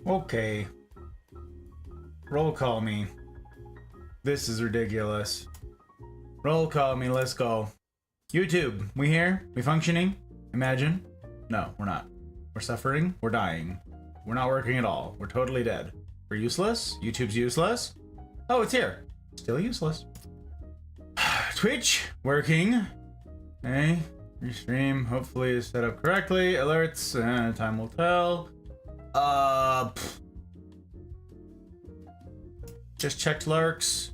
Okay. Roll call me. This is ridiculous. Roll call me, let's go. YouTube, we here? We functioning? Imagine? No, we're not. We're suffering, we're dying. We're not working at all. We're totally dead. We're useless? YouTube's useless? Oh, it's here. Still useless. Twitch, working. Okay. Your stream hopefully is set up correctly. Alerts, time will tell. Just checked lurks.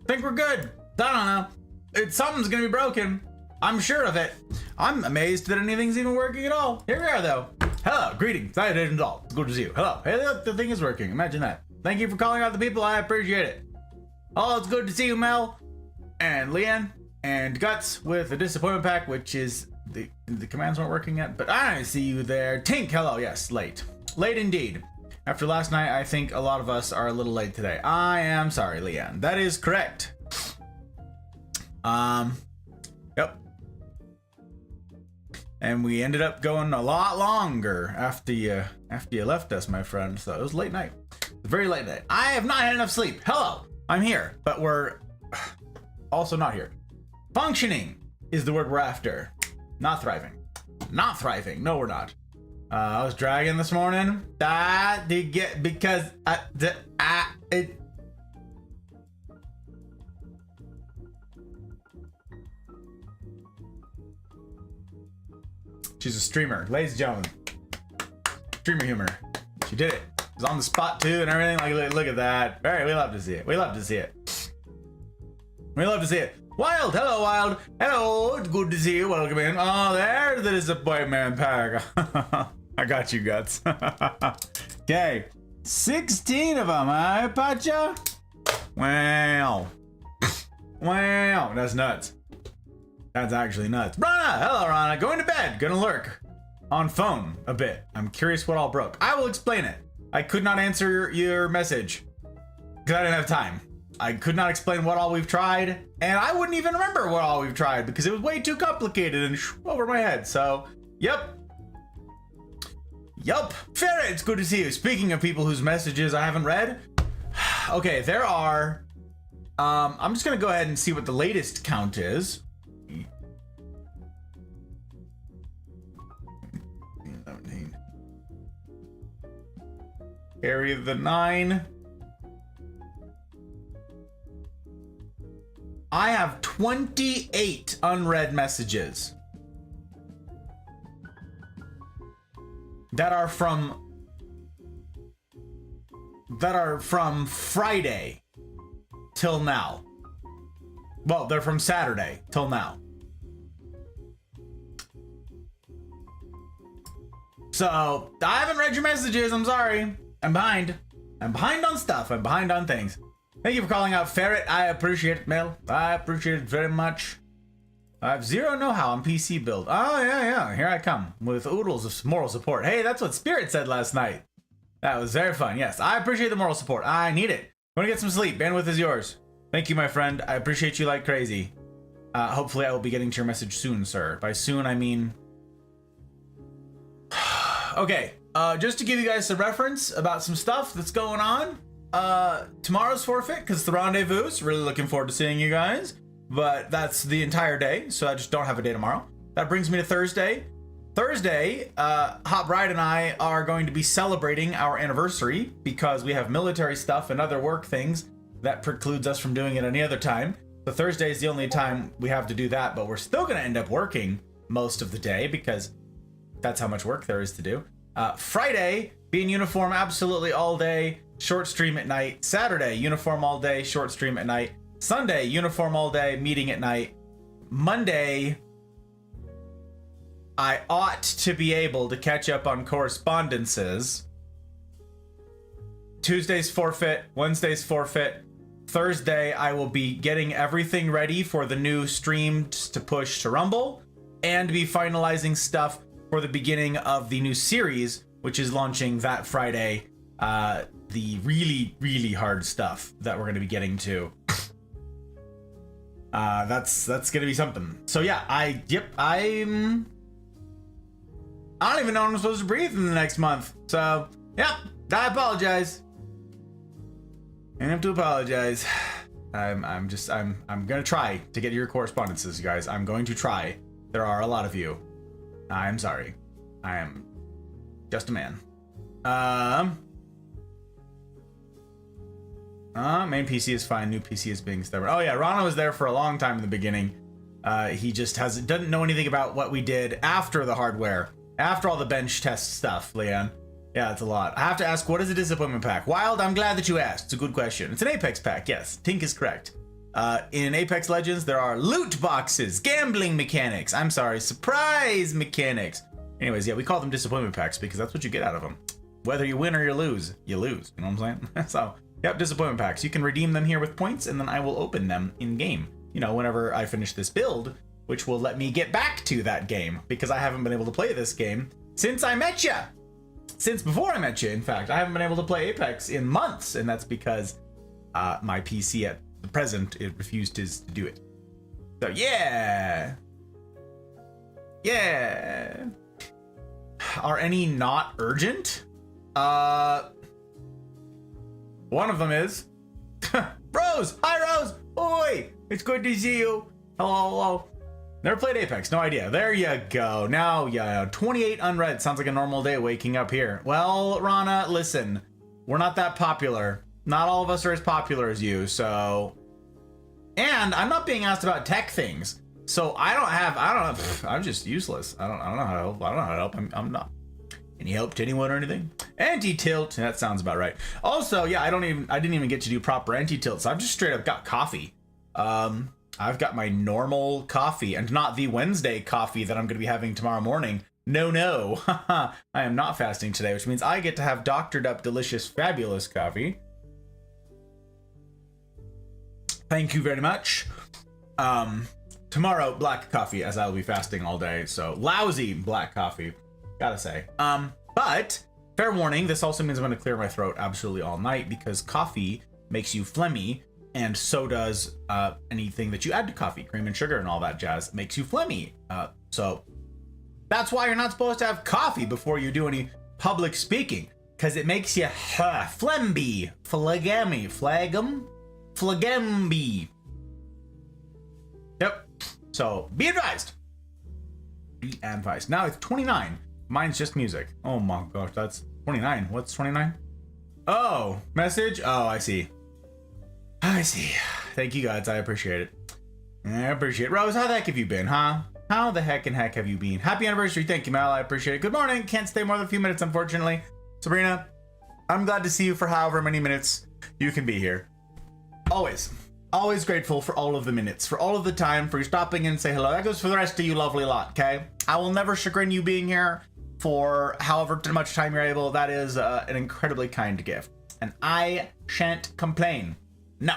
Think we're good. I don't know. Something's gonna be broken. I'm sure of it. I'm amazed that anything's even working at all. Here we are though. Hello, greetings. I didn't all. It's good to see you. Hello. Hey, look, the thing is working. Imagine that. Thank you for calling out the people. I appreciate it. Oh, it's good to see you, Mel and Leanne and Guts with the disappointment pack, which is the commands weren't working yet, but I see you there. Tink, hello. Yes, late. Late indeed. After last night, I think a lot of us are a little late today. I am sorry, Leanne. That is correct. Yep. And we ended up going a lot longer after you left us, my friend. So it was late night. A very late night. I have not had enough sleep. Hello. I'm here, but we're also not here. Functioning is the word we're after. Not thriving. Not thriving. No, we're not. I was dragging this morning. She's a streamer, ladies and gentlemen. Streamer humor. She did it. She's on the spot too and everything. Like, look at that. All right, we love to see it. We love to see it. We love to see it. Wild, hello, Wild. Hello, it's good to see you. Welcome in. Oh, there's the disappointment pack. I got you, Guts. Okay, 16 of them, huh, Pacha? Wow. Wow, that's nuts. That's actually nuts. Rana, hello, Rana. Going to bed. Gonna lurk on phone a bit. I'm curious what all broke. I will explain it. I could not answer your message because I didn't have time. I could not explain what all we've tried, and I wouldn't even remember what all we've tried because it was way too complicated and over my head. So, yep. Yup. Ferret, it's good to see you. Speaking of people whose messages I haven't read, okay, there are. I'm just gonna go ahead and see what the latest count is. 17. Carry the 9. I have 28 unread messages that are from Friday till now. Well, they're from Saturday till now. So, I haven't read your messages. I'm sorry. I'm behind. I'm behind on stuff. I'm behind on things. Thank you for calling out Ferret. I appreciate it, Mel. I appreciate it very much. I have zero know-how on PC build. Oh, yeah. Here I come with oodles of moral support. Hey, that's what Spirit said last night. That was very fun. Yes, I appreciate the moral support. I need it. I'm gonna get some sleep. Bandwidth is yours. Thank you, my friend. I appreciate you like crazy. Hopefully I will be getting to your message soon, sir. By soon, I mean... Okay, just to give you guys a reference about some stuff that's going on. Tomorrow's forfeit, because the rendezvous. Really looking forward to seeing you guys. But that's the entire day, so I just don't have a day tomorrow. That brings me to Thursday. Thursday, Hot Bride and I are going to be celebrating our anniversary because we have military stuff and other work things that precludes us from doing it any other time. So Thursday is the only time we have to do that, but we're still going to end up working most of the day because that's how much work there is to do. Friday, be in uniform absolutely all day, short stream at night. Saturday, uniform all day, short stream at night. Sunday, uniform all day, meeting at night. Monday, I ought to be able to catch up on correspondences. Tuesday's forfeit, Wednesday's forfeit. Thursday, I will be getting everything ready for the new streams to push to Rumble and be finalizing stuff for the beginning of the new series, which is launching that Friday. The really, really hard stuff that we're going to be getting to. That's going to be something. So yeah, I don't even know when I'm supposed to breathe in the next month. So Yep, I apologize. I have to apologize. I'm gonna try to get your correspondences, you guys. I'm going to try. There are a lot of you. I'm sorry. I am just a man. Main PC is fine. New PC is being stubborn. Oh yeah, Rana was there for a long time in the beginning. He just doesn't know anything about what we did after the hardware, after all the bench test stuff, Leanne. Yeah, it's a lot. I have to ask, what is a disappointment pack? Wild, I'm glad that you asked. It's a good question. It's an Apex pack, yes. Tink is correct. In Apex Legends, there are loot boxes, gambling mechanics. I'm sorry, surprise mechanics. Anyways, yeah, we call them disappointment packs because that's what you get out of them. Whether you win or you lose. You lose, you know what I'm saying? So, yep, disappointment packs. You can redeem them here with points, and then I will open them in-game. You know, whenever I finish this build, which will let me get back to that game, because I haven't been able to play this game since I met ya. Since before I met you, in fact. I haven't been able to play Apex in months, and that's because my PC at the present, it refused to do it. So, yeah. Yeah. Are any not urgent? One of them is. Rose! Hi, Rose! Oi! It's good to see you. Hello, hello. Never played Apex, no idea. There you go. Now, yeah, 28 unread. Sounds like a normal day waking up here. Well, Rana, listen. We're not that popular. Not all of us are as popular as you, so... And I'm not being asked about tech things. So I'm just useless. I don't know how to help. I don't know how to help. I'm not. Any help to anyone or anything? Anti-tilt. That sounds about right. Also, yeah, I didn't even get to do proper anti-tilt, so I've just straight up got coffee. I've got my normal coffee and not the Wednesday coffee that I'm going to be having tomorrow morning. No. I am not fasting today, which means I get to have doctored up, delicious, fabulous coffee. Thank you very much. Tomorrow, black coffee, as I will be fasting all day. So lousy black coffee, gotta say. But fair warning, this also means I'm going to clear my throat absolutely all night because coffee makes you phlegmy. And so does anything that you add to coffee, cream and sugar and all that jazz makes you phlegmy. So that's why you're not supposed to have coffee before you do any public speaking, because it makes you phlegmy, phlegemby. Yep. So be advised. Be advised. Now it's 29. Mine's just music. Oh my gosh, that's 29. What's 29? Oh, message. Oh, I see. I see. Thank you, guys. I appreciate it. I appreciate it. Rose, how the heck have you been, huh? How the heck have you been? Happy anniversary. Thank you, Mal. I appreciate it. Good morning. Can't stay more than a few minutes, unfortunately. Sabrina, I'm glad to see you for however many minutes you can be here. Always. Always grateful for all of the minutes, for all of the time, for you stopping in and say hello. That goes for the rest of you lovely lot, okay? I will never chagrin you being here for however much time you're able. That is an incredibly kind gift. And I shan't complain. No.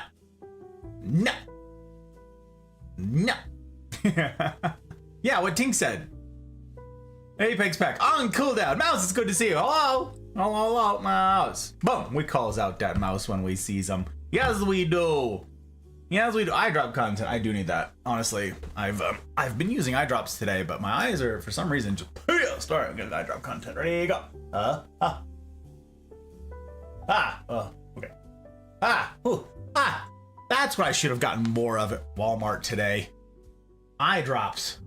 Yeah, what Tink said. Apex pack on cooldown. Mouse, it's good to see you. Hello, Mouse. Boom, we calls out that Mouse when we sees him. Yes, we do. Eye drop content. I do need that. Honestly, I've been using eye drops today, but my eyes are for some reason just pissed. All right, I'm getting eye drop content. Ready to go. Okay. That's what I should have gotten more of at Walmart today. Eye drops.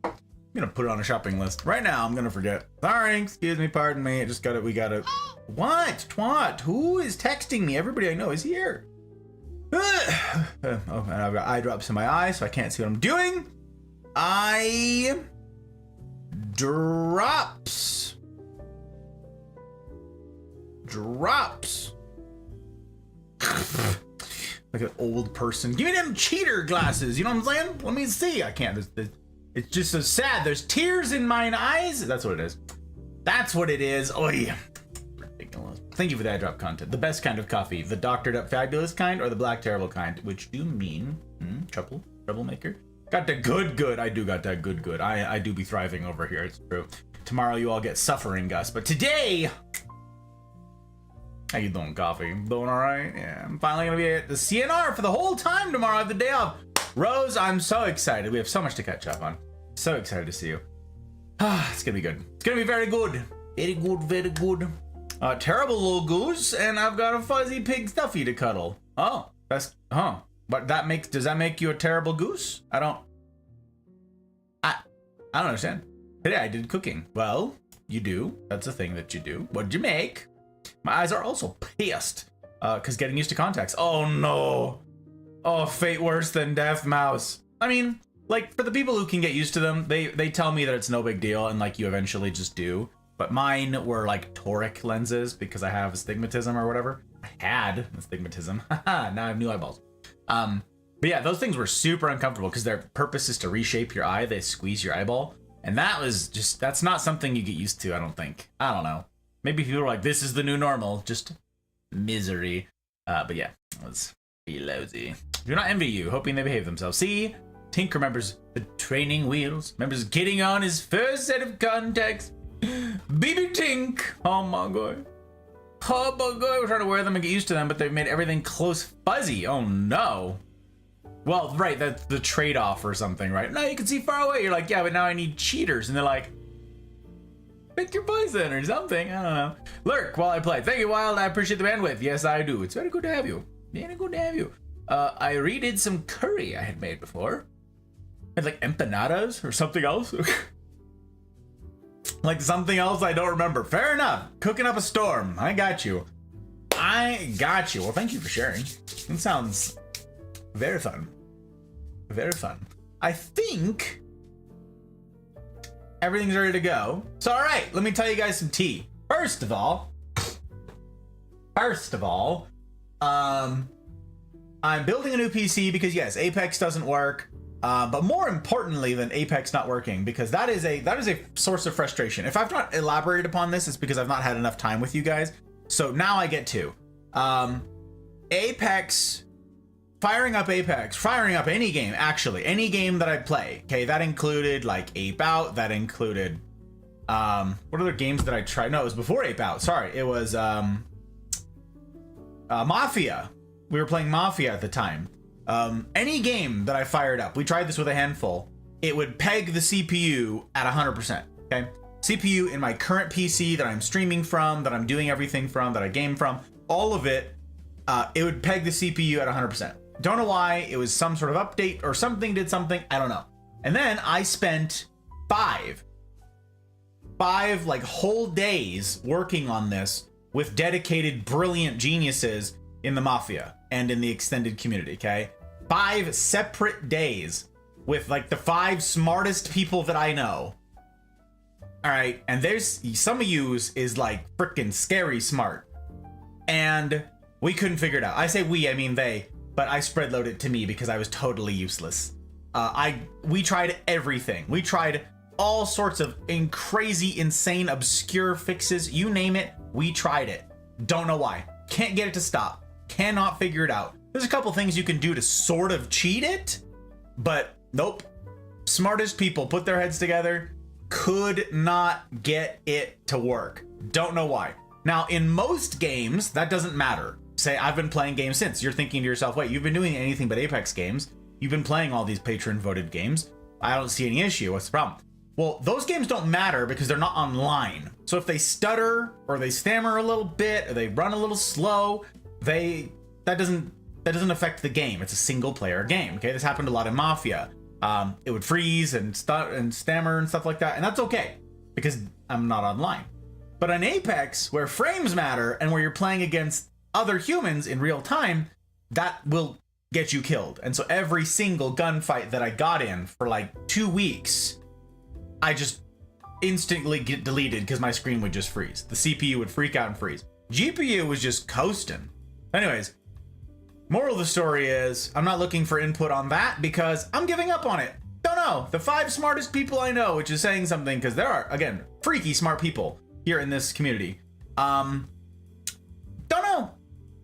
I'm gonna put it on a shopping list. Right now, I'm gonna forget. Sorry, excuse me, pardon me. We got it. What? Twat? Who is texting me? Everybody I know is here. Oh, and I've got eye drops in my eyes, so I can't see what I'm doing. Eye drops. Like an old person. Give me them cheater glasses. You know what I'm saying? Let me see. I can't. It's just so sad. There's tears in mine eyes. That's what it is. That's what it is. Oy. Ridiculous. Thank you for that drop content. The best kind of coffee. The doctored up fabulous kind or the black terrible kind? Which do mean troublemaker? Got the good. I do got that good. I do be thriving over here. It's true. Tomorrow you all get suffering, Gus. But today... How you doing, coffee? Doing all right? Yeah, I'm finally gonna be at the CNR for the whole time tomorrow. I have the day off. Rose, I'm so excited. We have so much to catch up on. So excited to see you. It's gonna be good. It's gonna be very good. Very good. Terrible little goose, and I've got a fuzzy pig stuffy to cuddle. Oh, that's, but does that make you a terrible goose? I don't understand. Today I did cooking. Well, you do. That's a thing that you do. What'd you make? My eyes are also pissed, because getting used to contacts. Oh no. Oh, fate worse than death, mouse. I mean, like, for the people who can get used to them, they tell me that it's no big deal, and like you eventually just do. But mine were like toric lenses because I have astigmatism or whatever. I had astigmatism. Now I have new eyeballs. But yeah, those things were super uncomfortable because their purpose is to reshape your eye. They squeeze your eyeball. And that was just, that's not something you get used to, I don't think. I don't know. Maybe people are like, this is the new normal. Just misery. But yeah, it was lousy. Do not envy you, hoping they behave themselves. See? Tink remembers the training wheels. Remembers getting on his first set of contacts. Baby Tink. Oh my god. Oh my god. We're trying to wear them and get used to them, but they've made everything close fuzzy. Oh no. Well, right, that's the trade-off or something, right? No, you can see far away. You're like, yeah, but now I need cheaters. And they're like, pick your poison or something. I don't know. Lurk while I play. Thank you, Wild. I appreciate the bandwidth. Yes, I do. It's very good to have you. Very good to have you. I redid some curry I had made before. Had like empanadas or something else. Like something else I don't remember. Fair enough. Cooking up a storm. I got you. I got you. Well, thank you for sharing. It sounds very fun. Very fun. I think everything's ready to go. So, all right, let me tell you guys some tea. First of all, I'm building a new PC because yes, Apex doesn't work. But more importantly than Apex not working, because that is a source of frustration. If I've not elaborated upon this, it's because I've not had enough time with you guys. So now I get to. Apex, firing up any game, actually, any game that I play. Okay, that included like Ape Out, that included, what other games did I try? No, it was before Ape Out, sorry. It was Mafia. We were playing Mafia at the time. Any game that I fired up, we tried this with a handful, it would peg the CPU at 100%, okay? CPU in my current PC that I'm streaming from, that I'm doing everything from, that I game from, all of it, it would peg the CPU at 100%. Don't know why, it was some sort of update or something did something, I don't know. And then I spent five like whole days working on this with dedicated, brilliant geniuses in the Mafia and in the extended community, okay? 5 separate days with like the 5 smartest people that I know. All right, and there's some of yous is like freaking scary smart. And we couldn't figure it out. I say we, I mean they, but I spread load it to me because I was totally useless. We tried everything. We tried all sorts of crazy, insane, obscure fixes. You name it, we tried it. Don't know why. Can't get it to stop. Cannot figure it out. There's a couple things you can do to sort of cheat it, but nope. Smartest people put their heads together, could not get it to work. Don't know why. Now, in most games, that doesn't matter. Say, I've been playing games since. You're thinking to yourself, wait, you've been doing anything but Apex games. You've been playing all these patron-voted games. I don't see any issue. What's the problem? Well, those games don't matter because they're not online. So if they stutter, or they stammer a little bit, or they run a little slow, that doesn't affect the game. It's a single player game. Okay, this happened a lot in Mafia. It would freeze and stammer and stuff like that, and that's okay because I'm not online. But in Apex, where frames matter and where you're playing against other humans in real time, that will get you killed. And so every single gunfight that I got in for like 2 weeks, I just instantly get deleted because my screen would just freeze. The CPU would freak out and freeze. GPU was just coasting. Anyways, moral of the story is I'm not looking for input on that because I'm giving up on it. Don't know. The 5 smartest people I know, which is saying something because there are, again, freaky smart people here in this community. Don't know.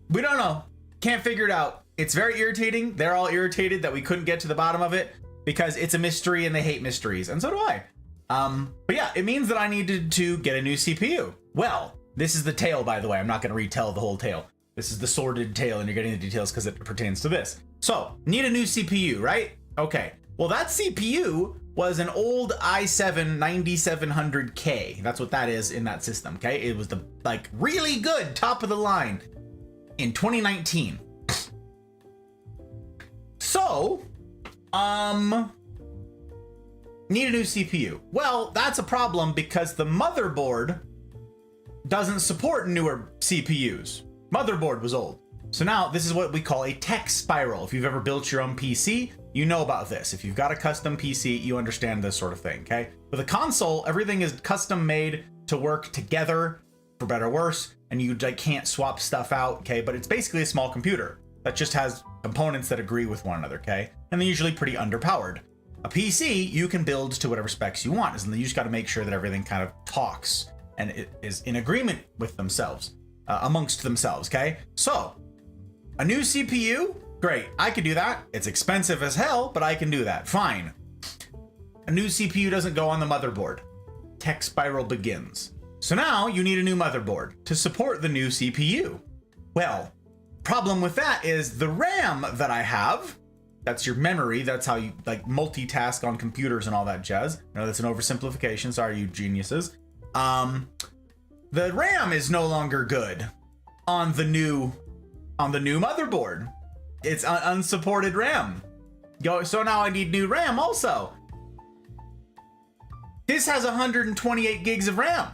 We don't know. Can't figure it out. It's very irritating. They're all irritated that we couldn't get to the bottom of it because it's a mystery and they hate mysteries. And so do I. But yeah, it means that I needed to get a new CPU. Well, this is the tale, by the way. I'm not going to retell the whole tale. This is the sordid tale, and you're getting the details because it pertains to this. So, need a new CPU, right? Okay. Well, that CPU was an old i7 9700K. That's what that is in that system, okay? It was the, like, really good, top of the line in 2019. So, need a new CPU. Well, that's a problem because the motherboard doesn't support newer CPUs. Motherboard was old. So now this is what we call a tech spiral. If you've ever built your own PC, you know about this. If you've got a custom PC, you understand this sort of thing, okay? With a console, everything is custom made to work together, for better or worse, and you like can't swap stuff out, okay? But it's basically a small computer that just has components that agree with one another, okay? And they're usually pretty underpowered. A PC, you can build to whatever specs you want, and you just got to make sure that everything kind of talks and it is in agreement with themselves, amongst themselves, okay? So, a new CPU? Great, I could do that. It's expensive as hell, but I can do that. Fine. A new CPU doesn't go on the motherboard. Tech spiral begins. So now you need a new motherboard to support the new CPU. Well, problem with that is the RAM that I have, that's your memory, that's how you like multitask on computers and all that jazz. I know that's an oversimplification, sorry you geniuses. The RAM is no longer good on the new motherboard. It's unsupported RAM. So now I need new RAM also. This has 128 gigs of RAM.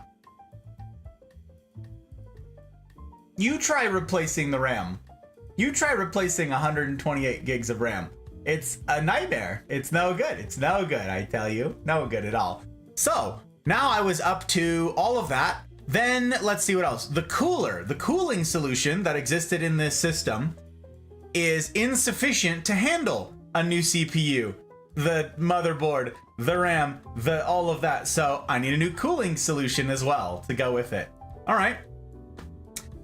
You try replacing the RAM. You try replacing 128 gigs of RAM. It's a nightmare. It's no good. It's no good, I tell you. No good at all. So now I was up to all of that. Then let's see what else. The cooling solution that existed in this system is insufficient to handle a new CPU, the motherboard, the RAM, all of that. So I need a new cooling solution as well to go with it. All right.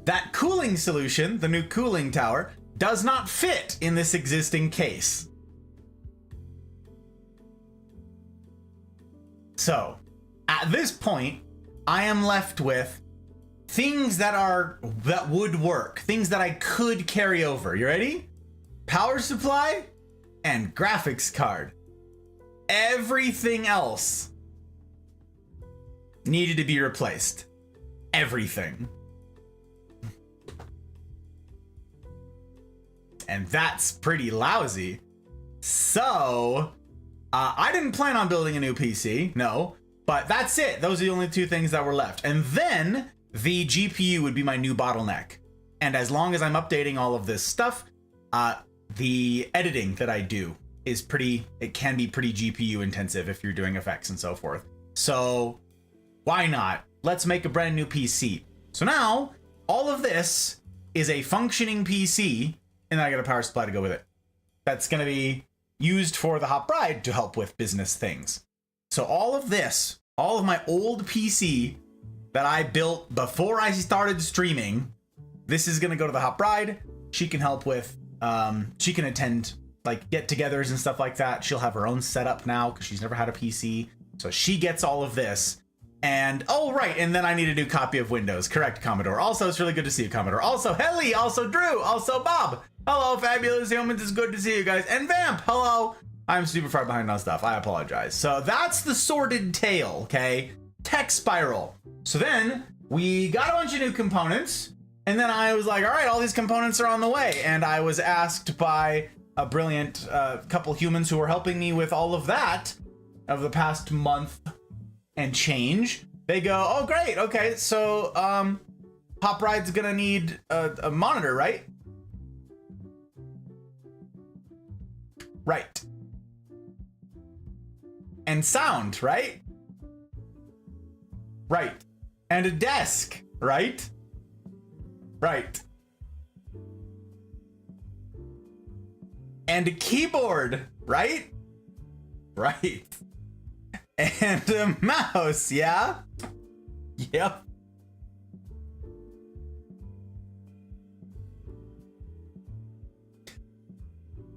That cooling solution, the new cooling tower, does not fit in this existing case. So at this point, I am left with things that would work, things that I could carry over. You ready? Power supply and graphics card. Everything else needed to be replaced. Everything. And that's pretty lousy. So, I didn't plan on building a new PC, no, but that's it. Those are the only two things that were left. And then the GPU would be my new bottleneck. And as long as I'm updating all of this stuff, the editing that I do is it can be pretty GPU intensive if you're doing effects and so forth. So why not? Let's make a brand new PC. So now all of this is a functioning PC, and I got a power supply to go with it. That's going to be used for the Hot Bride to help with business things. So all of this, all of my old PC that I built before I started streaming, this is going to go to the Hot Bride. She can help with, she can attend like get-togethers and stuff like that. She'll have her own setup now because she's never had a PC. So she gets all of this. And, oh, right, and then I need a new copy of Windows. Correct, Commodore. Also, it's really good to see you, Commodore. Also, Helly, also Drew, also Bob. Hello, fabulous humans. It's good to see you guys. And Vamp, hello. I'm super far behind on stuff. I apologize. So that's the sordid tale, okay? Tech spiral. So then we got a bunch of new components. And then I was like, all right, all these components are on the way. And I was asked by a brilliant couple humans who were helping me with all of that of the past month and change. They go, oh, great. Okay, so Hot Bride's gonna need a monitor, right? Right. And sound, right? Right. And a desk, right? Right. And a keyboard, right? Right. And a mouse, yeah? Yep.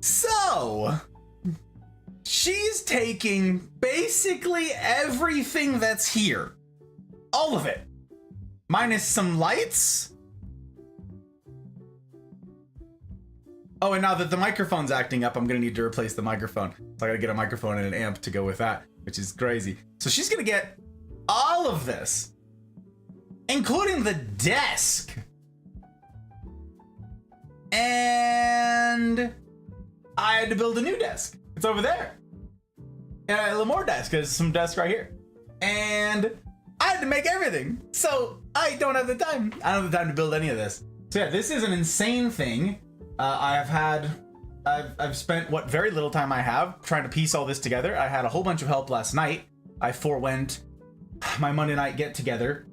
So, she's taking basically everything that's here. All of it. Minus some lights. Oh, and now that the microphone's acting up, I'm gonna need to replace the microphone. So I gotta get a microphone and an amp to go with that, which is crazy. So she's gonna get all of this, including the desk. And I had to build a new desk. It's over there. And a little more desk, there's some desk right here. And I had to make everything. So I don't have the time. I don't have the time to build any of this. So yeah, this is an insane thing. I've spent what very little time I have trying to piece all this together. I had a whole bunch of help last night. I forewent my Monday night get together,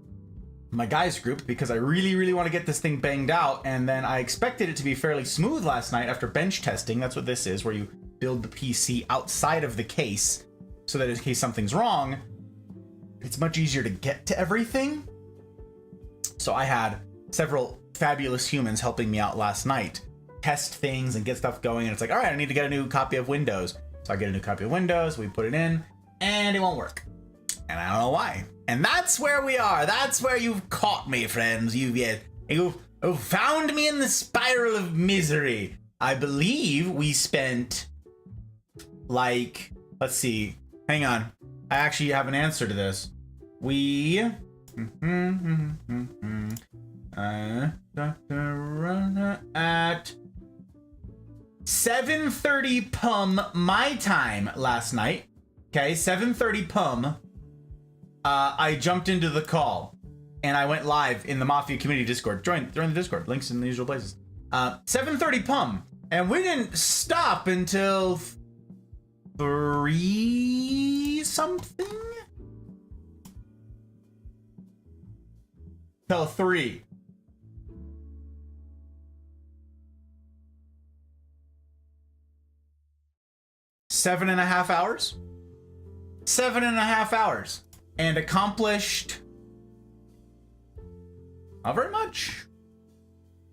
my guys group, because I really want to get this thing banged out. And then I expected it to be fairly smooth last night after bench testing. That's what this is, where you build the PC outside of the case so that in case something's wrong, it's much easier to get to everything. So I had several fabulous humans helping me out last night, test things and get stuff going. And it's like, all right, I need to get a new copy of Windows. So I get a new copy of Windows, we put it in, and it won't work. And I don't know why. And that's where we are. That's where you've caught me, friends. You've found me in the spiral of misery. I believe we spent, like, let's see. Hang on. I actually have an answer to this. We... at 7:30 pum my time last night. Okay, 7:30 pum. I jumped into the call and I went live in the Mafia community Discord. Join the Discord. Links in the usual places. 7:30 pum, and we didn't stop until 3 something. Till 3. Seven and a half hours. 7.5 hours. And accomplished not very much.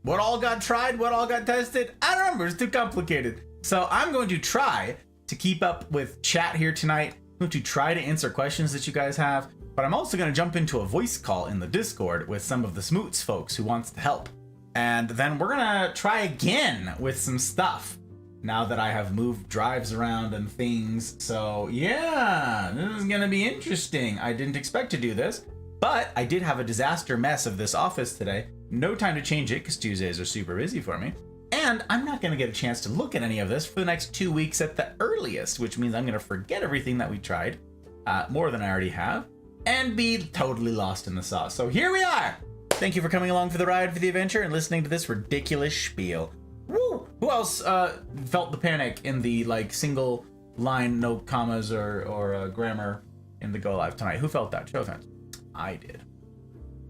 What all got tried, what all got tested, I don't remember, it's too complicated. So I'm going to try to keep up with chat here tonight. I'm going to try to answer questions that you guys have, but I'm also going to jump into a voice call in the Discord with some of the Smoots folks who wants to help. And then we're going to try again with some stuff now that I have moved drives around and things. So yeah, this is gonna be interesting. I didn't expect to do this, but I did have a disaster mess of this office today. No time to change it because Tuesdays are super busy for me. And I'm not gonna get a chance to look at any of this for the next 2 weeks at the earliest, which means I'm gonna forget everything that we tried, more than I already have, and be totally lost in the sauce. So here we are. Thank you for coming along for the ride, for the adventure, and listening to this ridiculous spiel. Woo! Who else felt the panic in the like single line, no commas or grammar in the go live tonight? Who felt that? Show of hands. I did.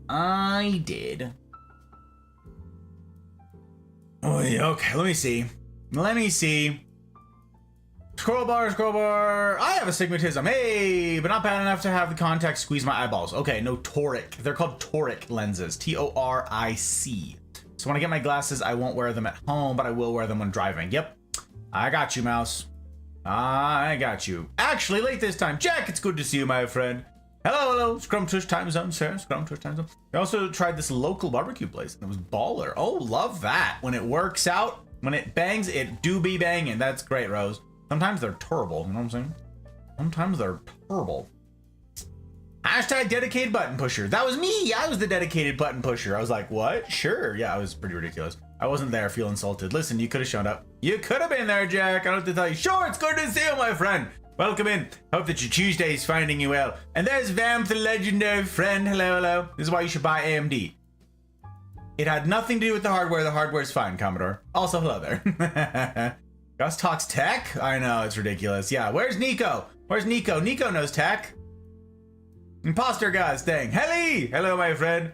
I did. Oh yeah, okay. Let me see. Scroll bar. I have astigmatism. Hey, but not bad enough to have the contact squeeze my eyeballs. Okay, no toric. They're called toric lenses. Toric. So when I get my glasses, I won't wear them at home, but I will wear them when driving. Yep. I got you, mouse. I got you. Actually, late this time. Jack, it's good to see you, my friend. Hello. Scrumptious time zone, sir. Scrumptious time zone. I also tried this local barbecue place, and it was baller. Oh, love that. When it works out, when it bangs, it do be banging. That's great, Rose. Sometimes they're terrible, you know what I'm saying? Sometimes they're terrible. Hashtag dedicated button pusher. That was me. I was the dedicated button pusher. I was like, what? Sure. Yeah, it was pretty ridiculous. I wasn't there. Feel insulted. Listen, you could have shown up. You could have been there, Jack. I don't have to tell you. Sure, it's good to see you, my friend. Welcome in. Hope that your Tuesday is finding you well. And there's Vamp, the legendary friend. Hello. This is why you should buy AMD. It had nothing to do with the hardware. The hardware's fine, Commodore. Also, hello there. Gus talks tech? I know, it's ridiculous. Yeah, where's Nico? Nico? Nico knows tech. Imposter Gus, dang. Hello, my friend.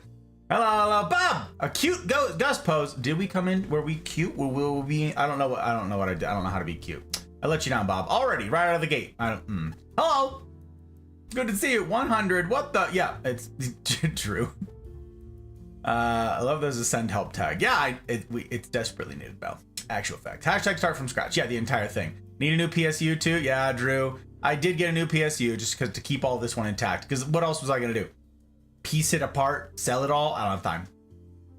Hello, Bob. A cute Gus pose. Did we come in? Were we cute? Will we? I don't know what I did. I don't know how to be cute. I let you down, Bob. Already, right out of the gate. Hello. Good to see you. 100. What the? Yeah, it's true. I love there's a send help tag. Yeah, it's desperately needed, Bell. Actual fact. Hashtag start from scratch. Yeah, the entire thing. Need a new PSU too? Yeah, Drew. I did get a new PSU just because to keep all this one intact. Because what else was I gonna do? Piece it apart, sell it all? I don't have time.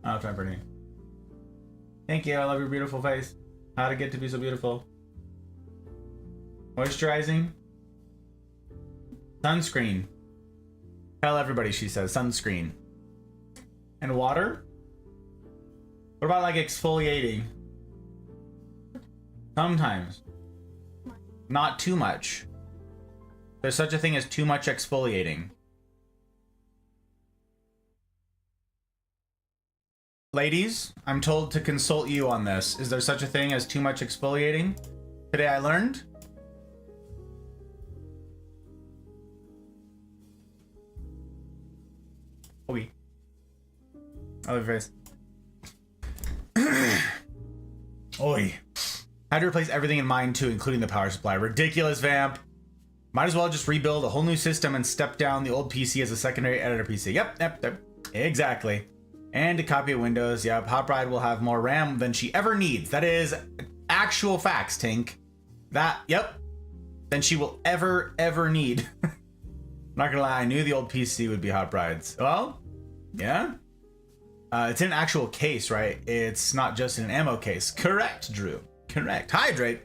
I don't have time for anything. Thank you. I love your beautiful face. How to get to be so beautiful. Moisturizing. Sunscreen. Tell everybody, she says. Sunscreen. And water? What about like exfoliating? Sometimes. Not too much. There's such a thing as too much exfoliating. Ladies, I'm told to consult you on this. Is there such a thing as too much exfoliating? Today I learned. Okay. I love your face. Oi. I had to replace everything in mine too, including the power supply. Ridiculous, Vamp. Might as well just rebuild a whole new system and step down the old PC as a secondary editor PC. Yep. Exactly. And a copy of Windows. Yep, Hot Bride will have more RAM than she ever needs. That is actual facts, Tink. Yep. Than she will ever need. Not gonna lie, I knew the old PC would be Hot Bride's. Well, yeah. It's in an actual case, right? It's not just in an ammo case. Correct, Drew. Correct. Hydrate.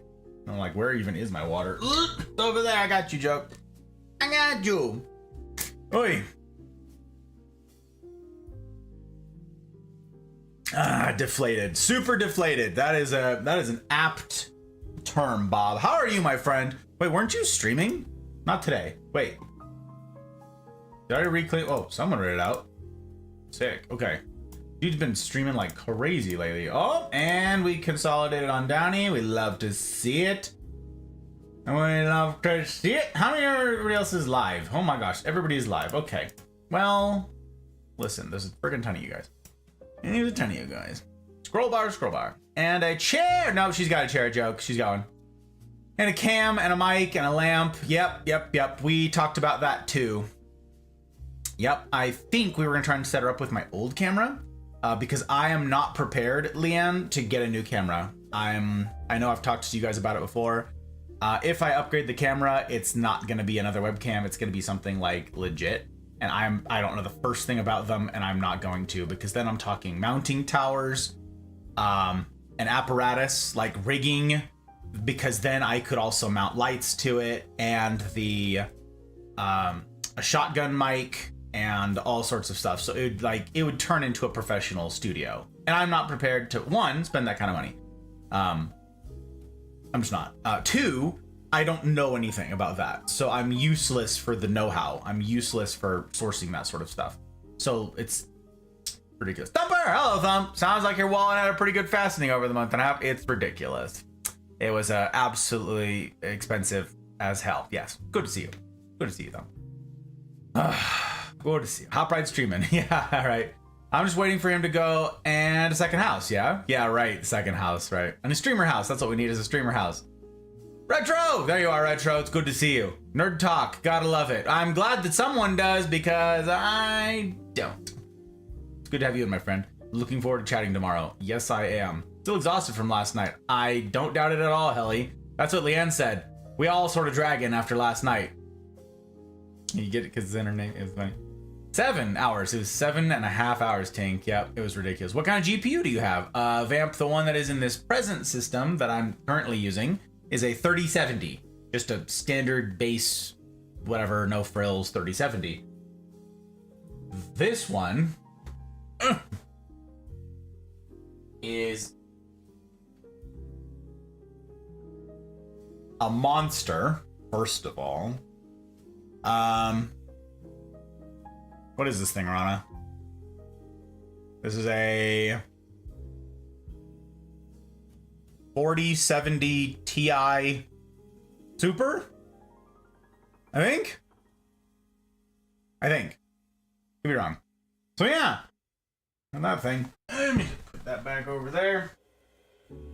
I'm like, where even is my water? Over there. I got you, Joke. I got you. Oi. Deflated. Super deflated. That is an apt term, Bob. How are you, my friend? Wait, weren't you streaming? Not today. Wait. Did I reclaim? Oh, someone read it out. Sick. Okay. Dude's been streaming like crazy lately. Oh, and we consolidated on Downey. We love to see it. And we love to see it. How many everybody else is live? Oh my gosh, everybody's live. Okay. Well, listen, there's a friggin' ton of you guys. And there's a ton of you guys. Scroll bar. And a chair. No, she's got a chair, Joke. She's got one. And a cam and a mic and a lamp. Yep. We talked about that too. Yep, I think we were gonna try and set her up with my old camera. Because I am not prepared, Leanne, to get a new camera. I know I've talked to you guys about it before. If I upgrade the camera, it's not gonna be another webcam. It's gonna be something like legit. And I don't know the first thing about them, and I'm not going to, because then I'm talking mounting towers, an apparatus like rigging, because then I could also mount lights to it, and a shotgun mic, and all sorts of stuff. So it would turn into a professional studio, and I'm not prepared to, one, spend that kind of money. I'm just not. Two, I don't know anything about that, so I'm useless for the know-how. I'm useless for sourcing that sort of stuff. So it's ridiculous. Thumper, hello Thump. Sounds like your wallet had a pretty good fastening over the month and a half. It's ridiculous. It was absolutely expensive as hell. Yes, good to see you. Good to see you, Thump. Good to see you. Hot Bride streaming. Yeah, all right. I'm just waiting for him to go, and a second house, yeah? Yeah, right, second house, right. And a streamer house, that's what we need, is a streamer house. Retro! There you are, Retro, it's good to see you. Nerd Talk, gotta love it. I'm glad that someone does, because I don't. It's good to have you in, my friend. Looking forward to chatting tomorrow. Yes, I am. Still exhausted from last night. I don't doubt it at all, Helly. That's what Leanne said. We all sort of dragging after last night. You get it because it's internet, it's funny. 7 hours. It was 7.5 hours, Tank. Yep, it was ridiculous. What kind of GPU do you have? Vamp, the one that is in this present system that I'm currently using, is a 3070. Just a standard base, whatever, no frills 3070. This one is a monster, first of all. What is this thing, Rana? This is a 4070 Ti Super? I think. Could be wrong. So yeah. And that thing. Let me just put that back over there.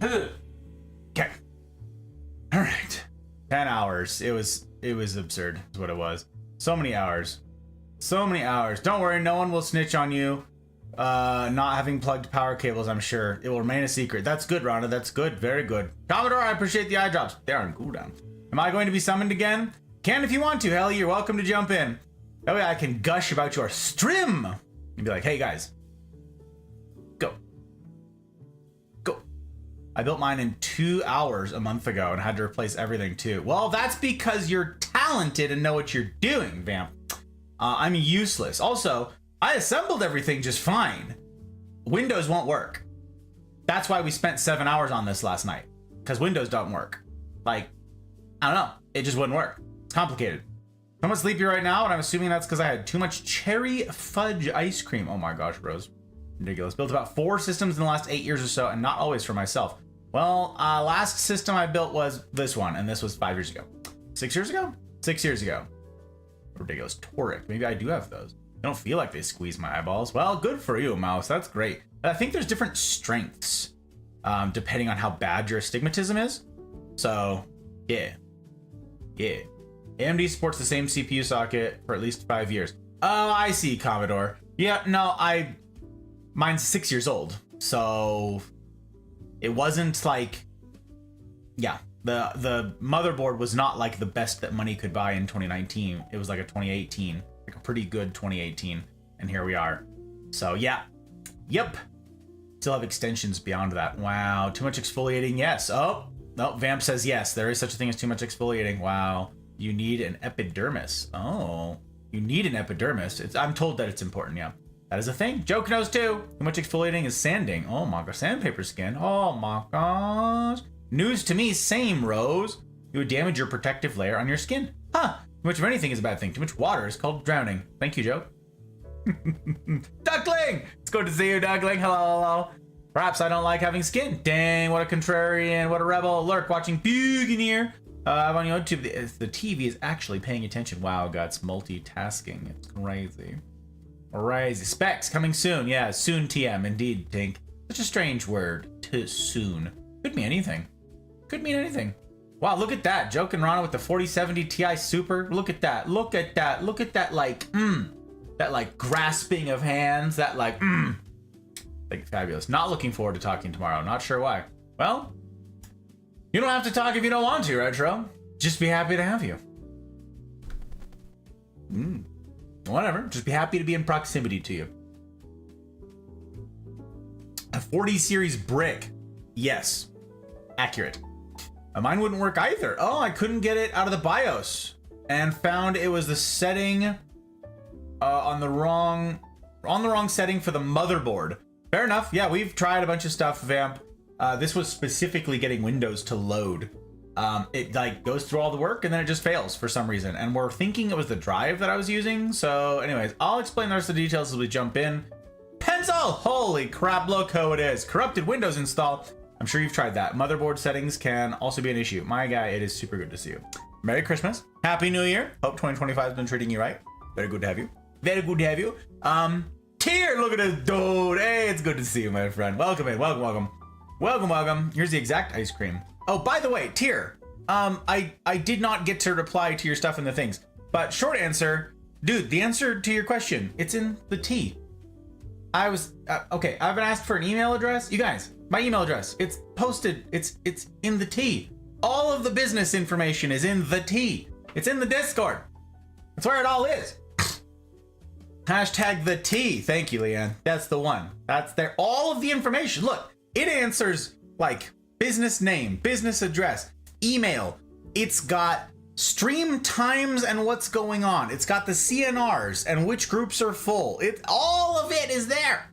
Okay. Alright. 10 hours. It was absurd, is what it was. So many hours. Don't worry, no one will snitch on you. Not having plugged power cables, I'm sure. It will remain a secret. That's good, Rhonda. That's good. Very good. Commodore, I appreciate the eye drops. They're on cooldown. Am I going to be summoned again? Can if you want to, Helly. You're welcome to jump in. That way I can gush about your stream. And be like, hey guys. Go. I built mine in 2 hours a month ago and had to replace everything too. Well, that's because you're talented and know what you're doing, Vamp. I'm useless. Also, I assembled everything just fine. Windows won't work. That's why we spent 7 hours on this last night, because Windows don't work. Like, I don't know. It just wouldn't work. It's complicated. I'm sleepy right now, and I'm assuming that's because I had too much cherry fudge ice cream. Oh my gosh, Rose. Ridiculous. Built about 4 systems in the last 8 years or so, and not always for myself. Well, last system I built was this one, and this was 5 years ago. 6 years ago? 6 years ago. Ridiculous. Toric. Maybe I do have those. I don't feel like they squeeze my eyeballs. Well, good for you, Mouse. That's great. But I think there's different strengths depending on how bad your astigmatism is. So, yeah. Yeah. AMD supports the same CPU socket for at least 5 years. Oh, I see, Commodore. Yeah, no, mine's 6 years old. So it wasn't like, yeah, the motherboard was not like the best that money could buy in 2019. It was like a 2018, like a pretty good 2018. And here we are. So yeah, yep. Still have extensions beyond that. Wow, too much exfoliating, yes. Oh, no, Vamp says yes, there is such a thing as too much exfoliating. Wow, you need an epidermis. Oh, you need an epidermis. I'm told that it's important, yeah. That is a thing. Joke knows too. Too much exfoliating is sanding. Oh my gosh, sandpaper skin. Oh my gosh. News to me, same, Rose. You would damage your protective layer on your skin. Huh. Too much of anything is a bad thing. Too much water is called drowning. Thank you, Joe. Duckling! It's good to see you, Duckling. Hello, hello. Perhaps I don't like having skin. Dang, what a contrarian, what a rebel. Lurk watching Buganeer. I'm on YouTube. The TV is actually paying attention. Wow, Guts, multitasking. It's crazy. Crazy. Specs coming soon. Yeah, soon TM. Indeed, Tink. Such a strange word. Too soon. Could mean anything. Could mean anything. Wow, look at that. Joe and Rana with the 4070 Ti Super. Look at that. Look at that. Look at that, like, that, like, grasping of hands. That, like, like, fabulous. Not looking forward to talking tomorrow. Not sure why. Well, you don't have to talk if you don't want to, Retro. Just be happy to have you. Whatever. Just be happy to be in proximity to you. A 40 series brick. Yes. Accurate. Mine wouldn't work either. Oh, I couldn't get it out of the BIOS and found it was the setting on the wrong setting for the motherboard. Fair enough. Yeah, we've tried a bunch of stuff, Vamp. This was specifically getting Windows to load. It like goes through all the work and then it just fails for some reason. And we're thinking it was the drive that I was using. So anyways, I'll explain the rest of the details as we jump in. Pencil! Holy crap, look how it is. Corrupted Windows install. I'm sure you've tried that. Motherboard settings can also be an issue. My guy, it is super good to see you. Merry Christmas. Happy New Year. Hope 2025 has been treating you right. Very good to have you. Very good to have you. Tier, look at this dude. Hey, it's good to see you, my friend. Welcome in. Welcome, welcome. Welcome, welcome. Here's the exact ice cream. Oh, by the way, Tier, I did not get to reply to your stuff in the things, but short answer, dude, the answer to your question, it's in the T. I was, okay, I've been asked for an email address. You guys, my email address, it's posted, it's in the T. All of the business information is in the T. It's in the Discord. That's where it all is. Hashtag the T. Thank you, Leanne. That's the one. That's there. All of the information. Look, it answers like business name, business address, email. It's got stream times and what's going on. It's got the CNRs and which groups are full. All of it is there.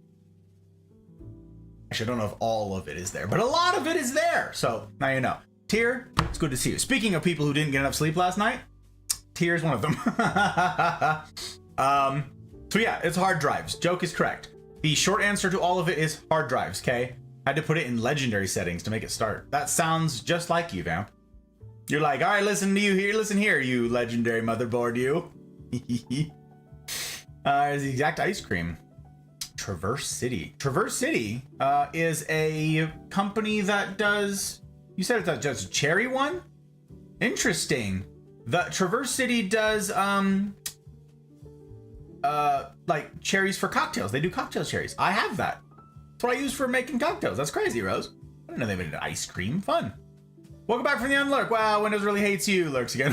Actually, I don't know if all of it is there, but a lot of it is there. So now you know. Tier, it's good to see you. Speaking of people who didn't get enough sleep last night, Tier is one of them. So yeah, it's hard drives. Joke is correct. The short answer to all of it is hard drives, okay? Had to put it in legendary settings to make it start. That sounds just like you, Vamp. You're like, all right, listen to you here, listen here, you legendary motherboard, you. There's the exact ice cream. Traverse City. Traverse City is a company that does, you said it's just a cherry one? Interesting. The Traverse City does, like cherries for cocktails. They do cocktail cherries. I have that. That's what I use for making cocktails. That's crazy, Rose. I didn't know they made an ice cream. Fun. Welcome back from the Unlurk. Wow, Windows really hates you. Lurks again.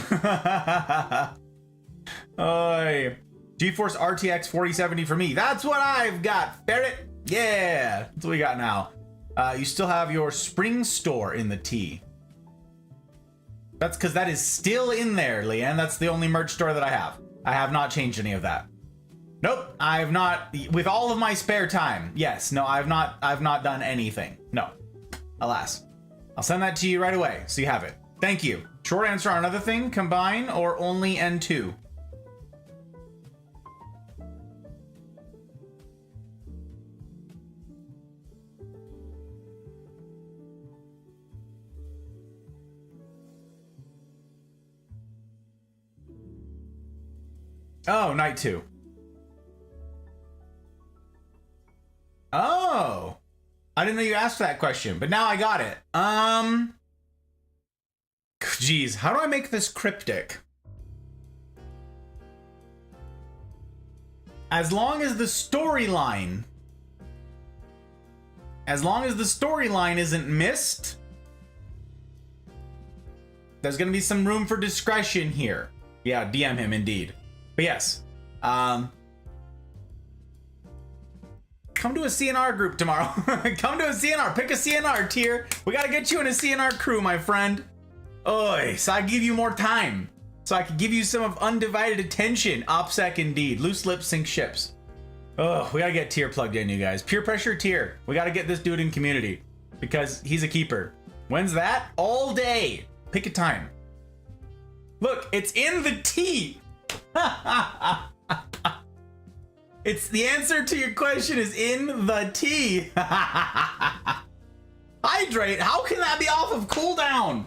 Oi. GeForce RTX 4070 for me. That's what I've got, Ferret. Yeah, that's what we got now. You still have your Spring Store in the T. That's because that is still in there, Leanne. That's the only merch store that I have. I have not changed any of that. Nope, I have not, with all of my spare time. Yes, no, I've not done anything. No, alas. I'll send that to you right away, so you have it. Thank you. Short answer on another thing, combine or only N2? Oh, night 2. Oh, I didn't know you asked that question, but now I got it. Geez, how do I make this cryptic? As long as the storyline isn't missed, there's gonna be some room for discretion here. Yeah, DM him indeed. But yes, come to a CNR group tomorrow. Come to a CNR, pick a CNR tier. We gotta get you in a CNR crew, my friend. Oi, so I give you more time. So I can give you some of undivided attention. OPSEC indeed, loose lips sink ships. Oh, we gotta get tier plugged in, you guys. Peer pressure tier. We gotta get this dude in community because he's a keeper. When's that? All day. Pick a time. Look, it's in the T. It's the answer to your question is in the T. Hydrate. How can that be off of cooldown?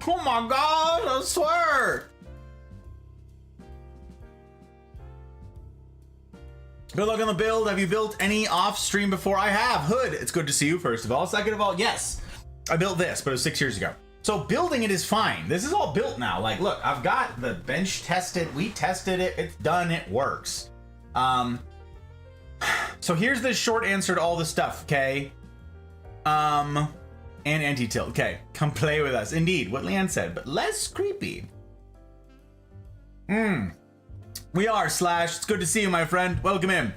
Oh my god, I swear. Good luck on the build. Have you built any off stream before? I have. Hood, it's good to see you, first of all. Second of all, yes, I built this, but it was 6 years ago. So building it is fine. This is all built now. Like, look, I've got the bench tested. We tested it. It's done. It works. So here's the short answer to all the stuff, okay? And anti-tilt. Okay, come play with us. Indeed, what Leanne said, but less creepy. We are Slash. It's good to see you, my friend. Welcome in.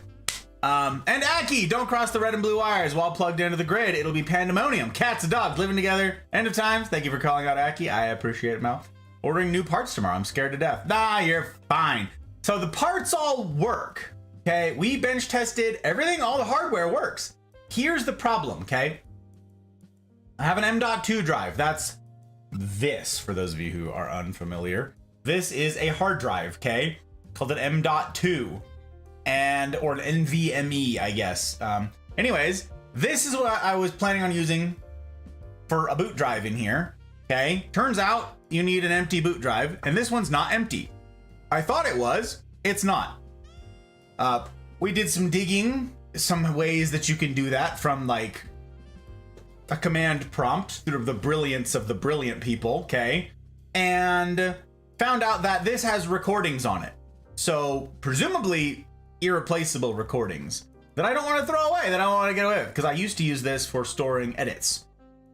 And Aki, don't cross the red and blue wires while plugged into the grid. It'll be pandemonium. Cats and dogs living together. End of times. Thank you for calling out Aki. I appreciate it, Mel. Ordering new parts tomorrow. I'm scared to death. Nah, you're fine. So the parts all work. Okay, we bench tested everything. All the hardware works. Here's the problem, okay? I have an M.2 drive. That's this, for those of you who are unfamiliar. This is a hard drive, okay? Called an M.2. Or an NVMe, I guess. Anyways, this is what I was planning on using for a boot drive in here, okay? Turns out you need an empty boot drive, and this one's not empty. I thought it was. It's not. We did some digging, some ways that you can do that from like a command prompt through the brilliance of the brilliant people, okay? And found out that this has recordings on it. So presumably irreplaceable recordings that I don't want to throw away, that I don't want to get away with, because I used to use this for storing edits.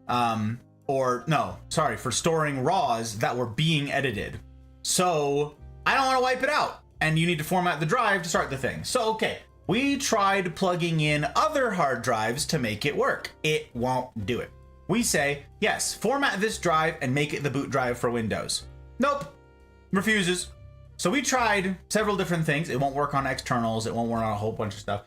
For storing RAWs that were being edited. So I don't want to wipe it out. And you need to format the drive to start the thing. So, okay, we tried plugging in other hard drives to make it work. It won't do it. We say, yes, format this drive and make it the boot drive for Windows. Nope, refuses. So we tried several different things. It won't work on externals. It won't work on a whole bunch of stuff.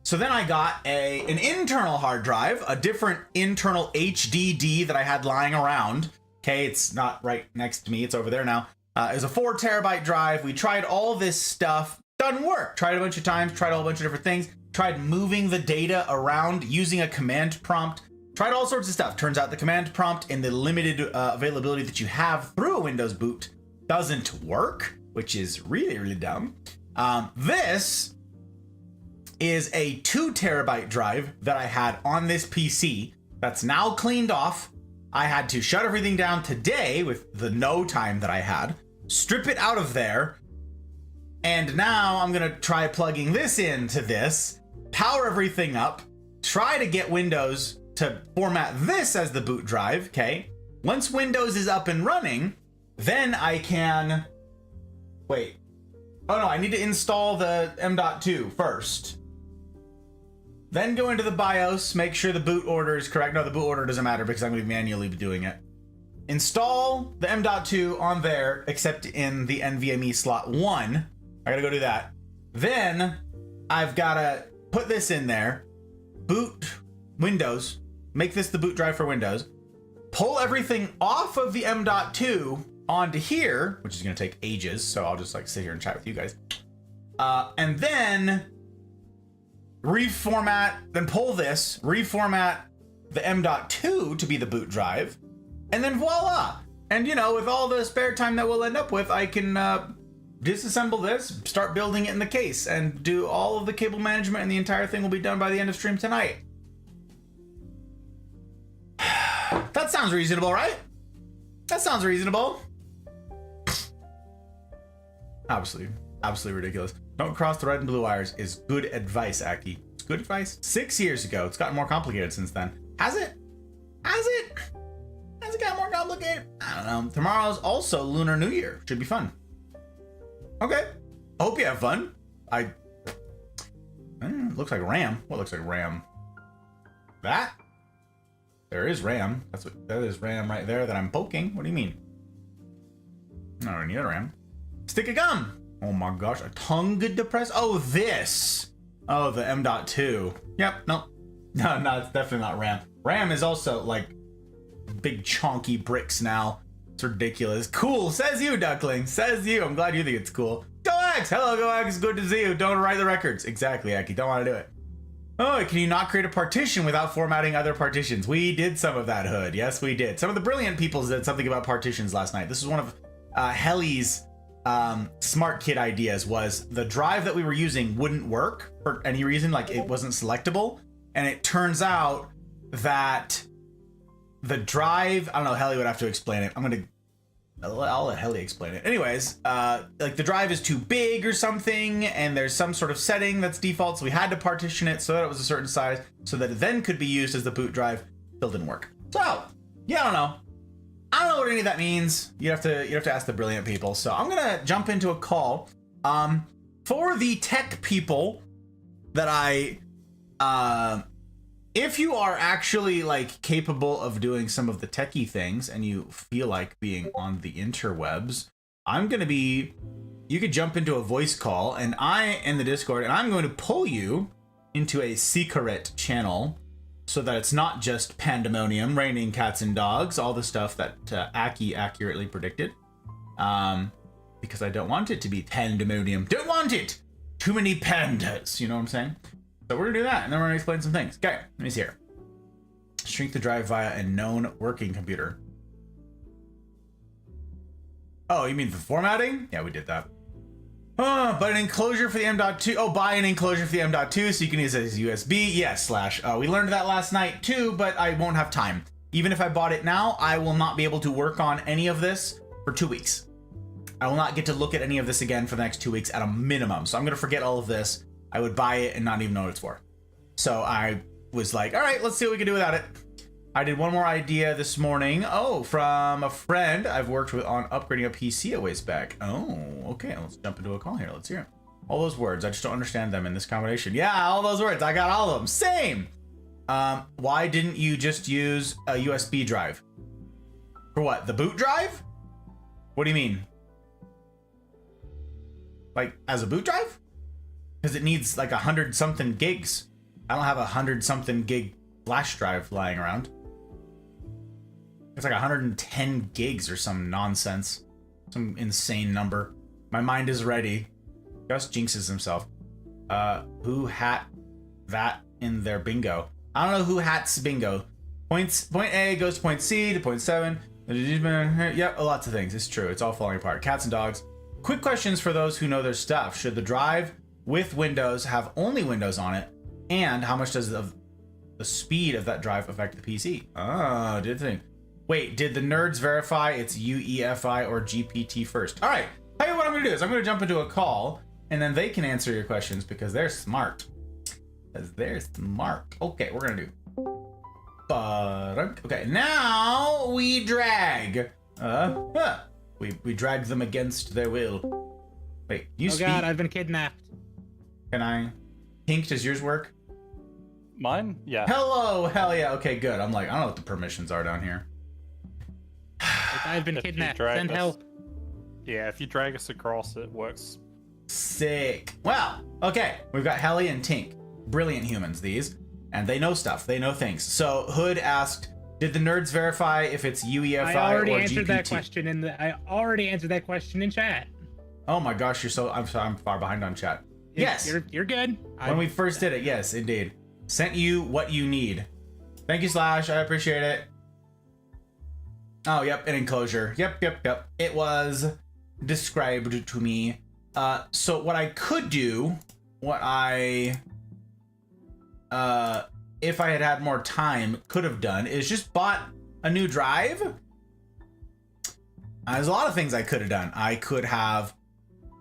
So then I got an internal hard drive, a different internal HDD that I had lying around. Okay, it's not right next to me. It's over there now. It was a 4 terabyte drive. We tried all this stuff. Doesn't work. Tried a bunch of times. Tried a whole bunch of different things. Tried moving the data around using a command prompt. Tried all sorts of stuff. Turns out the command prompt and the limited availability that you have through a Windows boot doesn't work, which is really, really dumb. This is a 2 terabyte drive that I had on this PC that's now cleaned off. I had to shut everything down today with the no time that I had, strip it out of there, and now I'm gonna try plugging this into this, power everything up, try to get Windows to format this as the boot drive, okay? Once Windows is up and running, then I can... Wait. Oh no, I need to install the M.2 first. Then go into the BIOS, make sure the boot order is correct. No, the boot order doesn't matter because I'm going to manually be doing it. Install the M.2 on there, except in the NVMe slot 1. I got to go do that. Then I've got to put this in there, boot Windows, make this the boot drive for Windows, pull everything off of the M.2 onto here, which is going to take ages, so I'll just like sit here and chat with you guys. And then reformat, then pull this, reformat the M.2 to be the boot drive, and then voila. And you know, with all the spare time that we'll end up with, I can disassemble this, start building it in the case, and do all of the cable management, and the entire thing will be done by the end of stream tonight. That sounds reasonable, right? That sounds reasonable. Absolutely ridiculous. Don't cross the red and blue wires is good advice, Aki. It's good advice. 6 years ago. It's gotten more complicated since then. Has it? Has it? Has it gotten more complicated? I don't know. Tomorrow's also Lunar New Year. Should be fun. Okay. Hope you have fun. Looks like RAM. What looks like RAM? That? There is RAM. That is RAM right there that I'm poking. What do you mean? I don't need a RAM. Stick of gum. Oh my gosh, a tongue depressed. Oh, this. Oh, the M.2. Yep, no, it's definitely not RAM. RAM is also like big chonky bricks now. It's ridiculous. Cool, says you, Duckling. Says you. I'm glad you think it's cool. GoX! Hello, GoX. Good to see you. Don't write the records. Exactly, Aki. Don't want to do it. Oh, can you not create a partition without formatting other partitions? We did some of that, Hood. Yes, we did. Some of the brilliant people did something about partitions last night. This is one of Helly's smart kid ideas. Was the drive that we were using wouldn't work for any reason, like it wasn't selectable, and it turns out that the drive, I don't know, Helly would have to explain it. I'll let Helly explain it. Anyways, like the drive is too big or something, and there's some sort of setting that's default, so we had to partition it so that it was a certain size, so that it then could be used as the boot drive. Still didn't work. So, yeah, I don't know what any of that means. You have to ask the brilliant people. So I'm gonna jump into a call. For the tech people that if you are actually like capable of doing some of the techie things and you feel like being on the interwebs, you could jump into a voice call and in the Discord, and I'm going to pull you into a secret channel so that it's not just pandemonium, raining cats and dogs, all the stuff that Aki accurately predicted. Because I don't want it to be pandemonium. Don't want it! Too many pandas, you know what I'm saying? So we're gonna do that, and then we're gonna explain some things. Okay, let me see here. Shrink the drive via a known working computer. Oh, you mean the formatting? Yeah, we did that. But an enclosure for the M.2. Oh, buy an enclosure for the M.2 so you can use it as USB. Yes, we learned that last night too, but I won't have time. Even if I bought it now, I will not be able to work on any of this for 2 weeks. I will not get to look at any of this again for the next 2 weeks at a minimum. So I'm gonna forget all of this. I would buy it and not even know what it's for. So I was like, all right, let's see what we can do without it. I did one more idea this morning. Oh, from a friend I've worked with on upgrading a PC a ways back. Oh, okay, let's jump into a call here. Let's hear it. All those words, I just don't understand them in this combination. Yeah, all those words, I got all of them. Same. Why didn't you just use a USB drive? For what, the boot drive? What do you mean? Like, as a boot drive? Because it needs like 100-something gigs. I don't have 100-something gig flash drive lying around. It's like 110 gigs or some nonsense. Some insane number. My mind is ready. Gus jinxes himself. Who hat that in their bingo? I don't know who hats bingo. Point A goes to point C to point 7. Yep, lots of things. It's true. It's all falling apart. Cats and dogs. Quick questions for those who know their stuff. Should the drive with Windows have only Windows on it? And how much does the speed of that drive affect the PC? Oh, did the thing. Wait, did the nerds verify it's UEFI or GPT first? All right, tell you what I'm gonna do is I'm gonna jump into a call and then they can answer your questions because they're smart. Okay, we're gonna do. Okay, now we drag. We drag them against their will. Wait, you speak? Oh God, I've been kidnapped. Can I? Pink, does yours work? Mine? Yeah. Hello, hell yeah. Okay, good. I'm like, I don't know what the permissions are down here. Like, I've been If you kidnapped. drag Send us- help. Yeah, if you drag us across, it works. Sick. Well, okay. We've got Helly and Tink. Brilliant humans, these. And they know stuff. They know things. So Hood asked, did the nerds verify if it's UEFI I already or answered GPT? that question I already answered that question in chat. Oh my gosh, I'm far behind on chat. Yes. You're good. When we first did it, yes, indeed. Sent you what you need. Thank you, Slash. I appreciate it. Oh, yep, an enclosure. Yep. It was described to me. So what I could do, if I had more time, could have done is just bought a new drive. There's a lot of things I could have done. I could have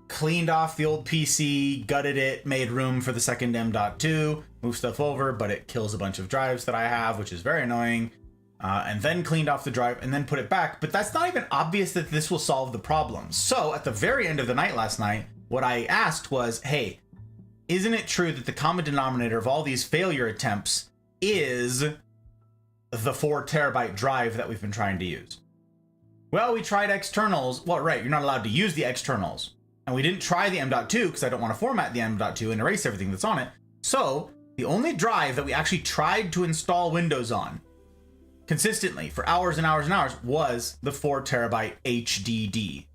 cleaned off the old PC, gutted it, made room for the second M.2, moved stuff over, but it kills a bunch of drives that I have, which is very annoying. And then cleaned off the drive and then put it back. But that's not even obvious that this will solve the problem. So at the very end of the night last night, what I asked was, hey, isn't it true that the common denominator of all these failure attempts is the 4 terabyte drive that we've been trying to use? Well, we tried externals. Well, right, you're not allowed to use the externals. And we didn't try the M.2 because I don't want to format the M.2 and erase everything that's on it. So the only drive that we actually tried to install Windows on consistently for hours and hours and hours was the 4 terabyte HDD.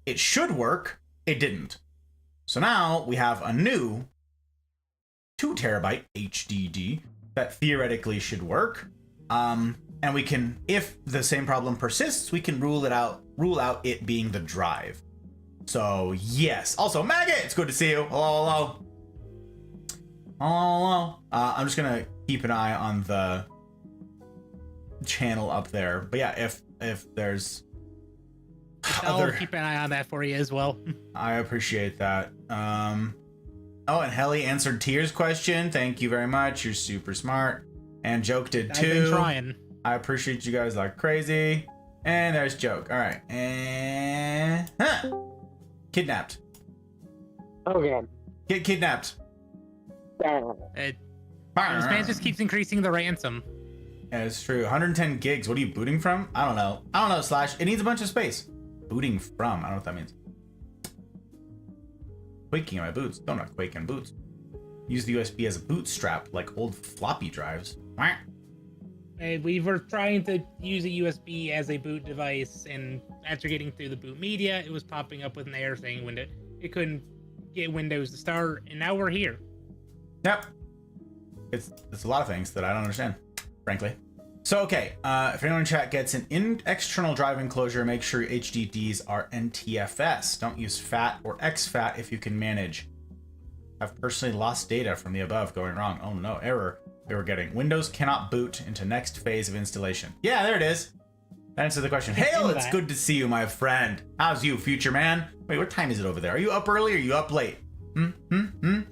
It should work. It didn't. So now we have a new 2 terabyte HDD that theoretically should work. And we can, if the same problem persists, we can rule out it being the drive. So yes. Also, Maggot, it's good to see you. Hello. I'm just gonna keep an eye on the channel up there. But yeah, if there's I'll keep an eye on that for you as well. I appreciate that. Oh, and Helly answered Tier's question. Thank you very much. You're super smart. And Joke did too. I've been trying. I appreciate you guys like crazy. And there's Joke. All right. And kidnapped. Oh god. Get kidnapped. This man just keeps increasing the ransom. Yeah, it's true. 110 gigs. What are you booting from? I don't know. Slash. It needs a bunch of space. Booting from. I don't know what that means. Quaking in my boots. Don't not quake in boots. Use the USB as a boot strap, like old floppy drives. We were trying to use a USB as a boot device, and after getting through the boot media, it was popping up with an error saying it couldn't get Windows to start, and now we're here. Yep. It's a lot of things that I don't understand, frankly. So, okay, if anyone in chat gets an external drive enclosure, make sure HDDs are NTFS. Don't use FAT or exFAT if you can manage. I've personally lost data from the above going wrong. Oh no, error. They were getting Windows cannot boot into next phase of installation. Yeah, there it is. That answers the question. Hail, it's good to see you, my friend. How's you, future man? Wait, what time is it over there? Are you up early or are you up late? Sounds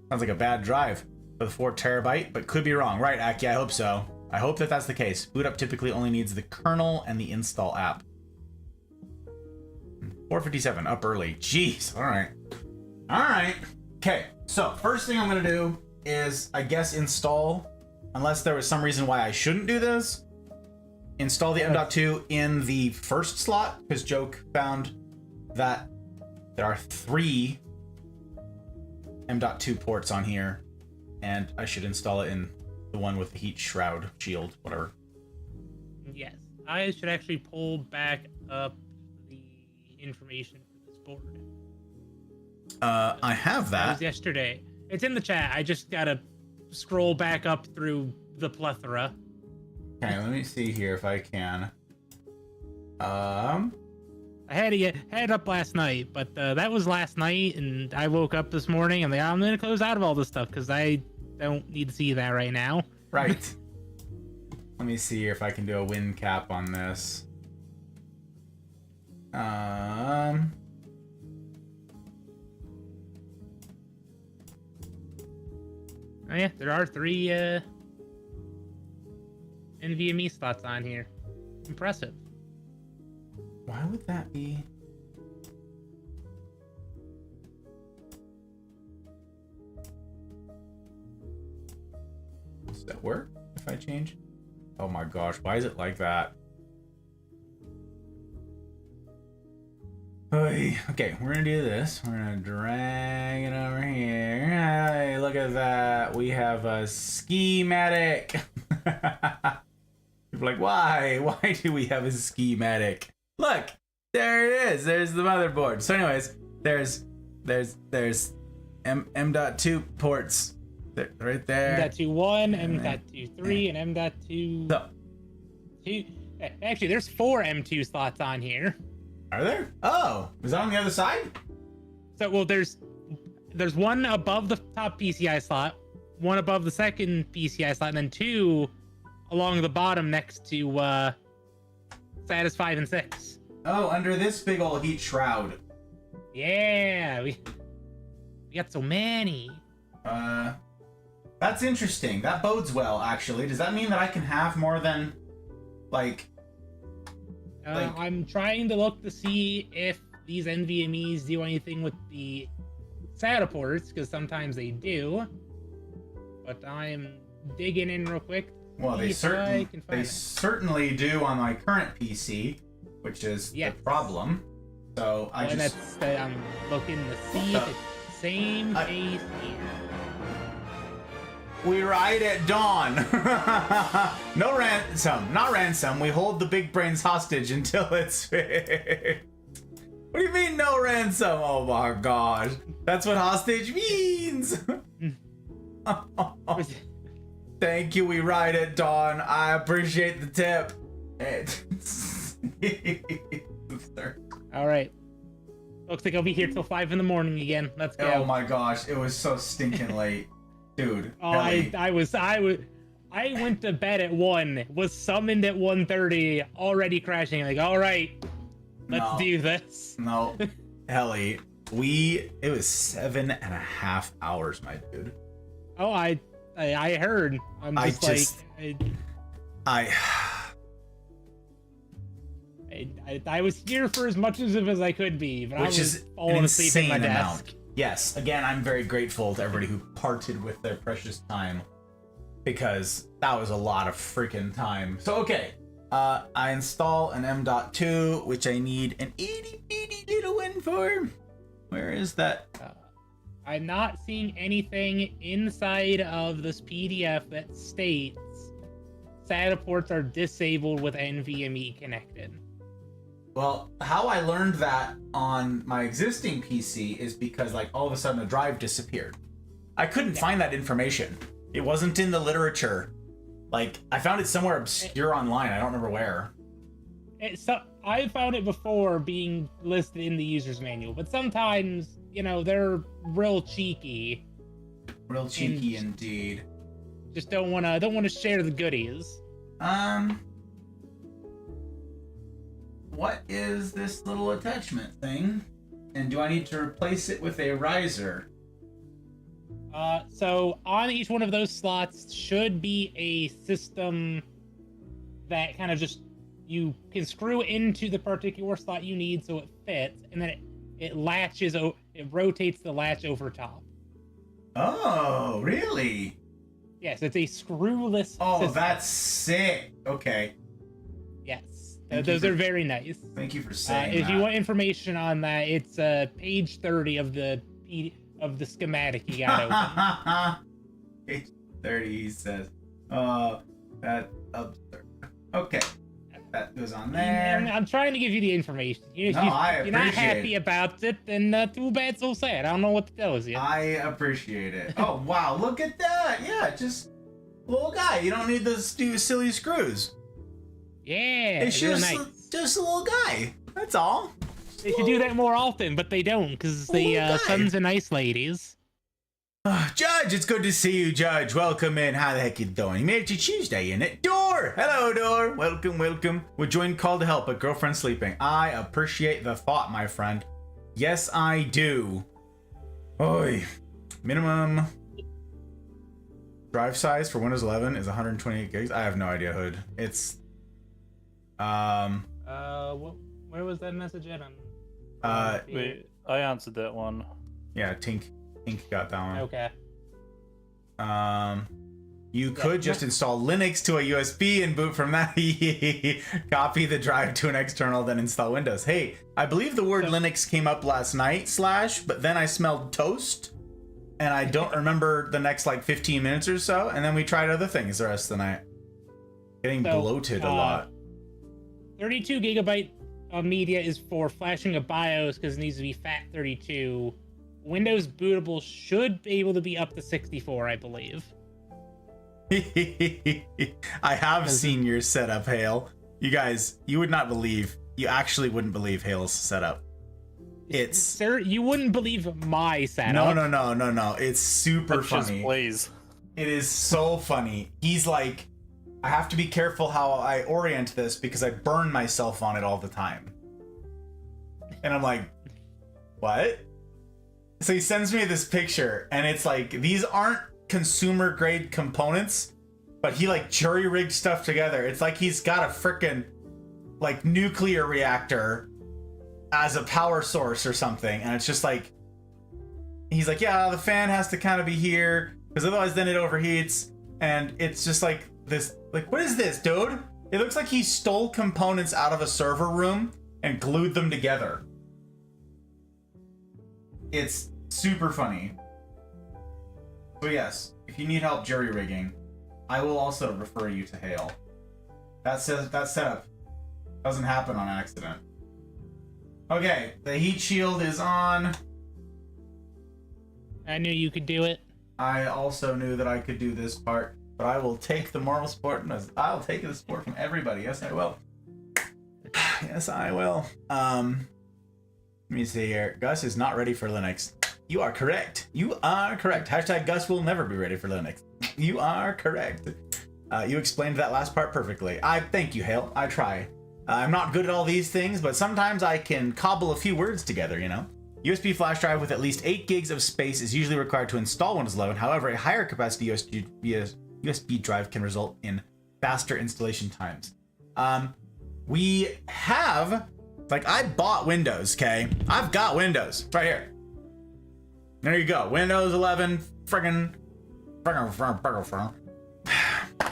like a bad drive for the 4 terabyte, but could be wrong. Right, Aki, I hope so. I hope that that's the case. Boot up typically only needs the kernel and the install app. 4:57, up early. Jeez, all right. Okay, so first thing I'm gonna do is, I guess, install, unless there was some reason why I shouldn't do this, install the M.2 in the first slot, because Joke found that there are 3 M.2 ports on here, and I should install it in the one with the heat shroud shield, whatever. Yes, I should actually pull back up the information for this board. I have That that. was yesterday. It's in the chat. I just gotta scroll back up through the plethora. Okay, let me see here if I can. I had it up last night, but that was last night, and I woke up this morning and I'm gonna close out of all this stuff because I don't need to see that right now. Right. Let me see if I can do a win cap on this. Oh yeah, there are 3 NVMe slots on here. Impressive. Why would that be? Does that work if I change? Oh my gosh, why is it like that? Okay, we're gonna do this. We're gonna drag it over here. Hey, look at that. We have a schematic. You're like, why? Why do we have a schematic? Look, there it is. There's the motherboard. So, anyways, there's M.2 ports right there. M.2.1, M.2.3, and M.2. So, Actually, there's 4 M2 slots on here. are there? Oh, is that on the other side? So, well, there's one above the top PCI slot, one above the second PCI slot, and then 2 along the bottom next to Satis 5 and 6. Oh, under this big old heat shroud. Yeah, we got so many. That's interesting. That bodes well, actually. Does that mean that I can have more than, like... I'm trying to look to see if these NVMEs do anything with the SATA ports, because sometimes they do. But I'm digging in real quick. Well, they certainly do on my current PC, which is the problem. So I'm looking to see if it's the same case here. We ride at dawn. No ransom, not ransom. We hold the big brains hostage until it's fixed. What do you mean no ransom? Oh my gosh, that's what hostage means. Thank you, we ride at dawn. I appreciate the tip. All right. Looks like I'll be here till 5 in the morning again. Let's go. Oh my gosh, it was so stinking late, dude. Oh, I went to bed at 1. Was summoned at 1:30. Already crashing. Like, all right, let's do this. No, Helly, it was 7.5 hours, my dude. Oh, I heard. I was here for as much as I could be, but I was falling asleep at my desk. Yes, again, I'm very grateful to everybody who parted with their precious time, because that was a lot of freaking time. So, okay, I install an M.2, which I need an itty bitty little one for. Where is that? I'm not seeing anything inside of this PDF that states SATA ports are disabled with NVMe connected. Well, how I learned that on my existing PC is because, like, all of a sudden a drive disappeared. I couldn't find that information. It wasn't in the literature. Like, I found it somewhere obscure online. I don't remember where. I found it before being listed in the user's manual, but sometimes, you know, they're real cheeky. Real cheeky indeed. Just don't want to share the goodies. What is this little attachment thing? And do I need to replace it with a riser? So on each one of those slots should be a system that kind of just, you can screw into the particular slot you need so it fits, and then it latches, it rotates the latch over top. Oh, really? Yes, it's a screwless system. That's sick. Okay. Yes, those are very nice. Thank you for saying if you want information on that, it's page 30 of the schematic you got open. Page 30, he says. That's absurd. Okay. That goes on there. I'm trying to give you the information. If you're not happy about it, then too bad, so sad. I don't know what to tell you. I appreciate it. Oh, wow. Look at that. Yeah, just a little guy. You don't need those silly screws. Yeah, it's just a little guy. That's all. They should do that more often, but they don't, because the Sons of Nice Ladies. Judge, it's good to see you, Judge. Welcome in. How the heck you doing? You made it to Tuesday, innit? Door! Hello, Door. Welcome, welcome. We're joined call to help, but girlfriend sleeping. I appreciate the thought, my friend. Yes, I do. Oi. Minimum drive size for Windows 11 is 128 gigs. I have no idea, Hood. It's... Where was that message at? Wait, I answered that one. Yeah, Tink got that one. Okay. You could just install Linux to a USB and boot from that. Copy the drive to an external, then install Windows. Hey, I believe the word Linux came up last night, but then I smelled toast, and I don't remember the next like 15 minutes or so, and then we tried other things the rest of the night. Getting bloated a lot. 32 gigabyte of media is for flashing a BIOS because it needs to be FAT32. Windows bootable should be able to be up to 64, I believe. I have seen your setup, Hale. You guys, you actually wouldn't believe Hale's setup. Sir, you wouldn't believe my setup. No. It's super funny. Blaze. It is so funny. He's like, I have to be careful how I orient this because I burn myself on it all the time. And I'm like, what? So he sends me this picture, and it's like, these aren't consumer grade components, but he like jury rigged stuff together. It's like he's got a frickin' like nuclear reactor as a power source or something, and it's just like, he's like, yeah, the fan has to kind of be here because otherwise then it overheats, and it's just like this, like, what is this, dude? It looks like he stole components out of a server room and glued them together. It's super funny. So yes, if you need help jury rigging, I will also refer you to Hale. That setup doesn't happen on accident. Okay, the heat shield is on. I knew you could do it. I also knew that I could do this part, but I will take the moral support. I'll take the support from everybody. Yes, I will. Yes, I will. Let me see here. Gus is not ready for Linux. You are correct. You are correct. Hashtag Gus will never be ready for Linux. You are correct. You explained that last part perfectly. I thank you, Hale. I try. I'm not good at all these things, but sometimes I can cobble a few words together, you know? USB flash drive with at least 8 gigs of space is usually required to install Windows 11. However, a higher capacity USB drive can result in faster installation times. We have, like, I bought Windows, okay? I've got Windows right here. There you go. Windows 11, friggin'.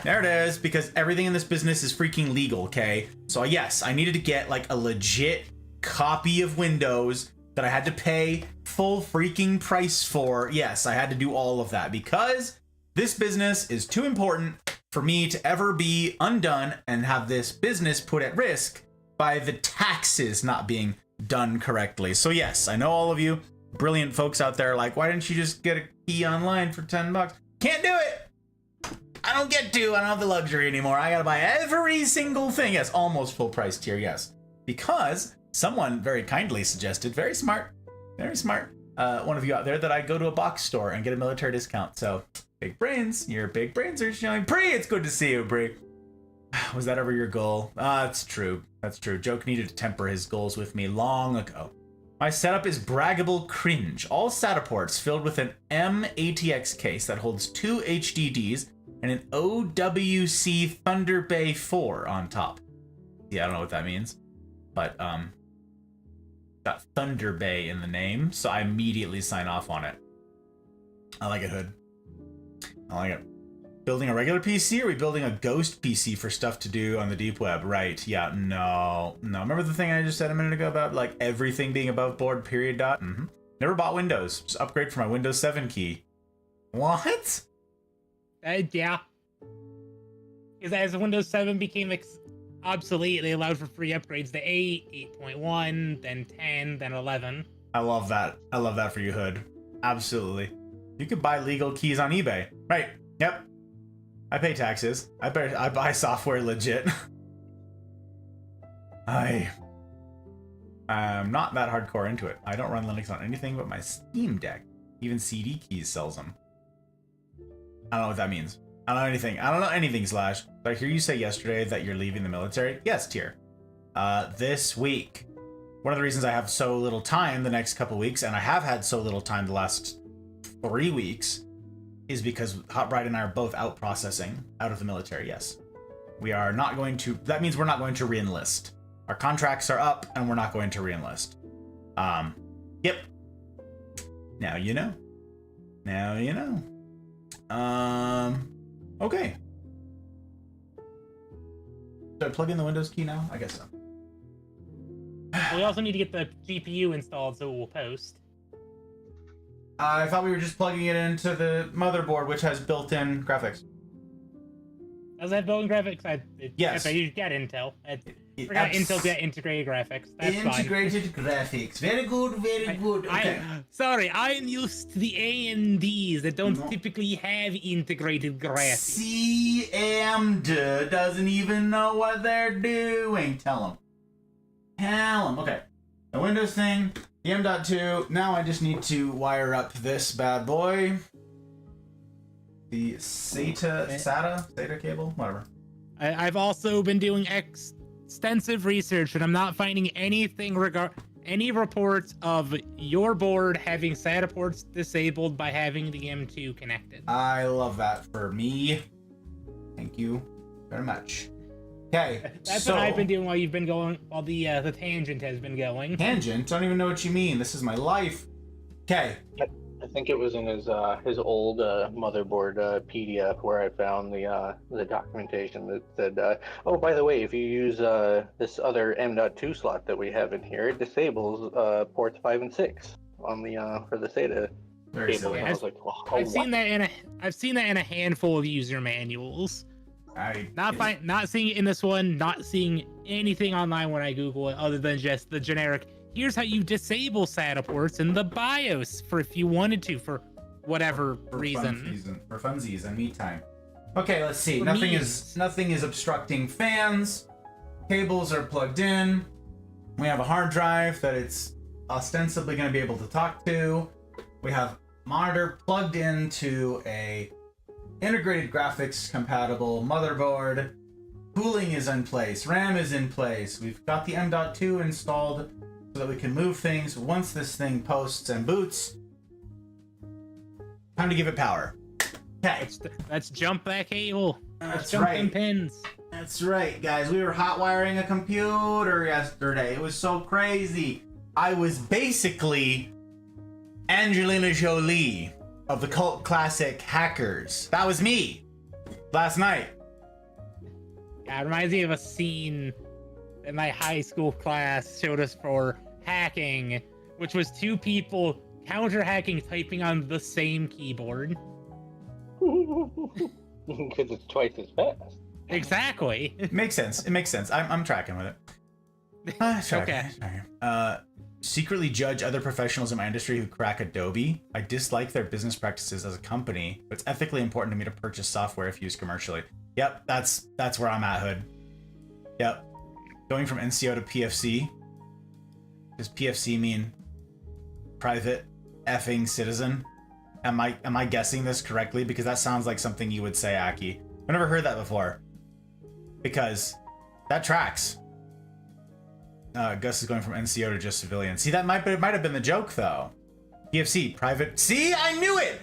There it is, because everything in this business is freaking legal, okay? So yes, I needed to get like a legit copy of Windows that I had to pay full freaking price for. Yes, I had to do all of that because this business is too important for me to ever be undone and have this business put at risk by the taxes not being done correctly. So yes, I know all of you brilliant folks out there are like, why didn't you just get a key online for $10? Can't do it. I don't have the luxury anymore. I gotta buy every single thing. Yes, almost full price tier, yes. Because someone very kindly suggested, very smart, one of you out there, that I go to a box store and get a military discount. So, big brains, your big brains are showing. Bree, it's good to see you, Bree. Was that ever your goal? That's true. That's true. Joke needed to temper his goals with me long ago. My setup is braggable cringe. All SATA ports filled with an M-ATX case that holds 2 HDDs and an OWC Thunder Bay 4 on top. Yeah, I don't know what that means, but got Thunder Bay in the name, so I immediately sign off on it. I like it, Hood. I like it. Building a regular PC, or are we building a ghost PC for stuff to do on the deep web? Right, yeah, no. Remember the thing I just said a minute ago about like everything being above board, period, dot? Never bought Windows. Just upgrade for my Windows 7 key. What? Yeah. Because as Windows 7 became obsolete, they allowed for free upgrades to 8, 8.1, then 10, then 11. I love that. I love that for you, Hood. Absolutely. You could buy legal keys on eBay. Right. Yep. I pay taxes. I buy software legit. I am not that hardcore into it. I don't run Linux on anything but my Steam Deck. Even CD Keys sells them. I don't know what that means. I don't know anything. I don't know anything, Slash. But I hear you say yesterday that you're leaving the military. Yes, Tier. This week. One of the reasons I have so little time the next couple weeks, and I have had so little time the last 3 weeks, is because Hot Bride and I are both out processing out of the military, yes. We are not going to, that means we're not going to re-enlist. Our contracts are up and we're not going to re-enlist. Yep. Now you know. Now you know. Okay. Do I plug in the Windows key now? I guess so. We also need to get the GPU installed so it will post. I thought we were just plugging it into the motherboard, which has built-in graphics. Does that built-in graphics? Yes. You got Intel. I forgot Intel's got integrated graphics. That's integrated graphics. Very good, very good. Okay. Sorry, I'm used to the AMDs that don't typically have integrated graphics. CMD doesn't even know what they're doing. Tell them. Tell them. Okay. The Windows thing, the M.2. Now I just need to wire up this bad boy. The SATA cable, whatever. I've also been doing extensive research, and I'm not finding anything any reports of your board having SATA ports disabled by having the M2 connected. I love that for me. Thank you very much. Okay, that's what I've been doing while you've been going. While the tangent has been going. Tangent? I don't even know what you mean. This is my life. Okay. I think it was in his old motherboard PDF where I found the documentation that said, oh, by the way, if you use this other M.2 slot that we have in here, it disables ports 5 and 6 on the for the SATA Very cable. silly. And I was like, oh, I've seen that in a handful of user manuals. Not seeing it in this one, not seeing anything online when I Google it other than just the generic. Here's how you disable SATA ports in the BIOS for if you wanted to, for whatever reason. For funsies and me time. Okay, let's see. Nothing is obstructing fans. Cables are plugged in. We have a hard drive that it's ostensibly going to be able to talk to. We have monitor plugged into a integrated graphics compatible motherboard. Cooling is in place. RAM is in place. We've got the M.2 installed so that we can move things once this thing posts and boots. Time to give it power. Okay. Let's jump that cable. That's jump right. them pins. That's right, guys. We were hot wiring a computer yesterday. It was so crazy. I was basically Angelina Jolie of the cult classic Hackers. That was me last night. Yeah, it reminds me of a scene in my high school class showed us for hacking, which was two people counter-hacking typing on the same keyboard. because it's twice as fast. Exactly. Makes sense. It makes sense. I'm tracking with it. Okay. Secretly judge other professionals in my industry who crack Adobe. I dislike their business practices as a company, but it's ethically important to me to purchase software if used commercially. Yep, that's where I'm at, Hood. Yep. Going from NCO to PFC. Does PFC mean private effing citizen? Am I guessing this correctly? Because that sounds like something you would say, Aki. I've never heard that before. Because that tracks. Gus is going from NCO to just civilian. See, it might have been the joke though. PFC, private. See, I knew it.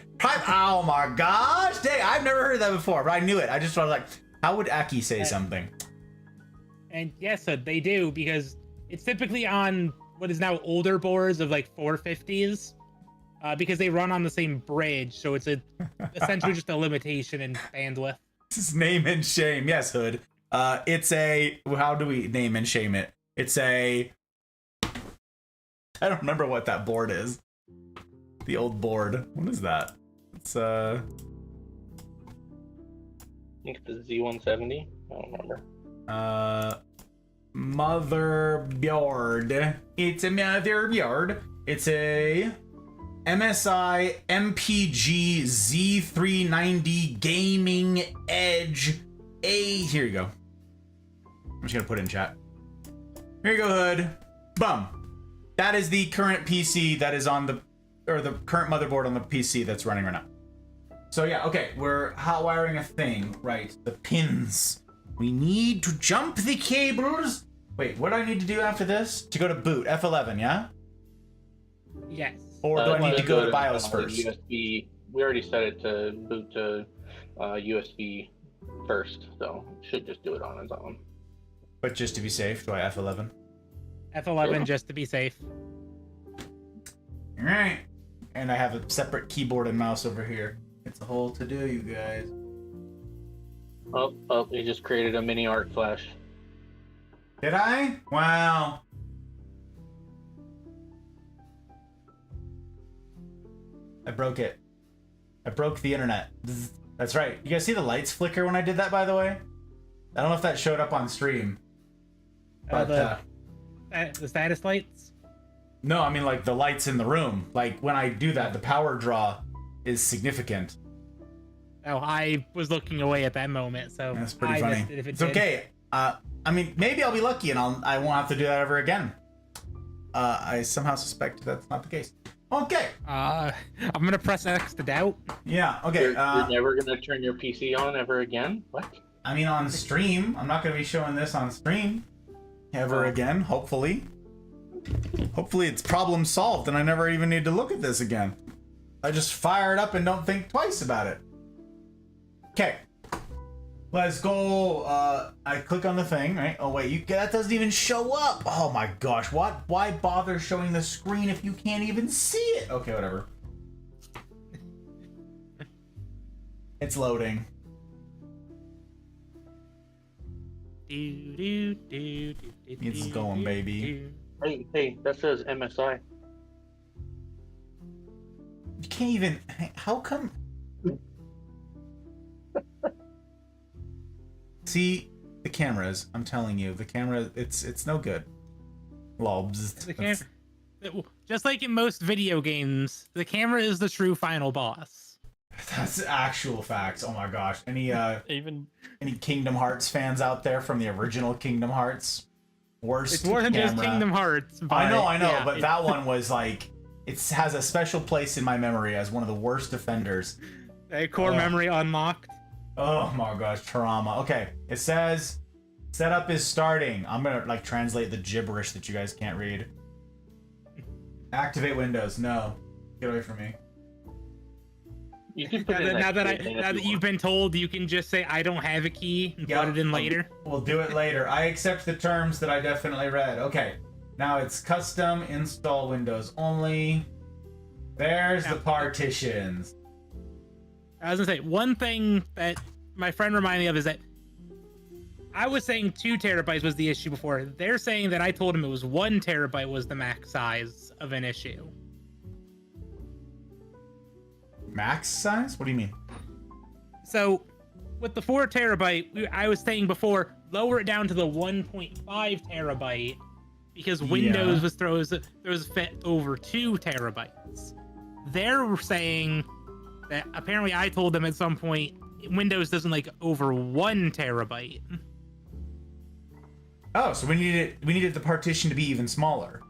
Oh my gosh, dang! I've never heard that before, but I knew it. I just was like, how would Aki say something? And yes, they do, because it's typically on what is now older boards of like 450s, because they run on the same bridge, so it's essentially just a limitation in bandwidth. This is name and shame. Yes, Hood. It's a. How do we name and shame it? It's a. I don't remember what that board is. The old board. What is that? It's I think it's the Z170. I don't remember. Motherboard. It's a motherboard. It's a MSI MPG Z390 Gaming Edge A. Here you go. I'm just gonna put it in chat. Here you go, Hood. Bum. That is the current PC that is on the current motherboard on the PC that's running right now. So yeah, okay, we're hot wiring a thing, right? The pins. We need to jump the cables. Wait, what do I need to do after this? To go to boot, F11, yeah? Yes. Or do I need to go to BIOS first? USB. We already set it to boot to USB first, so it should just do it on its own. But just to be safe, do I F11? F11 Sure. just to be safe. All right. And I have a separate keyboard and mouse over here. It's a whole to-do, you guys. Oh, you just created a mini art flash. Did I? Wow. I broke it. I broke the internet. That's right. You guys see the lights flicker when I did that, by the way? I don't know if that showed up on stream. But, the status lights? no, I mean like the lights in the room. Like when I do that, the power draw is significant. Oh, I was looking away at that moment, so That's pretty I funny. missed it if it It's did. okay. I mean, maybe I'll be lucky and I won't have to do that ever again. I somehow suspect that's not the case. Okay. I'm gonna press X to doubt. Yeah. Okay. You're never gonna turn your PC on ever again? What? I mean, on stream. I'm not going to be showing this on stream ever again. Hopefully. Hopefully it's problem solved and I never even need to look at this again. I just fire it up and don't think twice about it. Okay. Let's go. I click on the thing, right? Oh wait, that doesn't even show up. Oh my gosh, what? Why bother showing the screen if you can't even see it? Okay, whatever. It's loading. It's going, baby. Hey, that says MSI. You can't even. How come? See the cameras. I'm telling you, the camera. It's no good. Lobs. The camera, just like in most video games, the camera is the true final boss. That's actual facts. Oh my gosh. Any Even Kingdom Hearts fans out there from the original Kingdom Hearts? Worst. It's more than just camera. Kingdom Hearts. But, I know, yeah, but that one was like, it has a special place in my memory as one of the worst offenders. core memory unlocked. Oh my gosh, trauma. Okay, it says setup is starting. I'm gonna like translate the gibberish that you guys can't read. Activate Windows. No, get away from me. You can put in Now that if you you've been told, you can just say I don't have a key and Yeah, put it in later. We'll do it later. I accept the terms that I definitely read. Okay, now it's custom install Windows only. There's the partitions. I was gonna say one thing that my friend reminded me of is that I was saying 2 terabytes was the issue before. They're saying that I told him it was 1 terabyte was the max size of an issue. Max size? What do you mean? So with the 4 terabyte, I was saying before, lower it down to the 1.5 terabyte because Windows was throws fit over 2 terabytes. They're saying that apparently I told them at some point Windows doesn't like over 1 terabyte. Oh, so we needed the partition to be even smaller.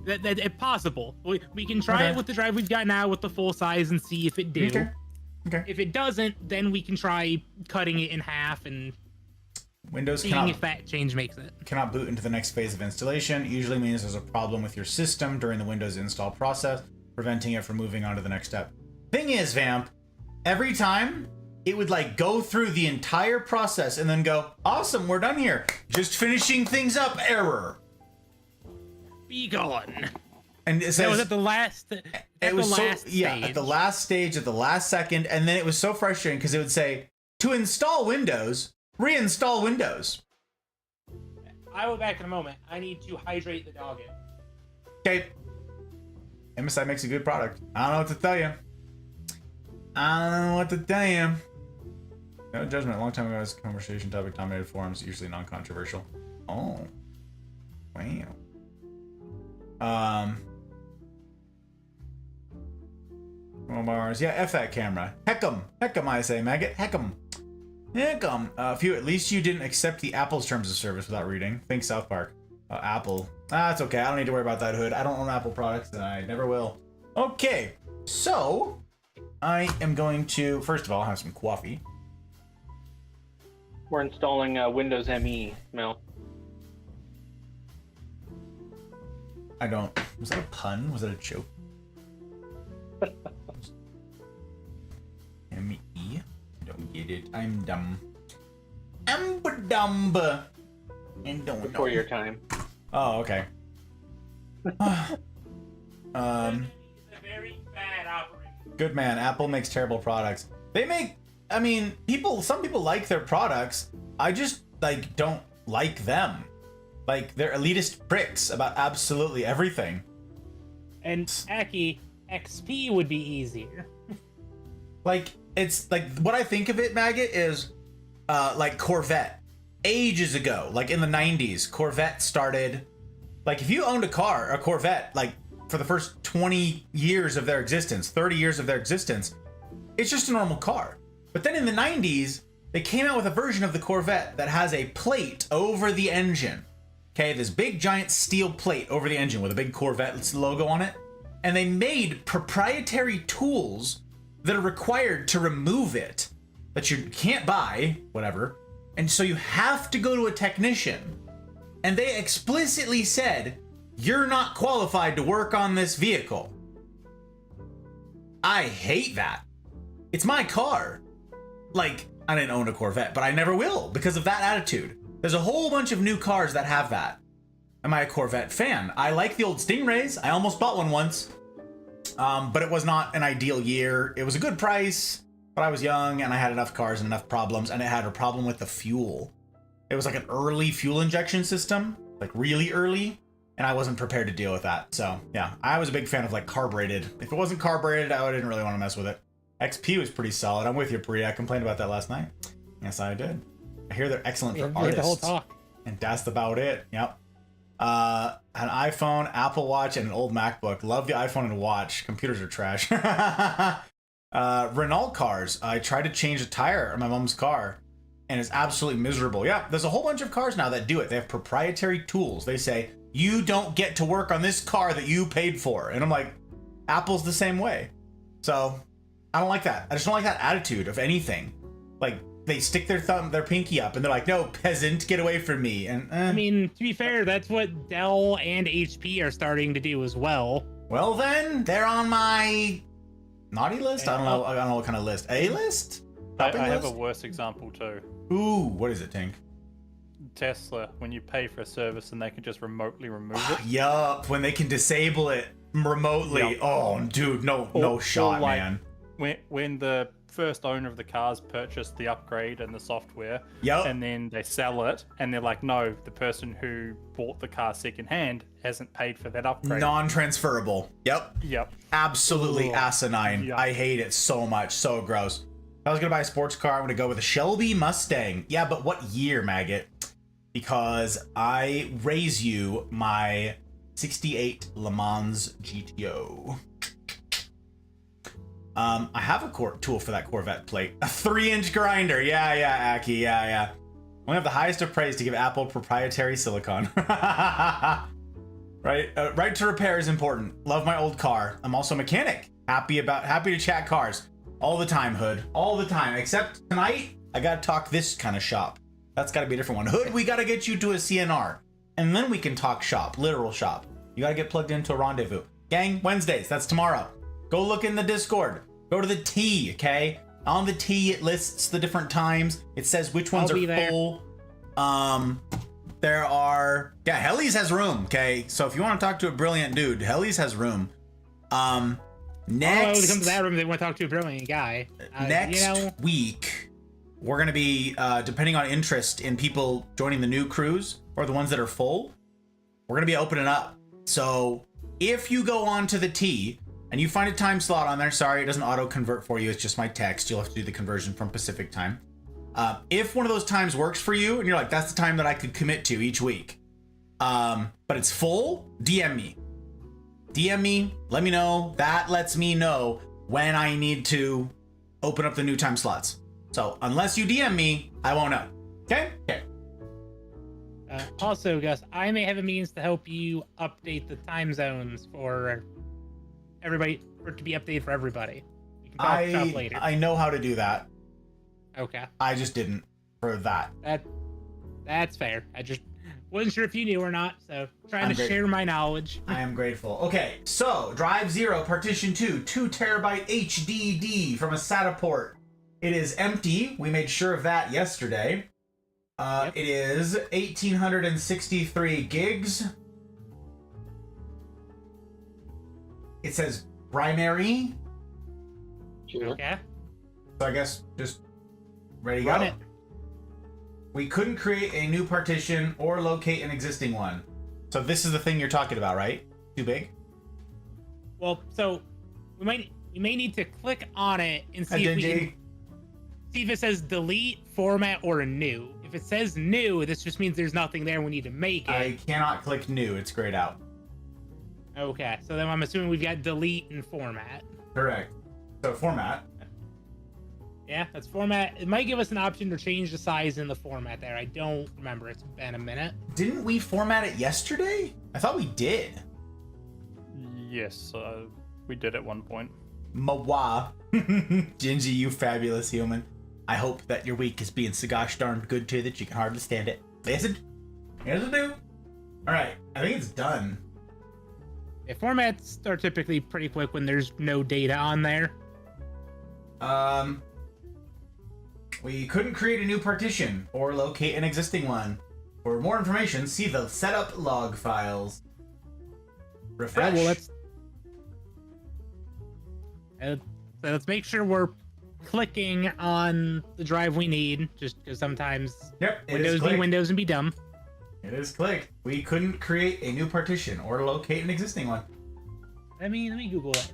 That it's possible. We can try it with the drive we've got now with the full size and see if it do. Okay. If it doesn't, then we can try cutting it in half and Windows seeing if that change makes it. cannot boot into the next phase of installation. It usually means there's a problem with your system during the Windows install process, preventing it from moving on to the next step. Thing is, Vamp, every time it would like go through the entire process and then go, awesome, we're done here. Just finishing things up, error. Be gone. And it says That was at the last. At the last stage. at the last stage, at the last second, and then it was so frustrating because it would say, to install Windows, reinstall Windows. I will be back in a moment. I need to hydrate the dog. Okay. MSI makes a good product. I don't know what to tell you. No judgment. A long time ago, this conversation topic dominated forums, usually non-controversial. Oh. Wow. Bars. Yeah, F that camera. Heck 'em, I say, maggot. Heck 'em. Phew, at least you didn't accept the Apple's terms of service without reading. Think South Park. Apple. It's okay. I don't need to worry about that hood. I don't own Apple products, and I never will. Okay, so I am going to, first of all, have some coffee. We're installing Windows ME, Mel. I don't. Was that a pun? Was that a joke? M-E? I don't get it. I'm dumb. I'm dumb. And don't know. Before your time. Oh, okay. It's a very bad operator. Good man. Apple makes terrible products. They make I mean, some people like their products. I just like don't like them. Like they're elitist pricks about absolutely everything. And Aki, XP would be easier. Like it's like what I think of it, Maggot, is like Corvette. Ages ago, like in the 90s, Corvette started. Like if you owned a Corvette, like for the first 20 years of their existence, 30 years of their existence, it's just a normal car. But then in the 90s, they came out with a version of the Corvette that has a plate over the engine. Okay, this big giant steel plate over the engine with a big Corvette logo on it. And they made proprietary tools that are required to remove it, that you can't buy, whatever. And so you have to go to a technician. And they explicitly said, you're not qualified to work on this vehicle. I hate that. It's my car. Like, I didn't own a Corvette, but I never will because of that attitude. There's a whole bunch of new cars that have that. Am I a Corvette fan? I like the old Stingrays. I almost bought one once. But it was not an ideal year. It was a good price, but I was young and I had enough cars and enough problems, and it had a problem with the fuel. It was like an early fuel injection system, like really early, and I wasn't prepared to deal with that. So yeah, I was a big fan of like carbureted. If it wasn't carbureted, I didn't really want to mess with it. XP was pretty solid. I'm with you, Pri. I complained about that last night. Yes, I did. I hear they're excellent for artists. The whole talk. And that's about it. Yep. An iPhone, Apple Watch, and an old MacBook. Love the iPhone and watch. Computers are trash. Renault cars. I tried to change a tire on my mom's car, and it's absolutely miserable. Yeah, there's a whole bunch of cars now that do it. They have proprietary tools. They say, you don't get to work on this car that you paid for. And I'm like, Apple's the same way. So I don't like that. I just don't like that attitude of anything. Like, they stick their pinky up and they're like, no, peasant, get away from me. And I mean, to be fair, that's what Dell and HP are starting to do as well. Well then, they're on my naughty list. I don't know what kind of list. A list? I have a worse example too. Ooh, what is it, Tink? Tesla, when you pay for a service and they can just remotely remove it. Yup, when they can disable it remotely. Yep. Oh, dude, no shot, like, man. When the first owner of the cars purchased the upgrade and the software, yep, and then they sell it, and they're like, no, the person who bought the car secondhand hasn't paid for that upgrade. Non-transferable. Yep. Absolutely asinine. Yep. I hate it so much. So gross. If I was gonna buy a sports car, I'm gonna go with a Shelby Mustang. Yeah, but what year, Maggot? Because I raise you my 68 Le Mans GTO. I have a tool for that Corvette plate. A 3-inch grinder. Yeah, Aki. Yeah. We have the highest of praise to give Apple proprietary silicon. Right? Right to repair is important. Love my old car. I'm also a mechanic. Happy to chat cars. All the time, Hood. All the time. Except tonight, I gotta talk this kind of shop. That's gotta be a different one. Hood, we gotta get you to a CNR. And then we can talk shop. Literal shop. You gotta get plugged into a rendezvous. Gang, Wednesdays. That's tomorrow. Go look in the Discord. Go to the T, okay? On the T, it lists the different times. It says which ones are full. There are... Yeah, Helly's has room, okay? So if you want to talk to a brilliant dude, Helly's has room. Next... Oh, they come to that room, they want to talk to a brilliant guy. Next week, we're going to be, depending on interest in people joining the new crews, or the ones that are full, we're going to be opening up. So if you go on to the T... and you find a time slot on there, sorry, it doesn't auto-convert for you, it's just my text. You'll have to do the conversion from Pacific time. If one of those times works for you, and you're like, that's the time that I could commit to each week, but it's full, DM me. DM me, let me know. That lets me know when I need to open up the new time slots. So unless you DM me, I won't know. Okay? Also, Gus, I may have a means to help you update the time zones for everybody, for it to be updated for everybody. You can talk about later. I know how to do that. Okay. I just didn't for that. That's fair. I just wasn't sure if you knew or not, so trying to share my knowledge. I am grateful. Okay, so Drive 0, Partition 2, 2 terabyte HDD from a SATA port. It is empty. We made sure of that yesterday. Yep. It is 1,863 gigs. It says primary. Sure. Okay. So I guess just Ready to Run go? it. We couldn't create a new partition or locate an existing one. So this is the thing you're talking about, right? Too big? Well, so we may need to click on it and see if we can see if it says delete, format, or new. If it says new, this just means there's nothing there. We need to make it. I cannot click new. It's grayed out. Okay, so then I'm assuming we've got delete and format. Correct. So format. Yeah, that's format. It might give us an option to change the size in the format there. I don't remember. It's been a minute. Didn't we format it yesterday? I thought we did. Yes, we did at one point. Mawa. Gingy, you fabulous human. I hope that your week is being so gosh darn good too that you can hardly stand it. Yes, it do. Alright, I think it's done. Yeah, formats are typically pretty quick when there's no data on there. We couldn't create a new partition or locate an existing one. For more information, see the setup log files. Refresh. Well, let's make sure we're clicking on the drive we need, just because sometimes Yep, it is Windows be clicked. Windows and be dumb. It is clicked. We couldn't create a new partition or locate an existing one. Let me Google it.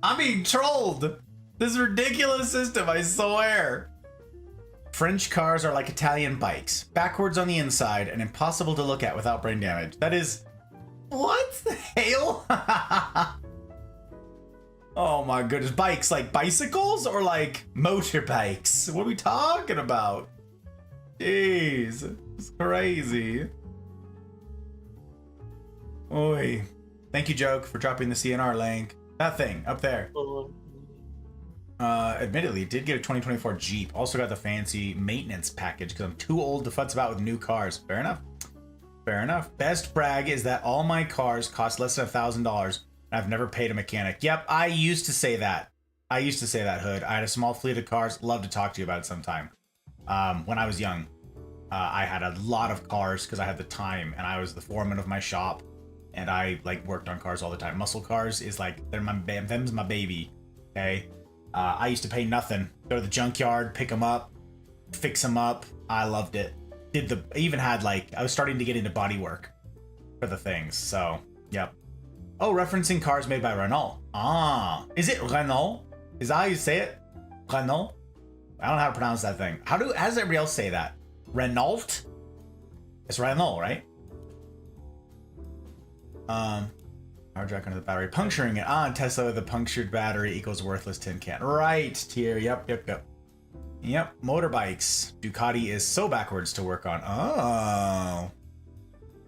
I'm being trolled. This is a ridiculous system, I swear. French cars are like Italian bikes, backwards on the inside and impossible to look at without brain damage. That is... What the hell? Oh my goodness. Bikes, like bicycles or like motorbikes? What are we talking about? Jeez. It's crazy. Oi. Thank you, Joke, for dropping the CNR link. That thing up there. Admittedly, it did get a 2024 Jeep. Also got the fancy maintenance package because I'm too old to futz about with new cars. Fair enough. Fair enough. Best brag is that all my cars cost less than $1,000. I've never paid a mechanic. Yep, I used to say that. Hood. I had a small fleet of cars. Love to talk to you about it sometime. When I was young, I had a lot of cars because I had the time and I was the foreman of my shop. And I like worked on cars all the time. Muscle cars is like, them's my baby. Okay. I used to pay nothing. Go to the junkyard, pick them up, fix them up. I loved it. I even had like, I was starting to get into body work for the things. So, yep. Oh, referencing cars made by Renault. Ah, is it Renault? Is that how you say it? Renault? I don't know how to pronounce that thing. How does everybody else say that? Renault? It's Renault, right? Power jack under the battery, puncturing it. Tesla with a punctured battery equals worthless tin can. Right, Tier. Yep. Yep, motorbikes. Ducati is so backwards to work on. Oh.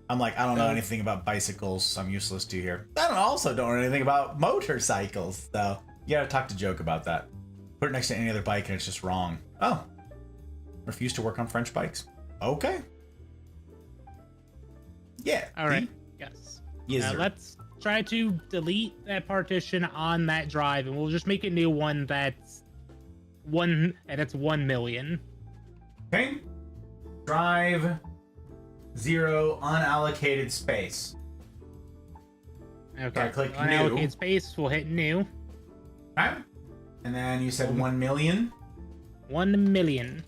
I'm like, I don't know anything about bicycles. I'm useless to here. I also don't know anything about motorcycles, though. You gotta talk to Joke about that. Put it next to any other bike and it's just wrong. Oh. Refuse to work on French bikes. Okay. Yeah. All right. Yes. Yes, sir. Let's try to delete that partition on that drive, and we'll just make a new one that's 1 million. Okay. Drive 0 unallocated space. Okay. I click Unallocated new. space. We'll hit new. Okay. And then you said 1 million. 1 million.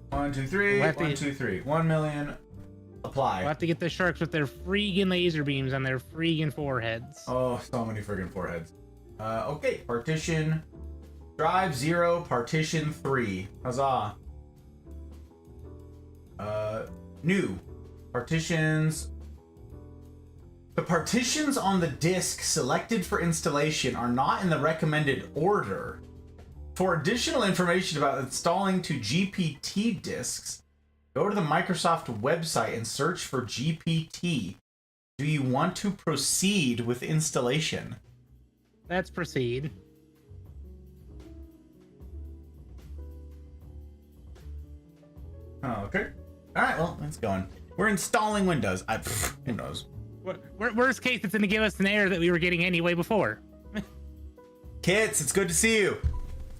One, two, three. We'll have to- 1, 2, 3. 1 million. Apply. We'll have to get the sharks with their freaking laser beams on their freaking foreheads. Oh, so many friggin' foreheads. Okay, partition. Drive 0, partition 3. Huzzah. New. Partitions. The partitions on the disk selected for installation are not in the recommended order. For additional information about installing to GPT disks, go to the Microsoft website and search for GPT. Do you want to proceed with installation? Let's proceed. Oh, okay. All right, well, it's going. We're installing Windows. Who knows? Worst case, it's going to give us an error that we were getting anyway before. Kits, it's good to see you.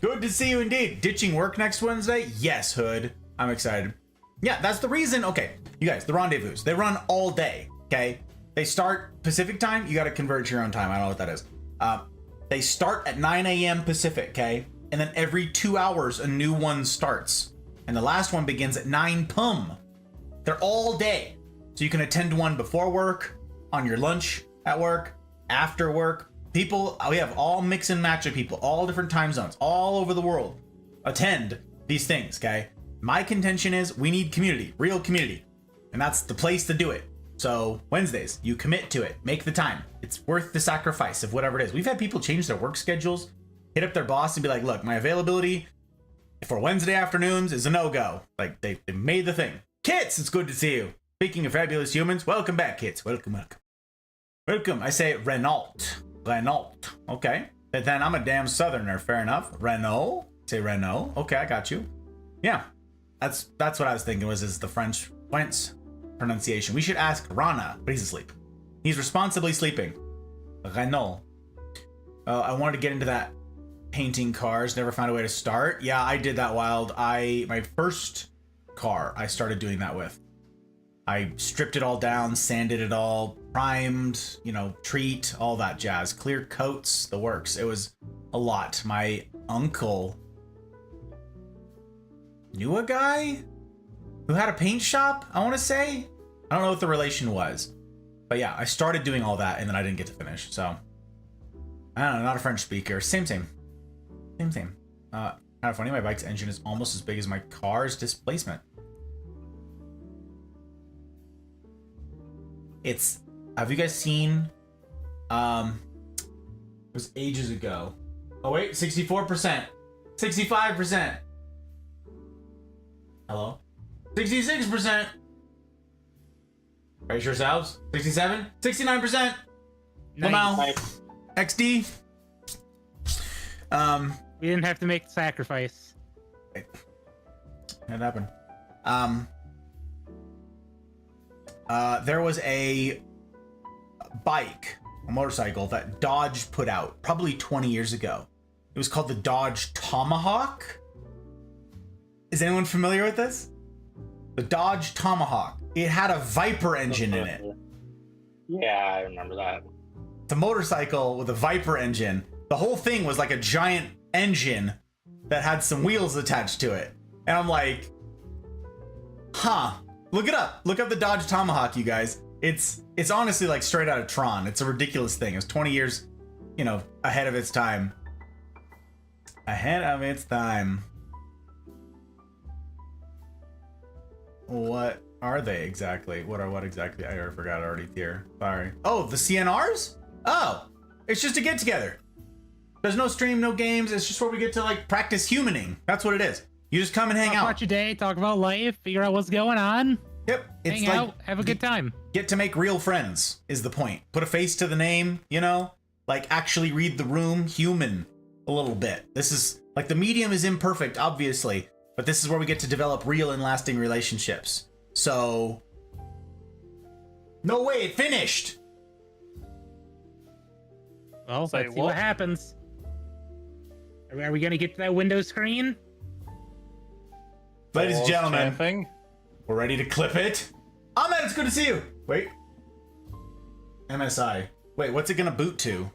Good to see you indeed. Ditching work next Wednesday? Yes, Hood. I'm excited. Yeah, that's the reason. Okay, you guys, the rendezvous. They run all day, okay? They start Pacific time. You got to convert to your own time. I don't know what that is. They start at 9 a.m. Pacific, okay? And then every 2 hours, a new one starts. And the last one begins at 9 p.m. They're all day. So you can attend one before work, on your lunch at work, after work. People, we have all mix and match of people, all different time zones, all over the world attend these things, okay? My contention is we need community, real community. And that's the place to do it. So Wednesdays, you commit to it, make the time. It's worth the sacrifice of whatever it is. We've had people change their work schedules, hit up their boss and be like, look, my availability for Wednesday afternoons is a no-go. Like they made the thing. Kits, it's good to see you. Speaking of fabulous humans, welcome back, Kits. Welcome. I say Renault. Okay. But then I'm a damn southerner, fair enough. Renault. Say Renault. Okay, I got you. Yeah. That's what I was thinking is the French pronunciation. We should ask Rana, but he's asleep. He's responsibly sleeping. Renault. I wanted to get into that painting cars, never found a way to start. Yeah, I did that wild. My first car I started doing that with. I stripped it all down, sanded it all, primed, treat, all that jazz. Clear coats, the works. It was a lot. My uncle knew a guy who had a paint shop, I want to say. I don't know what the relation was. But yeah, I started doing all that and then I didn't get to finish. So, I don't know, not a French speaker. Same. Kind of funny, my bike's engine is almost as big as my car's displacement. Have you guys seen, it was ages ago. Oh wait, 64%, 65%. Hello? 66%. Brace yourselves. 67, 69%. Nice. XD. We didn't have to make the sacrifice. It happened. There was a motorcycle that Dodge put out probably 20 years ago. It was called the Dodge Tomahawk. Is anyone familiar with this? The Dodge Tomahawk. It had a Viper engine in it. Yeah, I remember that. It's a motorcycle with a Viper engine. The whole thing was like a giant engine that had some wheels attached to it. And I'm like, huh. Look it up. Look up the Dodge Tomahawk, you guys. It's honestly like straight out of Tron. It's a ridiculous thing. It was 20 years, ahead of its time. Ahead of its time. What are they exactly? What exactly? I already forgot already here. Sorry. Oh, the CNRs? Oh, it's just a get together. There's no stream, no games. It's just where we get to like practice humaning. That's what it is. You just come and hang out. Talk about your day, talk about life, figure out what's going on. Yep. It's hang out, have a good time. Get to make real friends is the point. Put a face to the name, like actually read the room, human a little bit. This is like the medium is imperfect, obviously, but this is where we get to develop real and lasting relationships. So, no way, it finished. Well, Say let's see what happens. Are we gonna get to that Windows screen? Ladies and gentlemen, Camping. we're ready to clip it. Ahmed, it's good to see you. Wait. MSI. Wait, what's it gonna boot to?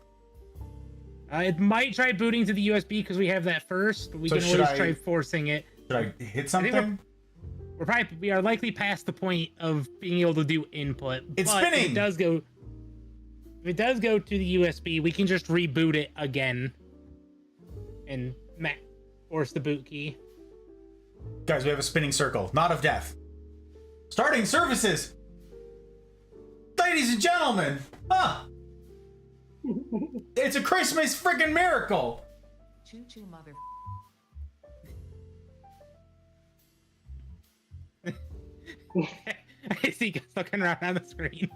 It might try booting to the USB because we have that first, but we So can should always I- try forcing it. Should I hit I something? think we are likely past the point of being able to do input. It's but spinning! If it does go to the USB, we can just reboot it again and force the boot key. Guys, we have a spinning circle. Knot of death. Starting services! Ladies and gentlemen! Huh! It's a Christmas freaking miracle! Choo choo, mother. I see you looking around on the screen.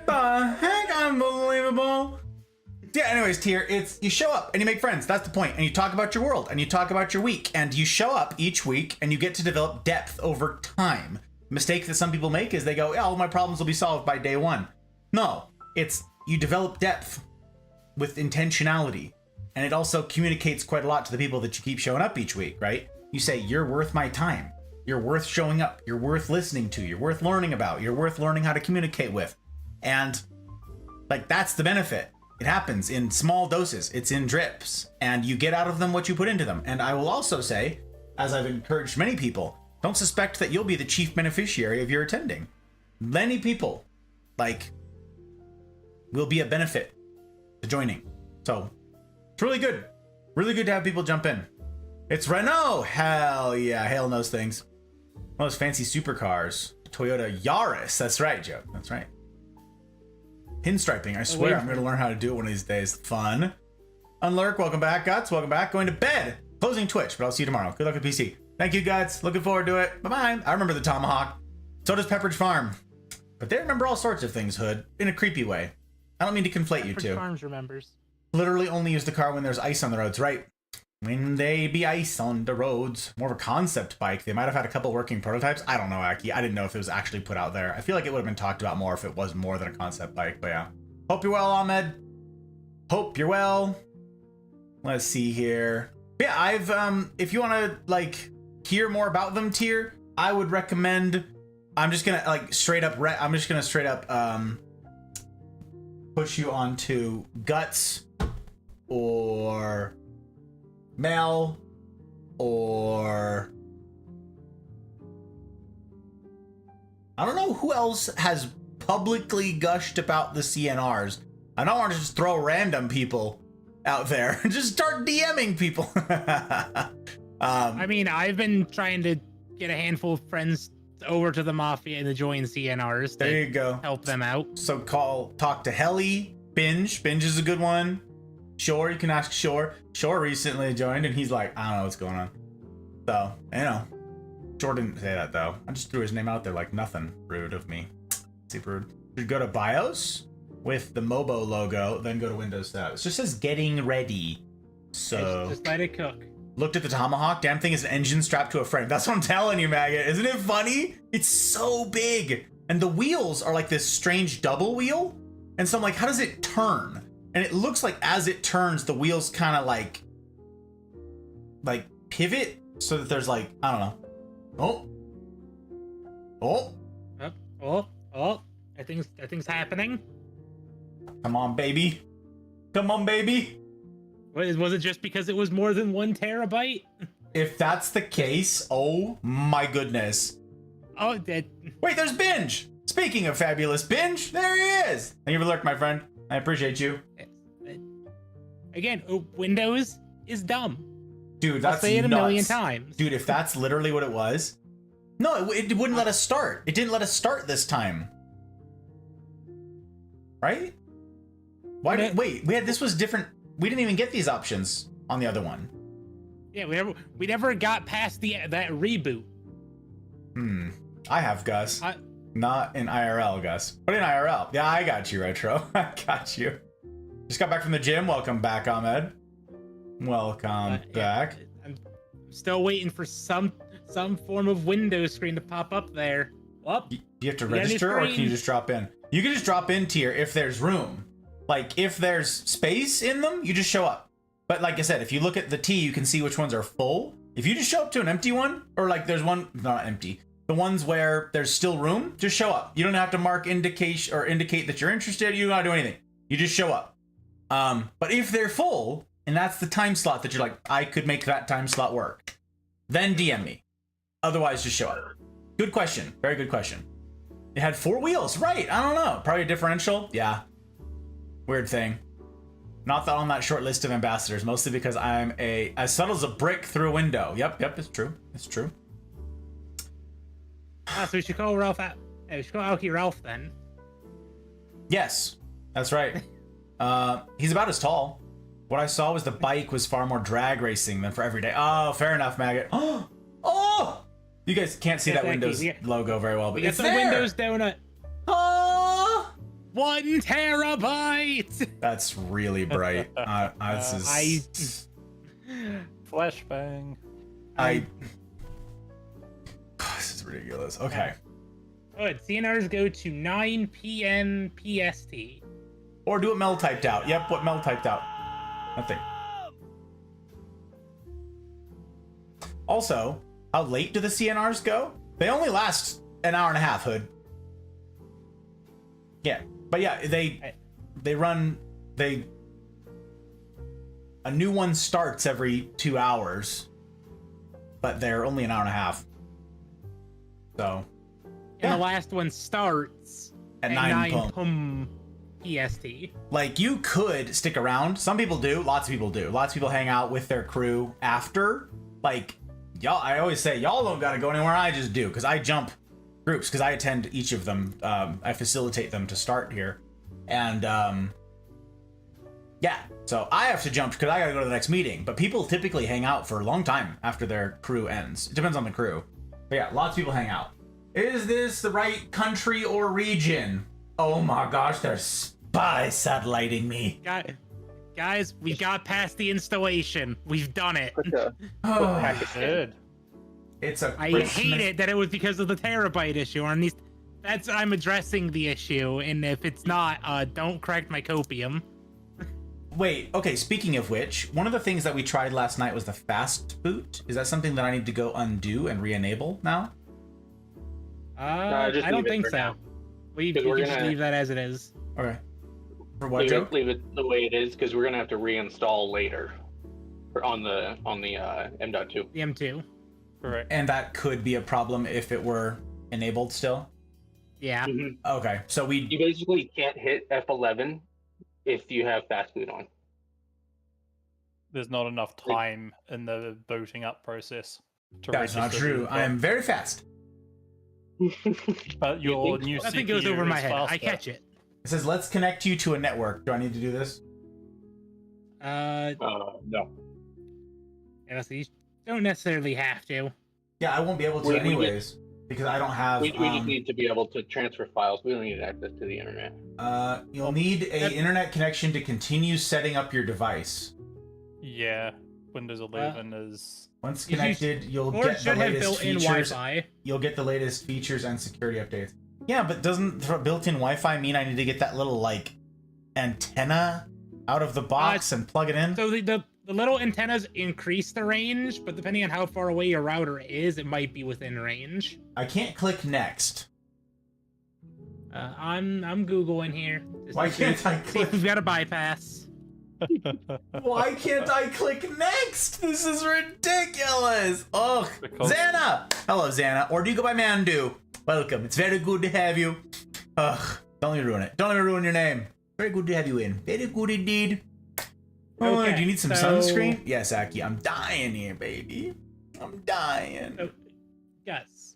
The heck, unbelievable! Yeah, anyways, Tier, it's you show up and you make friends. That's the point. And you talk about your world and you talk about your week. And you show up each week and you get to develop depth over time. Mistake that some people make is they go, all my problems will be solved by day one. No, it's you develop depth with intentionality. And it also communicates quite a lot to the people that you keep showing up each week, right? You say, you're worth my time. You're worth showing up. You're worth listening to. You're worth learning about. You're worth learning how to communicate with. And like, that's the benefit. It happens in small doses. It's in drips, and you get out of them what you put into them. And I will also say, as I've encouraged many people, don't suspect that you'll be the chief beneficiary of your attending. Many people, like, will be a benefit to joining. So it's really good. Really good to have people jump in. It's Renault. Hell yeah. Hale knows things. One of those fancy supercars. Toyota Yaris. That's right, Joe. That's right. Pinstriping. I swear I'm going to learn how to do it one of these days. Fun. Unlurk. Welcome back, Guts. Welcome back. Going to bed. Closing Twitch, but I'll see you tomorrow. Good luck with PC. Thank you, Guts. Looking forward to it. Bye-bye. I remember the Tomahawk. So does Pepperidge Farm. But they remember all sorts of things, Hood. In a creepy way. I don't mean to conflate you two. Farms remembers. Literally only use the car when there's ice on the roads, right? When they be ice on the roads. More of a concept bike. They might have had a couple working prototypes. I don't know, Aki. I didn't know if it was actually put out there. I feel like it would have been talked about more if it was more than a concept bike, but yeah. Hope you're well, Ahmed. Hope you're well. Let's see here. Yeah, I've, if you want to, like, hear more about them, Tier, I would recommend, I'm just gonna, like, straight up push you onto Guts or Mel or I don't know who else has publicly gushed about the CNRs. I don't want to just throw random people out there. Just start DMing people. I mean, I've been trying to get a handful of friends over to the Mafia and to join CNRs. There you go. Help them out. So talk to Helly, Binge. Binge is a good one. Shore, you can ask Shore. Shore recently joined and he's like, I don't know what's going on. So, you know. Shore didn't say that though. I just threw his name out there like nothing. Rude of me. Super rude. Should go to BIOS with the Mobo logo, then go to Windows Settings. It just says getting ready. So just let it cook. Looked at the Tomahawk. Damn thing is an engine strapped to a frame. That's what I'm telling you, Maggot. Isn't it funny? It's so big. And the wheels are like this strange double wheel. And so I'm like, how does it turn? And it looks like as it turns, the wheels kind of like pivot so that there's like, I don't know. I think's happening. Come on, baby. Come on, baby. Was it just because it was more than 1 terabyte? If that's the case, oh my goodness. Oh, that. Wait, there's Binge. Speaking of fabulous Binge, there he is. Thank you for lurking, my friend. I appreciate you. Again, Windows is dumb. Dude, that's I'll say it nuts. a million times. Dude, if that's literally what it was. No, it wouldn't let us start. It didn't let us start this time. Right? Why did wait, this was different. We didn't even get these options on the other one. Yeah, we never got past that reboot. I have Gus. Not in IRL, Gus. But in IRL. Yeah, I got you, Retro. I got you. Just got back from the gym. Welcome back, Ahmed. Welcome back. Yeah, I'm still waiting for some form of Windows screen to pop up there. Well, Do you have to register or can you just drop in? You can just drop in, Tier, if there's room. Like, if there's space in them, you just show up. But like I said, if you look at the T, you can see which ones are full. If you just show up to an empty one, or like there's one, not empty, the ones where there's still room, just show up. You don't have to mark indication or indicate that you're interested. You don't gotta do anything. You just show up. But if they're full, and that's the time slot that you're like, I could make that time slot work, then DM me. Otherwise, just show up. Good question. Very good question. It had 4 wheels, right? I don't know. Probably a differential. Yeah. Weird thing. Not that on that short list of ambassadors, mostly because I'm as subtle as a brick through a window. Yep, it's true. It's true. So we should call Ralph out. We should call Alki Ralph then. Yes, that's right. He's about as tall. What I saw was the bike was far more drag racing than for everyday. Oh, fair enough, Maggot. Oh! You guys can't see that Windows logo very well, but it's there. Windows donut. Oh! 1 terabyte. That's really bright. This is. Flashbang. This is ridiculous. Okay. Good. CNRs go to 9 p.m. PST. Or do what Mel typed out. Yep, what Mel typed out. Nothing. Also, How late do the CNRs go? They only last an hour and a half, Hood. Yeah, but yeah, they run. A new one starts every 2 hours, but they're only an hour and a half. So. And the last one starts At 9 p.m. PST. Like, you could stick around. Some people do. Lots of people do. Lots of people hang out with their crew after. Like, y'all, I always say, y'all don't gotta go anywhere. I just do, because I jump groups, because I attend each of them. I facilitate them to start here. And, yeah. So I have to jump because I gotta go to the next meeting. But people typically hang out for a long time after their crew ends. It depends on the crew. But yeah, lots of people hang out. Is this the right country or region? Oh my gosh, there's spy satelliting me. Guys, we got past the installation. We've done it. Oh, Good. it's a I Christmas- hate it that it was because of the terabyte issue. Or at least I'm addressing the issue. And if it's not, don't correct my copium. Wait, okay, speaking of which, one of the things that we tried last night was the fast boot. Is that something that I need to go undo and re-enable now? just I don't leave it think for so. now. We 'Cause can we're just gonna- leave that as it is. Okay. For what, Joe? Leave it the way it is because we're gonna have to reinstall later on the M.2. The M2. Correct. And that could be a problem if it were enabled still? Yeah. Mhm. Okay, so we... You basically can't hit F11 if you have fast boot on. There's not enough time in the booting up process to That's not register true. the I am very fast. But your think new so? Nothing goes CPU over my is head. I faster. catch it. It says, let's connect you to a network. Do I need to do this? No. Yeah, so you don't necessarily have to. Yeah, I won't be able to We- anyways, because I don't have... We just need to be able to transfer files. We don't need access to the internet. You'll need a internet connection to continue setting up your device. Yeah, Windows 11 is. Once You connected, you'll Or it get the should have latest built-in features. Wi-Fi. You'll get the latest features and security updates. Yeah, but doesn't built-in Wi-Fi mean I need to get that little like antenna out of the box and plug it in? So the little antennas increase the range, but depending on how far away your router is, it might be within range. I can't click next. I'm Googling here. Just Why to see can't I if click? we've got a bypass. Why can't I click next? This is ridiculous. Ugh. Because- Xana. Hello, Xana. Or do you go by Mandu? Welcome. It's very good to have you. Ugh. Don't let me ruin it. Don't let me ruin your name. Very good to have you in. Very good indeed. Oh, Okay, do you need some so- sunscreen? Yes, Aki. I'm dying here, baby. I'm dying. So, yes.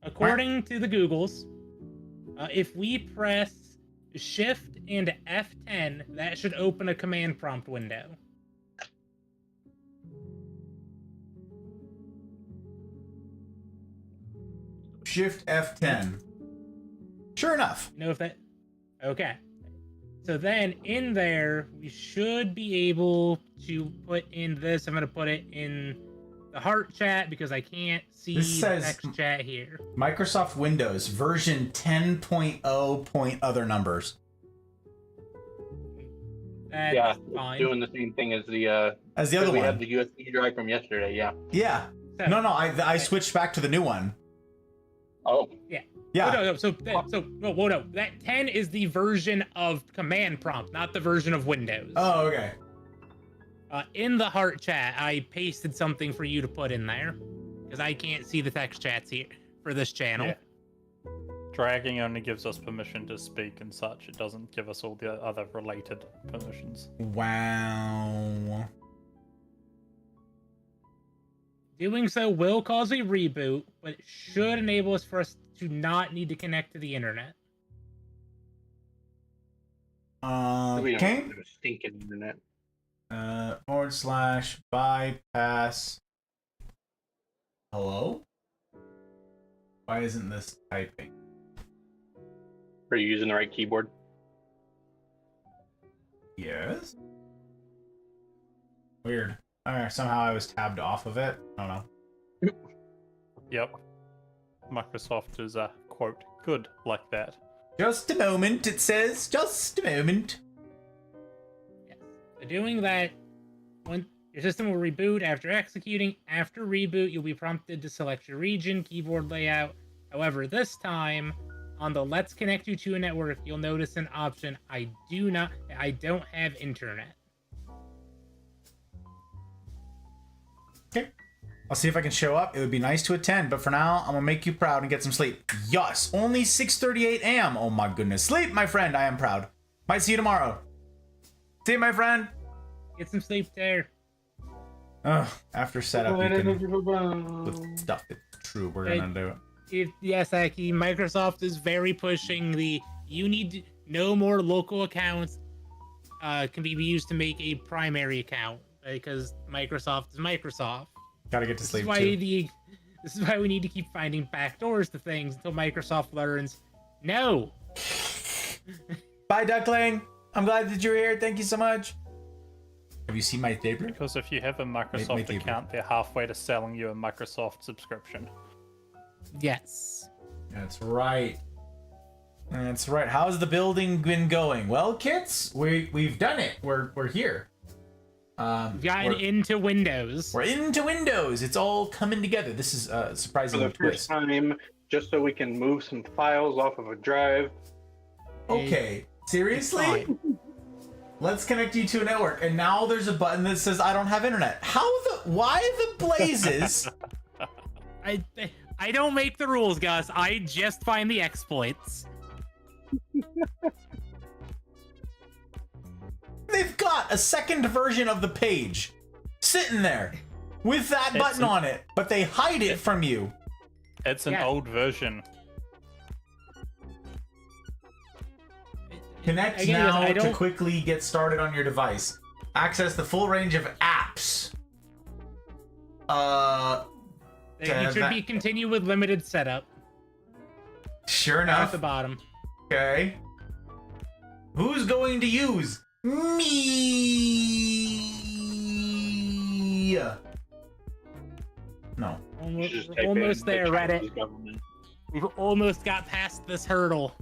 According to the Googles, if we press Shift and F10, that should open a command prompt window. Shift F10. Sure enough. You know if that... Okay. So then, in there, we should be able to put in this. I'm going to put it in the heart chat because I can't see This the says- text chat here. Microsoft Windows version 10.0 point other numbers. That's Yeah, fine. doing the same thing as the As the other we one. have the USB drive from yesterday. Yeah. Yeah. So- No, I switched back to the new one. Oh, Yeah. Oh, no, no, that 10 is the version of command prompt, not the version of Windows. Oh, okay. In the heart chat, I pasted something for you to put in there because I can't see the text chats here for this channel. Yeah. Dragging only gives us permission to speak and such. It doesn't give us all the other related permissions. Wow. Doing so will cause a reboot, but it should enable us for us to not need to connect to the internet. we don't Okay. have a stinking internet. / bypass. Hello? Why isn't this typing? Are you using the right keyboard? Yes. Weird. Alright, somehow I was tabbed off of it. I don't know. Yep. Microsoft is, quote, good like that. Just a moment, it says. Just a moment. Yes. So doing that, when Your system will reboot after executing. After reboot, you'll be prompted to select your region, keyboard layout. However, this time, on the Let's Connect You to a Network, you'll notice an option, I don't have internet. Okay. I'll see if I can show up. It would be nice to attend, but for now, I'm gonna make you proud and get some sleep. Yes, only 6:38 a.m. Oh my goodness. Sleep, my friend. I am proud. Might see you tomorrow. See you, my friend. Get some sleep there. Ugh, after setup, you can... With stuff that's true, we're gonna do it. Yes, Aki, Microsoft is very pushing the no more local accounts can be used to make a primary account because Microsoft is Microsoft. Gotta get to sleep, This is why we need to keep finding backdoors to things until Microsoft learns, no. Bye, Duckling. I'm glad that you're here. Thank you so much. Have you seen my table? Because if you have a Microsoft account, they're halfway to selling you a Microsoft subscription. Yes. That's right. That's right. How's the building been going? Well, kits, we've done it. We're here. We've gotten into Windows. We're into Windows. It's all coming together. This is a surprising For the first twist. time, just so we can move some files off of a drive. Okay, seriously? Let's connect you to a network, and now there's a button that says I don't have internet. Why the blazes? I don't make the rules, Gus. I just find the exploits. They've got a second version of the page sitting there with that button on it, but they hide it from you. It's an old version. Connect now to quickly get started on your device. Access the full range of apps. It should be continue with limited setup. Sure At enough. the bottom. Okay. Who's going to use me? No. Almost there, Reddit. We've almost got past this hurdle.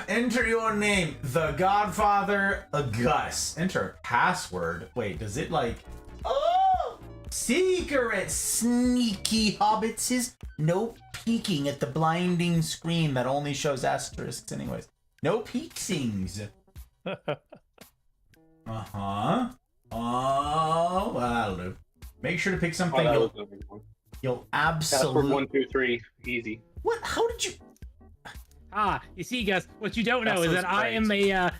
Enter your name, The Godfather Gus. Enter a password. Wait, does it like... Oh! Secret, sneaky hobbitses. No peeking at the blinding screen that only shows asterisks anyways. No peeksings. Uh-huh. Oh, well, that'll do. Make sure to pick something you'll absolutely... Password 1, 2, 3, easy. What? How did you... You see, Gus, what you don't know is that I am a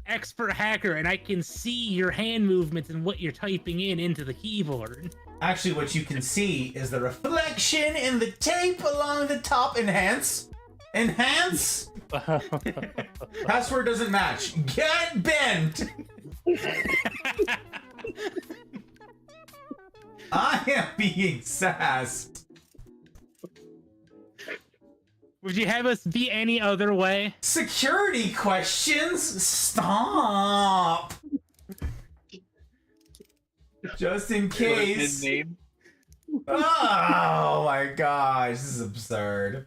expert hacker, and I can see your hand movements and what you're typing into the keyboard. Actually, what you can see is the reflection in the tape along the top. Enhance. Enhance. Password doesn't match. Get bent. I am being sassed. Would you have us be any other way? Security questions? Stop. Just in case. Oh my gosh, this is absurd.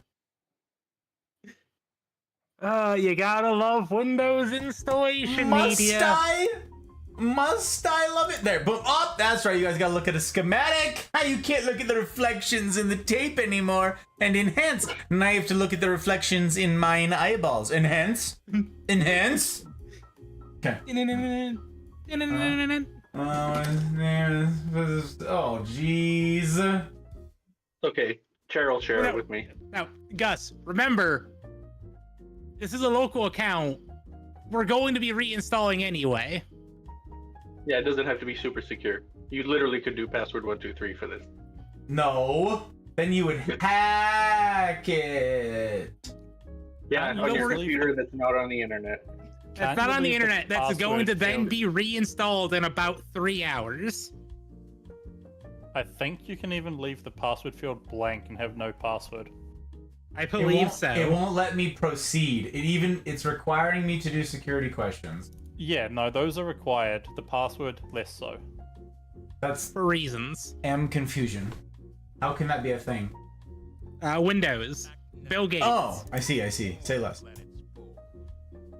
You gotta love Windows installation Must media. Must I love it? There, boom. Oh, that's right. You guys gotta look at a schematic. You can't look at the reflections in the tape anymore. And enhance. Now you have to look at the reflections in mine eyeballs. Enhance. Enhance. Okay. Oh, jeez. Okay, Cheryl, share it with me. Now, Gus, remember, this is a local account. We're going to be reinstalling anyway. Yeah, it doesn't have to be super secure. You literally could do password 1, 2, 3 for this. No. Then you would hack it. Yeah, on your computer that's not on the internet. That's not on the internet. That's going to then be reinstalled in about 3 hours. I think you can even leave the password field blank and have no password. I believe so. It won't let me proceed. It's requiring me to do security questions. Yeah, no, those are required. The password, less so. That's for reasons. Confusion. How can that be a thing? Windows. Bill Gates. Oh, I see. Say less.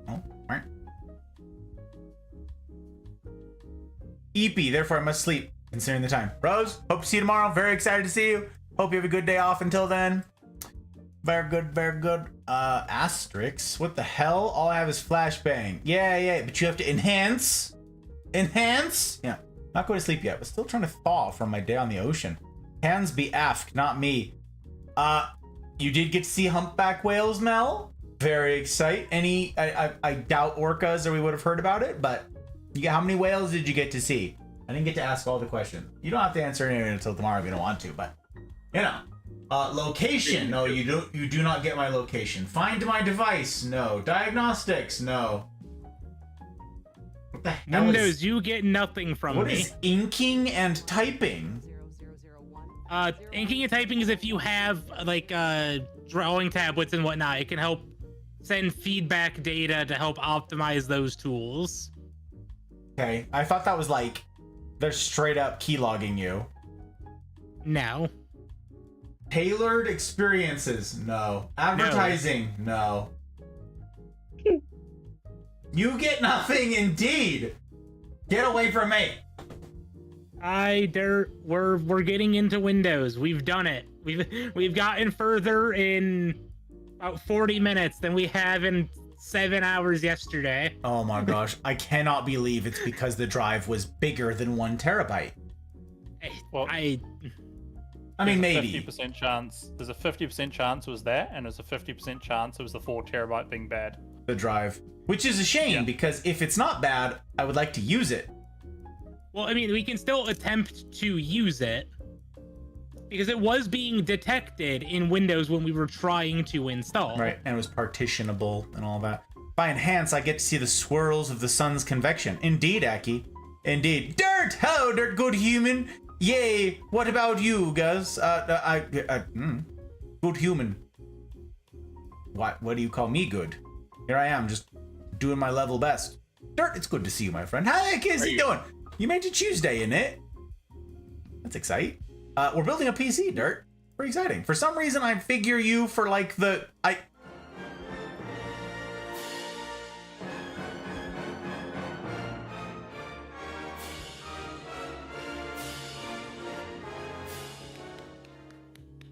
Oh, right. EP, therefore I must sleep, considering the time. Rose, hope to see you tomorrow. Very excited to see you. Hope you have a good day off until then. Very good, very good. Asterix, what the hell? All I have is flashbang. Yeah, but you have to enhance. Enhance? Yeah, not going to sleep yet, but still trying to thaw from my day on the ocean. Hands be aft, not me. You did get to see humpback whales, Mel. Very excited. I doubt orcas or we would have heard about it, but how many whales did you get to see? I didn't get to ask all the questions. You don't have to answer anything until tomorrow if you don't want to, but you know. Location? No, you do not get my location. Find my device? No. Diagnostics? No. What the hell Windows, you get nothing from what me. is inking and typing? Inking and typing is if you have like drawing tablets and whatnot. It can help send feedback data to help optimize those tools. Okay, I thought that was like they're straight up keylogging you. No. Tailored experiences? No. Advertising? No. You get nothing indeed. Get away from me. We're getting into Windows. We've done it. We've gotten further in about 40 minutes than we have in 7 hours yesterday. Oh my gosh, I cannot believe it's because the drive was bigger than 1 terabyte. Well, I mean, there's a maybe. 50% chance. There's a 50% chance it was that, and there's a 50% chance it was the 4 terabyte being bad. The drive. Which is a shame, because if it's not bad, I would like to use it. Well, I mean, we can still attempt to use it. Because it was being detected in Windows when we were trying to install. Right, and it was partitionable and all that. By enhance, I get to see the swirls of the sun's convection. Indeed, Aki. Indeed. Dirt! Hello, Dirt, good human. Yay! What about you, Gus? Good human. What do you call me good? Here I am, just doing my level best. Dirt, it's good to see you, my friend. How the heck is it doing? You made it Tuesday, isn't it? That's exciting. We're building a PC, Dirt. Pretty exciting. For some reason, I figure you for like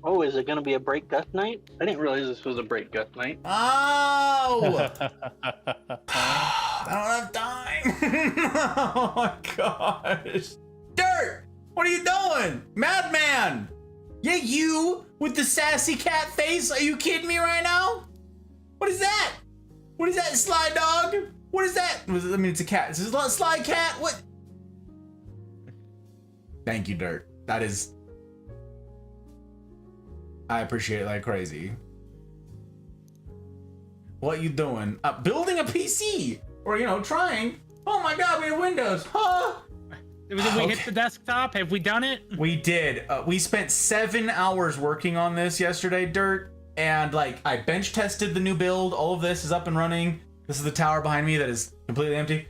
Oh, is it going to be a break Gus night? I didn't realize this was a break Gus night. Oh! I don't have time. Oh my gosh. Dirt! What are you doing? Madman! Yeah, you with the sassy cat face? Are you kidding me right now? What is that? What is that, Sly Dog? What is that? I mean, it's a cat. Is this a Sly Cat? What? Thank you, Dirt. That is... I appreciate it like crazy. What you doing? Building a PC! Or, you know, trying. Oh my god, we have Windows. Huh? Did we hit the desktop? Have we done it? We did. We spent 7 hours working on this yesterday, Dirt. And, like, I bench tested the new build. All of this is up and running. This is the tower behind me that is completely empty.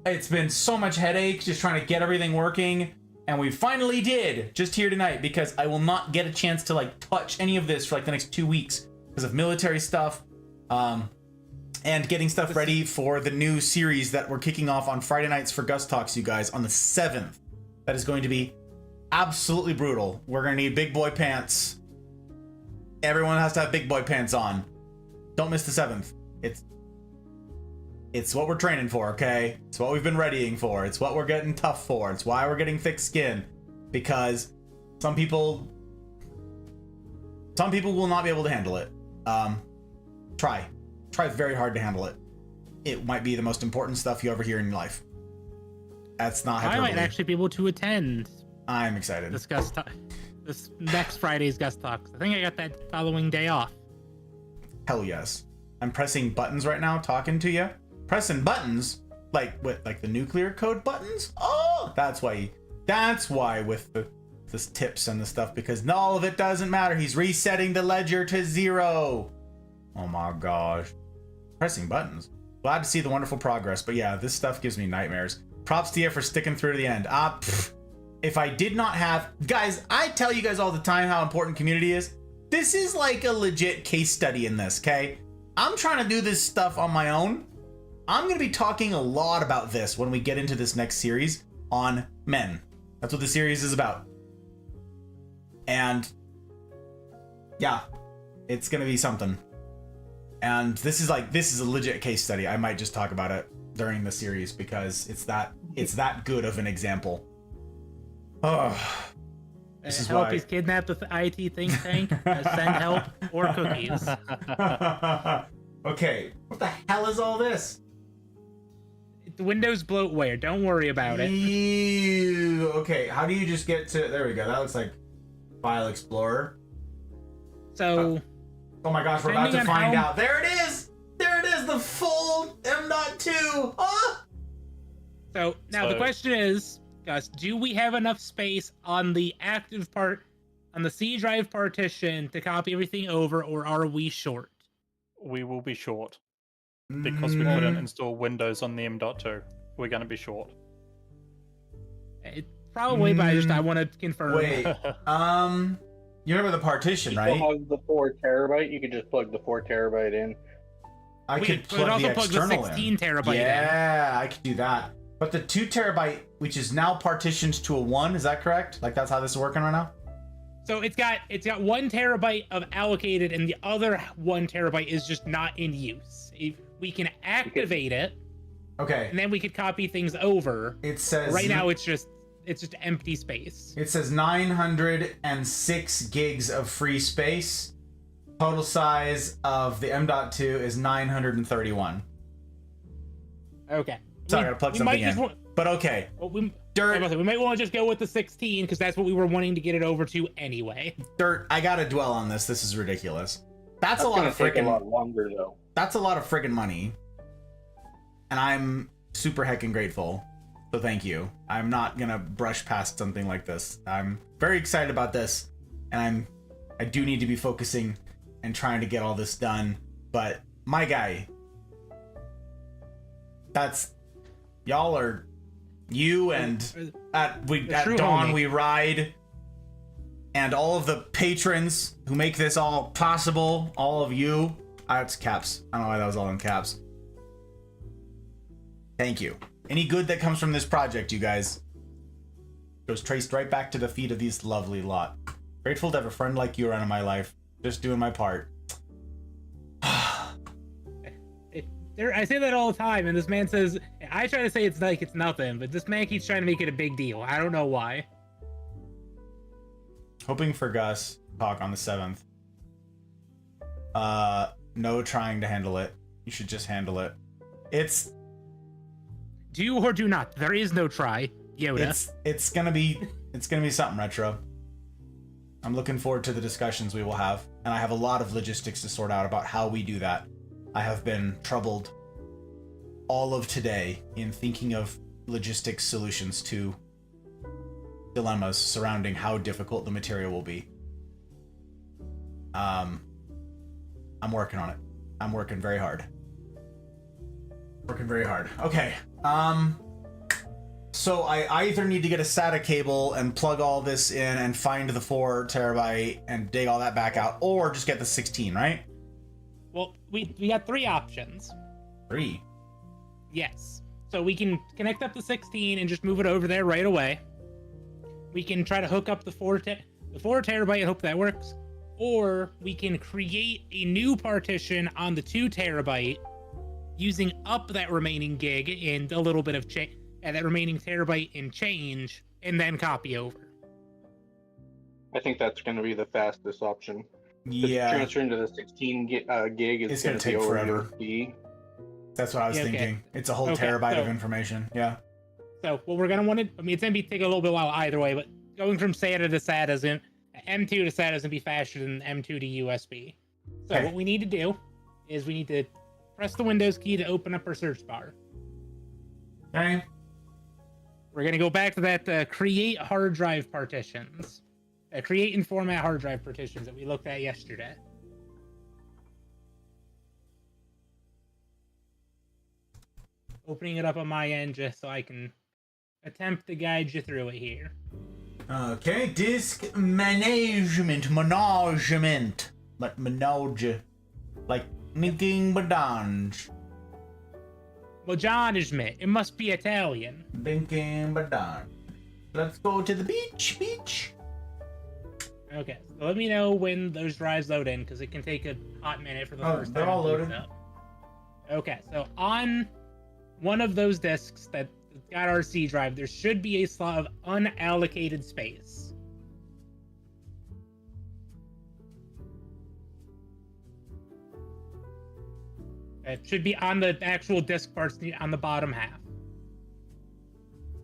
It's been so much headache just trying to get everything working. And we finally did, just here tonight, because I will not get a chance to, like, touch any of this for, like, the next 2 weeks because of military stuff. And getting stuff ready for the new series that we're kicking off on Friday nights for Gus Talks, you guys, on the 7th. That is going to be absolutely brutal. We're going to need big boy pants. Everyone has to have big boy pants on. Don't miss the 7th. It's what we're training for, okay? It's what we've been readying for. It's what we're getting tough for. It's why we're getting thick skin. Because some people will not be able to handle it. Try very hard to handle it. It might be the most important stuff you ever hear in your life. That's not hyperbole. I might actually be able to attend I'm excited. this next Friday's Gus Talks. I think I got that following day off. Hell yes. I'm pressing buttons right now, talking to you. Pressing buttons? Like what? Like the nuclear code buttons? Oh, that's why with the tips and the stuff, because all of it doesn't matter. He's resetting the ledger to 0. Oh my gosh. Pressing buttons. Glad to see the wonderful progress, but yeah, this stuff gives me nightmares. Props to you for sticking through to the end. If I did not have... Guys, I tell you guys all the time how important community is. This is like a legit case study in this, okay? I'm trying to do this stuff on my own. I'm going to be talking a lot about this when we get into this next series on men. That's what the series is about. And yeah, it's going to be something. And this is a legit case study. I might just talk about it during the series because it's that good of an example. Oh, this is help why. he's kidnapped the IT think tank. Send help or cookies. Okay, what the hell is all this? The Windows bloatware. Don't worry about it. Ew. Okay, how do you just get to? There we go. That looks like File Explorer. So, Oh my gosh, we're about to Depending on find how- out. There it is. There it is. The full M.2. Ah! so now the So- question is, Gus, do we have enough space on the active part, on the C drive partition to copy everything over, or are we short? We will be short because we couldn't Mm, install Windows on the M.2. We're going to be short. It, probably, but I want to confirm. Wait. You remember the partition, You right? still have the 4 terabyte. You could just plug the 4 terabyte in. I could But it plug also the plugs the external 16 in. terabyte in. Yeah, I could do that. But the 2 terabyte, which is now partitioned to a 1, is that correct? Like that's how this is working right now? So it's got 1 terabyte of allocated, and the other 1 terabyte is just not in use. If we can activate it, Okay. and then we could copy things over. It says Right now, it's just empty space. It says 906 gigs of free space. Total size of the M.2 is 931. Okay. Sorry, I gotta plug something in. But okay. We Dirt, might want to just go with the 16 because that's what we were wanting to get it over to anyway. Dirt, I gotta dwell on this. This is ridiculous. That's a lot gonna of take a lot freaking longer though. that's a lot of friggin' money. And I'm super heckin' grateful. So thank you. I'm not gonna brush past something like this. I'm very excited about this. And I do need to be focusing and trying to get all this done. But my guy, that's y'all are you and at true dawn homie. we ride, and all of the patrons who make this all possible, all of you. It's caps. I don't know why that was all in caps. Thank you. Any good that comes from this project, you guys, goes traced right back to the feet of these lovely lot. Grateful to have a friend like you around in my life. Just doing my part. I say that all the time, and this man says, I try to say it's like it's nothing, but this man keeps trying to make it a big deal. I don't know why. Hoping for Gus talk on the 7th. No trying to handle it. You should just handle it. It's Do or do not. There is no try. Yoda. it's gonna be something retro. I'm looking forward to the discussions we will have, and I have a lot of logistics to sort out about how we do that. I have been troubled all of today in thinking of logistics solutions to dilemmas surrounding how difficult the material will be. I'm working on it. I'm working very hard. Okay. So I either need to get a SATA cable and plug all this in and find the 4 terabyte and dig all that back out, or just get the 16, right? Well, we got 3 options. 3. Yes. So we can connect up the 16 and just move it over there right away. We can try to hook up the 4 terabyte and hope that works. Or we can create a new partition on the 2 terabyte using up that remaining gig and a little bit of that remaining terabyte and change, and then copy over. I think that's going to be the fastest option. Yeah, Transferring to the 16 gig is It's going gonna to take be over forever. USB. that's what I was Yeah, okay. thinking. It's a whole Okay, terabyte of so- information. Yeah. So what we're gonna want to, it's gonna take a little bit while either way, but going from SATA to SATA isn't, M2 to SATA is gonna be faster than M2 to USB. So Okay. what we need to do is we need to press the Windows key to open up our search bar. Okay. We're gonna go back to that create hard drive partitions, create and format hard drive partitions that we looked at yesterday. Opening it up on my end just so I can attempt to guide you through it here. Okay. Disk management. But menage. Like making melange. Management. It must be Italian. Binkin' Badan. Let's go to the beach. Okay, so let me know when those drives load in, because it can take a hot minute for the first they're time. all to boot loaded. up. Okay, so on one of those disks that got our C drive, there should be a slot of unallocated space. It should be on the actual disk parts on the bottom half.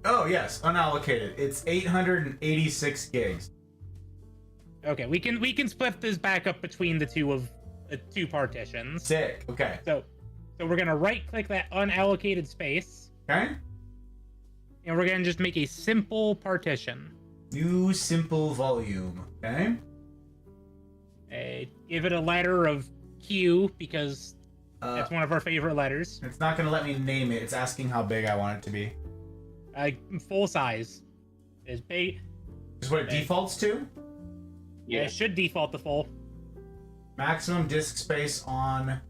Oh yes, unallocated. It's 886 gigs. Okay, we can split this back up between the two partitions. Sick. Okay. So we're gonna right click that unallocated space, Okay. and we're gonna just make a simple partition. New simple volume. Okay. Give it a letter of Q because that's one of our favorite letters. It's not gonna let me name it. It's asking how big I want it to be. Full size is big. Is what it defaults to? Yeah, it should default to full. Maximum disk space on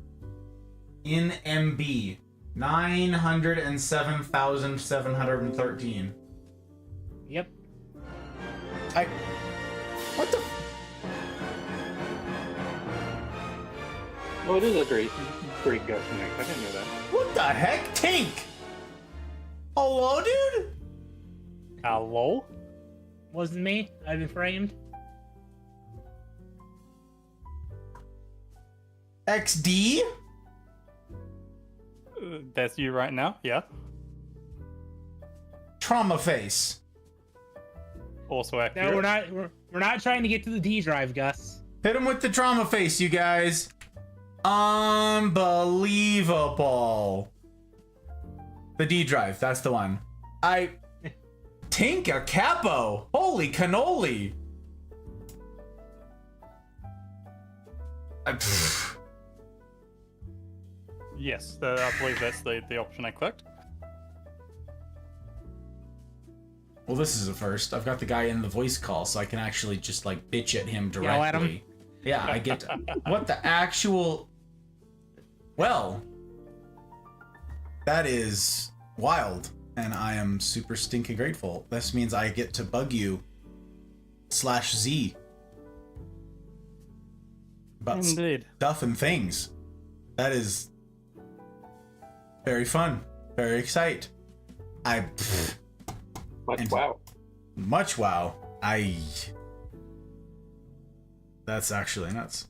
in MB 907,713. Yep. What the? Oh, it is a great gut connect. I didn't know that. What the heck? Tink! Hello, dude? Hello? Wasn't me. I've been framed. XD? That's you right now? Yeah. Trauma face. Also No, accurate. we're not trying to get to the D drive, Gus. Hit him with the trauma face, you guys. Unbelievable. The D drive, that's the one. Tink a capo. Holy cannoli. Yes, I believe that's the option I clicked. Well, this is a first. I've got the guy in the voice call, so I can actually just like bitch at him directly. Yell at him? Yeah, I get what the actual. Well, that is wild, and I am super stinking grateful. This means I get to bug you /Z about Indeed. stuff and things. That is very fun, very excite. Wow. Much wow. That's actually nuts.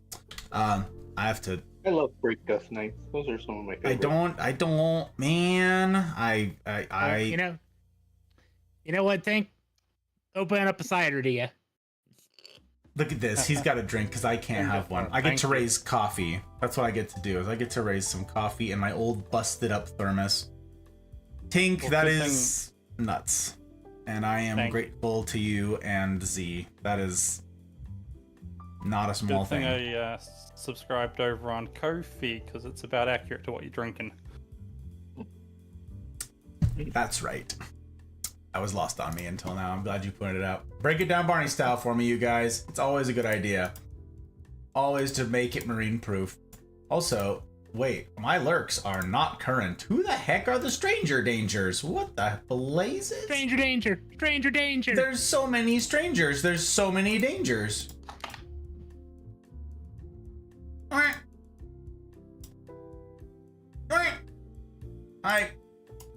I have to. I love break dust nights. Those are some of my favorites. I don't, man. You know what, Tank? Open up a cider to you. Look at this. He's got a drink because I can't have one. I get Thank to you. raise coffee. That's what I get to do. Is I get to raise some coffee in my old busted up thermos. Tink, Well, that good is nuts. And I am Thank- grateful to you and Z. That is not a small Good thing thing. I subscribed over on Ko-fi because it's about accurate to what you're drinking. That's right. That was lost on me until now. I'm glad you pointed it out. Break it down Barney style for me, you guys. It's always a good idea. Always to make it marine proof. Also, wait, my lurks are not current. Who the heck are the stranger dangers? What the blazes? Stranger danger! Stranger danger! There's so many strangers. There's so many dangers.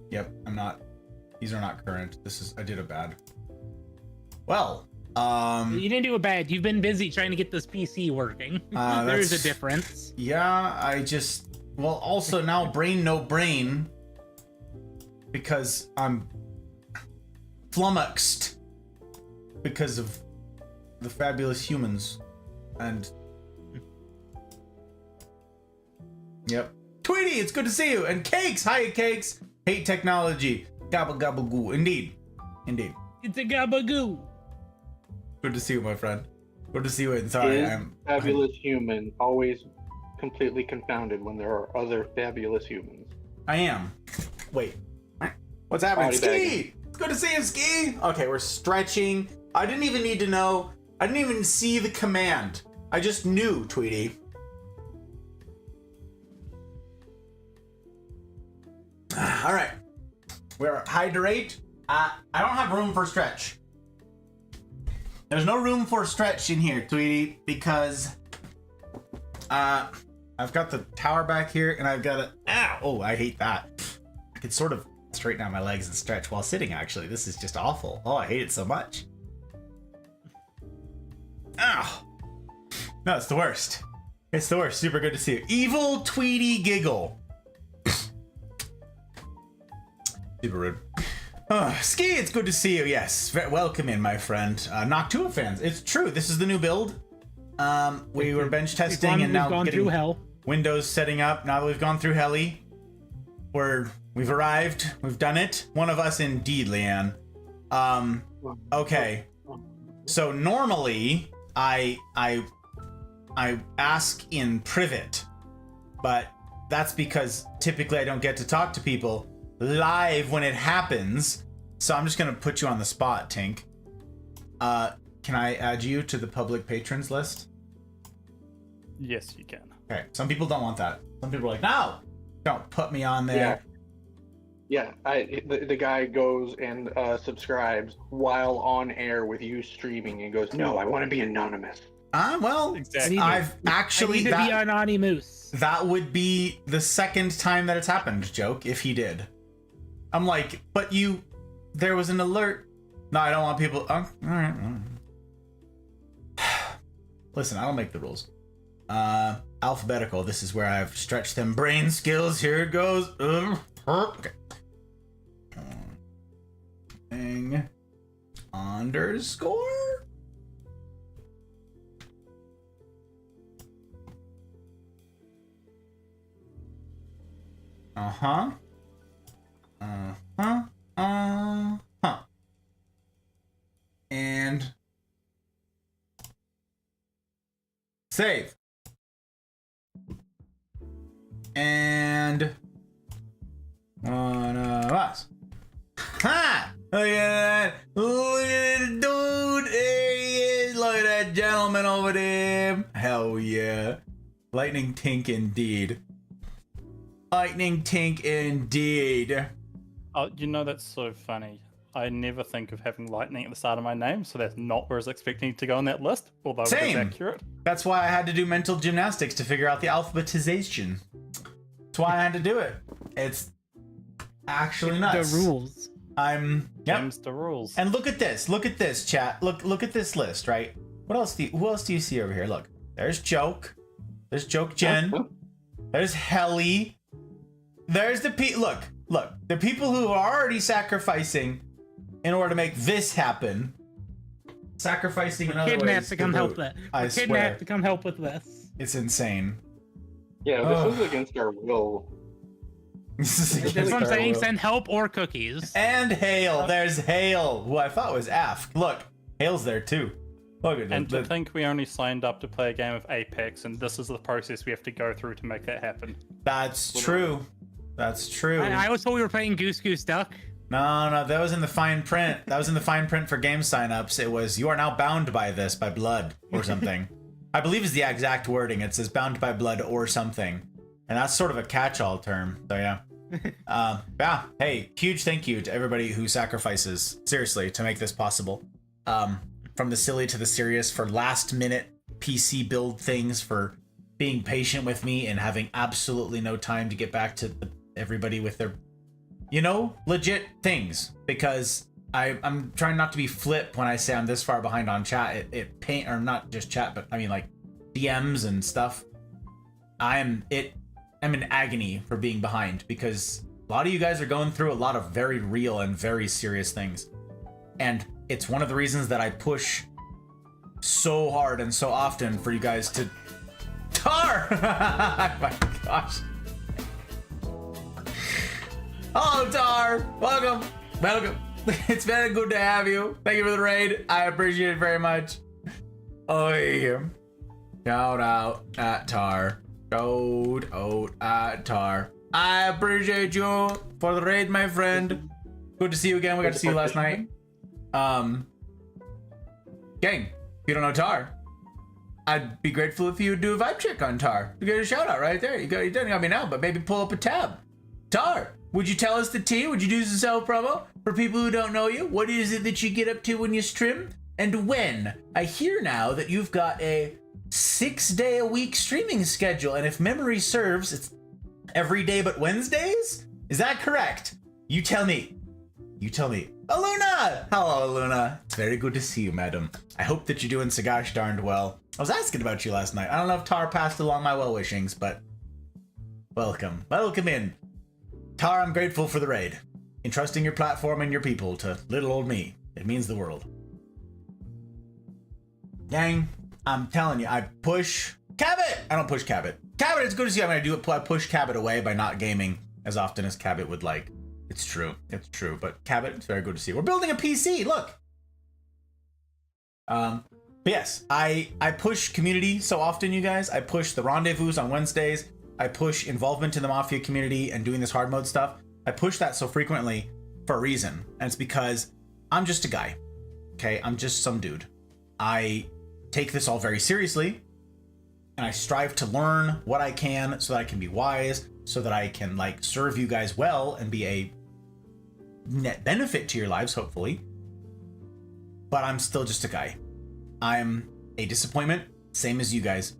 Yep, I'm not. These are not current. I did a bad. Well, You didn't do it bad. You've been busy trying to get this PC working. There's a that's- difference. yeah, well, also now brain no brain because I'm flummoxed because of the fabulous humans and yep. Tweety, it's good to see you. And Cakes, hi Cakes. Hate technology. Gabba gabba goo. Indeed. It's a gabagoo. Good to see you, my friend. Good to see you. And sorry, Is I'm fabulous human always completely confounded when there are other fabulous humans? I am. Wait. What's happening? Body Ski! bagging. It's good to see you, Ski! Okay, we're stretching. I didn't even need to know. I didn't even see the command. I just knew, Tweety. All right. We're hydrate. I don't have room for stretch. There's no room for stretch in here, Tweety, because I've got the tower back here, and I've got a. Ow! Oh, I hate that. I could sort of straighten out my legs and stretch while sitting. Actually, this is just awful. Oh, I hate it so much. Ow! No, it's the worst. It's the worst. Super good to see you. Evil Tweety Giggle. Super rude. Ski, it's good to see you. Yes, welcome in, my friend. Noctua fans, it's true. This is the new build. We were bench testing and now gone getting through hell. Windows setting up. Now that we've gone through Helly, we've arrived. We've done it. One of us, indeed, Leanne. Okay. So normally I ask in privet, but that's because typically I don't get to talk to people live when it happens. So I'm just gonna put you on the spot, Tink. Can I add you to the public patrons list? Yes, you can. Okay. Some people don't want that. Some people are like, no, don't put me on there. Yeah, the guy goes and subscribes while on air with you streaming and goes, no, I want to be anonymous. Well, Exactly. I've actually I need to be anonymous. that would be the second time that it's happened, Joke, if he did. I'm like, but there was an alert. No, I don't want people. All right. Listen, I don't make the rules. Alphabetical. This is where I've stretched them brain skills. Here it goes. Okay. Thing underscore. Uh-huh. And save. And one of us. Ha! Look at that. Look at that dude. There he is. Look at that gentleman over there. Hell yeah. Lightning Tink indeed. Lightning Tink indeed. Oh, you know, that's so funny. I never think of having lightning at the start of my name, so that's not where I was expecting it to go on that list, although Same. it is accurate. That's why I had to do mental gymnastics to figure out the alphabetization. That's why I had to do it. It's actually nuts. The rules. Yep. James the rules. And look at this, chat. Look at this list, right? Who else do you see over here? Look, there's Joke. There's Joke Jen. There's Helly. There's the look, the people who are already sacrificing in order to make this happen. Sacrificing in other ways. Kidnapped to come help boot. that. I We're swear. kidnapped to come help with this. It's insane. Yeah, Ugh. this is against our will. This is That's against what I'm our saying. will. Send help or cookies. And Hale. There's Hale, who I thought was Af. Look, Hale's there too. Look at And to the, think we only signed up to play a game of Apex, and this is the process we have to go through to make that happen. That's true. That's true. I was told we were playing Goose Goose Duck. No, that was in the fine print. That was in the fine print for game signups. It was, you are now bound by this, by blood, or something. I believe is the exact wording. It says bound by blood or something. And that's sort of a catch-all term. So yeah. Yeah. Hey, huge thank you to everybody who sacrifices, seriously, to make this possible. From the silly to the serious, for last-minute PC build things, for being patient with me and having absolutely no time to get back to everybody with their, legit things. Because I'm trying not to be flip when I say I'm this far behind on chat. Or not just chat, but I mean like DMs and stuff. I'm in agony for being behind because a lot of you guys are going through a lot of very real and very serious things. And it's one of the reasons that I push so hard and so often for you guys to Tar! Oh my gosh. Hello, Tar! Welcome! It's very good to have you. Thank you for the raid. I appreciate it very much. Oh, yeah. Shout out at Tar. Shout out at Tar. I appreciate you for the raid, my friend. Good to see you again. We got to see you last night. Gang, if you don't know Tar, I'd be grateful if you would do a vibe check on Tar. You get a shout out right there. You don't got me now, but maybe pull up a tab. Tar, Would you tell us the tea? Would you do some self promo for people who don't know you? What is it that you get up to when you stream? And when? I hear now that you've got a 6-day-a-week streaming schedule, and if memory serves, it's every day but Wednesdays? Is that correct? You tell me. You tell me. Aluna! Hello, Aluna. It's very good to see you, madam. I hope that you're doing so gosh darned well. I was asking about you last night. I don't know if Tar passed along my well wishings, but welcome. Welcome in. Tar, I'm grateful for the raid. Entrusting your platform and your people to little old me. It means the world. Dang, I'm telling you, I push Cabot! I don't push Cabot. Cabot, it's good to see you. I mean, I push Cabot away by not gaming as often as Cabot would like. It's true. It's true. But Cabot, it's very good to see. We're building a PC. Look. But yes, I push community so often, you guys. I push the rendezvous on Wednesdays. I push involvement in the Mafia community and doing this hard mode stuff. I push that so frequently for a reason. And it's because I'm just a guy. Okay, I'm just some dude. I take this all very seriously. And I strive to learn what I can so that I can be wise, so that I can like serve you guys well and be a net benefit to your lives, hopefully. But I'm still just a guy. I'm a disappointment, same as you guys.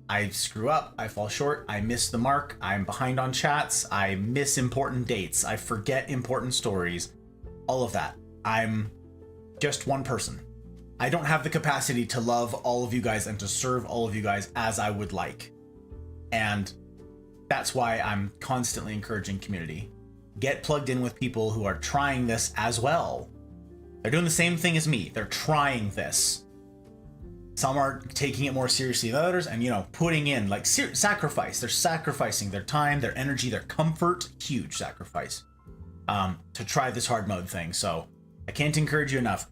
I screw up, I fall short, I miss the mark, I'm behind on chats, I miss important dates, I forget important stories, all of that. I'm just one person. I don't have the capacity to love all of you guys and to serve all of you guys as I would like. And that's why I'm constantly encouraging community. Get plugged in with people who are trying this as well. They're doing the same thing as me. They're trying this. Some are taking it more seriously than others and, you know, putting in like sacrifice. They're sacrificing their time, their energy, their comfort. Huge sacrifice to try this hard mode thing. So I can't encourage you enough.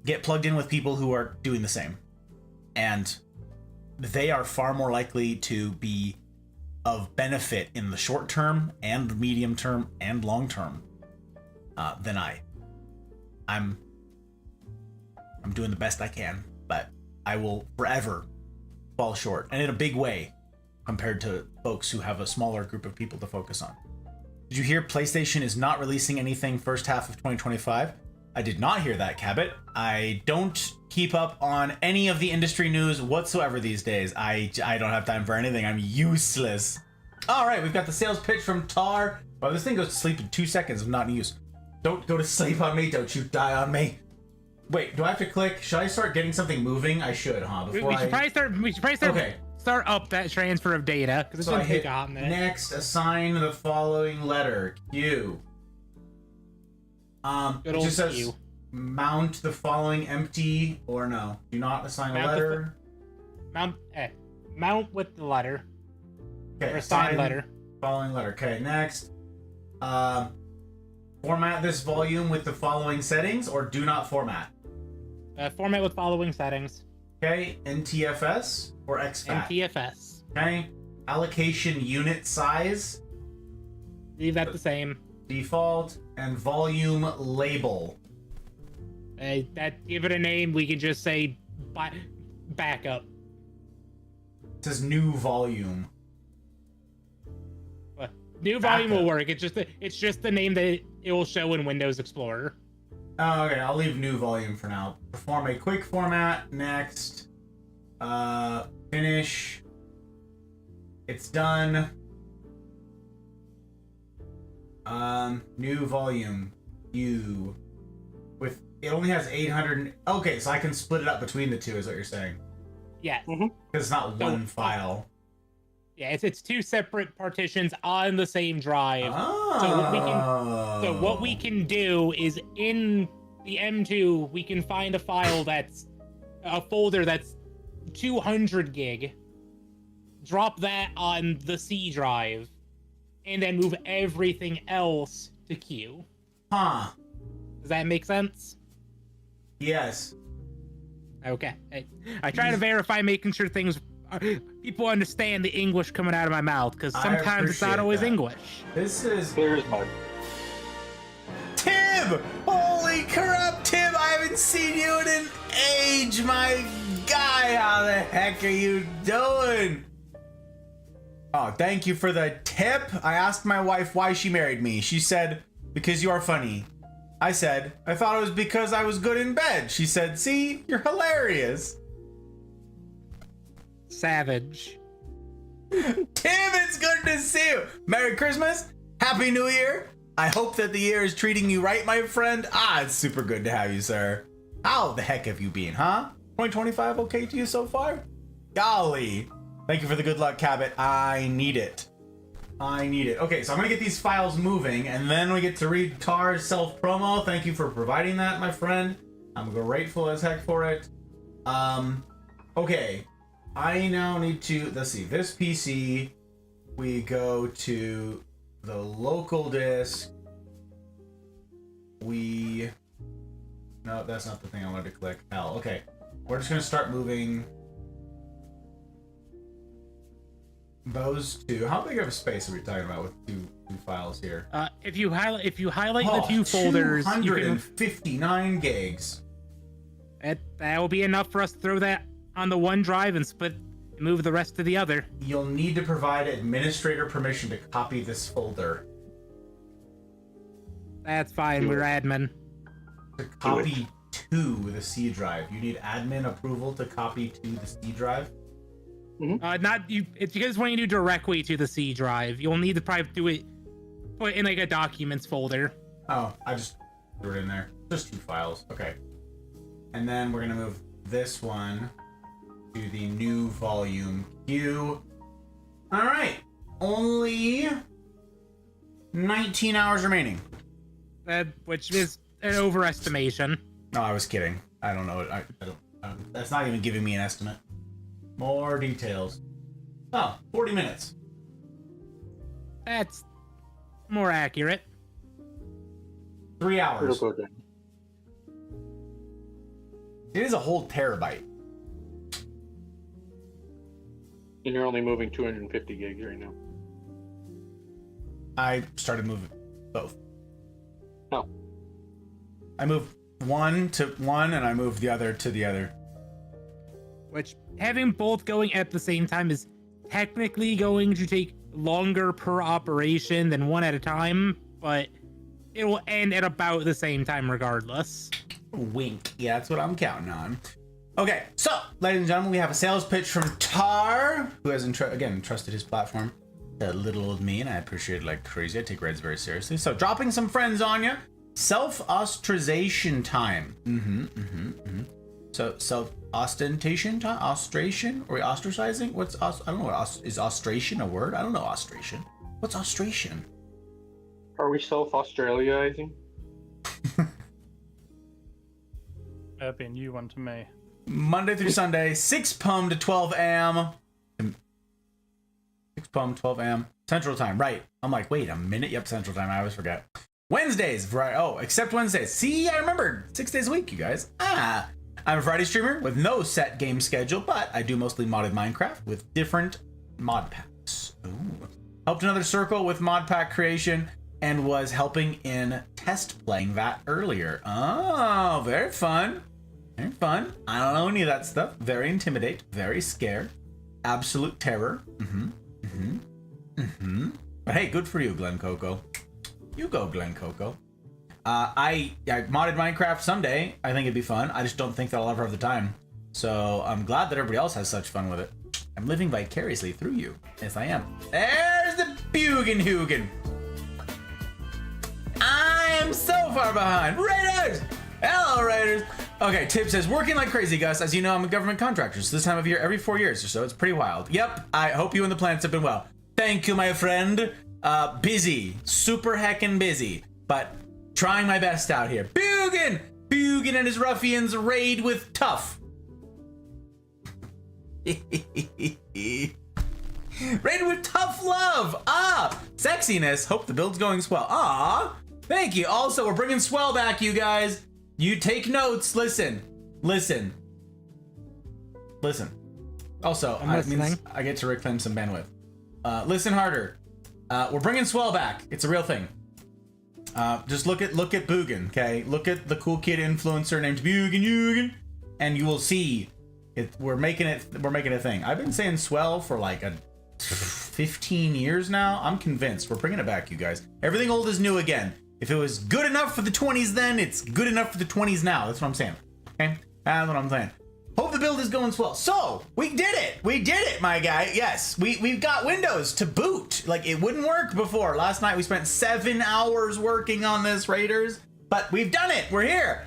Get plugged in with people who are doing the same. And they are far more likely to be of benefit in the short term and medium term and long term than I. I'm doing the best I can, but I will forever fall short, and in a big way compared to folks who have a smaller group of people to focus on. Did you hear PlayStation is not releasing anything first half of 2025? I did not hear that, Cabot. I don't keep up on any of the industry news whatsoever these days. I don't have time for anything. I'm useless. All right, we've got the sales pitch from Tar. Well, this thing goes to sleep in 2 seconds of not in use. Don't go to sleep on me. Don't you die on me. Wait, do I have to click? Should I start getting something moving? I should, huh? We should probably start. Okay. Start up that transfer of data because it's So gonna I take hit a hot minute. next. Assign the following letter. Q. Good It old just says Q. mount the following empty or no. Do not assign a letter. Mount with the letter. Okay, Or assign letter. Following letter. Okay, next. Format this volume with the following settings or do not format. Format with following settings. Okay, NTFS or exFAT. NTFS. Okay, allocation unit size, Leave that the same. default, and volume label. Give it a name. We can just say backup. It says new volume. New volume Backup. will work. It's just the name that it will show in Windows Explorer. Oh, okay, I'll leave new volume for now. Perform a quick format. Next. Finish. It's done. New volume. You. With it only has 800. Okay, so I can split it up between the two, is what you're saying. Yeah. Because it's not one file. Yeah, it's two separate partitions on the same drive. Oh. So what we can do is in the M2 we can find a file that's a folder that's 200 gig. Drop that on the C drive, and then move everything else to Q. Huh. Does that make sense? Yes. Okay. I try to verify, making sure things people understand the English coming out of my mouth, because I sometimes it's not appreciate always that. English. This is There's my. Tim! Holy corrupt Tim! I haven't seen you in an age, my guy! How the heck are you doing? Oh, thank you for the tip. I asked my wife why she married me. She said, because you are funny. I said, I thought it was because I was good in bed. She said, see, you're hilarious. Savage. Tim, it's good to see you. Merry Christmas. Happy New Year. I hope that the year is treating you right, my friend. It's super good to have you, sir. How the heck have you been, huh? 2025 okay to you so far? Golly. Thank you for the good luck, Cabot. I need it. Okay, so I'm gonna get these files moving, and then we get to read Tar's self-promo. Thank you for providing that, my friend. I'm grateful as heck for it. Okay. I now need to, let's see, this PC, we go to the local disk. No, that's not the thing I wanted to click. L. Okay, we're just gonna start moving those two. How big of a space are we talking about with two files here? If you highlight the two folders, you can 259 gigs. that will be enough for us to throw that on the one drive and move the rest to the other. You'll need to provide administrator permission to copy this folder. That's fine. We're admin. To copy to the C drive. You need admin approval to copy to the C drive? Not you. If you guys want to do directly to the C drive, you'll need to probably do it. Put in like a documents folder. Oh, I just threw it in there. Just two files. Okay. And then we're gonna move this one to the new volume queue. All right. Only 19 hours remaining. Which is an overestimation. No, I was kidding. I don't know. I don't. That's not even giving me an estimate. More details. Oh, 40 minutes. That's more accurate. 3 hours. It'll go down. It is a whole terabyte. And you're only moving 250 gigs right now. I started moving both. Oh. I moved one to one and I moved the other to the other. Which, having both going at the same time is technically going to take longer per operation than one at a time, but it will end at about the same time regardless. Wink. Yeah, that's what I'm counting on. Okay, so, ladies and gentlemen, we have a sales pitch from Tar, who has, again, trusted his platform to little old me, and I appreciate it like crazy. I take Reds very seriously. So, dropping some friends on you. Self-ostracization time. So, self-ostentation time? Ostration? Or ostracizing? I don't know. Is ostration a word? I don't know ostration. What's ostration? Are we self-Australiaizing? That'd be a new one to me. Monday through Sunday, 6 p.m. to 12 a.m. 6 p.m. 12 a.m. Central Time. Right. I'm like, wait a minute. Yep, Central Time. I always forget. Wednesdays. Right. Oh, except Wednesdays. See, I remembered. 6 days a week, you guys. I'm a Friday streamer with no set game schedule, but I do mostly modded Minecraft with different mod packs. Ooh. Helped another circle with mod pack creation and was helping in test playing that earlier. Oh, very fun. Very fun. I don't know any of that stuff. Very intimidate. Very scared. Absolute terror. But hey, good for you, Glen Coco. You go, Glen Coco. I modded Minecraft someday. I think it'd be fun. I just don't think that I'll ever have the time. So I'm glad that everybody else has such fun with it. I'm living vicariously through you. Yes, I am. There's the Bugenhugen. I am so far behind. Raiders! Hello, Raiders! Okay, Tip says, working like crazy, Gus. As you know, I'm a government contractor, so this time of year, every 4 years or so, it's pretty wild. Yep, I hope you and the plants have been well. Thank you, my friend. Busy. Super heckin' busy. But trying my best out here. Bugen! Bugen and his ruffians raid with tough. Raid with tough love. Sexiness. Hope the build's going swell. Thank you. Also, we're bringing swell back, you guys. You take notes. Listen. Also, I'm listening. means I get to reclaim some bandwidth. Listen harder. We're bringing swell back. It's a real thing. Just look at Bugen, okay? Look at the cool kid influencer named Bugen, and you will see it. We're making a thing. I've been saying swell for like 15 years now. I'm convinced we're bringing it back, you guys. Everything old is new again. If it was good enough for the 20s then, it's good enough for the 20s now. That's what I'm saying. Okay? That's what I'm saying. Hope the build is going swell. So, we did it. We did it, my guy. Yes, we've got Windows to boot. Like, it wouldn't work before. Last night we spent 7 hours working on this, Raiders. But we've done it. We're here.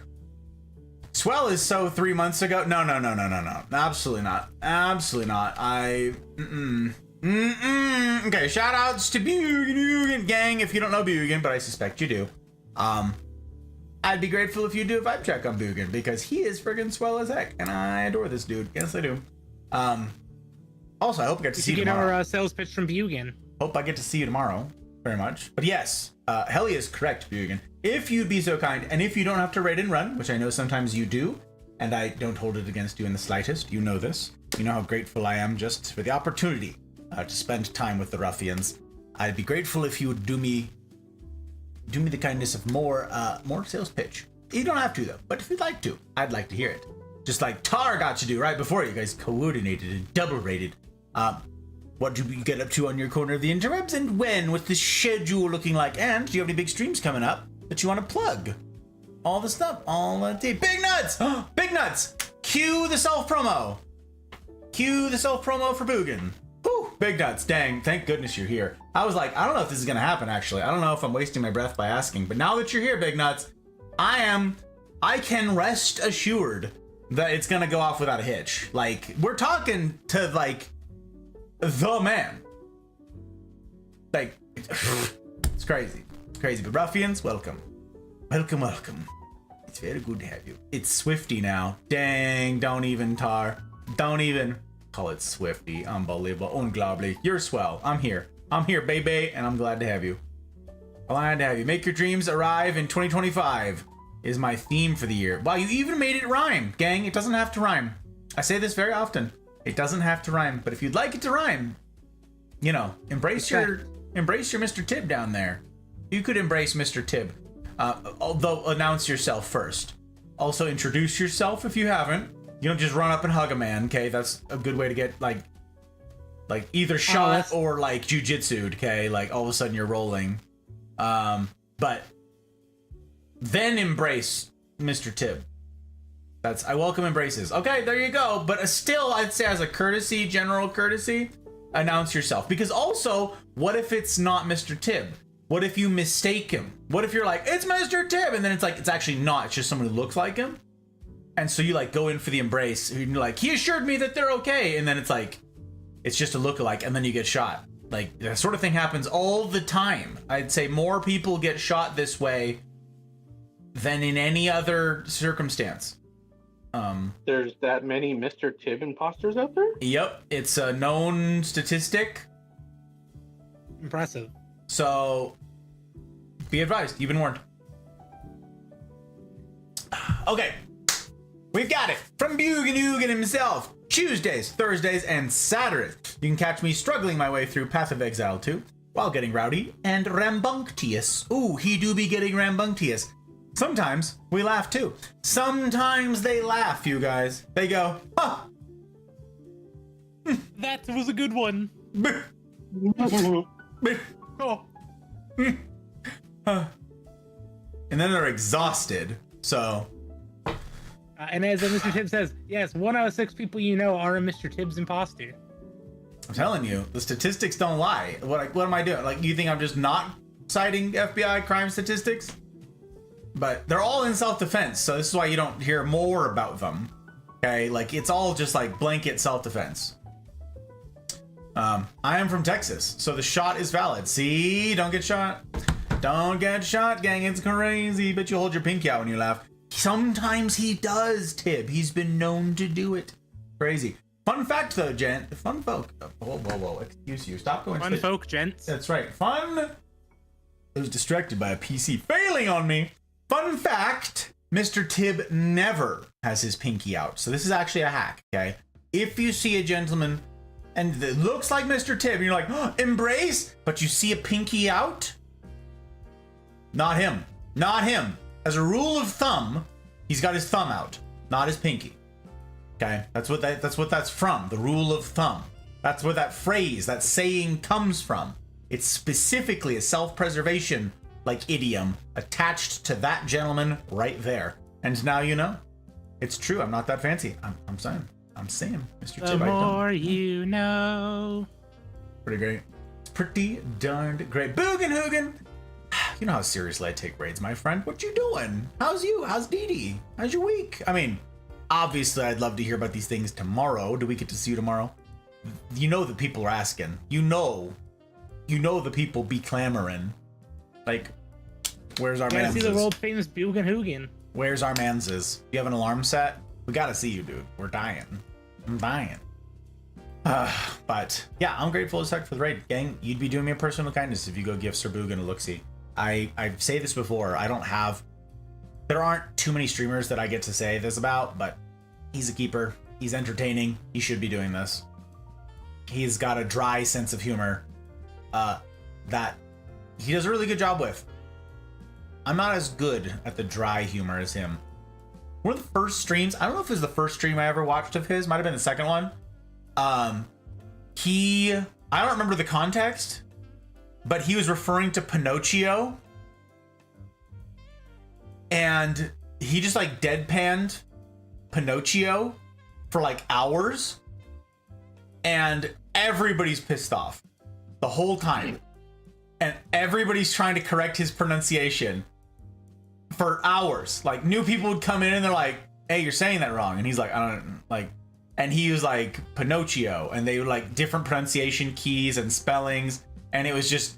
Swell is so 3 months ago. No. Absolutely not. Absolutely not. Okay, shout outs to Bugan gang if you don't know Bugan, but I suspect you do. I'd be grateful if you do a vibe check on Bugan because he is friggin' swell as heck, and I adore this dude. Yes, I do. Also, I hope I get to see you tomorrow. Get our sales pitch from Bugan. Hope I get to see you tomorrow very much. But yes, Helly is correct, Bugan. If you'd be so kind, and if you don't have to raid and run, which I know sometimes you do, and I don't hold it against you in the slightest, you know this. You know how grateful I am just for the opportunity to spend time with the ruffians. I'd be grateful if you would do me the kindness of more sales pitch. You don't have to though, but if you'd like to, I'd like to hear it. Just like Tar got to do right before you guys coordinated and double rated. What do you get up to on your corner of the interwebs and when? What's the schedule looking like? And do you have any big streams coming up that you want to plug? All the stuff, all the day. Big nuts! Big nuts! Cue the self promo. Cue the self promo for Bugan. Whew, big nuts. Dang, thank goodness you're here. I was like, I don't know if this is gonna happen actually. I don't know if I'm wasting my breath by asking, but now that you're here, Big Nuts, I can rest assured that it's gonna go off without a hitch. Like, we're talking to like the man. Like, it's crazy. It's crazy. But ruffians, welcome. Welcome. It's very good to have you. It's Swifty now. Dang, don't even call it Swifty. Unbelievable. Unglaublich. You're swell. I'm here, baby, and I'm glad to have you. Glad to have you. Make your dreams arrive in 2025 is my theme for the year. Wow, you even made it rhyme, gang. It doesn't have to rhyme. I say this very often. It doesn't have to rhyme, but if you'd like it to rhyme, you know, embrace your Mr. Tibb down there. You could embrace Mr. Tibb. Although announce yourself first. Also introduce yourself if you haven't. You don't just run up and hug a man, okay? That's a good way to get like either shot or like jujitsu'd, okay? Like all of a sudden you're rolling. But then embrace Mr. Tibb. I welcome embraces. Okay, there you go. But still, I'd say as a courtesy, general courtesy, announce yourself. Because also, what if it's not Mr. Tibb? What if you mistake him? What if you're like, it's Mr. Tibb, and then it's like, it's actually not. It's just someone who looks like him. And so you like go in for the embrace. And you're like, he assured me that they're okay. And then it's like, it's just a lookalike, and then you get shot. Like, that sort of thing happens all the time. I'd say more people get shot this way than in any other circumstance. There's that many Mr. Tibb imposters out there? Yep, it's a known statistic. Impressive. So, be advised, you've been warned. Okay, we've got it from Bugan himself. Tuesdays, Thursdays, and Saturdays. You can catch me struggling my way through Path of Exile 2 while getting rowdy and rambunctious. Ooh, he do be getting rambunctious. Sometimes we laugh too. Sometimes they laugh, you guys. They go, huh. That was a good one. Oh. And then they're exhausted, so. And as Mr. Tibbs says, yes, 1 out of 6 people you know are a Mr. Tibbs imposter. I'm telling you, the statistics don't lie. What am I doing? Like, you think I'm just not citing FBI crime statistics? But they're all in self-defense, so this is why you don't hear more about them. Okay, like it's all just like blanket self-defense. I am from Texas, so the shot is valid. See, don't get shot. Don't get shot, gang. It's crazy, but you hold your pinky out when you laugh. Sometimes he does, Tibb. He's been known to do it. Crazy. Fun fact, though, gent. Fun folk. Whoa. Excuse you. Stop going. Fun folk, gents. That's right. Fun. I was distracted by a PC failing on me. Fun fact. Mr. Tibb never has his pinky out. So this is actually a hack, okay? If you see a gentleman and it looks like Mr. Tibb, and you're like, oh, embrace, but you see a pinky out, not him. Not him. As a rule of thumb, he's got his thumb out, not his pinky. Okay, that's what that's from. The rule of thumb. That's where that phrase, that saying comes from. It's specifically a self-preservation like idiom attached to that gentleman right there. And now you know. It's true. I'm not that fancy. I'm saying, Mr. The Tib, I don't. more you know. Pretty great. It's pretty darned great. Boogan Hoogan! You know how seriously I take raids, my friend. What you doing? How's you? How's Dee Dee? How's your week? I mean, obviously I'd love to hear about these things tomorrow. Do we get to see you tomorrow? You know the people are asking. You know the people be clamoring. Like, where's our Gotta see the manses? world famous Bugan Hoogan. Where's our manses? You have an alarm set? We gotta see you, dude. We're dying. I'm dying. But yeah, I'm grateful as heck for the raid. Gang, you'd be doing me a personal kindness if you go give Sir Boogan a look-see. I say this before, there aren't too many streamers that I get to say this about, but he's a keeper. He's entertaining. He should be doing this. He's got a dry sense of humor that he does a really good job with. I'm not as good at the dry humor as him. One of the first streams, I don't know if it was the first stream I ever watched of his, might have been the second one. I don't remember the context, but he was referring to Pinocchio, and he just like deadpanned Pinocchio for like hours, and everybody's pissed off the whole time, and everybody's trying to correct his pronunciation for hours. Like, new people would come in and they're like, hey, you're saying that wrong, and he's like, I don't like, and he was like Pinocchio, and they were like different pronunciation keys and spellings, and it was just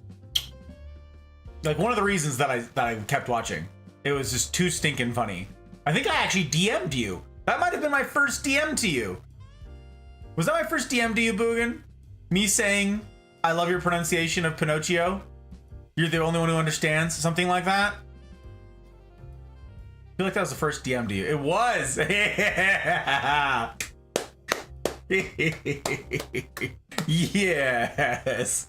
like one of the reasons that I kept watching. It was just too stinking funny. I think I actually DM'd you. That might have been my first DM to you. Was that my first DM to you, Boogan? Me saying, I love your pronunciation of Pinocchio. You're the only one who understands. Something like that. I feel like that was the first DM to you. It was. Yes.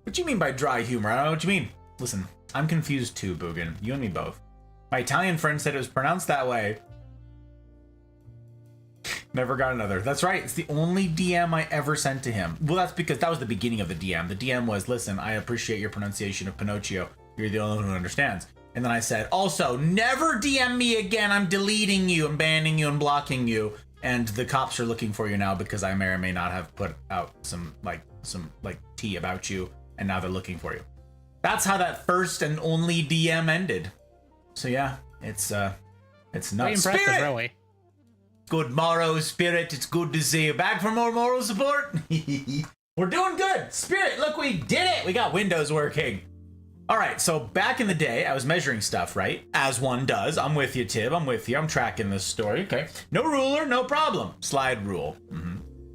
What do you mean by dry humor? I don't know what you mean. Listen, I'm confused too, Boogan. You and me both. My Italian friend said it was pronounced that way. Never got another. That's right. It's the only DM I ever sent to him. Well, that's because that was the beginning of the DM. The DM was, listen, I appreciate your pronunciation of Pinocchio. You're the only one who understands. And then I said, also, never DM me again. I'm deleting you. I'm banning you and blocking you. And the cops are looking for you now because I may or may not have put out some tea about you. And now they're looking for you. That's how that first and only DM ended. So yeah, it's nuts. Very impressive, Spirit! really. Good morrow, Spirit. It's good to see you back for more moral support. We're doing good. Spirit, look, we did it. We got Windows working. All right, so back in the day, I was measuring stuff, right? As one does. I'm with you, Tib. I'm with you. I'm tracking this story. Okay. No ruler, no problem. Slide rule.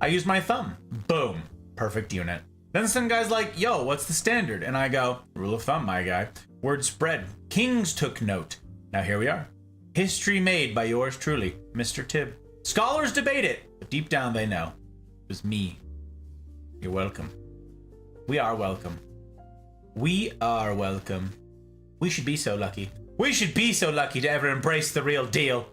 I used my thumb. Boom. Perfect unit. Then some guy's like, yo, what's the standard? And I go, rule of thumb, my guy. Word spread. Kings took note. Now here we are. History made by yours truly, Mr. Tib. Scholars debate it, but deep down they know. It was me. You're welcome. We are welcome. We are welcome. We should be so lucky. We should be so lucky to ever embrace the real deal.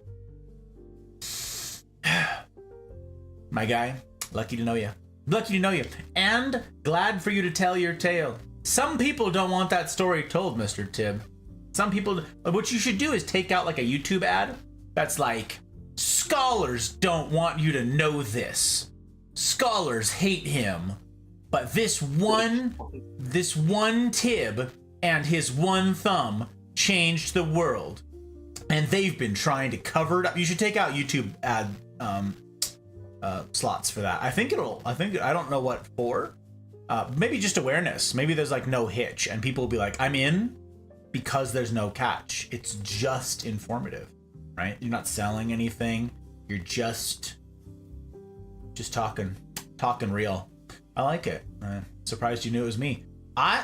My guy, lucky to know you. Lucky to know you. And glad for you to tell your tale. Some people don't want that story told, Mr. Tib. Some people, what you should do is take out like a YouTube ad that's like, scholars don't want you to know this. Scholars hate him. But this one Tib and his one thumb changed the world. And they've been trying to cover it up. You should take out YouTube ad slots for that. I don't know what for. Maybe just awareness. Maybe there's like no hitch and people will be like, I'm in because there's no catch. It's just informative, right? You're not selling anything. You're just talking real. I like it. Surprised you knew it was me.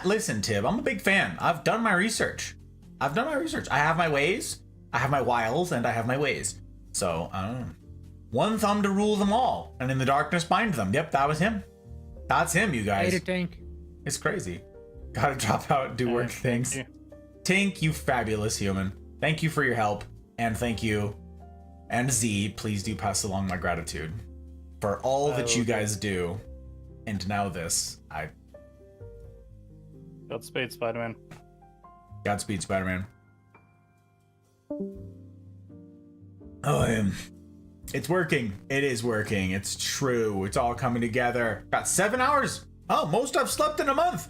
Listen, Tib, I'm a big fan. I've done my research. I have my ways, I have my wiles, and I have my ways. So, one thumb to rule them all, and in the darkness bind them. Yep, that was him. That's him, you guys. Later, Tank. It's crazy. Gotta drop out and do work things. Yeah. Tink, you fabulous human. Thank you for your help, and thank you. And Z, please do pass along my gratitude for all that you guys do. and now this. Godspeed, Spider-Man. Godspeed, Spider-Man. Oh, it's working. It is working. It's true. It's all coming together. Got 7 hours. Oh, most I've slept in a month.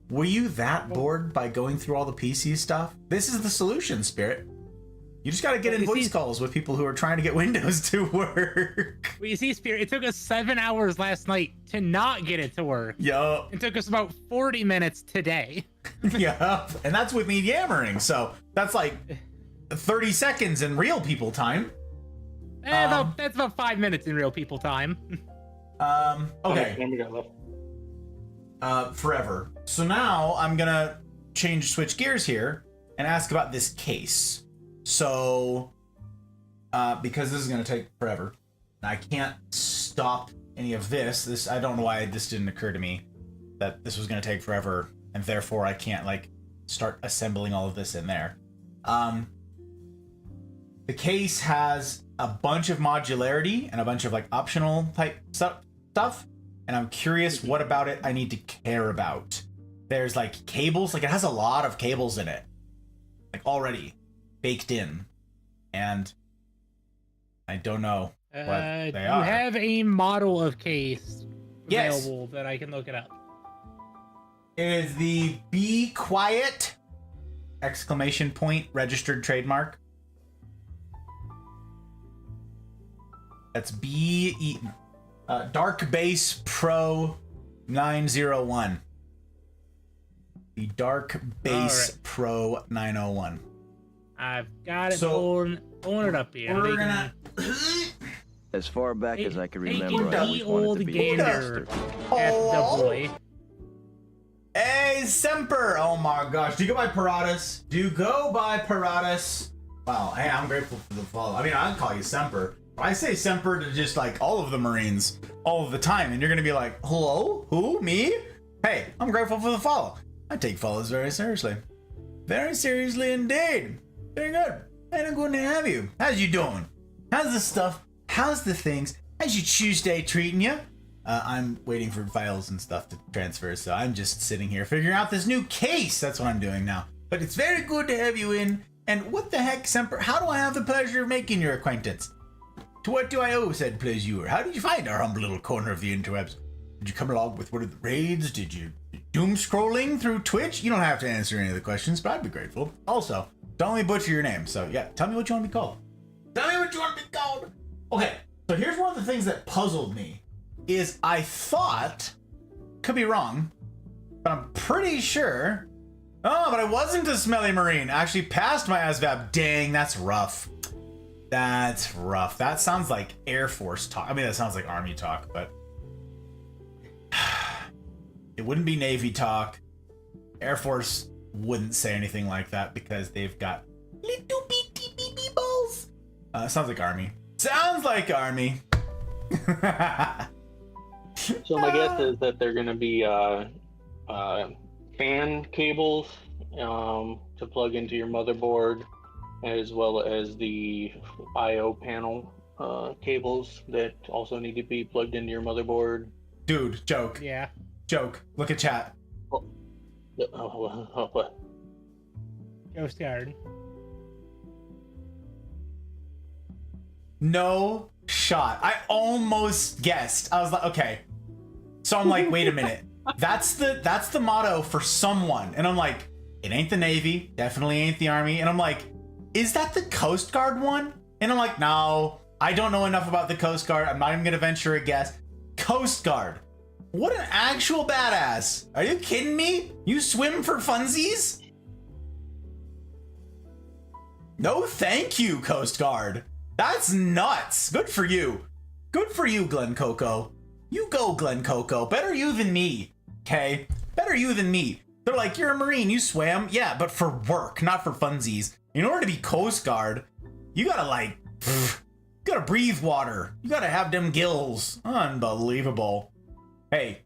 Were you that bored by going through all the PC stuff? This is the solution, Spirit. You just gotta get in voice calls with people who are trying to get Windows to work. Well, you see, Spirit, it took us 7 hours last night to not get it to work. Yup. It took us about 40 minutes today. Yup. And that's with me yammering. So that's like 30 seconds in real people time. That's about 5 minutes in real people time. Okay. We got left. Forever. So now I'm gonna switch gears here and ask about this case. So, because this is gonna take forever, I can't stop any of this. I don't know why this didn't occur to me that this was gonna take forever, and therefore I can't like start assembling all of this in there. The case has a bunch of modularity and a bunch of like optional type stuff. And I'm curious what about it I need to care about. There's like cables, like it has a lot of cables in it, like already baked in, and I don't know what they You are. have a model of case Yes. available that I can look it up. It is the Be Quiet! Exclamation point registered trademark. That's Dark Base Pro 901. The Dark Base Alright. Pro 901. I've got it So, pulling it up here. We're gonna. As far back as I can remember, Taking I always the wanted old to be a gander master. at the boy. Hey, Semper! Oh my gosh. Do you go by Paratus? Do you go by Paratus? Wow, hey, I'm grateful for the follow. I mean, I'd call you Semper. I say Semper to just like all of the Marines all of the time, and you're gonna be like, hello? Who? Me? Hey, I'm grateful for the follow. I take follows very seriously. Very seriously indeed. Very good. And I'm going to have you. How's you doing? How's the stuff? How's the things? How's your Tuesday treating you? I'm waiting for files and stuff to transfer, so I'm just sitting here figuring out this new case. That's what I'm doing now. But it's very good to have you in. And what the heck, Semper? How do I have the pleasure of making your acquaintance? To what do I owe said pleasure? How did you find our humble little corner of the interwebs? Did you come along with one of the raids? Did you doom scrolling through Twitch? You don't have to answer any of the questions, but I'd be grateful. Also, don't let me butcher your name, so yeah, tell me what you want to be called. Tell me what you want to be called! Okay, so here's one of the things that puzzled me, is I thought, could be wrong, but I'm pretty sure, oh, but I wasn't a smelly Marine. I actually passed my ASVAB. Dang, that's rough. That's rough. That sounds like Air Force talk. I mean, that sounds like Army talk, but it wouldn't be Navy talk. Air Force wouldn't say anything like that because they've got little bitty baby balls. Sounds like Army. Sounds like Army. So my guess is that they're going to be fan cables to plug into your motherboard, as well as the I/O panel cables that also need to be plugged into your motherboard. Dude, joke. Yeah. Joke. Look at chat. What? Ghost Guard. No shot. I almost guessed. I was like, okay. So I'm like, wait a minute. That's the motto for someone. And I'm like, it ain't the Navy. Definitely ain't the Army. And I'm like, is that the Coast Guard one? And I'm like, no, I don't know enough about the Coast Guard. I'm not even gonna venture a guess. Coast Guard. What an actual badass. Are you kidding me? You swim for funsies? No thank you, Coast Guard. That's nuts. Good for you. Good for you, Glen Coco. You go, Glen Coco. Better you than me. Okay? Better you than me. They're like, you're a Marine, you swam. Yeah, but for work, not for funsies. In order to be Coast Guard, you gotta like, you gotta breathe water. You gotta have them gills. Unbelievable. Hey,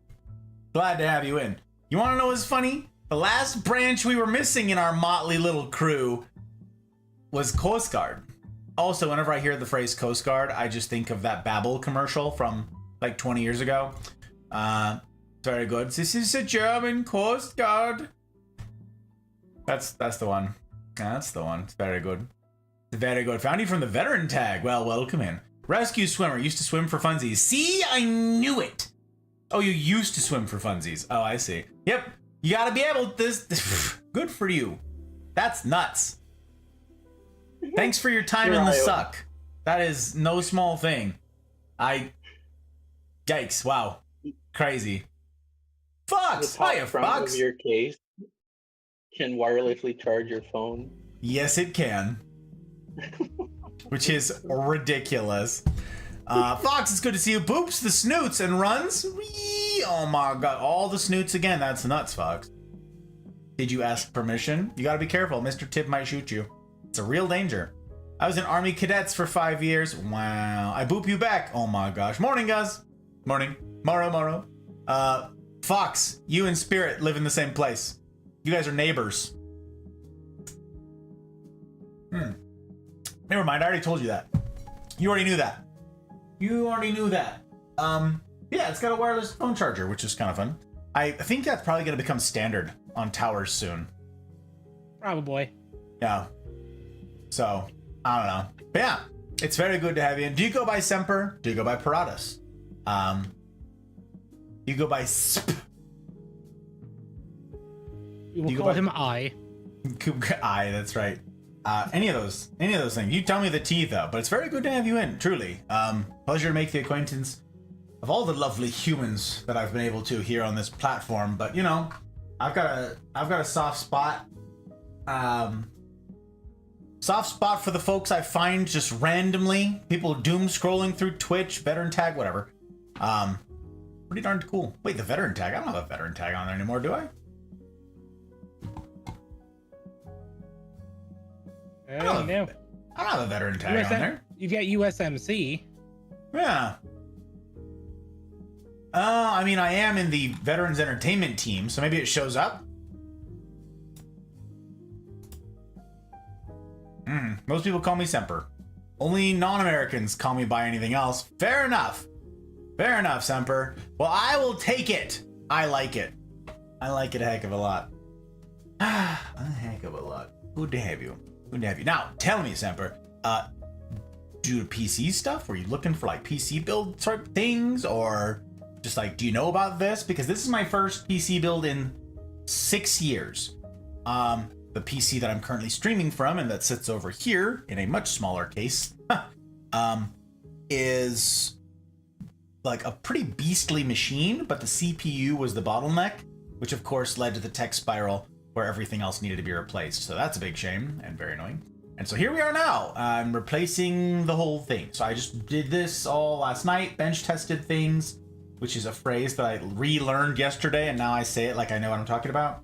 glad to have you in. You wanna know what's funny? The last branch we were missing in our motley little crew was Coast Guard. Also, whenever I hear the phrase Coast Guard, I just think of that Babbel commercial from like 20 years ago. Very good. This is a German Coast Guard. That's the one. Yeah, that's the one. It's very good. Very good. Found you from the veteran tag. Well, welcome in. Rescue swimmer. Used to swim for funsies. See? I knew it. Oh, you used to swim for funsies. Oh, I see. Yep. You gotta be able to this. Good for you. That's nuts. Thanks for your time in the suck. That is no small thing. Yikes. Wow. Crazy. Fox! The top Hiya, front Fox! of your case can wirelessly charge your phone. Yes, it can. Which is ridiculous. Fox, it's good to see you. Boops the snoots and runs. Whee! Oh my god, all the snoots again. That's nuts, Fox. Did you ask permission? You gotta be careful. Mr. Tip might shoot you. It's a real danger. I was in Army Cadets for 5 years. Wow. I boop you back. Oh my gosh. Morning, guys. Morning. Moro. Fox, you and Spirit live in the same place. You guys are neighbors. Never mind, I already told you that. You already knew that. Yeah, it's got a wireless phone charger, which is kind of fun. I think that's probably going to become standard on towers soon. Probably. Yeah. So, I don't know. But yeah, it's very good to have you in. Do you go by Semper? Do you go by Paratus? You go by Sp. We will You go call by- him I. I, that's right. Any of those things. You tell me the T though, but it's very good to have you in, truly. Pleasure to make the acquaintance of all the lovely humans that I've been able to here on this platform. But you know, I've got a soft spot. Soft spot for the folks I find just randomly, people doom scrolling through Twitch, veteran tag, whatever. Pretty darn cool. Wait, the veteran tag? I don't have a veteran tag on there anymore, do I? I don't know. I don't have a veteran tag on there. You've got USMC. Yeah. I mean, I am in the Veterans Entertainment team, so maybe it shows up. Most people call me Semper. Only non-Americans call me by anything else. Fair enough. Fair enough, Semper. Well, I will take it. I like it. I like it a heck of a lot. A heck of a lot. Good to have you. Good to have you. Now, tell me, Semper, do you do PC stuff? Were you looking for like PC build sort of things, or just like, do you know about this? Because this is my first PC build in 6 years. The PC that I'm currently streaming from, and that sits over here in a much smaller case, is like a pretty beastly machine, but the CPU was the bottleneck, which of course led to the tech spiral where everything else needed to be replaced. So that's a big shame and very annoying. And so here we are now. I'm replacing the whole thing. So I just did this all last night, bench tested things, which is a phrase that I relearned yesterday, and now I say it like I know what I'm talking about.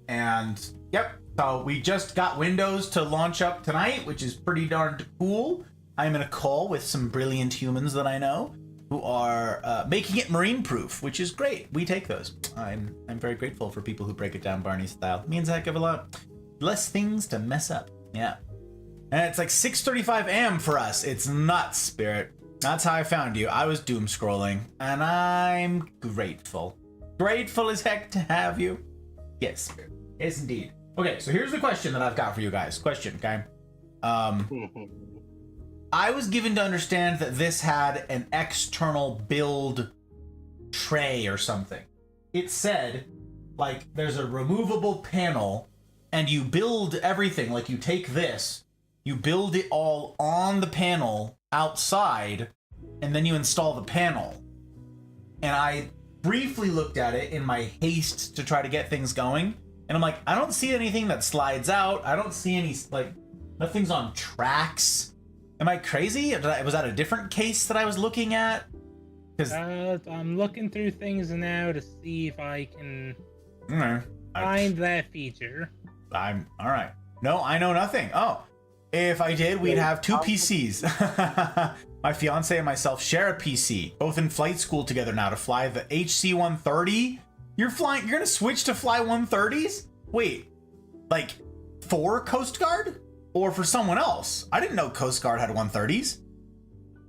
And yep, so we just got Windows to launch up tonight, which is pretty darn cool. I'm in a call with some brilliant humans that I know who are making it marine proof, which is great. We take those. I'm very grateful for people who break it down Barney style. Means a heck of a lot. Less things to mess up. Yeah. And it's like 6:35 a.m. for us. It's nuts, Spirit. That's how I found you. I was doom scrolling, and I'm grateful. Grateful as heck to have you. Yes, Spirit. Yes, indeed. Okay, so here's the question that I've got for you guys. Question, okay? I was given to understand that this had an external build tray or something. It said, like, there's a removable panel, and you build everything. Like, you take this, you build it all on the panel outside, and then you install the panel. And I briefly looked at it in my haste to try to get things going, and I'm like, I don't see anything that slides out. I don't see any, like, nothing's on tracks. Am I crazy? Was that a different case that I was looking at? Because I'm looking through things now to see if I can find that feature. I'm all right. No, I know nothing. Oh, if I did, we'd have two PCs. My fiance and myself share a PC, both in flight school together now to fly the HC-130. You're gonna switch to fly 130s? Wait, like for Coast Guard or for someone else? I didn't know Coast Guard had 130s.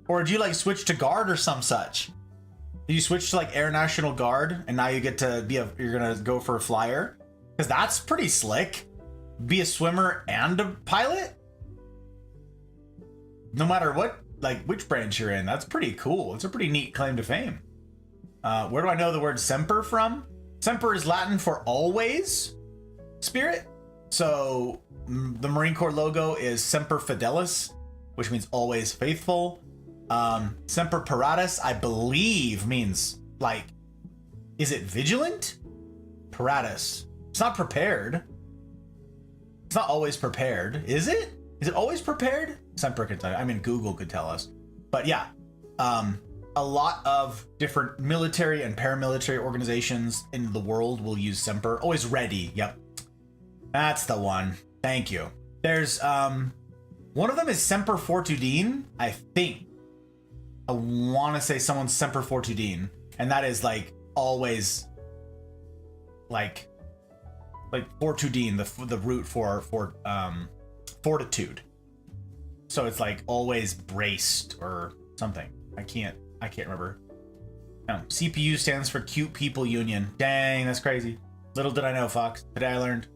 Or did you like switch to Guard or some such? You switch to like Air National Guard, and now you get to be you're gonna go for a flyer, because that's pretty slick. Be a swimmer and a pilot, no matter what, like which branch you're in. That's pretty cool. It's a pretty neat claim to fame. Where do I know the word semper from? Semper is Latin for always, spirit. So the Marine Corps logo is Semper Fidelis, which means always faithful. Semper Paratus, I believe, means like, is it vigilant? Paratus. It's not prepared. It's not always prepared, is it? Is it always prepared? Semper can tell you. I mean, Google could tell us. But yeah, a lot of different military and paramilitary organizations in the world will use Semper. Always ready. Yep. That's the one. Thank you. There's, one of them is Semper Fortitude, I think. I want to say someone's Semper Fortitude, and that is like always like Fortitude, the root for fortitude. So it's like always braced or something. I can't remember. No, CPU stands for Cute People Union. Dang, that's crazy. Little did I know, Fox. Today I learned.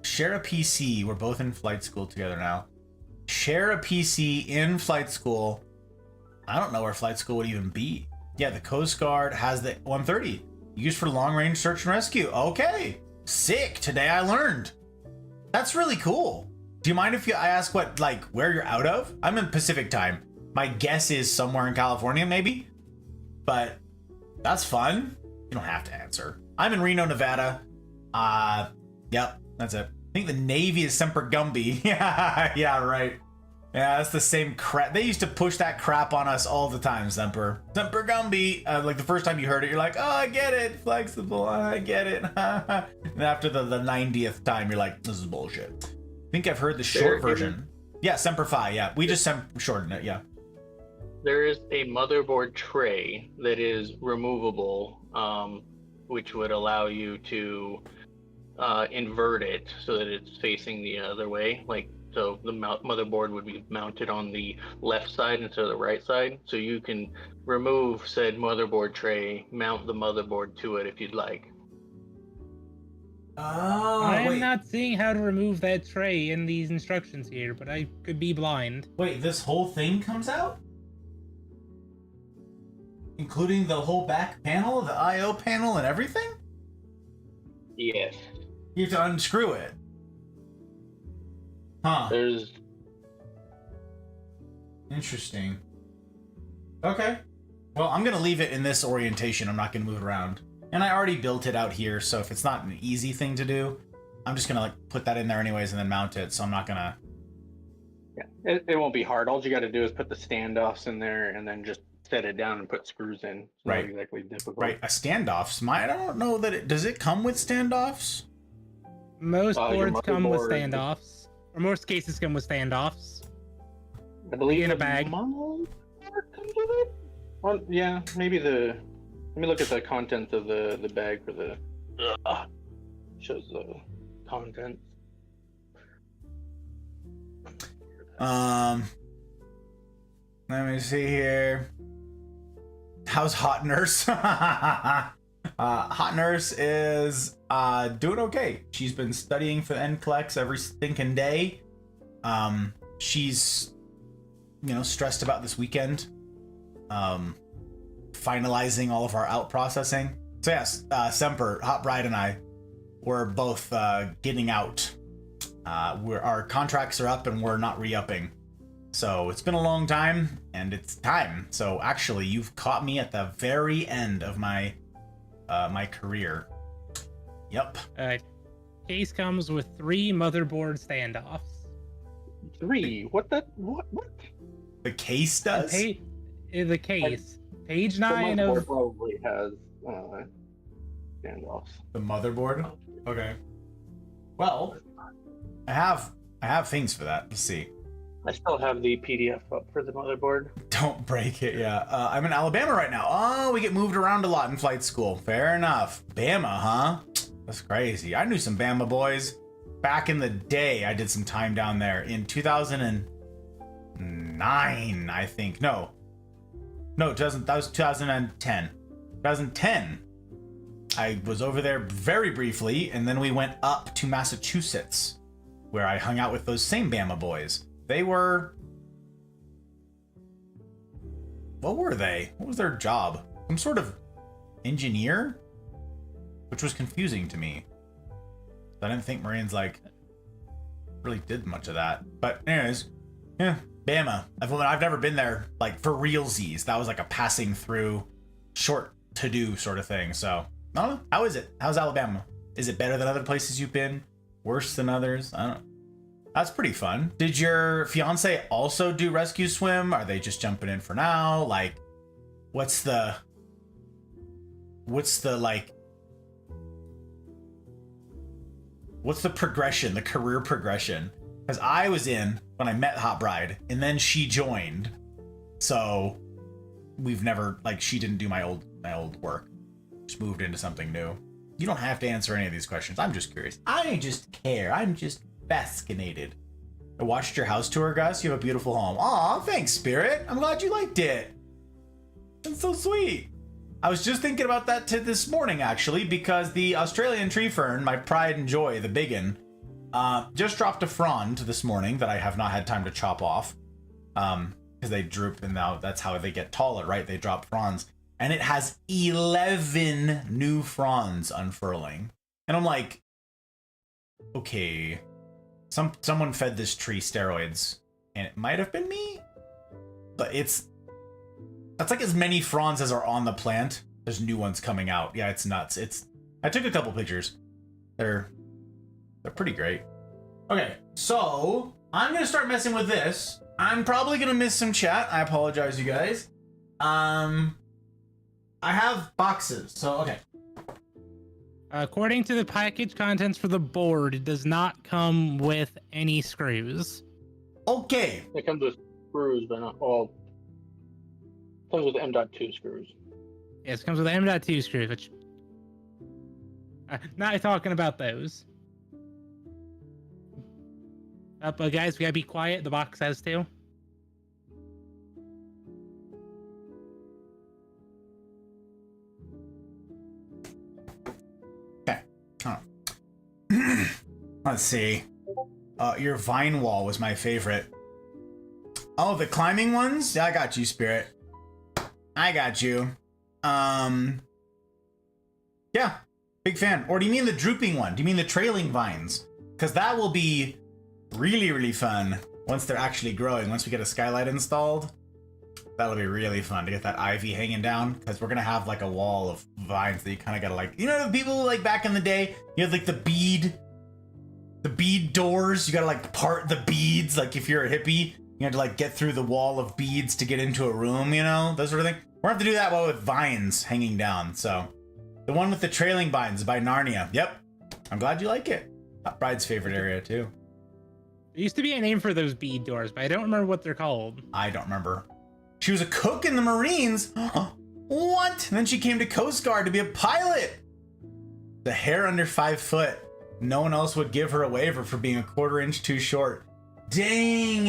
Share a PC. We're both in flight school together now. Share a PC in flight school. I don't know where flight school would even be. Yeah, the Coast Guard has the 130 used for long range search and rescue. Okay, sick. Today I learned. That's really cool. Do you mind if I ask where you're out of? I'm in Pacific time. My guess is somewhere in California, maybe. But that's fun. You don't have to answer. I'm in Reno, Nevada. Yep, that's it. I think the Navy is Semper Gumby. Yeah, right. Yeah, that's the same crap. They used to push that crap on us all the time, Semper. Semper Gumby. Like the first time you heard it, you're like, oh, I get it. Flexible, I get it. And after the 90th time, you're like, this is bullshit. I think I've heard the short version. Yeah, Semper Fi, yeah. We just shortened it, yeah. There is a motherboard tray that is removable, which would allow you to invert it so that it's facing the other way. So the motherboard would be mounted on the left side instead of the right side. So you can remove said motherboard tray, mount the motherboard to it if you'd like. Oh, I'm not seeing how to remove that tray in these instructions here, but I could be blind. Wait, this whole thing comes out? Including the whole back panel, the I/O panel, and everything? Yes. You have to unscrew it. Huh. There's... Interesting. Okay. Well, I'm going to leave it in this orientation. I'm not going to move it around. And I already built it out here, so if it's not an easy thing to do, I'm just going to put that in there anyways and then mount it, so I'm not going to... Yeah, it won't be hard. All you got to do is put the standoffs in there and then just set it down and put screws in. It's right. Not exactly difficult. Right. A standoffs. I don't know that does it come with standoffs? Most boards come with motherboard- standoffs. Or most cases come with standoffs. I believe In a the bag. motherboard comes with it? Well, yeah, maybe the... Let me look at the contents of the bag for the... shows the contents. Let me see here. How's Hot Nurse? Hot Nurse is doing okay. She's been studying for the NCLEX every stinking day. She's, stressed about this weekend. Finalizing all of our out processing. So yes, Semper, Hot Bride, and I were both getting out. Our contracts are up and we're not re-upping. So it's been a long time and it's time. So actually, you've caught me at the very end of my my career. Yep. Case comes with 3 motherboard standoffs. 3? What? The case does? The case. Page The 9 motherboard of... probably has standoffs. The motherboard? Okay. Well, I have things for that. Let's see. I still have the PDF up for the motherboard. Don't break it, yeah. I'm in Alabama right now. Oh, we get moved around a lot in flight school. Fair enough. Bama, huh? That's crazy. I knew some Bama boys. Back in the day, I did some time down there in 2009, I think. No. No, 2000, that was 2010. 2010. I was over there very briefly, and then we went up to Massachusetts, where I hung out with those same Bama boys. They were... What were they? What was their job? Some sort of engineer? Which was confusing to me. I didn't think Marines, like, really did much of that. But anyways, yeah, Bama. I've never been there, like, for realsies. That was like a passing through, short to-do sort of thing, so... I don't know. How is it? How's Alabama? Is it better than other places you've been? Worse than others? I don't know. That's pretty fun. Did your fiance also do rescue swim? Are they just jumping in for now? Like, what's the progression, the career progression? Because I was in when I met Hot Bride, and then she joined. So we've never, like, she didn't do my old work. Just moved into something new. You don't have to answer any of these questions. I'm just curious. I just care. I'm just fascinated. I watched your house tour, Gus. You have a beautiful home. Aw, thanks, Spirit. I'm glad you liked it. That's so sweet. I was just thinking about that this morning, actually, because the Australian tree fern, my pride and joy, the biggin, just dropped a frond this morning that I have not had time to chop off. Because they droop, and now that's how they get taller, right? They drop fronds. And it has 11 new fronds unfurling. And I'm like, okay, someone fed this tree steroids, and it might have been me, but that's like as many fronds as are on the plant. There's new ones coming out. Yeah, it's nuts. I took a couple pictures. They're pretty great. Okay, so I'm gonna start messing with this. I'm probably gonna miss some chat. I apologize, you guys. I have boxes, so okay. According to the package contents for the board, it does not come with any screws. Okay. It comes with screws, but not all. It comes with M.2 screws. Yes, it comes with M.2 screws, which... not talking about those. But guys, we gotta be quiet. The box has two. Let's see. Your vine wall was my favorite. Oh, the climbing ones? Yeah, I got you, Spirit. I got you. Yeah, big fan. Or do you mean the drooping one? Do you mean the trailing vines? Because that will be really, really fun once they're actually growing. Once we get a skylight installed, that'll be really fun to get that ivy hanging down. Because we're gonna have like a wall of vines that you kind of gotta like. You know, the people like back in the day, you had like the bead doors. You gotta like part the beads. Like if you're a hippie, you had to like get through the wall of beads to get into a room. You know, those sort of thing. We're gonna have to do that while with vines hanging down. So the one with the trailing vines by Narnia. Yep, I'm glad you like it. Bride's favorite area too. There used to be a name for those bead doors, but I don't remember what they're called. I don't remember. She was a cook in the Marines. What? And then she came to Coast Guard to be a pilot. The hair under 5 foot. No one else would give her a waiver for being a 1/4 inch too short. Dang.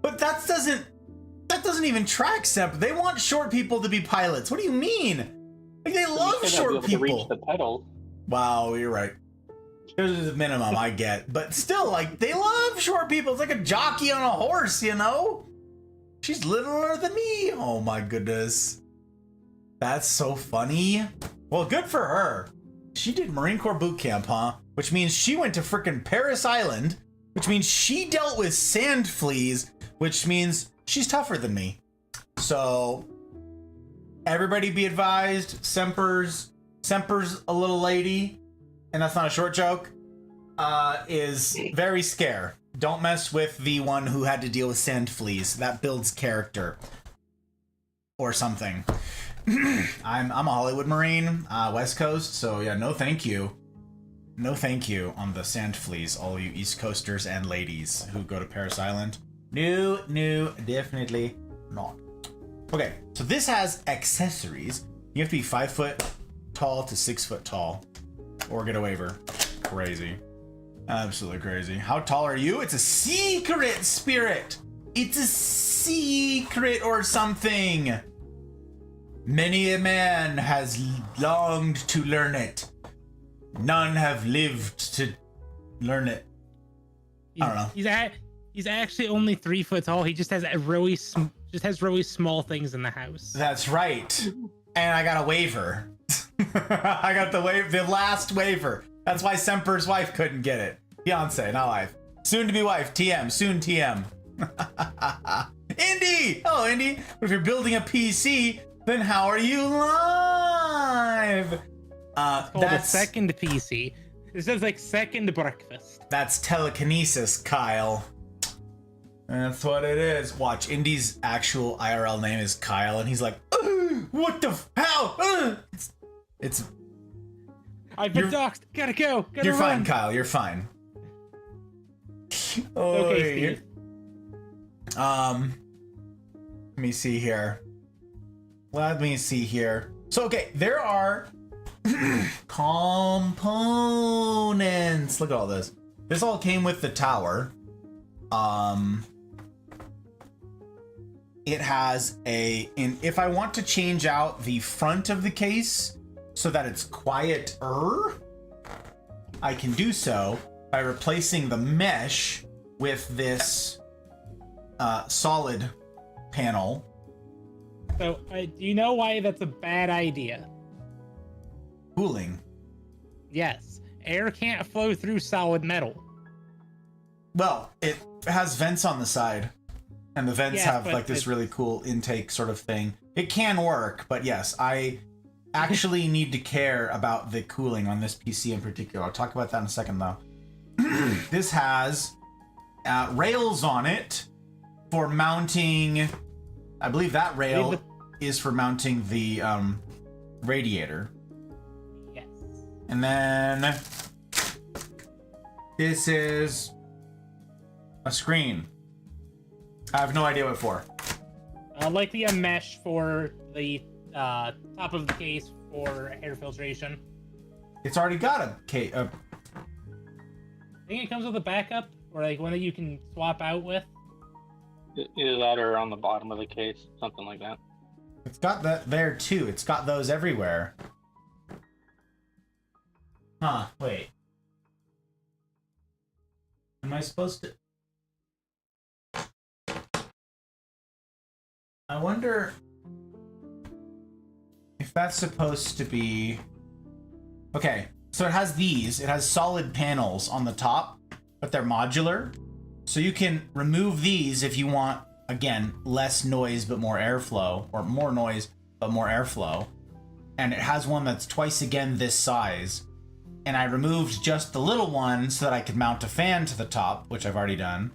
But that doesn't even track, Sep. They want short people to be pilots. What do you mean? Like they love short people. Reach the pedals. Wow, you're right. There's a minimum I get, but still, like they love short people. It's like a jockey on a horse, you know? She's littler than me. Oh my goodness. That's so funny. Well, good for her. She did Marine Corps boot camp, huh? Which means she went to frickin' Paris Island, which means she dealt with sand fleas, which means she's tougher than me. So everybody be advised, Semper's a little lady, and that's not a short joke, is very scare. Don't mess with the one who had to deal with sand fleas. That builds character. Or something. I'm a Hollywood Marine, West Coast, so yeah, no thank you. No thank you on the sand fleas, all you East Coasters and ladies who go to Paris Island. No, definitely not. Okay, so this has accessories. You have to be 5 foot tall to 6 foot tall, or get a waiver. Crazy. Absolutely crazy. How tall are you? It's a secret, Spirit. It's a secret or something. Many a man has longed to learn it. None have lived to learn it. I don't know. He's actually only 3 foot tall. He just has really small things in the house. That's right. And I got a waiver. I got the last waiver. That's why Semper's wife couldn't get it. Fiance, not wife. Soon to be wife. TM. Soon TM. Indy! Oh, Indy. But if you're building a PC, then how are you live? Called a second PC. It says like second breakfast. That's telekinesis, Kyle. That's what it is. Watch, Indy's actual IRL name is Kyle, and he's like, what the hell? It's. I've been doxxed. Gotta go. You're run. fine, Kyle. You're fine. Okay, Steve. Let me see here. Let me see here. So, okay, there are components. Look at all this. This all came with the tower. It has if I want to change out the front of the case so that it's quieter, I can do so by replacing the mesh with this solid panel. So, do you know why that's a bad idea? Cooling. Yes. Air can't flow through solid metal. Well, it has vents on the side, and the vents Yeah, have but like this really cool intake sort of thing. It can work, but yes, I actually need to care about the cooling on this PC in particular. I'll talk about that in a second, though. This has rails on it for mounting. I believe that rail is for mounting the radiator. Yes. And then this is a screen. I have no idea what for. Likely a mesh for the top of the case for air filtration. It's already got a I think it comes with a backup, or like one that you can swap out with. Either that or on the bottom of the case, something like that. It's got that there too. It's got those everywhere. Huh, wait. Am I supposed to... I wonder if that's supposed to be... Okay, so it has these. It has solid panels on the top, but they're modular. So you can remove these if you want, again, less noise but more airflow, or more noise but more airflow. And it has one that's twice again this size. And I removed just the little one so that I could mount a fan to the top, which I've already done.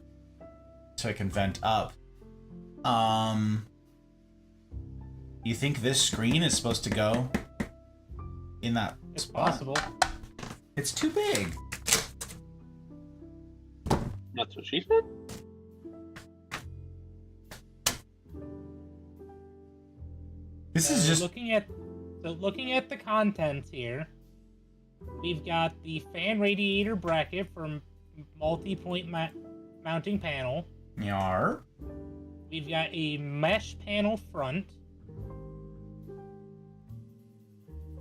So I can vent up. You think this screen is supposed to go in that It's spot? possible. It's too big. That's what she said? This is just... looking at the contents here. We've got the fan radiator bracket for multi-point mounting panel. Yar. We've got a mesh panel front.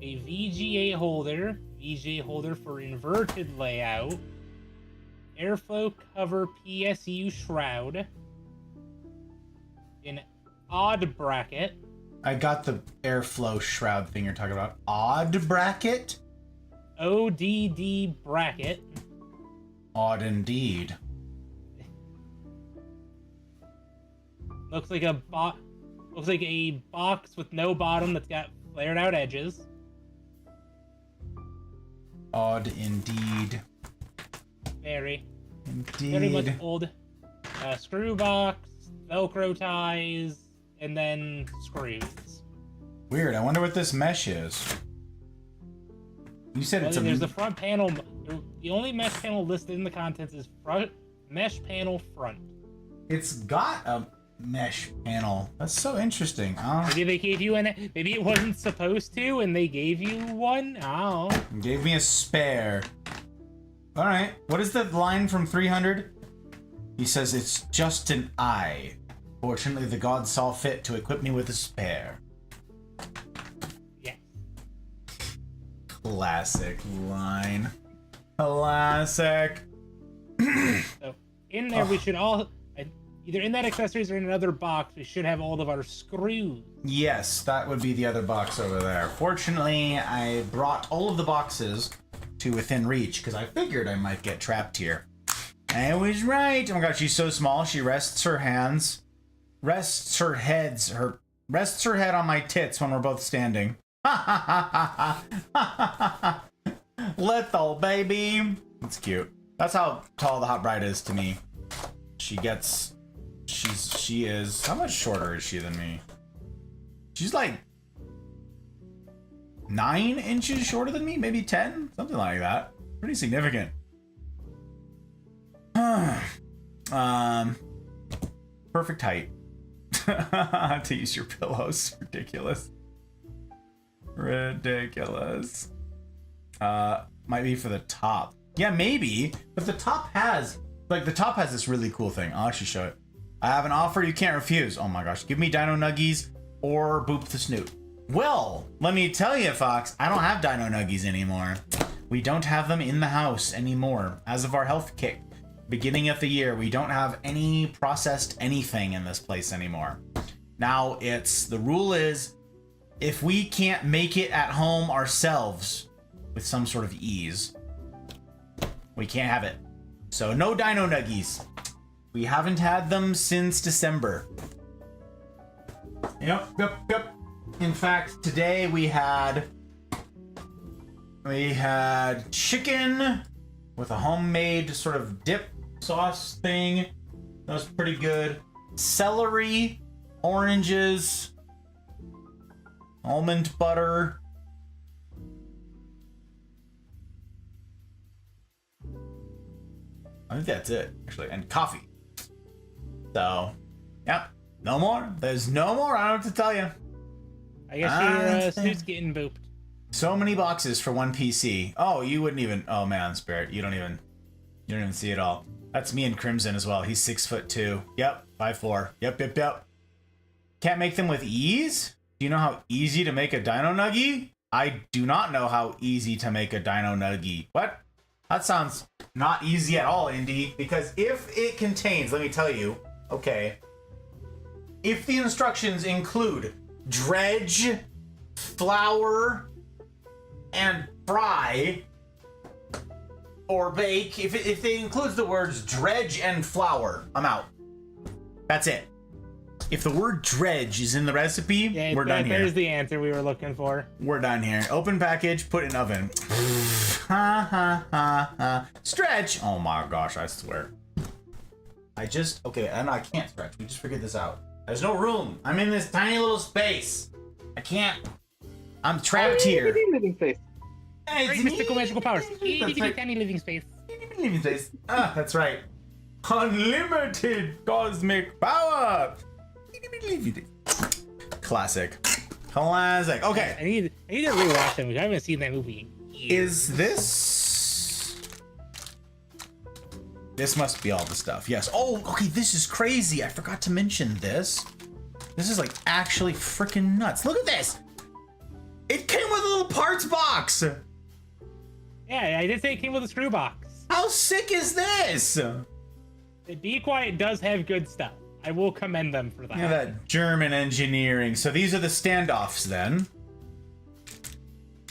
A VGA holder for inverted layout. Airflow cover PSU shroud. An odd bracket. I got the airflow shroud thing you're talking about. Odd bracket? ODD bracket. Odd indeed. Looks like a box with no bottom that's got flared out edges. Odd indeed. Very Indeed. much old. Screw box, Velcro ties, and then screws. Weird. I wonder what this mesh is. You said it's a... There's the front panel. The only mesh panel listed in the contents is front mesh panel front. It's got a mesh panel. That's so interesting. Maybe they gave you an. Maybe it wasn't supposed to, and they gave you one. Oh. Gave me a spare. All right. What is the line from 300? He says it's just an eye. Fortunately, the gods saw fit to equip me with a spare. Classic line. Classic. So in there, we should all either in that accessories or in another box. We should have all of our screws. Yes, that would be the other box over there. Fortunately, I brought all of the boxes to within reach because I figured I might get trapped here. I was right. Oh my god, she's so small. She rests her hands, rests her head on my tits when we're both standing. Little baby. That's cute. That's how tall the hot bride is to me. She is. How much shorter is she than me? She's like 9 inches shorter than me, maybe 10, something like that. Pretty significant. Perfect height. To use your pillows. Ridiculous. Ridiculous. Might be for the top. Yeah, maybe. But the top has this really cool thing. I'll actually show it. I have an offer you can't refuse. Oh my gosh. Give me Dino Nuggies or Boop the Snoot. Well, let me tell you, Fox, I don't have Dino Nuggies anymore. We don't have them in the house anymore. As of our health kick, beginning of the year, we don't have any processed anything in this place anymore. Now, the rule is, if we can't make it at home ourselves with some sort of ease, we can't have it. So no Dino Nuggies. We haven't had them since December. Yep. In fact, today we had chicken with a homemade sort of dip sauce thing. That was pretty good. Celery, oranges, almond butter. I think that's it, actually, and coffee. So, yep, no more. There's no more. I don't know what to tell you. I guess your suit's getting booped. So many boxes for one PC. Oh, you wouldn't even. Oh man, Spirit, you don't even see it all. That's me and Crimson as well. He's 6'2". Yep, 5'4". Yep. Can't make them with ease? Do you know how easy to make a Dino Nuggie? I do not know how easy to make a Dino Nuggie. What? That sounds not easy at all, Indy. Because if it contains, let me tell you, okay, if the instructions include dredge, flour, and fry, or bake, if it includes the words dredge and flour, I'm out. That's it. If the word dredge is in the recipe, we're done here. There's the answer we were looking for. We're done here. Open package, put in oven. Stretch! Oh my gosh, I swear. Okay, and I can't stretch. We just figured this out. There's no room. I'm in this tiny little space. I can't. I'm trapped here. Living space. Hey, Great mystical magical powers. Tiny living space. Living space. Ah, that's right. Unlimited cosmic power. Classic. Okay. I need to rewatch that movie. I haven't seen that movie in years. Is this? This must be all the stuff. Yes. Oh, okay. This is crazy. I forgot to mention this. This is like actually freaking nuts. Look at this. It came with a little parts box. Yeah, I did say it came with a screw box. How sick is this? Be Quiet does have good stuff. I will commend them for that. Yeah, that German engineering. So these are the standoffs then.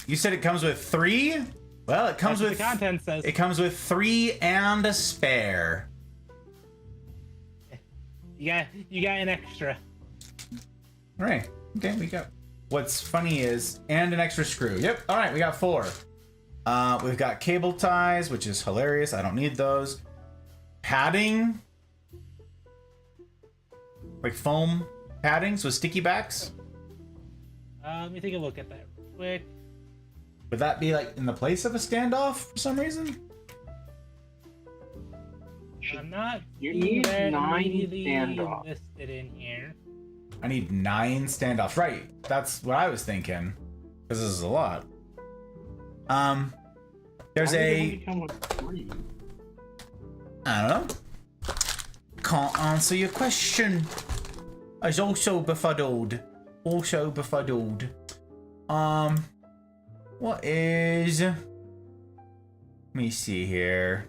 You said it comes with 3? Well, it comes with the content says. It comes with 3 and a spare. You got an extra. All right. Okay, we got. What's funny is and an extra screw. Yep. All right, we got 4. We've got cable ties, which is hilarious. I don't need those. Padding. Like foam padding, so sticky backs. Let me take a look at that real quick. Would that be like in the place of a standoff for some reason? I'm not. You need 9 immediately standoffs. listed in here. I need 9 standoffs. Right. That's what I was thinking. Because this is a lot. There's Why did it a. only come with 3? I don't know. Can't answer your question. I was also befuddled. What is... Let me see here.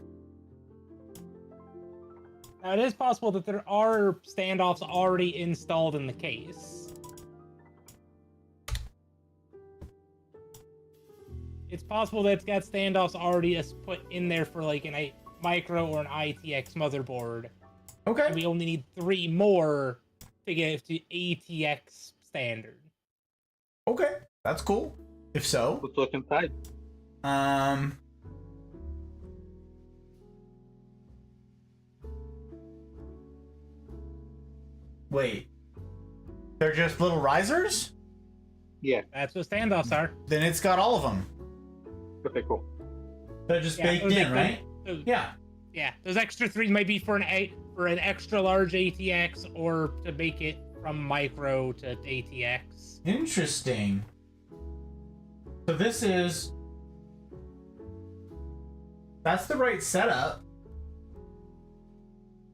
Now, it is possible that there are standoffs already installed in the case. It's possible that it's got standoffs already put in there for like a micro or an ITX motherboard. Okay. And we only need 3 more to get to ATX standard. Okay, that's cool. If so. Let's look inside. Wait. They're just little risers? Yeah. That's what standoffs are. Then it's got all of them. Okay, cool. They're just Yeah, baked those in, extra- right? those- Yeah. Yeah, those extra 3 might be for an extra large ATX or to make it from micro to ATX. Interesting. So this is... That's the right setup.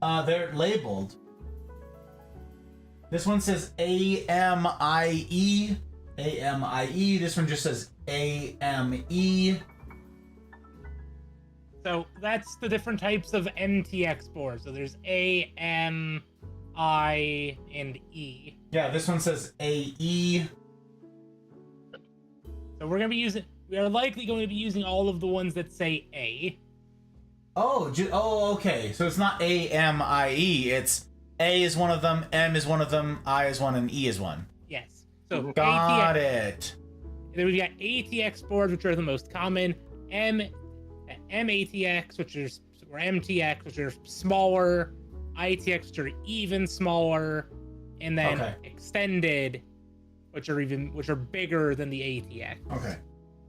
They're labeled. This one says AMIE. AMIE. This one just says AME. So that's the different types of MTX boards. So there's A, M, I, and E. Yeah, this one says AE. So we are likely going to be using all of the ones that say A. Oh, okay. So it's not AMIE. It's A is one of them, M is one of them, I is one, and E is one. Yes. So Got ATX, it. then we've got ATX boards, which are the most common. MATX, or MTX, which are smaller. ITX, which are even smaller, and then Okay. extended, which are bigger than the ATX. Okay.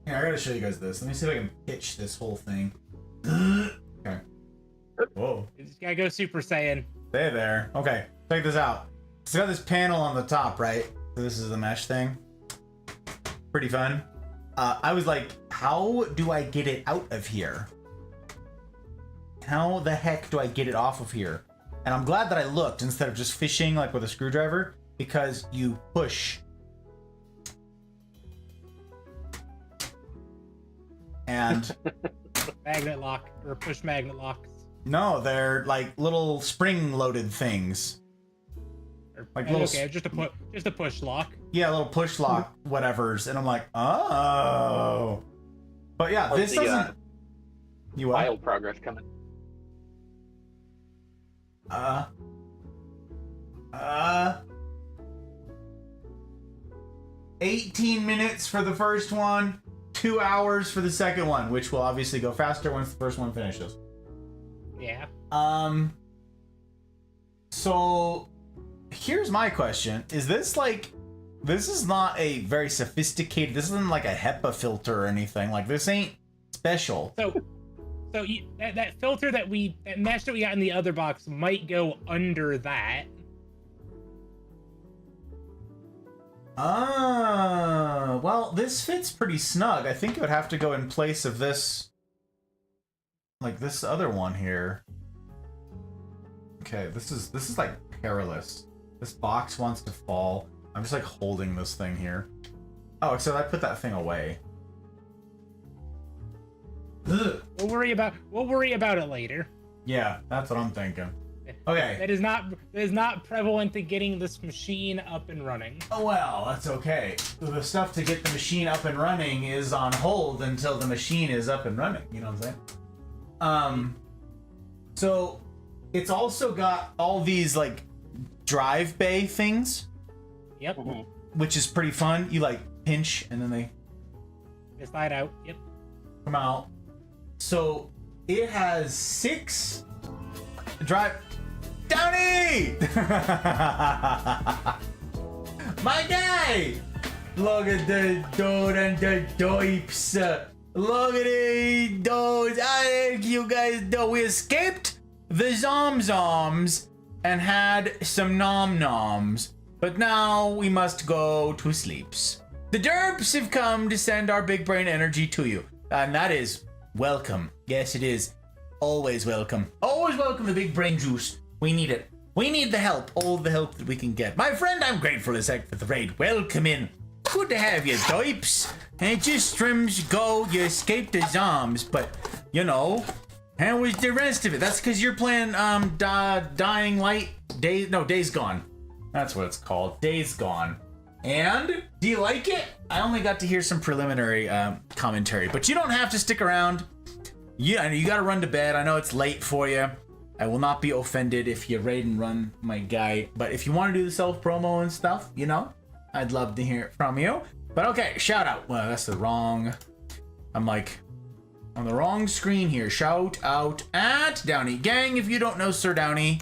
Here, I gotta show you guys this. Let me see if I can pitch this whole thing. Okay. Whoa. You just gotta go Super Saiyan. Stay there. Okay, check this out. It's got this panel on the top, right? So this is the mesh thing. Pretty fun. I was like, how do I get it out of here? How the heck do I get it off of here? And I'm glad that I looked instead of just fishing like with a screwdriver, because you push. And Magnet lock, or push magnet locks. no, they're like little spring-loaded things. Like little Okay, just a push lock. Yeah, a little push lock, whatevers, and I'm like, oh. But yeah, this the, doesn't. You what? Wild progress coming. 18 minutes for the first one, 2 hours for the second one, which will obviously go faster once the first one finishes. Yeah. So here's my question: is this like? This is not a very sophisticated. This isn't like a HEPA filter or anything. Like this ain't special. So that filter that mesh that we got in the other box might go under that. Well, this fits pretty snug. I think it would have to go in place of this, like this other one here. Okay, this is like perilous. This box wants to fall. I'm just like holding this thing here. Oh, except I put that thing away. Ugh. We'll worry about it later. Yeah, that's what I'm thinking. Okay. That is not prevalent to getting this machine up and running. Oh well, that's okay. The stuff to get the machine up and running is on hold until the machine is up and running. You know what I'm saying? So it's also got all these like drive bay things, Yep. which is pretty fun. You like pinch and then they Slide out. Yep. come out. So it has 6 drive. Downey! My guy! Look at the dude and the dopes. Look at it, those. You guys know we escaped the Zomzoms and had some nom noms. But now we must go to sleeps. The derps have come to send our big brain energy to you. And that is welcome. Yes, it is. Always welcome. Always welcome the big brain juice. We need it. We need the help. All the help that we can get. My friend, I'm grateful as heck for the raid. Welcome in. good to have you, Dopes. And just streams go, you escape the zombies, but, you know, how was the rest of it? That's because you're playing, Dying Light, Days Gone. That's what it's called, Days Gone. And, do you like it? I only got to hear some preliminary, commentary, but you don't have to stick around. Yeah, I know you gotta run to bed. I know it's late for you. I will not be offended if you raid and run, my guy. But if you want to do the self-promo and stuff, you know, I'd love to hear it from you. But okay, shout out. Well, that's the wrong... I'm like on the wrong screen here. Shout out at Downey. Gang, if you don't know Sir Downey,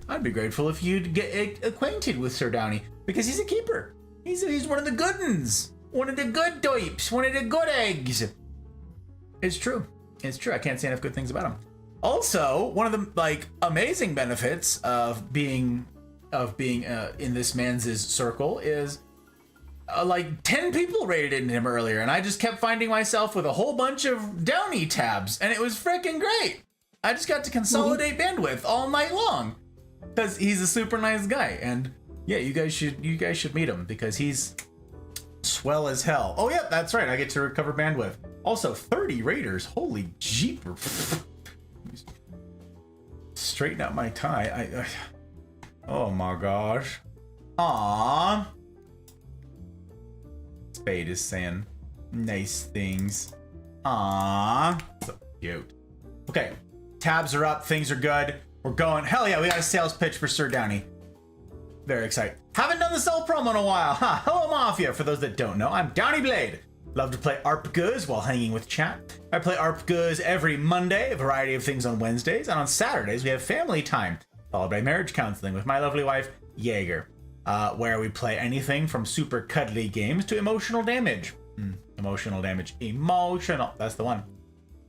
I'd be grateful if you'd get acquainted with Sir Downey. Because he's a keeper. He's one of the good uns. One of the good dopes. One of the good eggs. It's true. It's true. I can't say enough good things about him. Also, one of the like amazing benefits of being in this man's circle is like 10 people rated into him earlier, and I just kept finding myself with a whole bunch of Downey tabs, and it was freaking great. I just got to consolidate bandwidth all night long because he's a super nice guy, and yeah, you guys should meet him because he's swell as hell. Oh yeah, that's right. I get to recover bandwidth. Also, 30 raiders. Holy jeeper. Straighten out my tie. Oh my gosh. Aww. Spade is saying nice things. Aww. So cute. Okay. Tabs are up. Things are good. We're going. Hell yeah, we got a sales pitch for Sir Downey. Very excited. Haven't done the self promo in a while. Huh. Hello, Mafia. For those that don't know, I'm Downey Blade. Love to play ARP Guz while hanging with chat. I play ARP Guz every Monday, a variety of things on Wednesdays, and on Saturdays we have family time, followed by marriage counseling with my lovely wife, Jaeger, where we play anything from super cuddly games to emotional damage. Emotional damage. Emotional. That's the one.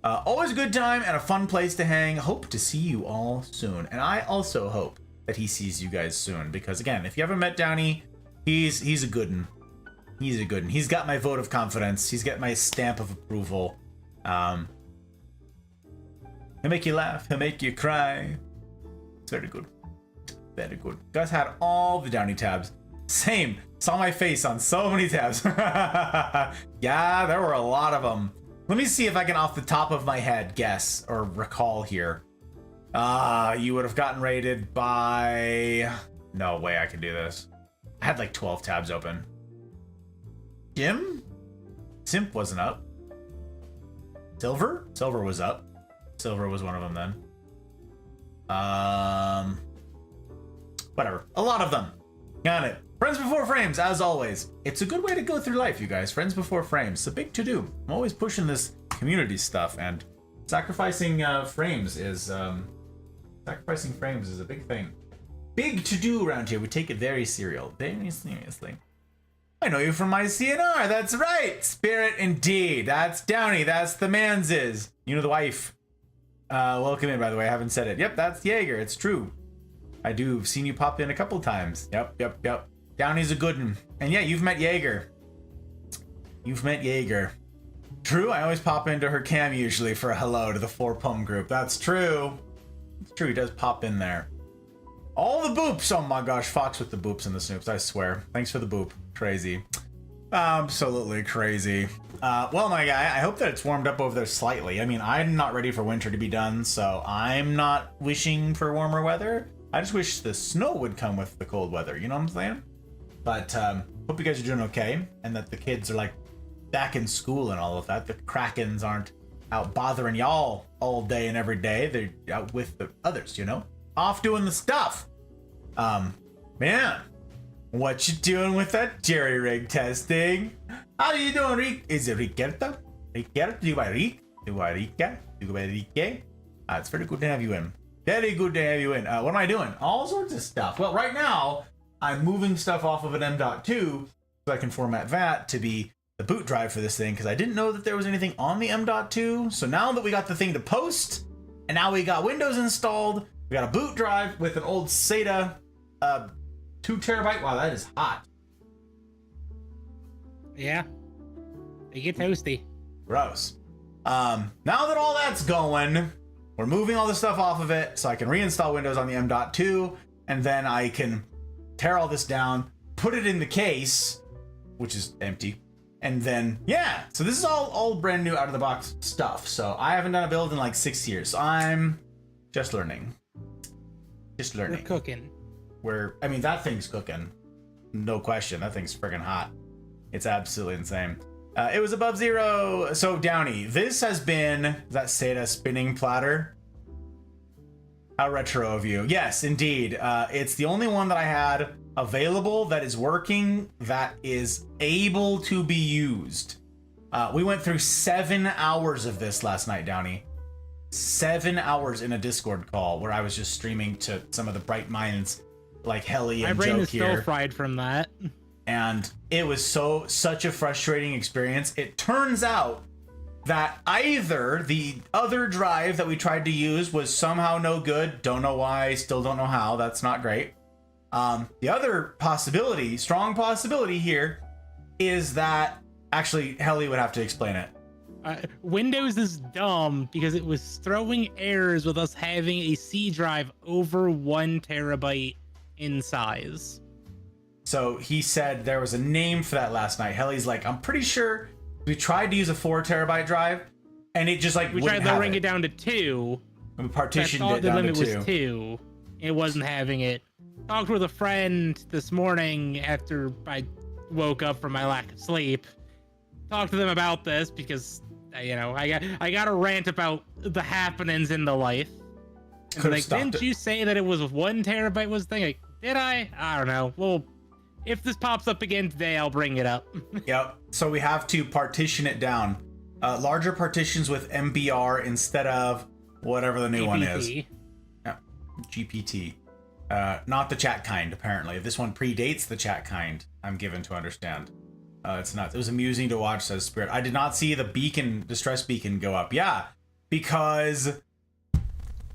Always a good time and a fun place to hang. Hope to see you all soon. And I also hope that he sees you guys soon, because again, if you haven't met Downey, he's a good one. He's a good one. He's got my vote of confidence. He's got my stamp of approval. He'll make you laugh. He'll make you cry. It's very good. Very good. Guys had all the Downey tabs. Same. Saw my face on so many tabs. Yeah, there were a lot of them. Let me see if I can, off the top of my head, guess or recall here. You would have gotten rated by... No way I can do this. I had like 12 tabs open. Jim? Simp wasn't up. Silver? Silver was up. Silver was one of them then. Whatever. A lot of them. Got it. Friends Before Frames, as always. It's a good way to go through life, you guys. Friends Before Frames. It's a big to-do. I'm always pushing this community stuff, and sacrificing frames is a big thing. Big to-do around here. We take it very seriously. I know you from my CNR. That's right. Spirit indeed. That's Downey. That's the man's. You know the wife. Welcome in, by the way. I haven't said it. Yep, that's Jaeger. It's true. I do. I've seen you pop in a couple times. Yep. Downey's a good one. And yeah, you've met Jaeger. True, I always pop into her cam usually for a hello to the 4Pum group. That's true. It's true, he does pop in there. All the boops! Oh my gosh, Fox with the boops and the snoops, I swear. Thanks for the boop. Crazy. Absolutely crazy. Well, my guy, I hope that it's warmed up over there slightly. I mean, I'm not ready for winter to be done, so I'm not wishing for warmer weather. I just wish the snow would come with the cold weather, you know what I'm saying? But, hope you guys are doing okay, and that the kids are, like, back in school and all of that. The Krakens aren't out bothering y'all all day and every day. They're out with the others, you know? Off doing the stuff. Man, what you doing with that jerry rig testing? How you doing, Rick? Is it Ricardo? Ricardo? Do you buy Rick? Do you buy Rica? Do you buy Rique? It's very good to have you in. Very good to have you in. What am I doing? All sorts of stuff. Well, right now, I'm moving stuff off of an M.2 so I can format that to be the boot drive for this thing, because I didn't know that there was anything on the M.2. So now that we got the thing to post, and now we got Windows installed, we got a boot drive with an old SATA 2 terabyte. Wow, that is hot. Yeah. They get toasty. Gross. Now that all that's going, we're moving all the stuff off of it so I can reinstall Windows on the M.2, and then I can tear all this down, put it in the case which is empty. And then, yeah, so this is all brand new out of the box stuff. So I haven't done a build in like 6 years. So I'm just learning. Just We're learning. cooking. I mean, that thing's cooking. No question. That thing's freaking hot. It's absolutely insane. It was above zero. So Downey, this has been that Seda spinning platter. How retro of you. Yes, indeed. It's the only one that I had available that is working, that is able to be used. We went through 7 hours of this last night, Downey. 7 hours in a Discord call where I was just streaming to some of the bright minds like Helly My and brain Joke is still here. fried from that. And it was such a frustrating experience. It turns out that either the other drive that we tried to use was somehow no good. Don't know why, still don't know how. That's not great. The other possibility, strong possibility here, is that actually Helly would have to explain it. Windows is dumb because it was throwing errors with us having a C drive over 1 terabyte in size. So he said there was a name for that last night. Helly's like, I'm pretty sure we tried to use a 4 terabyte drive and it just like We wouldn't tried have lowering it. it down to 2. We I partitioned thought it the down to limit 2. was 2. It wasn't having it. Talked with a friend this morning after I woke up from my lack of sleep. Talked to them about this because I got a rant about the happenings in the life. And Could've like, stopped didn't it. you say that it was 1 terabyte was the thing? Like, did I? I don't know. Well, if this pops up again today, I'll bring it up. Yep. So we have to partition it down. Larger partitions with MBR instead of whatever the new one is. GPT. Yeah. GPT. Not the chat kind, apparently. This one predates the chat kind, I'm given to understand. It's not. It was amusing to watch, says Spirit. I did not see the beacon, distress beacon go up. Yeah, because,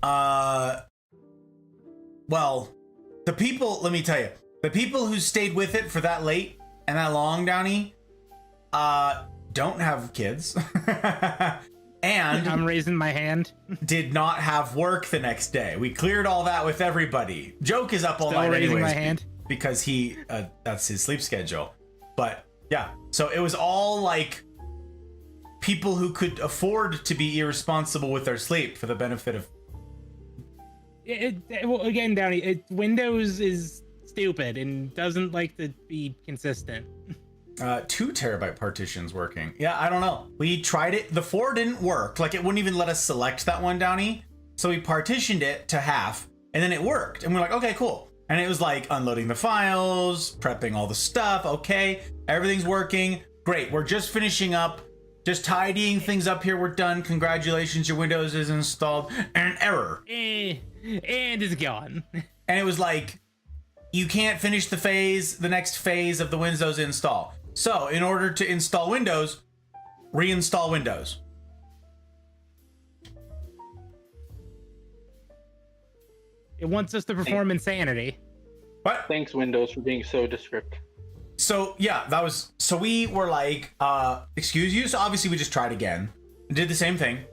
well, the people, let me tell you, the people who stayed with it for that late and that long, Downey, don't have kids. And I'm raising my hand. did not have work the next day. We cleared all that with everybody. Joke is up all Still night raising anyways my hand. because he that's his sleep schedule. But yeah, so it was all like people who could afford to be irresponsible with their sleep for the benefit of. Well, again, Downey, Windows is stupid and doesn't like to be consistent. 2 terabyte partitions working. Yeah, I don't know. We tried it. The 4 didn't work. Like, it wouldn't even let us select that one, Downey. So we partitioned it to half, and then it worked. And we're like, okay, cool. And it was like unloading the files, prepping all the stuff. Okay, everything's working. Great. We're just finishing up, just tidying things up here. We're done. Congratulations, your Windows is installed. And error. And it's gone. And it was like, you can't finish the next phase of the Windows install. So in order to install Windows, reinstall Windows. It wants us to perform insanity. What? Thanks, Windows, for being so descriptive. So yeah, so we were like, excuse you. So obviously we just tried again and did the same thing.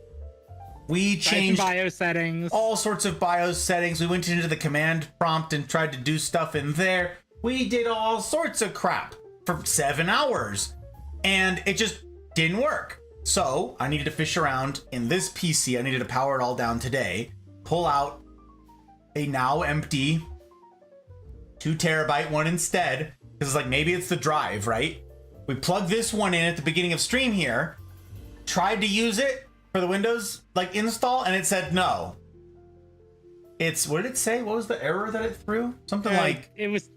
We changed BIOS settings. all sorts of BIOS settings. We went into the command prompt and tried to do stuff in there. We did all sorts of crap for 7 hours and it just didn't work. So I needed to fish around in this PC. I needed to power it all down today, pull out a now empty 2 terabyte one instead. Because it's like, maybe it's the drive, right? We plugged this one in at the beginning of stream here, tried to use it for the Windows like install, and it said no. It's, what did it say? What was the error that it threw? Something like, it was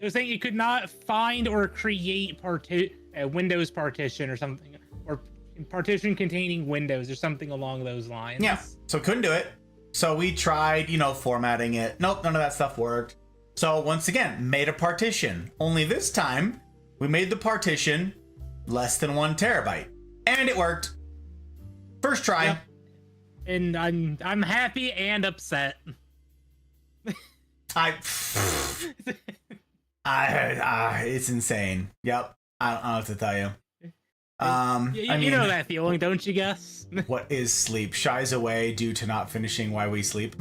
saying you could not find or create a Windows partition or something, or partition containing Windows or something along those lines. yeah, so couldn't do it. So we tried, formatting it. Nope, none of that stuff worked. So once again, made a partition. Only this time, we made the partition less than 1 terabyte. And it worked. First try. Yep. And I'm happy and upset. It's insane. Yep. I don't know what to tell you. You know that feeling, don't you, Gus? What is sleep? Shies away due to not finishing Why We Sleep.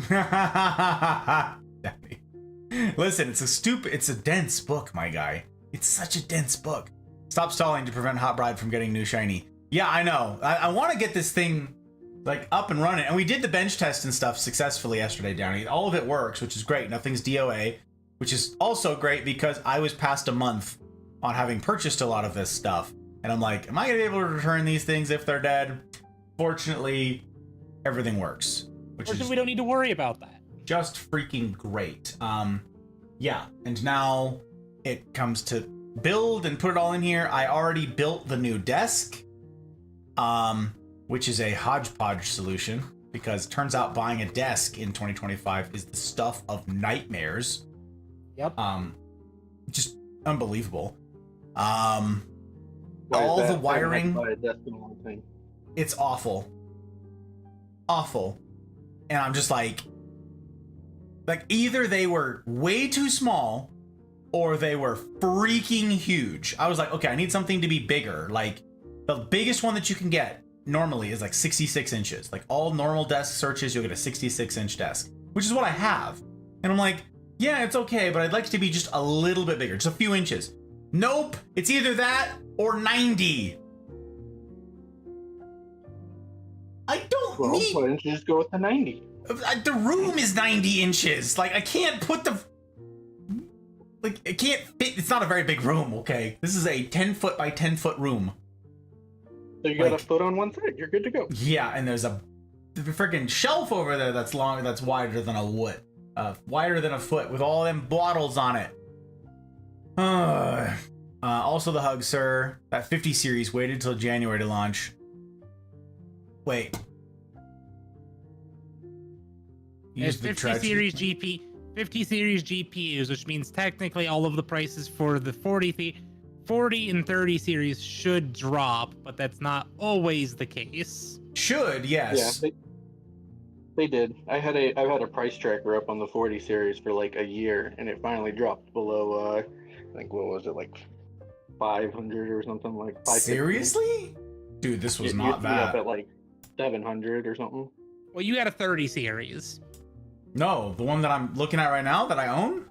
Listen, it's a dense book, my guy. It's such a dense book. Stop stalling to prevent Hot Bride from getting new shiny. Yeah, I know. I want to get this thing like up and running. And we did the bench test and stuff successfully yesterday, Downey. All of it works, which is great. Nothing's DOA, which is also great because I was past a month on having purchased a lot of this stuff. And I'm like, am I going to be able to return these things if they're dead? Fortunately, everything works. Which is we don't need to worry about that. just freaking great. Yeah, and now it comes to build and put it all in here. I already built the new desk, which is a hodgepodge solution, because it turns out buying a desk in 2025 is the stuff of nightmares. Yep. Just unbelievable. Why All is the that? wiring, I that's the one thing. it's awful. Awful. And I'm just like either they were way too small or they were freaking huge. I was like, okay, I need something to be bigger. Like the biggest one that you can get normally is like 66 inches. Like all normal desk searches, you'll get a 66-inch desk, which is what I have. And I'm like, yeah, it's okay, but I'd like it to be just a little bit bigger, just a few inches. Nope, it's either that or 90. I don't Well, need... why don't you just go with the 90? The room is 90 inches. Like, I can't put the... Like, it can't fit. It's not a very big room, okay? This is a 10-foot by 10-foot room. So you got Like- a foot on one side. You're good to go. Yeah, and there's a freaking shelf over there that's long, that's wider than a foot. Wider than a foot with all them bottles on it. Also the Hug Sir. That 50 series waited till January to launch. Wait. There's Use the 50 trudge- series GPUs, which means technically all of the prices for the 40 and 30 series should drop, but that's not always the case. Should, yes. Yeah, they did. I've had a price tracker up on the 40 series for like a year, and it finally dropped below. I think what was it, like 500 or something, like 550. Seriously? Dude, this was It not used to be up that. at like 700 or something. Well, you got a 30 series. No, the one that I'm looking at right now that I own?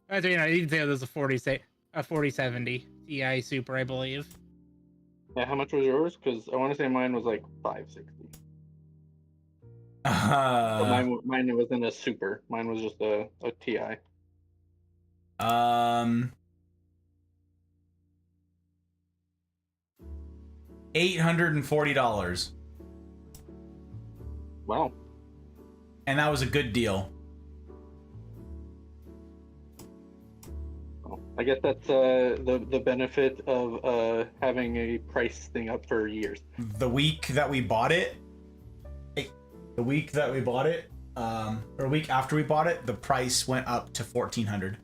I didn't say there's a 4070 Ti Super, I believe. Yeah, how much was yours? Because I want to say mine was like 560. But mine wasn't a Super. Mine was just a Ti. $840. Wow. And that was a good deal. Well, I guess that's the benefit of having a price thing up for years. The week that we bought it, or a week after we bought it, the price went up to $1,400.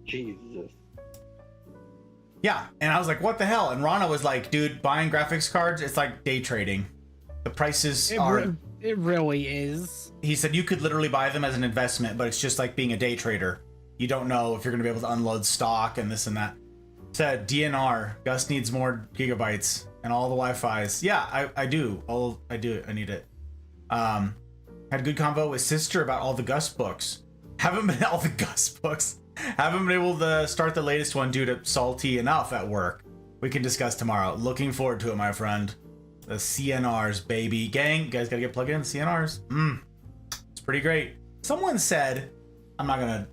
Jesus. Yeah, and I was like, what the hell? And Rana was like, dude, buying graphics cards, it's like day trading. The prices are... It really is. He said you could literally buy them as an investment, but it's just like being a day trader. You don't know if you're going to be able to unload stock and this and that. Said DNR, Gus needs more gigabytes and all the Wi-Fi's. Yeah, I do. I need it. Had a good convo with sister about all the Gus books. Haven't been able to start the latest one due to salty enough at work. We can discuss tomorrow. Looking forward to it, my friend. The CNRs, baby. Gang, you guys gotta get plugged in. CNRs. It's pretty great. Someone said, I'm not gonna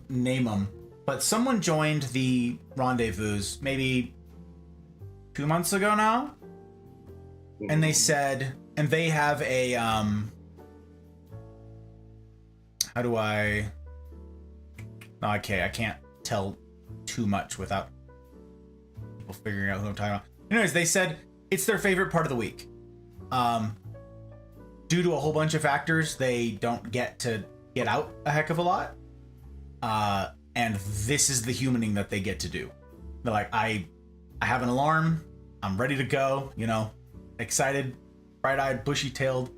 name them, but someone joined the Rendezvous maybe 2 months ago now. And they said, and they have a, how do I, no, okay, I can't tell too much without people figuring out who I'm talking about. Anyways, they said it's their favorite part of the week. Due to a whole bunch of factors, they don't get to get out a heck of a lot. And this is the humaning that they get to do. They're like, I have an alarm. I'm ready to go, you know, excited, bright-eyed, bushy-tailed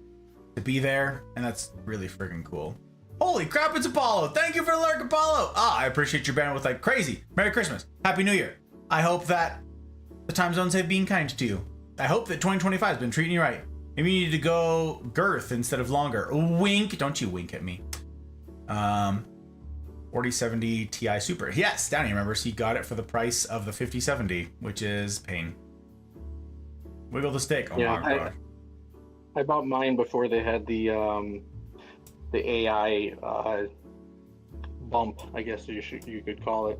to be there. And that's really friggin' cool. Holy crap, it's Apollo. Thank you for the lurk, Apollo. I appreciate your bandwidth like crazy. Merry Christmas. Happy New Year. I hope that the time zones have been kind to you. I hope that 2025 has been treating you right. Maybe you need to go girth instead of longer. Wink. Don't you wink at me. 4070 Ti Super. Yes, Downey remembers he got it for the price of the 5070, which is pain. Wiggle the stick. Oh Yeah, my god. I bought mine before they had the AI bump, I guess you could call it.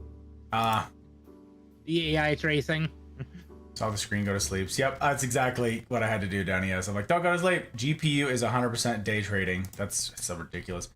The AI tracing. Saw the screen go to sleep. Yep, that's exactly what I had to do, Downey. I'm like, don't go to sleep. GPU is 100% day trading. That's so ridiculous.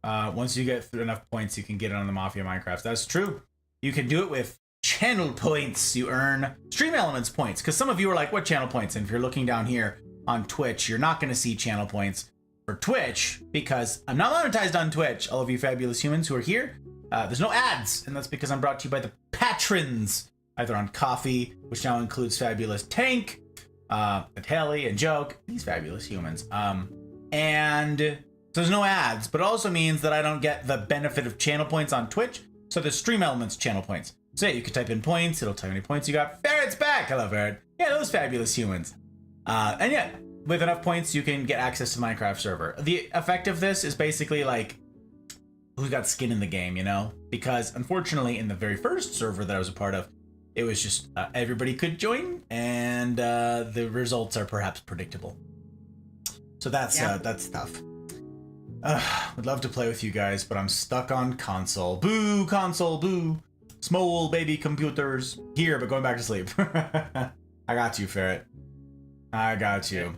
Once you get through enough points, you can get it on the Mafia Minecraft. That's true. You can do it with channel points. You earn Stream Elements points. Because some of you are like, what channel points? And if you're looking down here on Twitch, you're not going to see channel points for Twitch because I'm not monetized on Twitch. All of you fabulous humans who are here, there's no ads. And that's because I'm brought to you by the patrons, either on Coffee, which now includes Fabulous Tank, Natalie, and Joke, these fabulous humans. And so there's no ads, but it also means that I don't get the benefit of channel points on Twitch. So there's Stream Elements channel points. So yeah, you can type in points, it'll tell you how many points you got. Ferret's back! Hello, Ferret. Yeah, those fabulous humans. And yeah, with enough points, you can get access to Minecraft server. The effect of this is basically like, who's got skin in the game, you know? Because unfortunately, in the very first server that I was a part of, it was just everybody could join, and the results are perhaps predictable. So that's tough. Would love to play with you guys, but I'm stuck on console. Boo, console, boo. Small baby computers. Here, but going back to sleep. I got you, Ferret. I got you.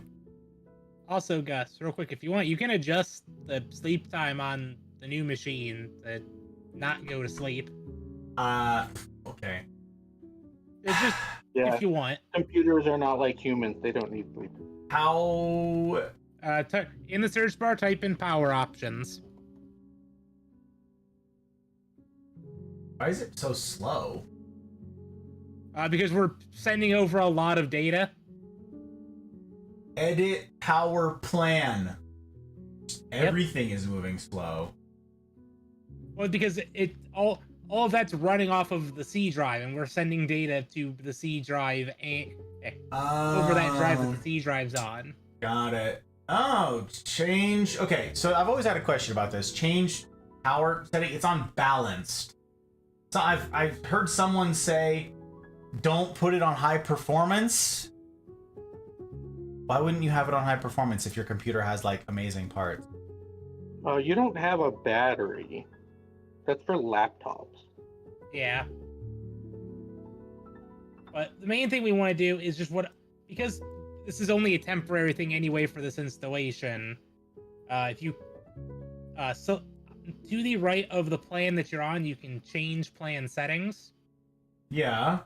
Also, Gus, real quick, if you want, you can adjust the sleep time on the new machine to not go to sleep. Okay. It's just Yeah, if you want. computers are not like humans; they don't need sleep. How... In the search bar, type in power options. Why is it so slow? Because we're sending over a lot of data. Edit power plan. Everything is moving slow. Well, because all of that's running off of the C drive, and we're sending data to the C drive and over that drive that the C drive's on. Got it. Oh, change. Okay, so I've always had a question about this. Change power setting. It's on balanced. So I've heard someone say, don't put it on high performance. Why wouldn't you have it on high performance if your computer has like amazing parts? You don't have a battery. That's for laptops. Yeah. But the main thing we want to do is just because this is only a temporary thing anyway for this installation. If you so to the right of the plan that you're on, you can change plan settings. Yeah.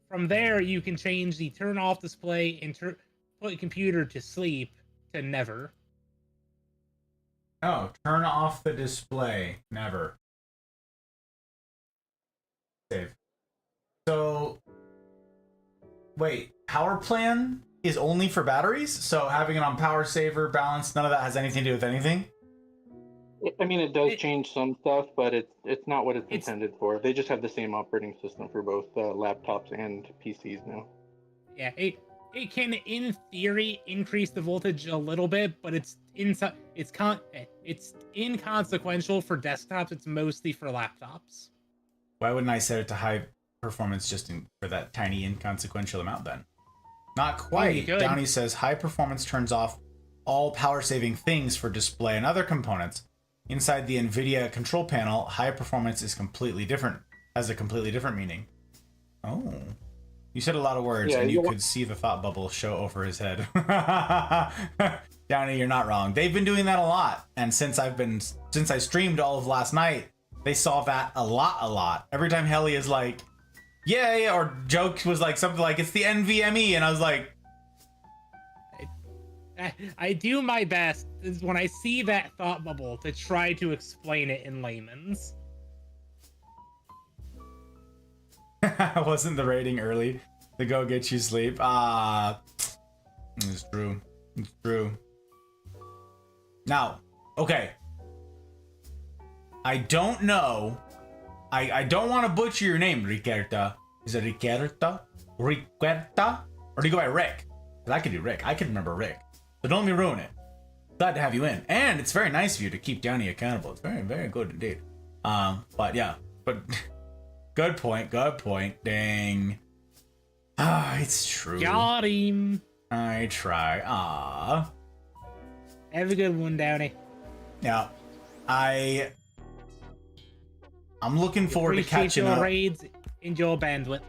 From there, you can change the turn off display and put computer to sleep to never. Oh, turn off the display. Never. Save. So, wait, power plan is only for batteries? So having it on power saver, balance, none of that has anything to do with anything? I mean, it does change some stuff, but it's not what it's intended for. They just have the same operating system for both laptops and PCs now. Yeah, it can, in theory, increase the voltage a little bit, but it's inconsequential for desktops. It's mostly for laptops. Why wouldn't I set it to high performance just for that tiny inconsequential amount then? Not quite. Downey says high performance turns off all power saving things for display and other components. Inside the NVIDIA control panel, high performance is completely different, has a completely different meaning. Oh. You said a lot of words, and you could see the thought bubble show over his head. Downey, you're not wrong. They've been doing that a lot, and since I streamed all of last night, they saw that a lot. Every time Helly is like, yay, or Joke was like something like, it's the NVMe, and I was like, I do my best is when I see that thought bubble to try to explain it in layman's. Wasn't the rating early to go get you sleep? It's true. It's true. Now, okay. I don't know. I don't want to butcher your name, Riquerta. Is it Riquerta? Riquerta? Or do you go by Rick? Because I could do Rick. I can remember Rick. So don't let me ruin it. Glad to have you in. And it's very nice of you to keep Downey accountable. It's very, very good indeed. But yeah, but good point. Dang. It's true. Got him. I try. Have a good one, Downey. Yeah. I'm looking forward to Appreciate catching your up. raids. Enjoy bandwidth.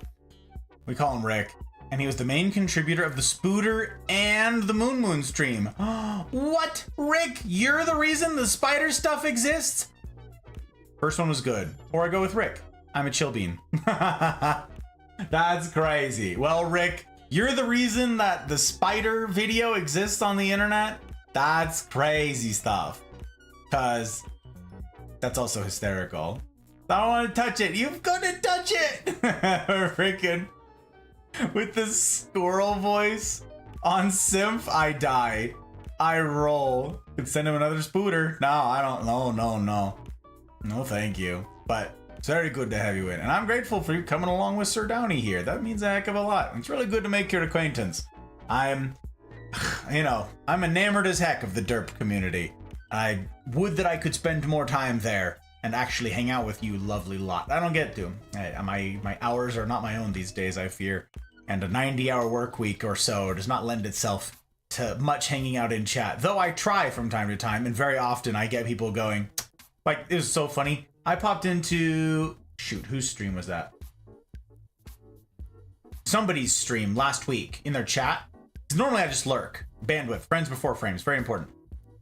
We call him Rick. And he was the main contributor of the Spooter and the Moon stream. What? Rick, you're the reason the spider stuff exists? First one was good. Or I go with Rick. I'm a chill bean. That's crazy. Well, Rick, you're the reason that the spider video exists on the internet? That's crazy stuff. Cause that's also hysterical. I don't want to touch it. You've got to touch it. Freaking with the squirrel voice on Symph, I die. I roll. Could send him another Spooter. No, I don't. No, thank you. But it's very good to have you in, and I'm grateful for you coming along with Sir Downey here. That means a heck of a lot. It's really good to make your acquaintance. I'm enamored as heck of the derp community. I would that I could spend more time there and actually hang out with you lovely lot. I don't get to. My hours are not my own these days, I fear. And a 90-hour work week or so does not lend itself to much hanging out in chat. Though I try from time to time, and very often I get people going, like, it was so funny. I popped into, shoot, whose stream was that? Somebody's stream last week in their chat. 'Cause normally I just lurk. Bandwidth, friends before frames, very important.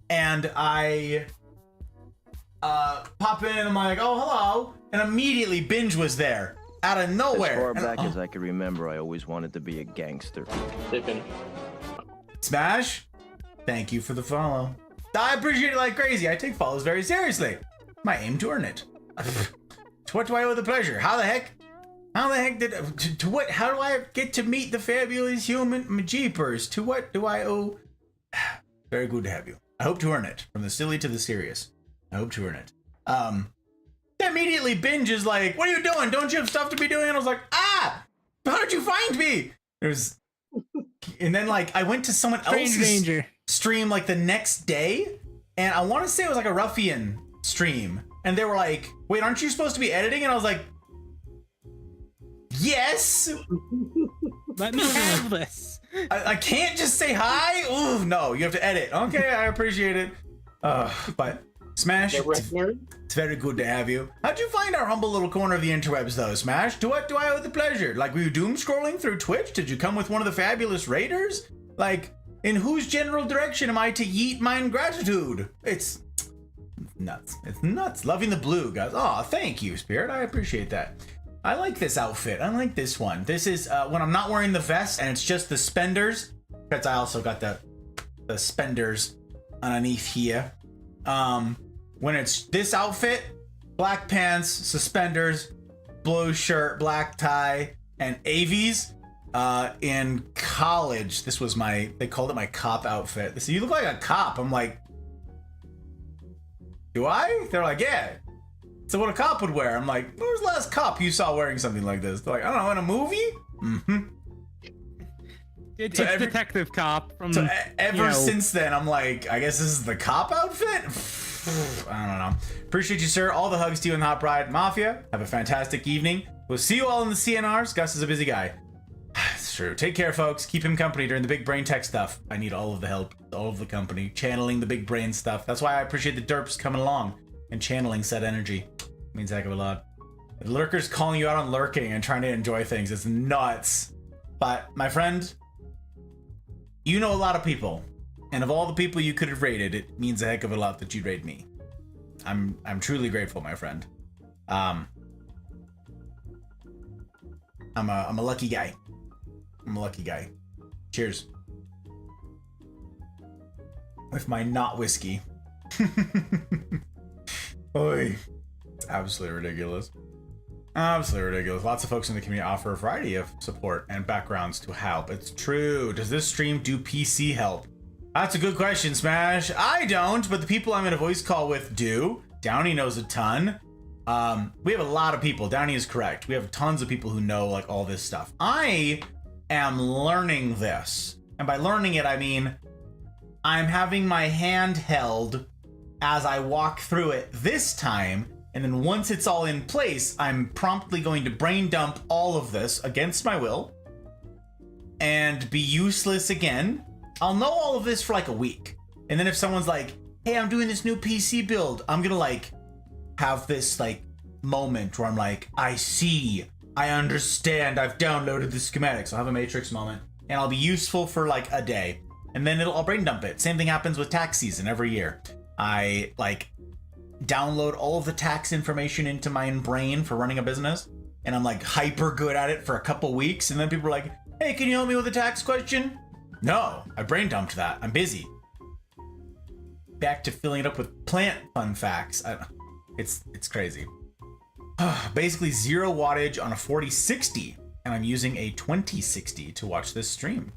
And I pop in and I'm like, oh, hello. And immediately Binge was there out of nowhere. As far And- back as I can remember, I always wanted to be a gangster. Sipping. Smash, thank you for the follow. I appreciate it like crazy. I take follows very seriously. My aim to earn it. To what do I owe the pleasure? How the heck did to what? How do I get to meet the fabulous human jeepers? To what do I owe? Very good to have you. I hope to earn it. From the silly to the serious. I hope to earn it. Immediately Binge is like, what are you doing? Don't you have stuff to be doing? And I was like, how did you find me? And then like I went to someone Strange else's danger. stream like the next day, and I want to say it was like a ruffian stream, and they were like, wait, aren't you supposed to be editing? And I was like, yes. Let me have this. I can't just say hi. Ooh, no, you have to edit. Okay, I appreciate it. But Smash, it's very good to have you. How'd you find our humble little corner of the interwebs, though, Smash? To what do I owe the pleasure? Like, were you doom scrolling through Twitch? Did you come with one of the fabulous raiders? Like, in whose general direction am I to yeet mine gratitude? It's nuts. It's nuts. Loving the blue, guys. Oh, thank you, Spirit. I appreciate that. I like this outfit. I like this one. This is when I'm not wearing the vest and it's just the spenders. Because I also got the spenders underneath here. When it's this outfit, black pants, suspenders, blue shirt, black tie, and Avies. In college, this was they called it my cop outfit. They said, you look like a cop. I'm like, do I? They're like, yeah. So what a cop would wear. I'm like, when was the last cop you saw wearing something like this? They're like, I don't know, in a movie? Mm-hmm. It's So Detective Cop from. So ever know. since then, I'm like, I guess this is the cop outfit? I don't know. Appreciate you, sir. All the hugs to you and Hot Bride Mafia. Have a fantastic evening. We'll see you all in the CNRs. Gus is a busy guy. It's true. Take care, folks. Keep him company during the big brain tech stuff. I need all of the help, all of the company, channeling the big brain stuff. That's why I appreciate the derps coming along and channeling said energy. It means a heck of a lot. The lurkers calling you out on lurking and trying to enjoy things. It's nuts. But, my friend, you know a lot of people. And of all the people you could have raided, it means a heck of a lot that you raid me. I'm truly grateful, my friend. I'm a lucky guy. I'm a lucky guy. Cheers. With my not whiskey. Oy. It's absolutely ridiculous. Absolutely ridiculous. Lots of folks in the community offer a variety of support and backgrounds to help. It's true. Does this stream do PC help? That's a good question, Smash. I don't, but the people I'm in a voice call with do. Downey knows a ton. We have a lot of people. Downey is correct. We have tons of people who know like all this stuff. I am learning this. And by learning it, I mean I'm having my hand held as I walk through it this time And then once it's all in place, I'm promptly going to brain dump all of this against my will and be useless again. I'll know all of this for like a week. And then if someone's like, hey, I'm doing this new PC build, I'm gonna like have this like moment where I'm like, I see, I understand, I've downloaded the schematics. I'll have a Matrix moment and I'll be useful for like a day. And then I'll brain dump it. Same thing happens with tax season every year. I like download all of the tax information into my brain for running a business, and I'm like hyper good at it for a couple weeks, and then people are like, hey, can you help me with a tax question? No, I brain dumped that. I'm busy. Back to filling it up with plant fun facts. It's crazy. Basically 0 wattage on a 4060, and I'm using a 2060 to watch this stream.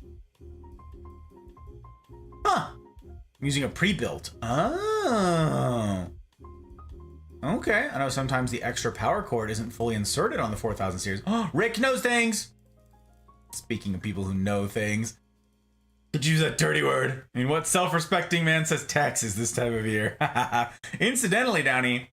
Huh. I'm using a pre-built. Oh. Okay. I know sometimes the extra power cord isn't fully inserted on the 4000 series. Oh, Rick knows things. Speaking of people who know things. Could use that dirty word. I mean, what self-respecting man says taxes this time of year? Incidentally, Downey,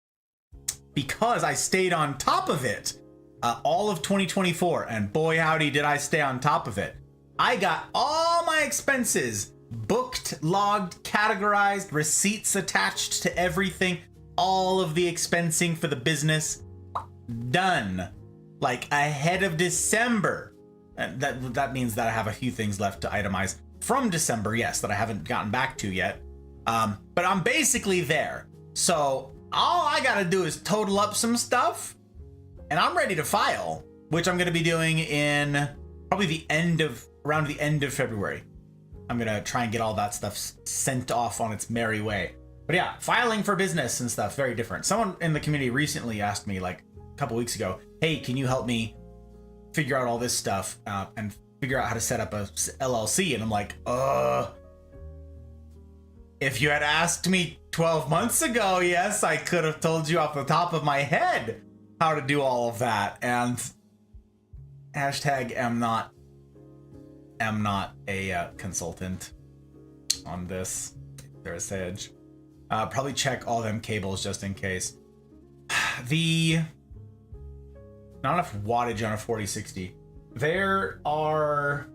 because I stayed on top of it all of 2024, and boy howdy did I stay on top of it. I got all my expenses booked, logged, categorized, receipts attached to everything, all of the expensing for the business done, like ahead of December. And that means that I have a few things left to itemize from December, yes, that I haven't gotten back to yet. But I'm basically there. So all I gotta do is total up some stuff, and I'm ready to file, which I'm gonna be doing in probably around the end of February. I'm gonna try and get all that stuff sent off on its merry way. But yeah, filing for business and stuff, very different. Someone in the community recently asked me, like a couple weeks ago, hey, can you help me figure out all this stuff and figure out how to set up a LLC? And I'm like, if you had asked me 12 months ago, yes, I could have told you off the top of my head how to do all of that. And hashtag am not a consultant on this. There's Edge. Probably check all them cables just in case. Not enough wattage on a 4060. There are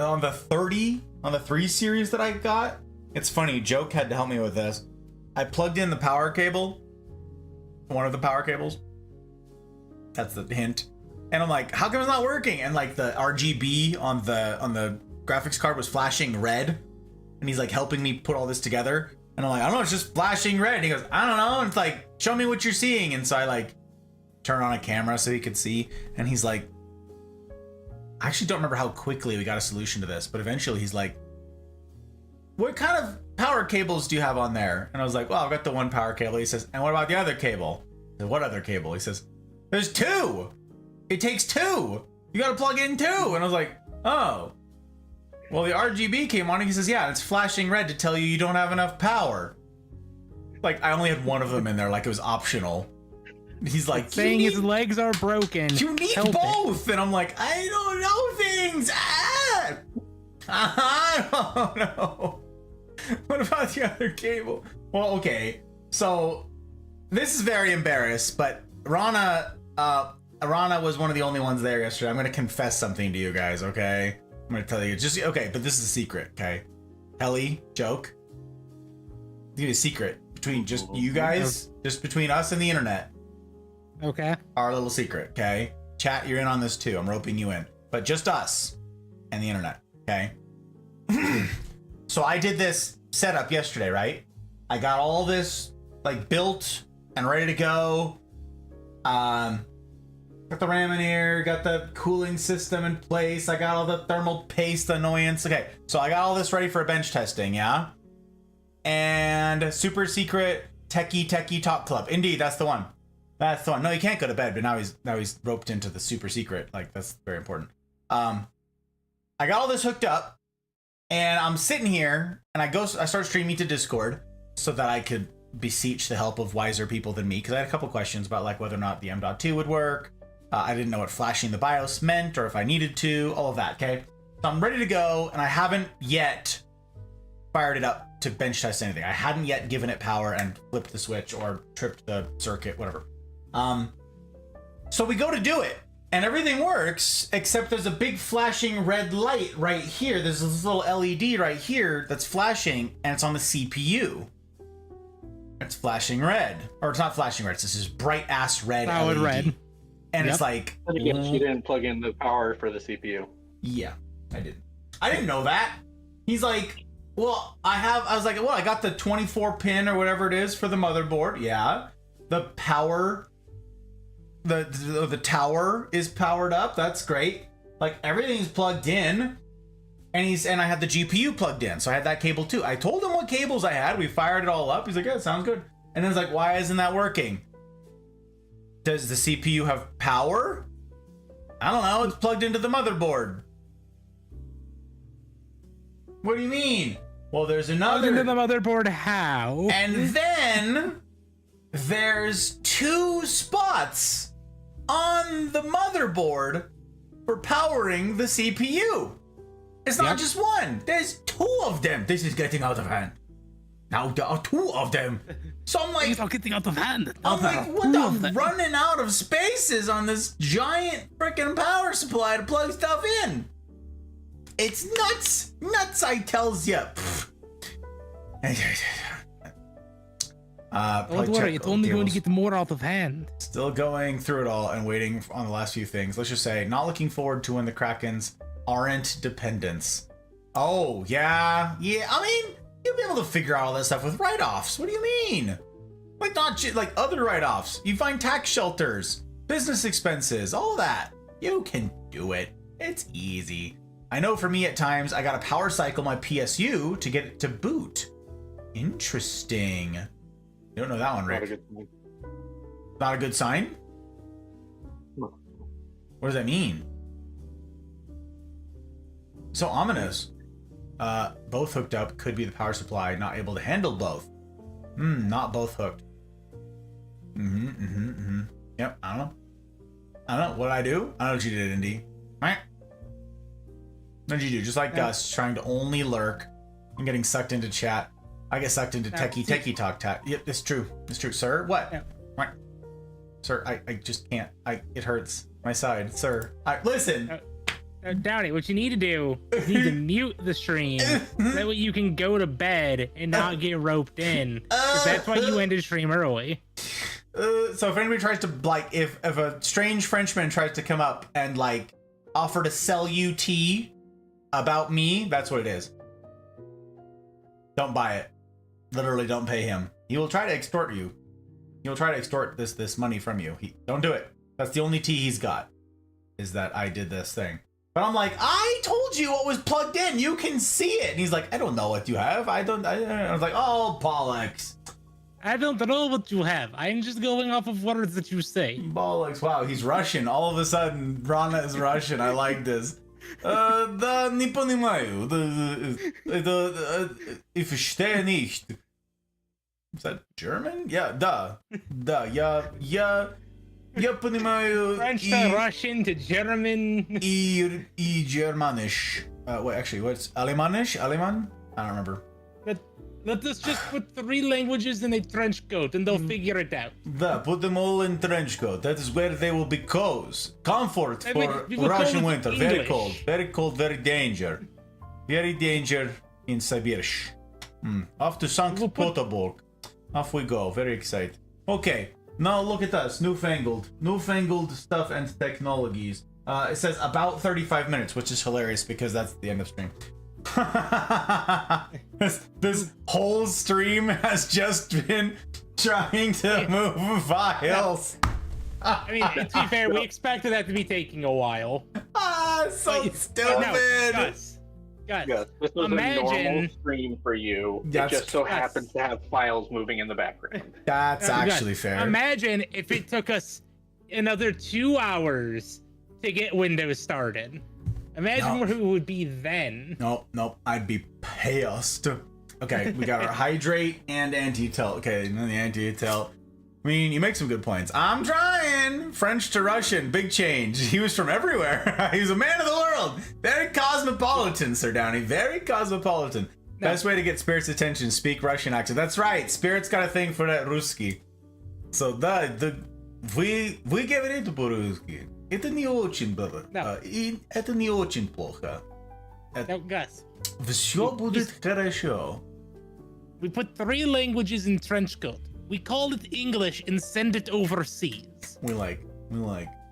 on the 3 series that I got. It's funny, Joke had to help me with this. I plugged in the power cable, one of the power cables. That's the hint. And I'm like, how come it's not working? And like the RGB on the graphics card was flashing red. And he's like helping me put all this together. And I'm like, I don't know, it's just flashing red. And he goes, I don't know. And it's like, show me what you're seeing. And so I like turn on a camera so he could see. And he's like, I actually don't remember how quickly we got a solution to this, but eventually he's like, what kind of power cables do you have on there? And I was like, well, I've got the one power cable. He says, and what about the other cable? I said, what other cable? He says, there's 2. It takes 2. You got to plug in 2. And I was like, oh. Well, the RGB came on and he says, yeah, it's flashing red to tell you don't have enough power. Like, I only had one of them in there, like it was optional. He's like, saying his legs are broken. You need both. And I'm like, I don't know things. I don't know. What about the other cable? Well, okay. So this is very embarrassed, but Rana was one of the only ones there yesterday. I'm going to confess something to you guys, okay? I'm going to tell you. Just, okay, but this is a secret, okay? Ellie, Joke. I'll give you a secret between just you guys, just between us and the internet. Okay. Our little secret, okay? Chat, you're in on this too. I'm roping you in. But just us and the internet, okay? So I did this setup yesterday, right? I got all this like built and ready to go. Got the RAM in here, got the cooling system in place. I got all the thermal paste annoyance. Okay, so I got all this ready for bench testing, yeah? And super secret techie talk club. Indeed, that's the one. That's the one. No, he can't go to bed, but now he's roped into the super secret. Like, that's very important. I got all this hooked up, and I'm sitting here, and I start streaming to Discord so that I could beseech the help of wiser people than me, because I had a couple questions about like whether or not the M.2 would work. I didn't know what flashing the BIOS meant, or if I needed to, all of that. Okay, so I'm ready to go, and I haven't yet fired it up to bench test anything. I hadn't yet given it power and flipped the switch or tripped the circuit, whatever. So we go to do it, and everything works, except there's a big flashing red light right here. There's this little LED right here that's flashing, and it's on the CPU. It's flashing red. Or it's not flashing red, it's this bright ass red Solid LED. red. And Yep. it's like, I guess you didn't plug in the power for the CPU. yeah, I did. I didn't know that. He's like, well, I was like, well, I got the 24 pin or whatever it is for the motherboard. Yeah. The power, the tower is powered up. That's great. Like everything's plugged in. And I had the GPU plugged in. So I had that cable too. I told him what cables I had. We fired it all up. He's like, yeah, sounds good. And then it's like, why isn't that working? Does the CPU have power? I don't know. It's plugged into the motherboard. What do you mean? Well, there's another. Into the motherboard, how? And then there's 2 spots on the motherboard for powering the CPU. It's not Yep. just one. There's 2 of them. This is getting out of hand. Now there are 2 of them. So I'm like, It's all getting out of hand. I'm like, what the running out of spaces on this giant freaking power supply to plug stuff in? It's nuts. Nuts, I tells ya. Don't worry, it's only going to get more out of hand. Still going through it all and waiting on the last few things. Let's just say, not looking forward to when the Krakens aren't dependents. Oh, yeah. Yeah, I mean, you'll be able to figure out all that stuff with write-offs. What do you mean? Like, not like other write-offs. You find tax shelters, business expenses, all that. You can do it. It's easy. I know for me at times, I gotta power cycle my PSU to get it to boot. Interesting. You don't know that one, Not a Rick. good thing. Not a good sign? No. What does that mean? So ominous. Both hooked up, could be the power supply, not able to handle both. Not both hooked. Yep, I don't know. I don't know. What'd I do? I know what you did, Indy. Right? What did you do? Just like us, trying to only lurk and getting sucked into chat. I get sucked into techie talk. Yep, it's true. It's true. Sir, what? Yeah. Right. Sir, I just can't. It hurts my side. Sir, listen. Downey, what you need to do is you need to mute the stream. That way you can go to bed and not get roped in. 'Cause that's why you ended stream early. So if anybody tries to, like, if a strange Frenchman tries to come up and, like, offer to sell you tea about me, that's what it is. Don't buy it. Literally don't pay him. He will try to extort you. He'll try to extort this money from you. Don't do it. That's the only tea he's got, is that I did this thing. But I'm like, I told you what was plugged in. You can see it. And he's like, I don't know what you have. I was like, oh, bollocks. I don't know what you have. I'm just going off of words that you say. Bollocks. Wow, he's Russian. All of a sudden, Rana is Russian. I like this. Да, не понимаю. Ich verstehe nicht. Is that German? Yeah, da. Я понимаю. French to Russian to German. I Germanisch. Wait, actually, what's Alemanisch? Aleman? I don't remember. Let us just put 3 languages in a trench coat and they'll figure it out. Put them all in trench coat. That is where they will be cozy. Comfort for we will Russian call it winter. Very English. cold. Very cold. Very danger. Very danger in Siberia. Off to St. Petersburg. Off we go. Very excited. Okay. Now look at us. Newfangled stuff and technologies. It says about 35 minutes, which is hilarious because that's the end of stream. this whole stream has just been trying to move files. I mean, to be fair, we expected that to be taking a while. So But stupid. no, Gus, Yes, this was a normal Imagine- stream for you. That's- It just so Gus. happens to have files moving in the background. That's Gus, actually fair. Imagine if it took us another 2 hours to get Windows started. Imagine No. where we would be then. Nope, I'd be pissed. Okay, we got our hydrate and anti-tilt. Okay, and then the anti-tilt. I mean, you make some good points. I'm trying. French to Russian, big change. He was from everywhere. He was a man of the world. Very cosmopolitan, Sir Downey. Very cosmopolitan. Best way to get Spirit's attention, speak Russian accent. That's right. Spirit's got a thing for that Ruski. So вы говорите по-русски. Это не очень, brother. No. Это не очень плохо. No, Gus. Все будет хорошо. We put 3 languages in trench coat. We call it English and send it overseas. We like.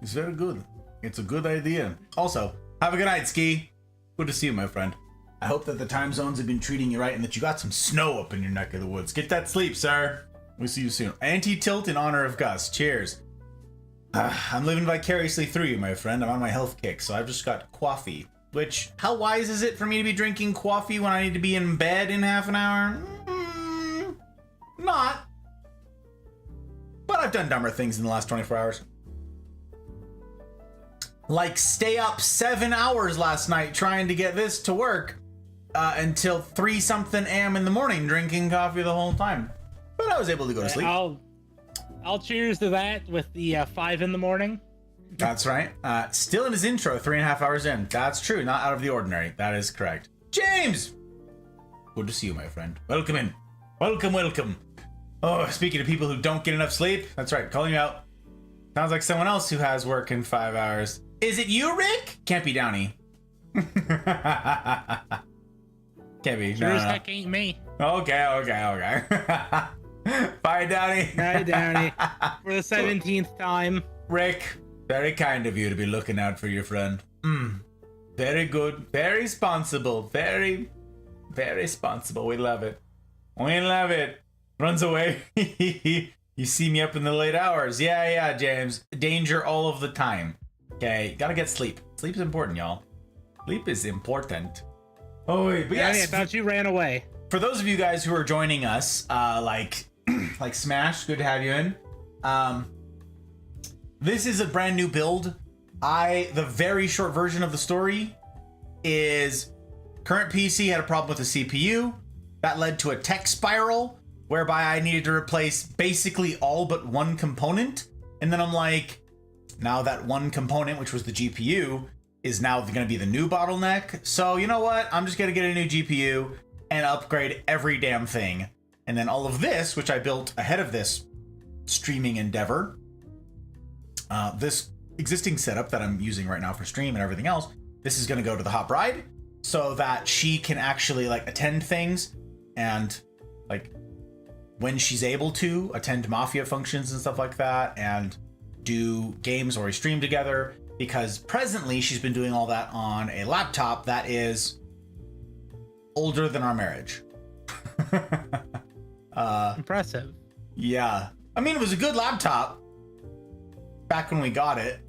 It's very good. It's a good idea. Also, have a good night, Ski. Good to see you, my friend. I hope that the time zones have been treating you right and that you got some snow up in your neck of the woods. Get that sleep, sir. We'll see you soon. Anti-tilt in honor of Gus. Cheers. I'm living vicariously through you, my friend. I'm on my health kick, so I've just got coffee. Which, how wise is it for me to be drinking coffee when I need to be in bed in half an hour? Not. But I've done dumber things in the last 24 hours. Like stay up 7 hours last night trying to get this to work until 3-something a.m. in the morning drinking coffee the whole time. But I was able to go to sleep. I'll cheers to that with the 5 in the morning. That's right. Still in his intro, 3.5 hours in. That's true. Not out of the ordinary. That is correct. James! Good to see you, my friend. Welcome in. Welcome. Oh, speaking of people who don't get enough sleep, that's right. Calling you out. Sounds like someone else who has work in 5 hours. Is it you, Rick? Can't be Downey. Can't be. Sure No, as no. heck ain't me. Okay. Bye, Downey. Hi, Downey. For the 17th time. Rick, very kind of you to be looking out for your friend. Very good. Very responsible. Very responsible. We love it. Runs away. You see me up in the late hours. Yeah, James. Danger all of the time. Okay, gotta get sleep. Sleep's important, y'all. Sleep is important. Oh, wait, but Downey, I yes, thought you ran away. for those of you guys who are joining us, like Smash, good to have you in. This is a brand new build. The very short version of the story is current PC had a problem with the CPU. That led to a tech spiral whereby I needed to replace basically all but one component. And then I'm like, now that one component, which was the GPU, is now going to be the new bottleneck. So you know what? I'm just going to get a new GPU and upgrade every damn thing. And then all of this, which I built ahead of this streaming endeavor, this existing setup that I'm using right now for stream and everything else, this is going to go to the hot bride so that she can actually like attend things and like when she's able to attend Mafia functions and stuff like that and do games or a stream together, because presently she's been doing all that on a laptop that is older than our marriage. Impressive. Yeah. I mean, it was a good laptop back when we got it.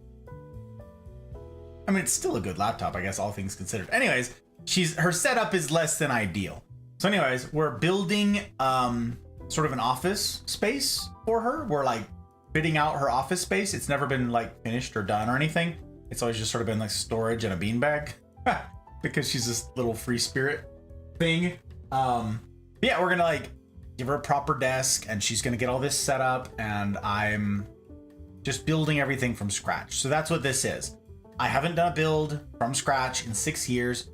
I mean, it's still a good laptop, I guess, all things considered. Anyways, her setup is less than ideal. So anyways, we're building sort of an office space for her. We're like fitting out her office space. It's never been like finished or done or anything. It's always just sort of been like storage and a beanbag because she's this little free spirit thing. Yeah, we're gonna like give her a proper desk and she's gonna get all this set up, and I'm just building everything from scratch. So that's what this is. I haven't done a build from scratch in 6 years.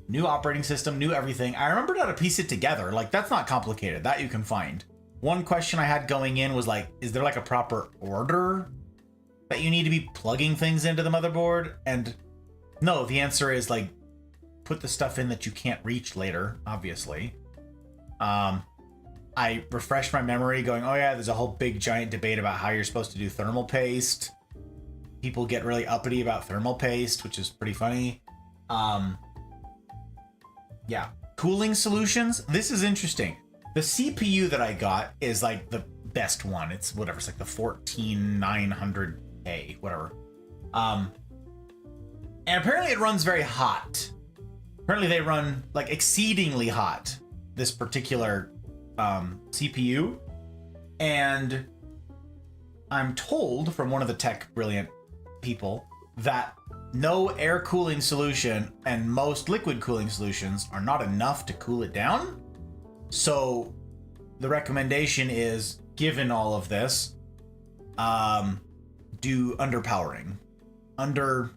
New operating system, new everything. I remembered how to piece it together. Like, that's not complicated. That you can find. One question I had going in was like, is there like a proper order that you need to be plugging things into the motherboard? And no, the answer is like, put the stuff in that you can't reach later, obviously. I refreshed my memory going, oh yeah, there's a whole big giant debate about how you're supposed to do thermal paste. People get really uppity about thermal paste, which is pretty funny. Yeah, cooling solutions. This is interesting. The CPU that I got is like the best one. It's whatever. It's like the 14900K, whatever. And apparently it runs very hot. Apparently they run like exceedingly hot, this particular CPU. And I'm told from one of the tech brilliant people that no air cooling solution and most liquid cooling solutions are not enough to cool it down. So the recommendation is, given all of this, do underpowering. Undervolt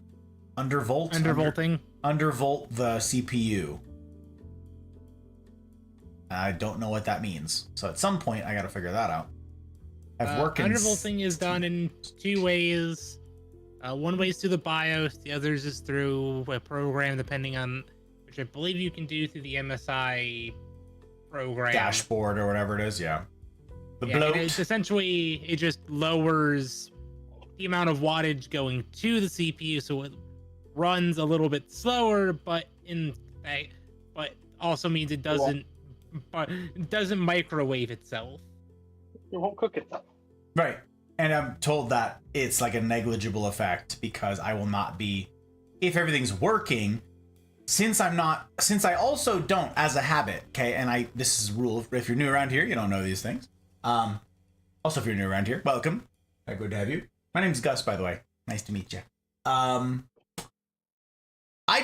Undervolting. Undervolt the CPU. I don't know what that means. So at some point, I got to figure that out. I've worked in... Undervolting is done in 2 ways. One way is through the BIOS, the others is through a program, depending on which I believe you can do through the MSI program. Dashboard or whatever it is, yeah. The Yeah, bloat. and it's essentially, it just lowers the amount of wattage going to the CPU, so it runs a little bit slower, but also means it doesn't microwave itself. It won't cook it. Right. And I'm told that it's like a negligible effect because I will not be, if everything's working, since I also don't as a habit, okay, and this is a rule, if you're new around here, you don't know these things. Also, if you're new around here, welcome. Good to have you. My name's Gus, by the way. Nice to meet you. I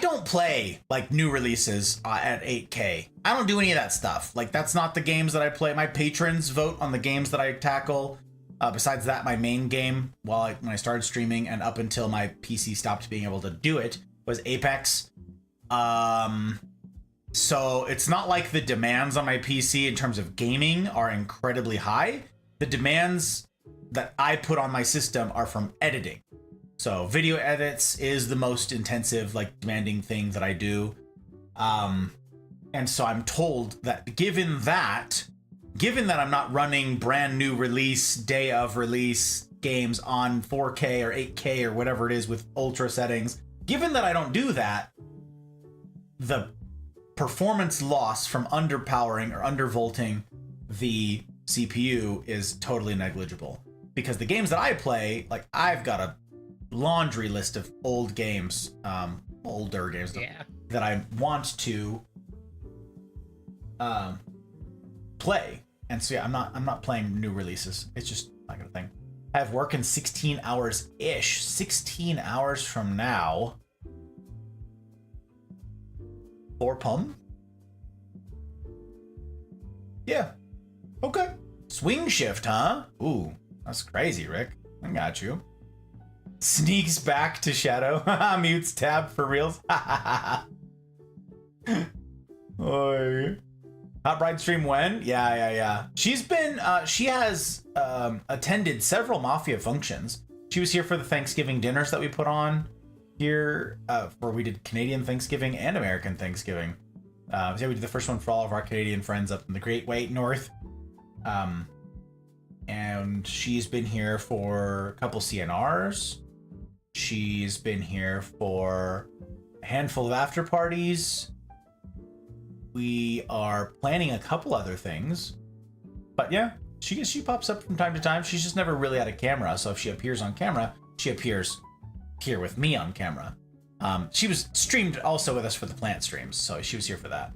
don't play like new releases at 8K. I don't do any of that stuff. Like, that's not the games that I play. My patrons vote on the games that I tackle. Besides that, my main game, when I started streaming and up until my PC stopped being able to do it, was Apex. So it's not like the demands on my PC in terms of gaming are incredibly high. The demands that I put on my system are from editing. So video edits is the most intensive, like, demanding thing that I do. And so I'm told that given that I'm not running brand new release, day of release games on 4K or 8K or whatever it is with ultra settings, given that I don't do that, the performance loss from underpowering or undervolting the CPU is totally negligible. Because the games that I play, like, I've got a laundry list of old games, older games that I want to play. And so yeah, I'm not playing new releases. It's just not gonna thing. I have work in 16 hours ish. 16 hours from now. 4 pum? Yeah. Okay. Swing shift, huh? Ooh, that's crazy, Rick. I got you. Sneaks back to Shadow. Mutes tab for reals. Oy. Hot Bride stream when? Yeah. She's been, she has attended several Mafia functions. She was here for the Thanksgiving dinners that we put on here, where we did Canadian Thanksgiving and American Thanksgiving. So we did the first one for all of our Canadian friends up in the Great White North. And she's been here for a couple CNRs. She's been here for a handful of after parties. We are planning a couple other things. But yeah, she pops up from time to time. She's just never really had a camera, so if she appears on camera, she appears here with me on camera. She was streamed also with us for the plant streams, so she was here for that.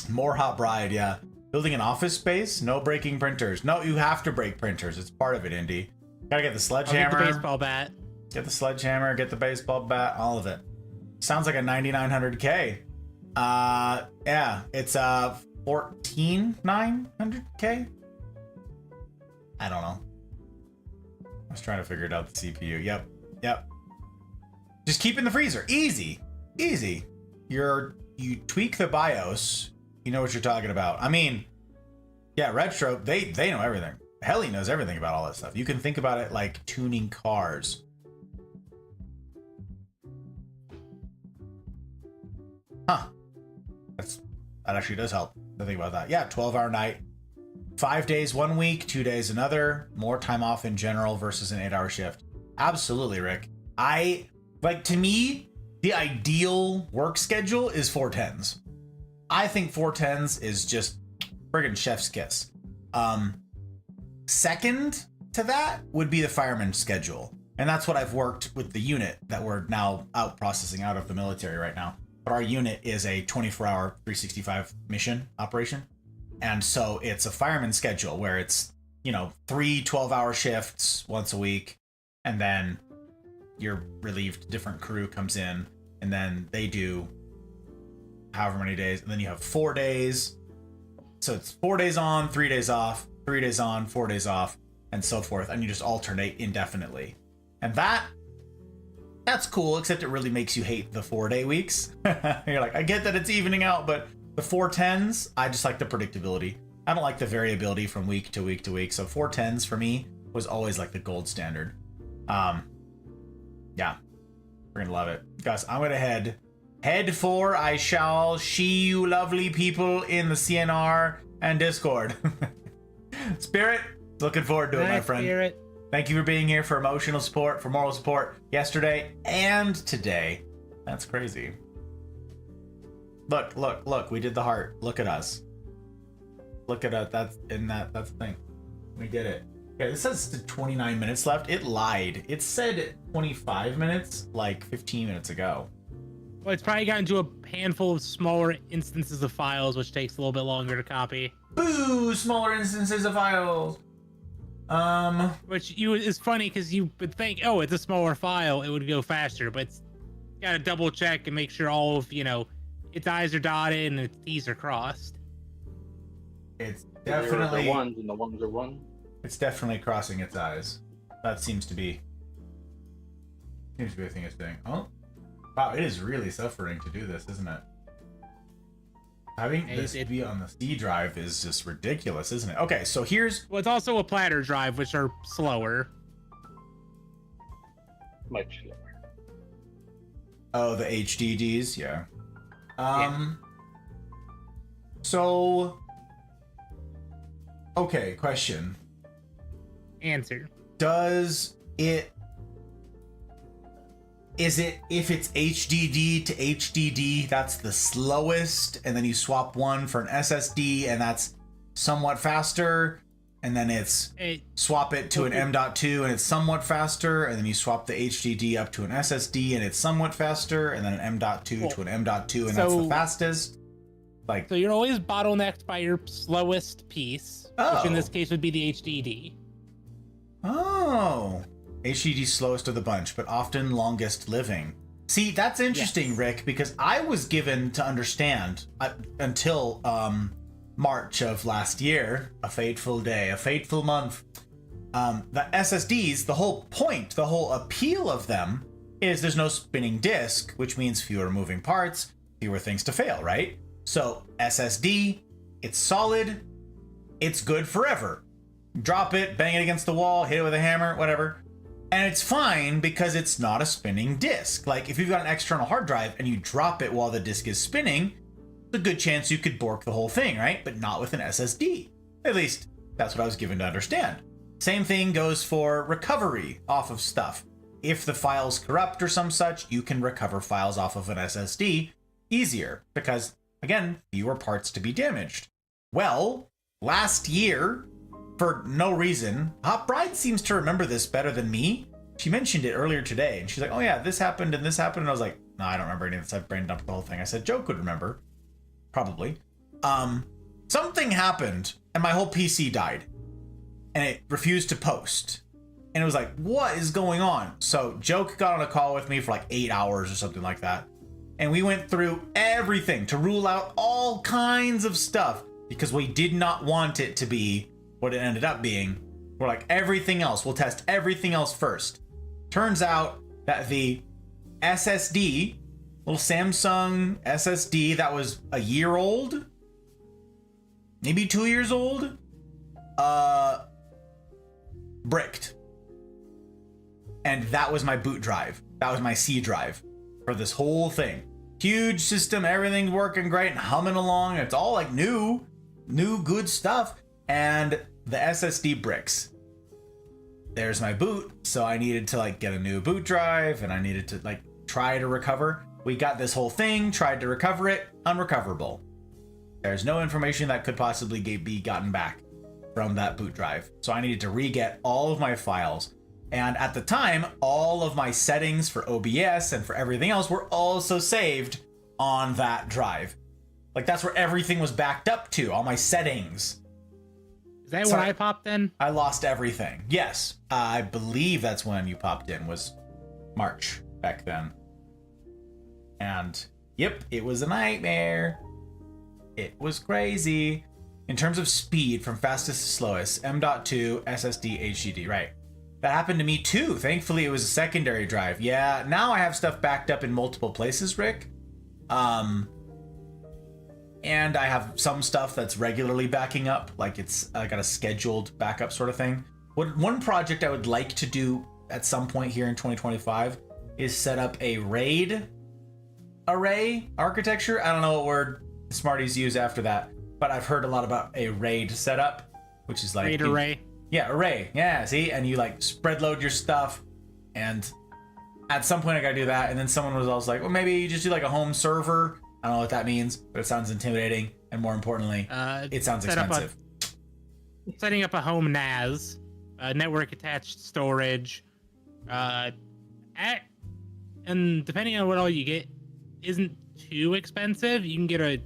More Hot Bride, yeah. Building an office space? No breaking printers. No, you have to break printers. It's part of it, Indy. Gotta get the sledgehammer. I'll get the baseball bat. Get the sledgehammer, get the baseball bat, all of it. Sounds like a 9900K. Yeah, it's 14900K. I don't know. I was trying to figure it out, the CPU. Yep. Just keep in the freezer. Easy. You tweak the BIOS, you know what you're talking about. I mean, yeah, Retro, they know everything. Helly knows everything about all that stuff. You can think about it like tuning cars. Huh. That actually does help to think about that. Yeah, 12-hour night. 5 days 1 week, 2 days another. More time off in general versus an 8-hour shift. Absolutely, Rick. To me, the ideal work schedule is 410s. I think 410s is just friggin' chef's kiss. Second to that would be the fireman schedule. And that's what I've worked with the unit that we're now out processing out of the military right now. But our unit is a 24-hour, 365 mission operation. And so it's a fireman schedule where it's, 3 12-hour shifts once a week. And then you're relieved, different crew comes in, and then they do however many days. And then you have 4 days. So it's 4 days on, 3 days off, 3 days on, 4 days off, and so forth. And you just alternate indefinitely. And that's cool, except it really makes you hate the 4-day weeks. You're like, I get that it's evening out, but The 410s, I just like the predictability. I don't like the variability from week to week to week. So 410s for me was always like the gold standard. Yeah, we're gonna love it. Guys, I'm gonna head for I shall see you lovely people in the CNR and Discord. Spirit, looking forward to it, my friend. Spirit. Thank you for being here, for emotional support, for moral support yesterday and today. That's crazy. Look, we did the heart. Look at us. Look at us. That's the thing. We did it. Yeah, this says 29 minutes left. It lied. It said 25 minutes like 15 minutes ago. Well, it's probably gotten to a handful of smaller instances of files, which takes a little bit longer to copy. Boo! Smaller instances of files. Which is funny because you would think, oh, it's a smaller file, it would go faster, but it's gotta double check and make sure all of its I's are dotted and its T's are crossed. It's There are definitely the ones and the ones are one. It's definitely crossing its eyes. That seems to be a thing it's doing. Oh, wow! It is really suffering to do this, isn't it? Having this be on the C drive is just ridiculous, isn't it? Okay, so here's... Well, it's also a platter drive, which are slower. Much slower. Oh, the HDDs, yeah. So... Okay, question. Answer. Is it if it's HDD to HDD, that's the slowest, and then you swap one for an SSD, and that's somewhat faster, and then swap it to an M.2, and it's somewhat faster, and then you swap the HDD up to an SSD, and it's somewhat faster, and then an M.2 to an M.2, and that's the fastest? So you're always bottlenecked by your slowest piece, which in this case would be the HDD. Oh. HDD slowest of the bunch, but often longest living. See, that's interesting, yes. Rick, because I was given to understand until March of last year, a fateful day, a fateful month, that SSDs, the whole point, the whole appeal of them is there's no spinning disk, which means fewer moving parts, fewer things to fail, right? So SSD, it's solid, it's good forever. Drop it, bang it against the wall, hit it with a hammer, whatever. And it's fine because it's not a spinning disk. Like if you've got an external hard drive and you drop it while the disk is spinning, there's a good chance you could bork the whole thing, right? But not with an SSD. At least that's what I was given to understand. Same thing goes for recovery off of stuff. If the file's corrupt or some such, you can recover files off of an SSD easier because, again, fewer parts to be damaged. Well, last year, for no reason, Hot Bride seems to remember this better than me. She mentioned it earlier today, and she's like, oh yeah, this happened and this happened. And I was like, no, I don't remember any of this. I've brain dumped the whole thing. I said, Joe could remember. Probably. Something happened, and my whole PC died. And it refused to post. And it was like, what is going on? So Joke got on a call with me for like 8 hours or something like that. And we went through everything to rule out all kinds of stuff because we did not want it to be what it ended up being. We're like, everything else, we'll test everything else first. Turns out that the SSD, little Samsung SSD that was a year old, maybe 2 years old, bricked. And that was my boot drive. That was my C drive for this whole thing. Huge system, everything's working great and humming along. It's all like new good stuff. And the SSD bricks. There's my boot, so I needed to like get a new boot drive, and I needed to like try to recover. We got this whole thing, tried to recover it, unrecoverable. There's no information that could possibly be gotten back from that boot drive. So I needed to re-get all of my files. And at the time, all of my settings for OBS and for everything else were also saved on that drive. Like that's where everything was backed up to, all my settings. Is that when I popped in? I lost everything. Yes. I believe that's when you popped in, was March back then. And yep, it was a nightmare. It was crazy. In terms of speed, from fastest to slowest, M.2, SSD, HDD, right. That happened to me too. Thankfully, it was a secondary drive. Yeah, now I have stuff backed up in multiple places, Rick. And and I have some stuff that's regularly backing up, like I got a scheduled backup sort of thing. One project I would like to do at some point here in 2025 is set up a RAID array architecture. I don't know what word Smarties use after that, but I've heard a lot about a RAID setup, which is like RAID array. Yeah, array. Yeah, see, and you like spread load your stuff, and at some point I gotta do that. And then someone was also like, well, maybe you just do like a home server. I don't know what that means, but it sounds intimidating, and more importantly, it sounds expensive. Setting up a home NAS, network attached storage, and depending on what all you get, isn't too expensive. You can get a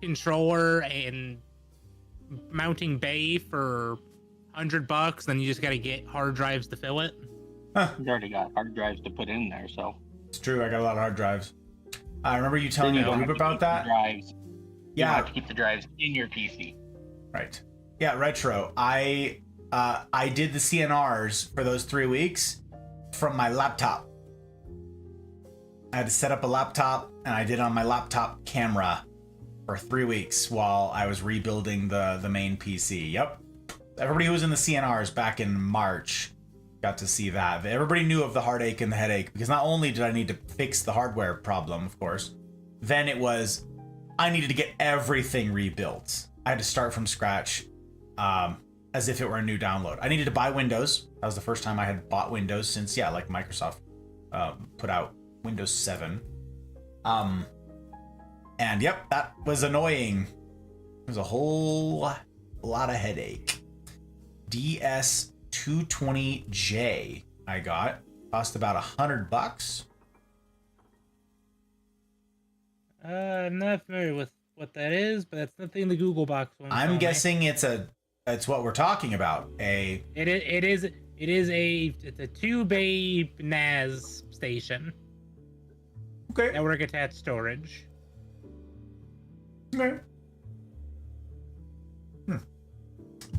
controller and mounting bay for $100, then you just gotta get hard drives to fill it. You already got hard drives to put in there, so It's true. I got a lot of hard drives. I remember you telling me a group about that. Drives. You Yeah, have to keep the drives in your PC. right. Yeah, retro. I did the CNRs for those 3 weeks from my laptop. I had to set up a laptop, and I did it on my laptop camera for 3 weeks while I was rebuilding the main PC. Yep. Everybody who was in the CNRs back in March got to see that. Everybody knew of the heartache and the headache, because not only did I need to fix the hardware problem, of course, then it was I needed to get everything rebuilt. I had to start from scratch, as if it were a new download. I needed to buy Windows. That was the first time I had bought Windows since, yeah, like Microsoft put out Windows 7. And yep, that was annoying. It was a whole lot of headache. DS220J I got. Cost about $100. I'm not familiar with what that is, but that's nothing the Google box one. I'm guessing it's what we're talking about. It's a 2-bay NAS station. Okay. Network attached storage. Okay.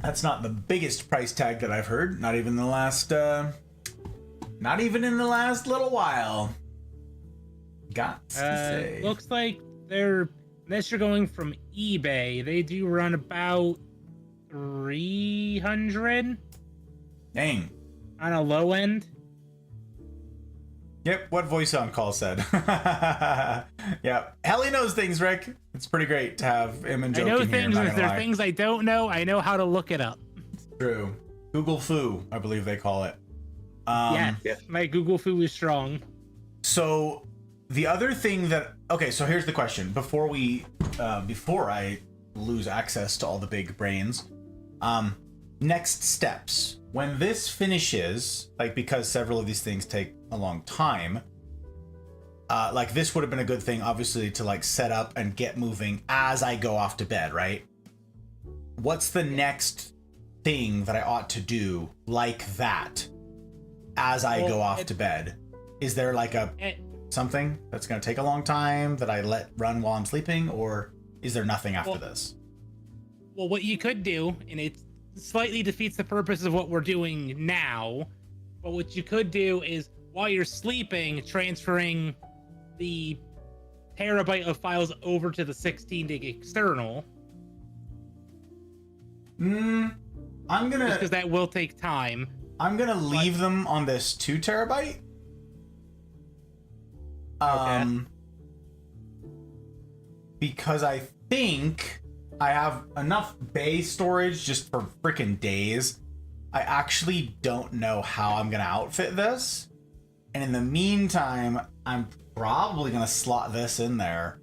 That's not the biggest price tag that I've heard. Not even in the last little while. Got to say. Looks like unless you're going from eBay, they do run about 300 Dang. on a low end. Yep, what voice on call said. Yeah, Helly knows things, Rick. It's pretty great to have him and I joking know here. things, Not and if gonna there are lie. things I don't know, I know how to look it up. True. Google Foo, I believe they call it. Yes, yes. my Google Foo is strong. So the other thing so here's the question. Before I lose access to all the big brains, next steps. When this finishes, like, because several of these things take a long time, like, this would have been a good thing, obviously, to like set up and get moving as I go off to bed, right? What's the next thing that I ought to do like that as I go off to bed? Is there like something that's going to take a long time that I let run while I'm sleeping, or is there nothing after this? Well, what you could do, and it slightly defeats the purpose of what we're doing now, but what you could do is, while you're sleeping, transferring the terabyte of files over to the 16 gig external. I'm gonna Just because that will take time. I'm gonna leave them on this 2 terabyte. Because I think I have enough bay storage just for freaking days. I actually don't know how I'm gonna outfit this. And in the meantime, I'm probably gonna slot this in there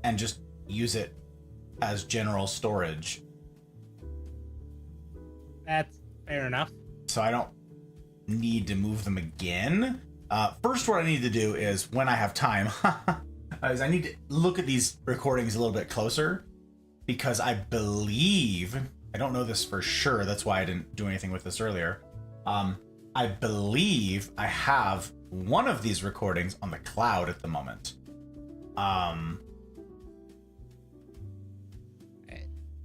and just use it as general storage. That's fair enough. So I don't need to move them again. First, what I need to do is, when I have time, is I need to look at these recordings a little bit closer, because I believe, I don't know this for sure, that's why I didn't do anything with this earlier. I believe I have one of these recordings on the cloud at the moment.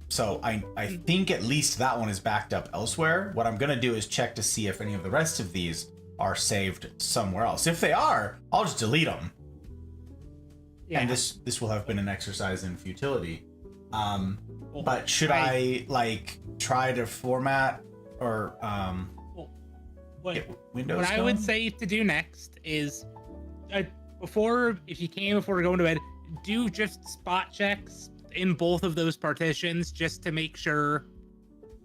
So I think at least that one is backed up elsewhere. What I'm gonna do is check to see if any of the rest of these are saved somewhere else. If they are, I'll just delete them. Yeah. and this will have been an exercise in futility. But should I- I like try to format or What, get Windows? what I would going? say to do next is, if you can, before going to bed, do just spot checks in both of those partitions just to make sure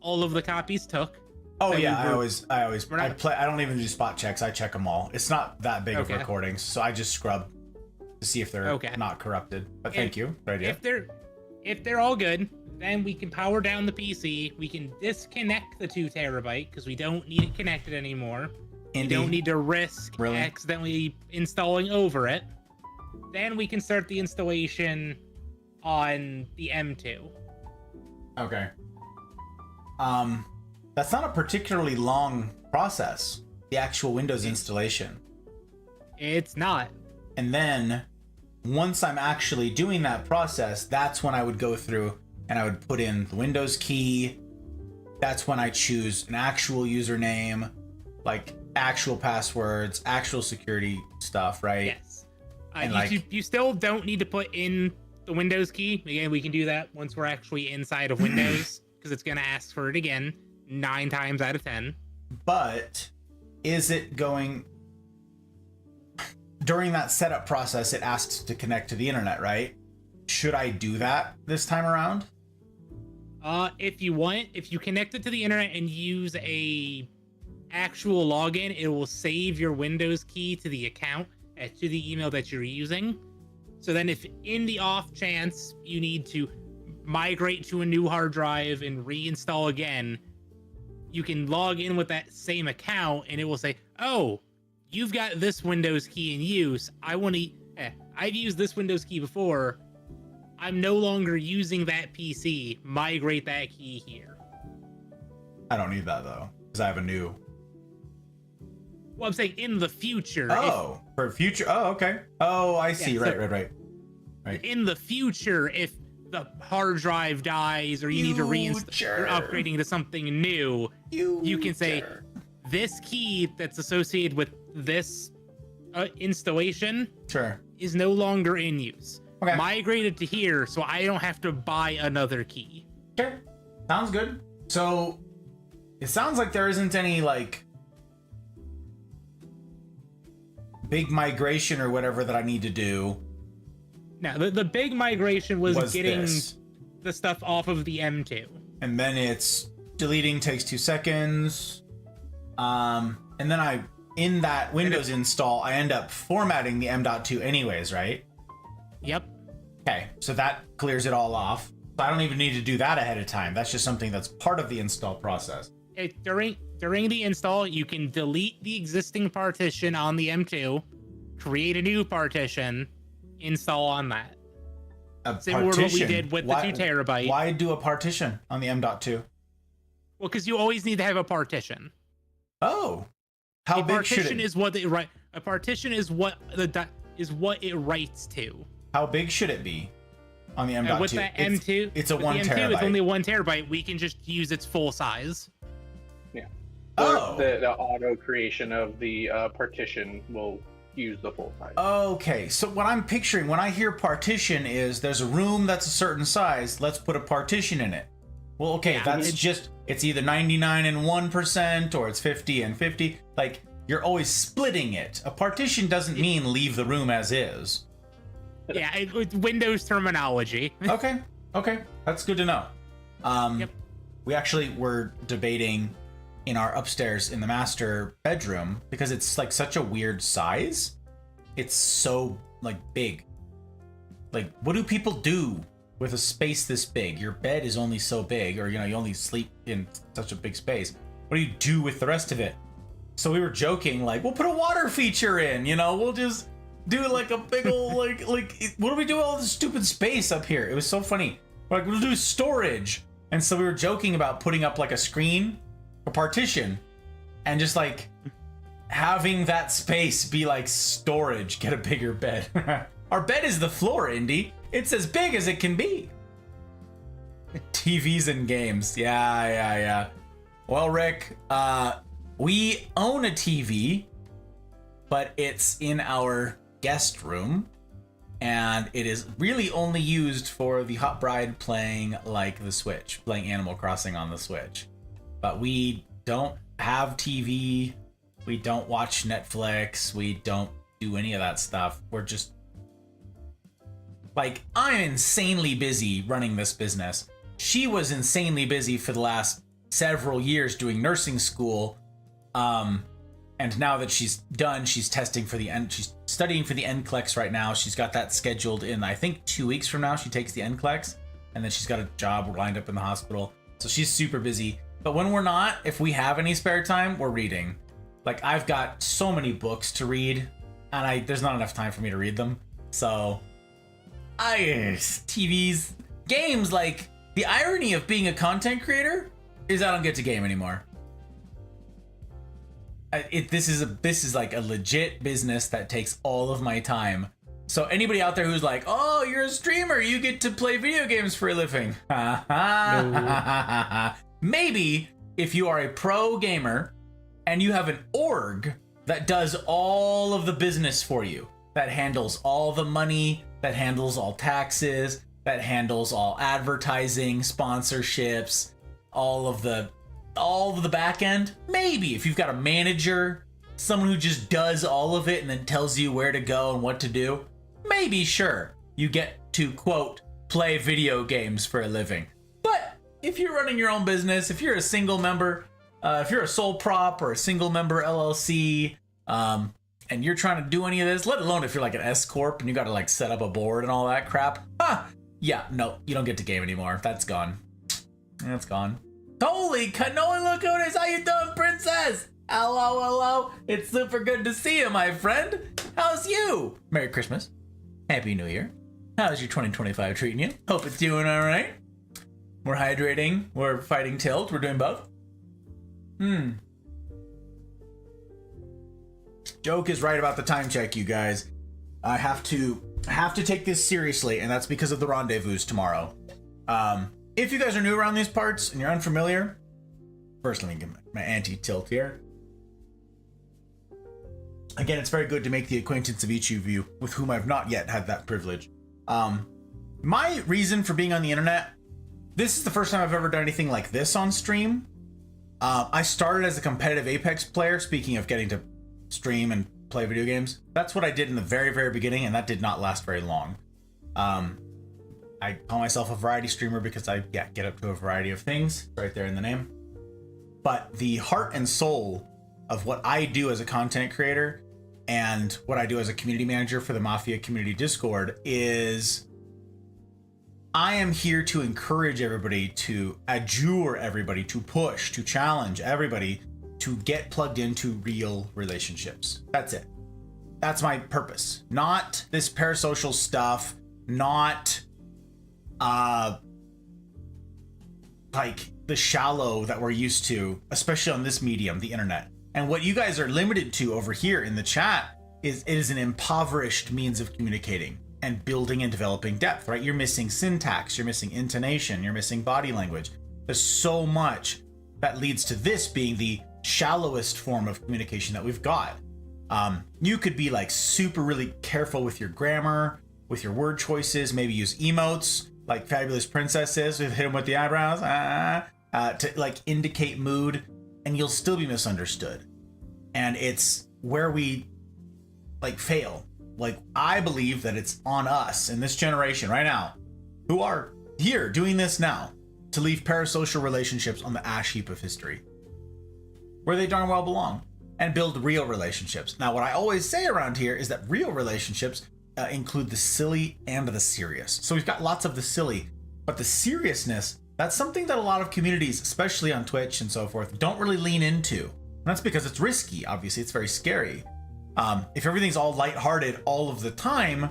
all of the copies took. Oh that yeah, we I were- always we're not- I don't even do spot checks. I check them all. It's not that big of Okay. recordings, so I just scrub to see if they're Okay. not corrupted. But thank you. Good idea. If they're all good, then we can power down the PC. We can disconnect the 2 terabyte because we don't need it connected anymore. You Indy, don't need to risk Really? accidentally installing over it. Then we can start the installation on the M2. Okay. That's not a particularly long process. The actual Windows installation. It's not. And then once I'm actually doing that process, that's when I would go through and I would put in the Windows key. That's when I choose an actual username, like actual passwords, actual security stuff, right? Yes. And You still don't need to put in the Windows key. Again, we can do that once we're actually inside of Windows because it's going to ask for it again 9 times out of 10. But is it going during that setup process? It asks to connect to the internet, right? Should I do that this time around? If you want, if you connect it to the internet and use a actual login, it will save your Windows key to the account, to the email that you're using. So then if in the off chance you need to migrate to a new hard drive and reinstall again, you can log in with that same account and it will say, oh, you've got this Windows key in use. I've used this Windows key before. I'm no longer using that PC. Migrate that key here. I don't need that though, because I have a new. Well, I'm saying in the future. Oh, for future. Oh, okay. Oh, I see. Yeah, so- Right. In the future, if the hard drive dies or you need to reinstall, Future. you're upgrading to something new, you can say this key that's associated with this installation Sure. is no longer in use. Okay. Migrate it to here so I don't have to buy another key. Okay. Sounds good. So it sounds like there isn't any like big migration or whatever that I need to do. Now, the big migration was getting this. the stuff off of the M2. And then it's deleting takes 2 seconds. And then in that Windows install, I end up formatting the M.2 anyways, right? Yep. Okay, so that clears it all off. So I don't even need to do that ahead of time. That's just something that's part of the install process. During the install, you can delete the existing partition on the M2, create a new partition, install on that. A Similar to what we did with the 2 terabyte. Why do a partition on the M.2? Well, because you always need to have a partition. Oh, how a big should partition it? is what it write. A partition is what what it writes to. How big should it be on the M.2? With that M2, it's a with 1 the M2, terabyte. It's only 1 terabyte. We can just use its full size. Oh. The auto creation of the partition will use the full size. Okay, so what I'm picturing when I hear partition is there's a room that's a certain size, let's put a partition in it. Well, okay, Yeah, that's just, it's either 99 and 1% or it's 50 and 50. Like, you're always splitting it. A partition doesn't mean leave the room as is. Yeah, with Windows terminology. Okay, that's good to know. Yep. We actually were debating in our upstairs in the master bedroom because it's like such a weird size. It's so like big. Like, what do people do with a space this big? Your bed is only so big, or you only sleep in such a big space. What do you do with the rest of it? So we were joking, like, we'll put a water feature in, we'll just do like a big old like what do we do with all this stupid space up here? It was so funny. We're like, we'll do storage. And so we were joking about putting up like a screen, a partition, and just like having that space be like storage, get a bigger bed. Our bed is the floor, Indy. It's as big as it can be. TVs and games. Yeah. Well, Rick, we own a TV, but it's in our guest room. and it is really only used for the hot bride playing like the Switch, playing Animal Crossing on the Switch. But we don't have TV, we don't watch Netflix, we don't do any of that stuff. We're just like, I'm insanely busy running this business. She was insanely busy for the last several years doing nursing school. And now that she's done, she's testing for the end. She's studying for the NCLEX right now. She's got that scheduled in, I think, 2 weeks from now. She takes the NCLEX, and then she's got a job lined up in the hospital. So she's super busy. But when we're not, if we have any spare time, we're reading. Like, I've got so many books to read, and there's not enough time for me to read them. So, TVs, games, like, the irony of being a content creator is I don't get to game anymore. This is like a legit business that takes all of my time. So anybody out there who's like, oh, you're a streamer, you get to play video games for a living. No. Maybe if you are a pro gamer and you have an org that does all of the business for you, that handles all the money, that handles all taxes, that handles all advertising, sponsorships, all of the back end. Maybe if you've got a manager, someone who just does all of it and then tells you where to go and what to do, maybe, sure, you get to, quote, play video games for a living. But if you're running your own business, if you're a single member, if you're a sole prop or a single member LLC, and you're trying to do any of this, let alone if you're like an S Corp and you got to like set up a board and all that crap, yeah, no, you don't get to game anymore. That's gone. That's gone. Holy cannoli lacunas, how you doing, princess? Hello. It's super good to see you, my friend. How's you? Merry Christmas. Happy New Year. How's your 2025 treating you? Hope it's doing all right. We're hydrating. We're fighting tilt. We're doing both. Joke is right about the time check, you guys. I have to take this seriously, and that's because of the rendezvous tomorrow. If you guys are new around these parts and you're unfamiliar, first let me get my anti-tilt here. Again, it's very good to make the acquaintance of each of you with whom I've not yet had that privilege. My reason for being on the internet, this is the first time I've ever done anything like this on stream. I started as a competitive Apex player, speaking of getting to stream and play video games. That's what I did in the very, very beginning, and that did not last very long. I call myself a variety streamer because I get up to a variety of things right there in the name. But the heart and soul of what I do as a content creator and what I do as a community manager for the Mafia Community Discord is I am here to encourage everybody, to adjure everybody, to push, to challenge everybody to get plugged into real relationships. That's it. That's my purpose. Not this parasocial stuff, not like the shallow that we're used to, especially on this medium, the internet. And what you guys are limited to over here in the chat is it is an impoverished means of communicating and building and developing depth, right? You're missing syntax, you're missing intonation, you're missing body language. There's so much that leads to this being the shallowest form of communication that we've got. You could be like super really careful with your grammar, with your word choices, maybe use emotes like Fabulous Princess is, hit him with the eyebrows, to like indicate mood, and you'll still be misunderstood. And it's where we like fail. Like, I believe that it's on us in this generation right now, who are here doing this now, to leave parasocial relationships on the ash heap of history, where they darn well belong, and build real relationships. Now, what I always say around here is that real relationships include the silly and the serious. So we've got lots of the silly, but the seriousness, that's something that a lot of communities, especially on Twitch and so forth, don't really lean into. And that's because it's risky. Obviously, it's very scary. If everything's all lighthearted all of the time,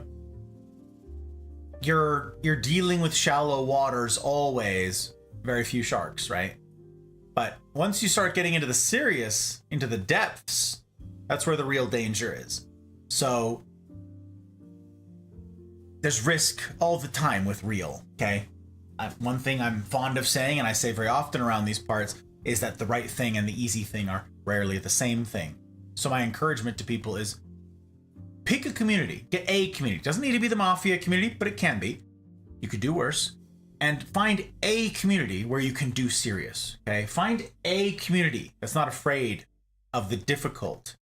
you're dealing with shallow waters always, very few sharks, right? But once you start getting into the serious, into the depths, that's where the real danger is. So there's risk all the time with real, okay? One thing I'm fond of saying, and I say very often around these parts, is that the right thing and the easy thing are rarely the same thing. So my encouragement to people is pick a community, get a community. Doesn't need to be the Mafia community, but it can be. You could do worse. And find a community where you can do serious, okay? Find a community that's not afraid of the difficult.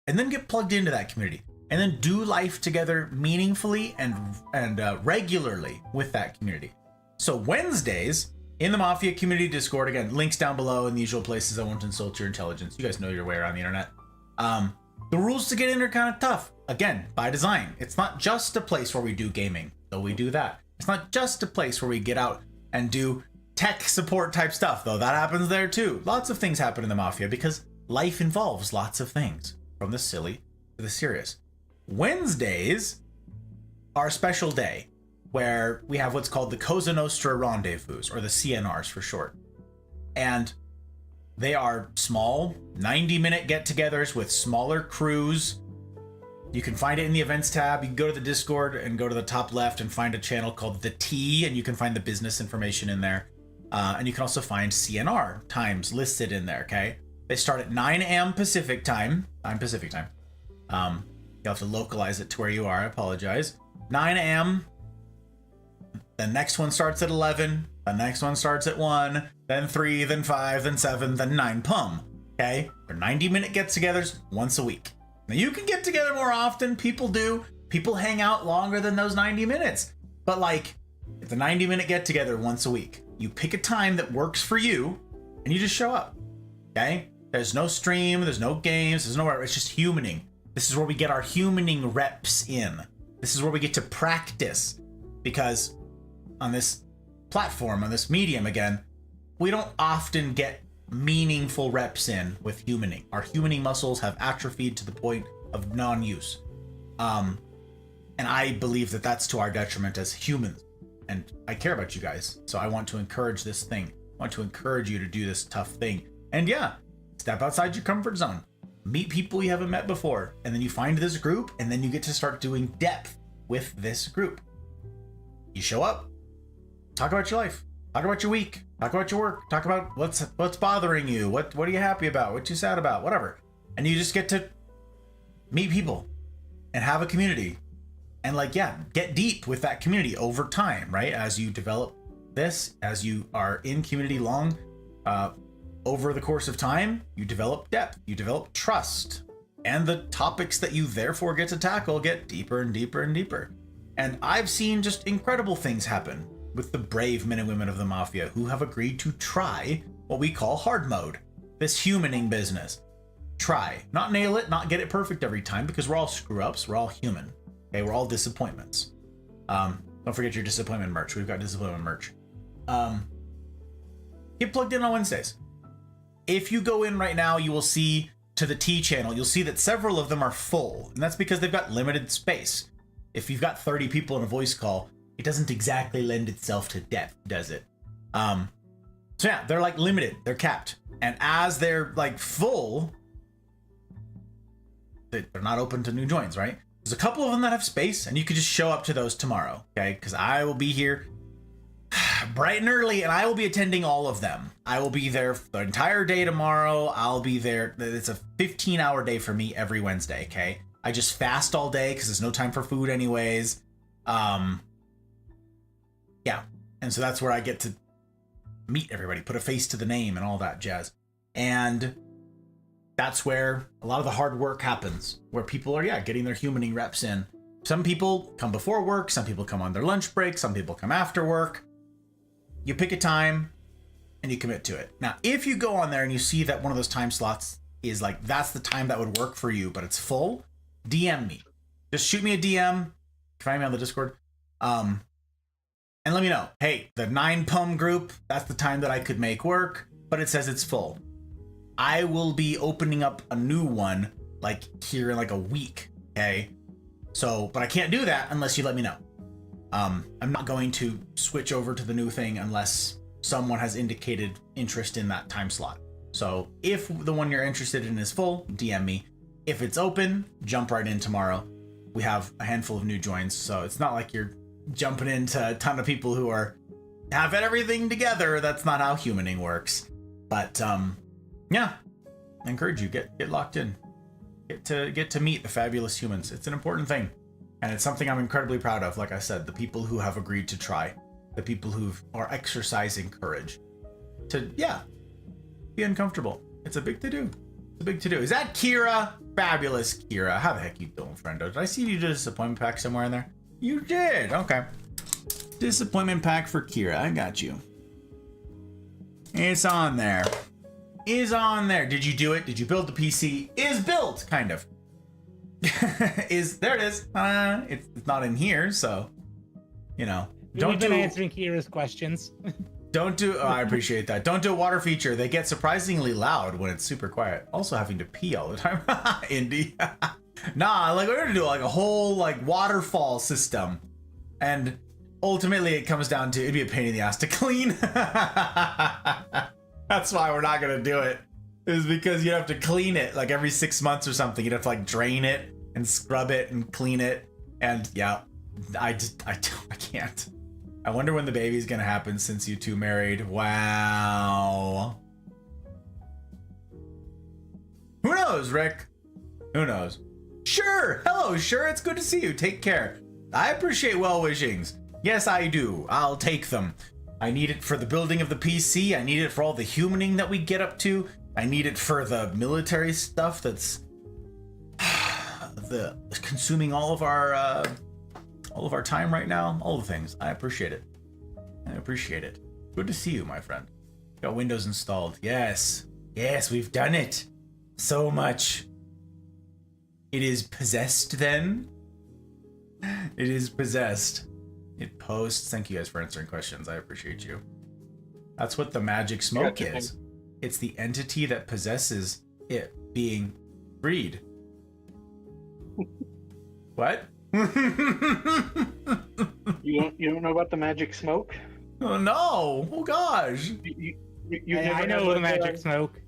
And then get plugged into that community. And then do life together meaningfully and regularly with that community. So Wednesdays, in the Mafia community Discord, again, links down below in the usual places. I won't insult your intelligence. You guys know your way around the internet. The rules to get in are kind of tough. Again, by design. It's not just a place where we do gaming, though we do that. It's not just a place where we get out and do tech support type stuff, though that happens there too. Lots of things happen in the Mafia because life involves lots of things, from the silly to the serious. Wednesdays are a special day where we have what's called the Cosa Nostra Rendezvous, or the CNRs for short. And they are small, 90-minute get-togethers with smaller crews. You can find it in the events tab. You can go to the Discord and go to the top left and find a channel called The T, and you can find the business information in there. And you can also find CNR times listed in there, okay? They start at 9 a.m. Pacific time. I'm Pacific time. You'll have to localize it to where you are. I apologize. 9 a.m. The next one starts at 11. The next one starts at 1. Then 3, then 5, then 7, then 9 pum. Okay? They're 90-minute get-togethers once a week. Now, you can get together more often. People do. People hang out longer than those 90 minutes. But, like, it's a 90-minute get-together once a week. You pick a time that works for you, and you just show up. Okay? There's no stream. There's no games. There's nowhere. It's just humaning. This is where we get our humaning reps in. This is where we get to practice. Because on this platform, on this medium, again, we don't often get meaningful reps in with humaning. Our humaning muscles have atrophied to the point of non-use. And I believe that that's to our detriment as humans. And I care about you guys. So I want to encourage this thing. I want to encourage you to do this tough thing. And yeah, step outside your comfort zone. Meet people you haven't met before. And then you find this group, and then you get to start doing depth with this group. You show up, talk about your life, talk about your week, talk about your work, talk about what's bothering you, what are you happy about, what you sad about, whatever. And you just get to meet people and have a community. And like, yeah, get deep with that community over time, right? As you develop this, as you are in community long, over the course of time, you develop depth, you develop trust, and the topics that you therefore get to tackle get deeper and deeper and deeper. And I've seen just incredible things happen with the brave men and women of the Mafia who have agreed to try what we call hard mode, this humaning business. Try, not nail it, not get it perfect every time, because we're all screw-ups, we're all human. Okay, we're all disappointments. Don't forget your disappointment merch. We've got disappointment merch. Get plugged in on Wednesdays. If you go in right now, you will see to the T channel, you'll see that several of them are full, and that's because they've got limited space. If you've got 30 people in a voice call, it doesn't exactly lend itself to depth, does it? So yeah, they're like limited, they're capped. And as they're like full, they're not open to new joins, right? There's a couple of them that have space, and you could just show up to those tomorrow, okay? Because I will be here bright and early, and I will be attending all of them. I will be there the entire day tomorrow. I'll be there. It's a 15-hour day for me every Wednesday, okay? I just fast all day because there's no time for food anyways. Yeah. And so that's where I get to meet everybody, put a face to the name and all that jazz. And that's where a lot of the hard work happens, where people are, yeah, getting their humaning reps in. Some people come before work, some people come on their lunch break, some people come after work. You pick a time and you commit to it. Now, if you go on there and you see that one of those time slots is like, that's the time that would work for you, but it's full, DM me. Just shoot me a DM. Find me on the Discord. And let me know. Hey, the 9 pum group, that's the time that I could make work, but it says it's full. I will be opening up a new one like here in like a week, okay? So, but I can't do that unless you let me know. I'm not going to switch over to the new thing unless someone has indicated interest in that time slot. So if the one you're interested in is full, DM me. If it's open, jump right in tomorrow. We have a handful of new joins, so it's not like you're jumping into a ton of people who have everything together. That's not how humaning works. But yeah, I encourage you, get locked in. get to meet the fabulous humans. It's an important thing, and it's something I'm incredibly proud of. Like I said, the people who have agreed to try, the people who are exercising courage to be uncomfortable. It's a big to do. It's a big to do. Is that Kira? Fabulous Kira. How the heck you doing, friendo? Did I see you did a disappointment pack somewhere in there? You did. Okay. Disappointment pack for Kira. I got you. It's on there. Is on there. Did you do it? Did you build the PC? Is built, kind of. There it is. It's not in here, so We've been answering Kira's questions. Don't do. Oh, I appreciate that. Don't do a water feature. They get surprisingly loud when it's super quiet. Also having to pee all the time. Indy. Nah, like we're gonna do like a whole like waterfall system, and ultimately it comes down to it'd be a pain in the ass to clean. That's why we're not gonna do it. Is because you have to clean it like every 6 months or something. You'd have to like drain it and scrub it and clean it. And yeah, I can't. I wonder when the baby's gonna happen since you two married. Wow. Who knows, Rick? Who knows? Sure. Hello, sure. It's good to see you. Take care. I appreciate well wishings. Yes, I do. I'll take them. I need it for the building of the PC. I need it for all the humaning that we get up to. I need it for the military stuff that's consuming all of our time right now. All the things. I appreciate it. I appreciate it. Good to see you, my friend. Got Windows installed. Yes. Yes, we've done it. So much. It is possessed then. It is possessed. It posts. Thank you guys for answering questions. I appreciate you. That's what the magic smoke is. It's the entity that possesses it being freed. What? You don't know about the magic smoke? Oh no! Oh gosh! I know the magic smoke.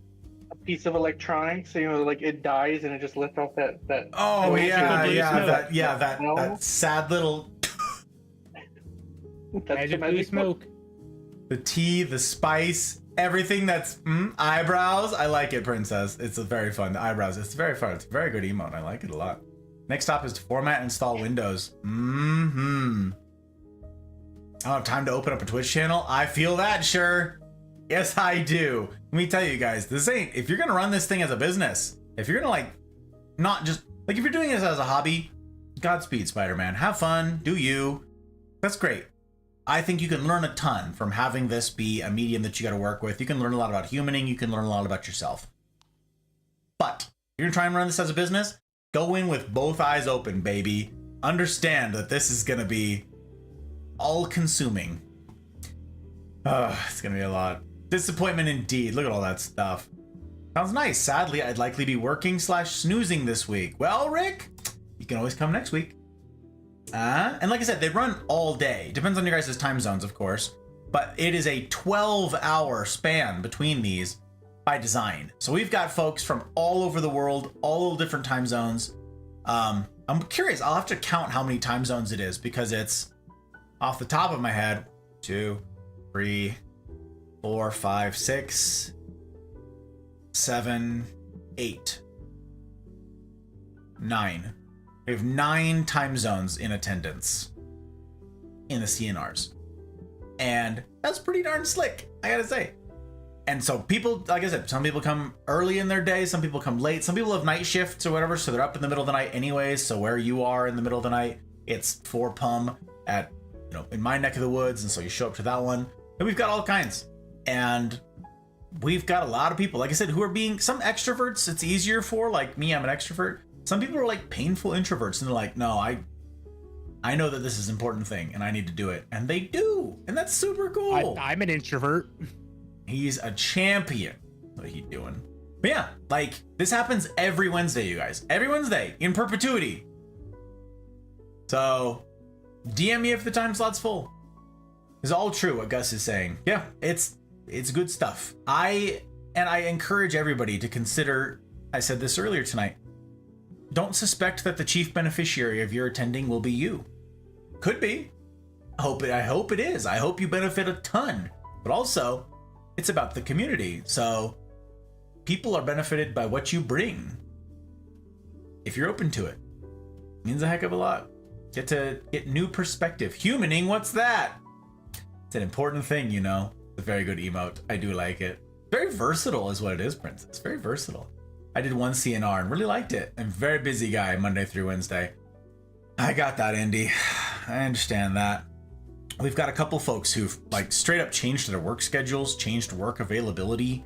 A piece of electronics, so like it dies and it just lets off that. Oh magical that sad little. That's Magic blue smoke. The tea, the spice, everything that's eyebrows. I like it, princess. It's very fun. The eyebrows. It's very fun. It's a very good emote. I like it a lot. Next stop is to format and install Windows. I don't have time to open up a Twitch channel. I feel that, sure. Yes, I do. Let me tell you guys, if you're gonna run this thing as a business, if you're gonna not just, if you're doing this as a hobby, Godspeed, Spider-Man. Have fun, do you. That's great. I think you can learn a ton from having this be a medium that you gotta work with. You can learn a lot about humaning, you can learn a lot about yourself. But, if you're gonna try and run this as a business, go in with both eyes open, baby. Understand that this is gonna be all-consuming. It's gonna be a lot. Disappointment indeed. Look at all that stuff. Sounds nice. Sadly, I'd likely be working / snoozing this week. Well, Rick, you can always come next week. And like I said, they run all day. Depends on your guys' time zones, of course. But it is a 12-hour span between these by design. So we've got folks from all over the world, all different time zones. I'm curious. I'll have to count how many time zones it is because it's off the top of my head. 2, 3, 4, 5, 6, 7, 8, 9. We have 9 time zones in attendance in the CNRs. And that's pretty darn slick, I gotta say. And so people, like I said, some people come early in their day, some people come late, some people have night shifts or whatever, so they're up in the middle of the night anyways. So where you are in the middle of the night, it's 4 pum at, in my neck of the woods, and so you show up to that one. And we've got all kinds. And we've got a lot of people, like I said, who are being, some extroverts it's easier for, like me, I'm an extrovert. Some people are like painful introverts and they're like, no, I know that this is an important thing and I need to do it. And they do. And that's super cool. I'm an introvert. He's a champion. What are you doing? But yeah, this happens every Wednesday, you guys. Every Wednesday in perpetuity. So DM me if the time slot's full. It's all true what Gus is saying. Yeah, it's good stuff. I encourage everybody to consider, I said this earlier tonight, don't suspect that the chief beneficiary of your attending will be you. Could be. I hope it is. I hope you benefit a ton. But also, it's about the community. So people are benefited by what you bring. if you're open to it. Means a heck of a lot. Get to get new perspective. Humaning, what's that? It's an important thing, you know. It's a very good emote. I do like it. Very versatile is what it is, Princess. Very versatile. I did one CNR and really liked it. I'm a very busy guy Monday through Wednesday. I got that, Indy. I understand that. We've got a couple folks who've like straight up changed their work schedules, changed work availability.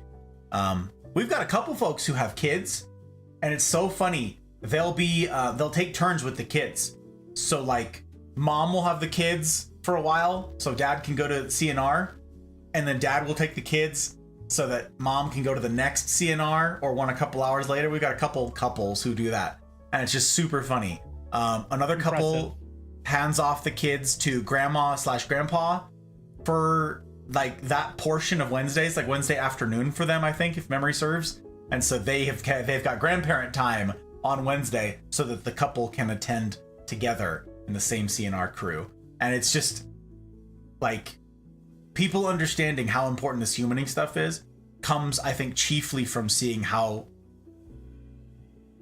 We've got a couple folks who have kids, and it's so funny. They'll take turns with the kids. So like mom will have the kids for a while so dad can go to CNR, and then dad will take the kids so that mom can go to the next CNR or one a couple hours later. We've got a couple couples who do that, and it's just super funny. Another couple hands off the kids to grandma/grandpa for like that portion of Wednesdays, like Wednesday afternoon for them, I think, if memory serves. And so they've got grandparent time on Wednesday so that the couple can attend together in the same CNR crew. And it's just like people understanding how important this humaning stuff is comes, I think, chiefly from seeing how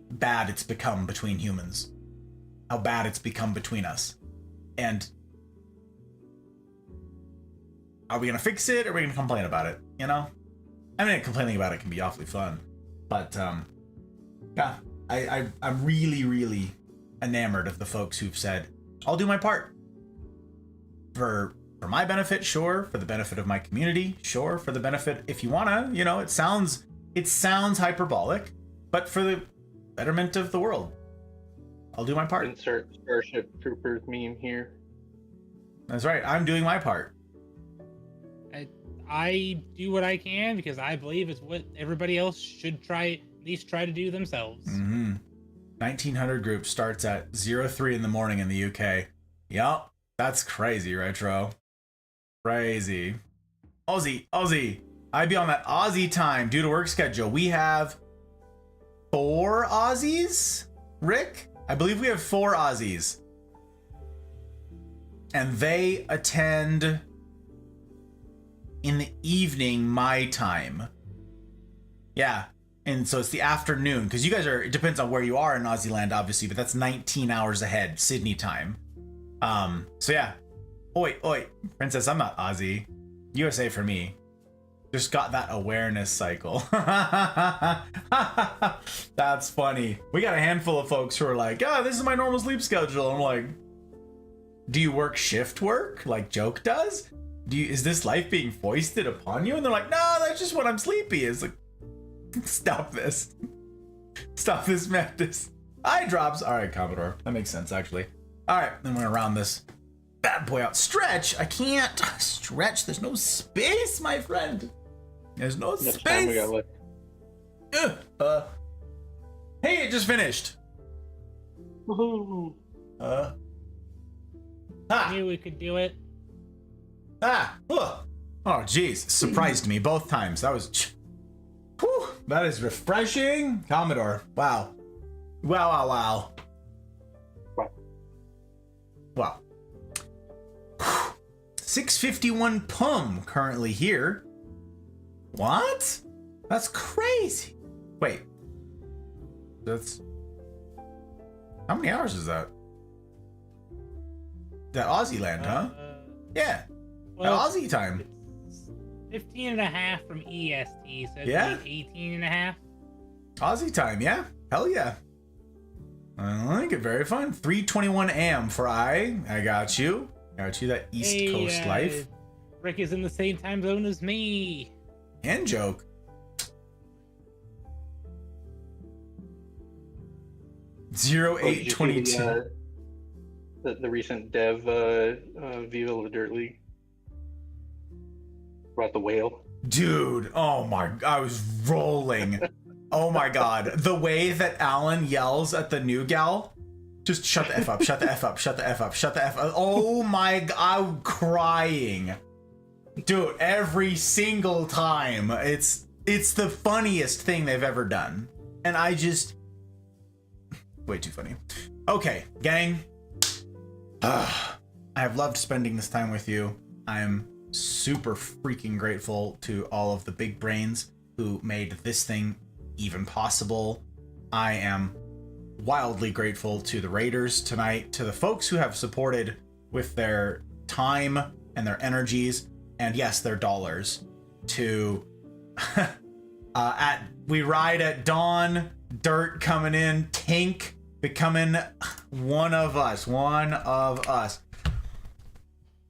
bad it's become between humans, how bad it's become between us. And are we gonna fix it, or are we gonna complain about it? You know, I mean, complaining about it can be awfully fun, but yeah, I'm really enamored of the folks who've said, I'll do my part for my benefit, sure, for the benefit of my community, sure, for the benefit, if you wanna, you know, it sounds hyperbolic, but for the betterment of the world, I'll do my part. Insert Starship Troopers meme here. That's right, I'm doing my part. I do what I can because I believe it's what everybody else should at least try to do themselves. 1900 group starts at 03 in the morning in the UK. Yup, that's crazy, Retro. Crazy. Aussie. I'd be on that Aussie time due to work schedule. We have 4 Aussies, Rick? I believe we have 4 Aussies. And they attend in the evening, my time. Yeah. And so it's the afternoon, because you guys are, it depends on where you are in Aussie land, obviously, but that's 19 hours ahead, Sydney time. So yeah. Oi, Princess, I'm not Aussie. USA for me. Just got that awareness cycle. That's funny. We got a handful of folks who are like, this is my normal sleep schedule. I'm like, do you work shift work like Joke does? Is this life being foisted upon you? And they're like, no, that's just when I'm sleepy. It's like, stop this madness. Eye drops. All right, Commodore, that makes sense actually. All right, then we're gonna round this bad boy out. Stretch. I can't stretch. There's no space, my friend. There's no Next space. time we got like... Hey, it just finished. Woohoo! I knew we could do it. Oh, geez, surprised me both times. That was, whew, that is refreshing. Commodore, wow. 651 Pum currently here. What? That's crazy. Wait, that's, how many hours is that? That Aussie land, huh? Yeah. Well, Aussie time. It's 15 and a half from EST, so Yeah. it's 18 and a half. Aussie time, yeah. Hell yeah. I like it. Very fun. 3:21 a.m. for I got you. Got you that East Coast life. Rick is in the same time zone as me. And Joke. Did you see 0822. the recent dev Viva La Dirt League about the whale. Dude, oh my, I was rolling. Oh my god. The way that Alan yells at the new gal, just shut the F up, shut the F up, shut the F up, shut the F up. Oh my god, I'm crying. Dude, every single time. It's the funniest thing they've ever done. And I just, way too funny. Okay, gang. I have loved spending this time with you. I'm super freaking grateful to all of the big brains who made this thing even possible. I am wildly grateful to the raiders tonight, to the folks who have supported with their time and their energies, and yes, their dollars, to we ride at dawn, Dirt coming in, Tink becoming one of us.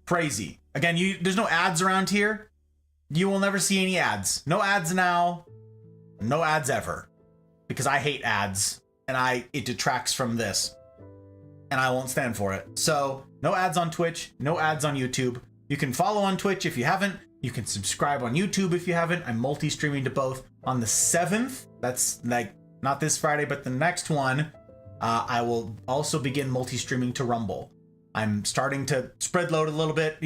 Crazy. Again, there's no ads around here. You will never see any ads. No ads now. No ads ever. Because I hate ads and it detracts from this. And I won't stand for it. So, no ads on Twitch, no ads on YouTube. You can follow on Twitch if you haven't. You can subscribe on YouTube if you haven't. I'm multi-streaming to both. On the 7th, that's like not this Friday, but the next one, I will also begin multi-streaming to Rumble. I'm starting to spread load a little bit,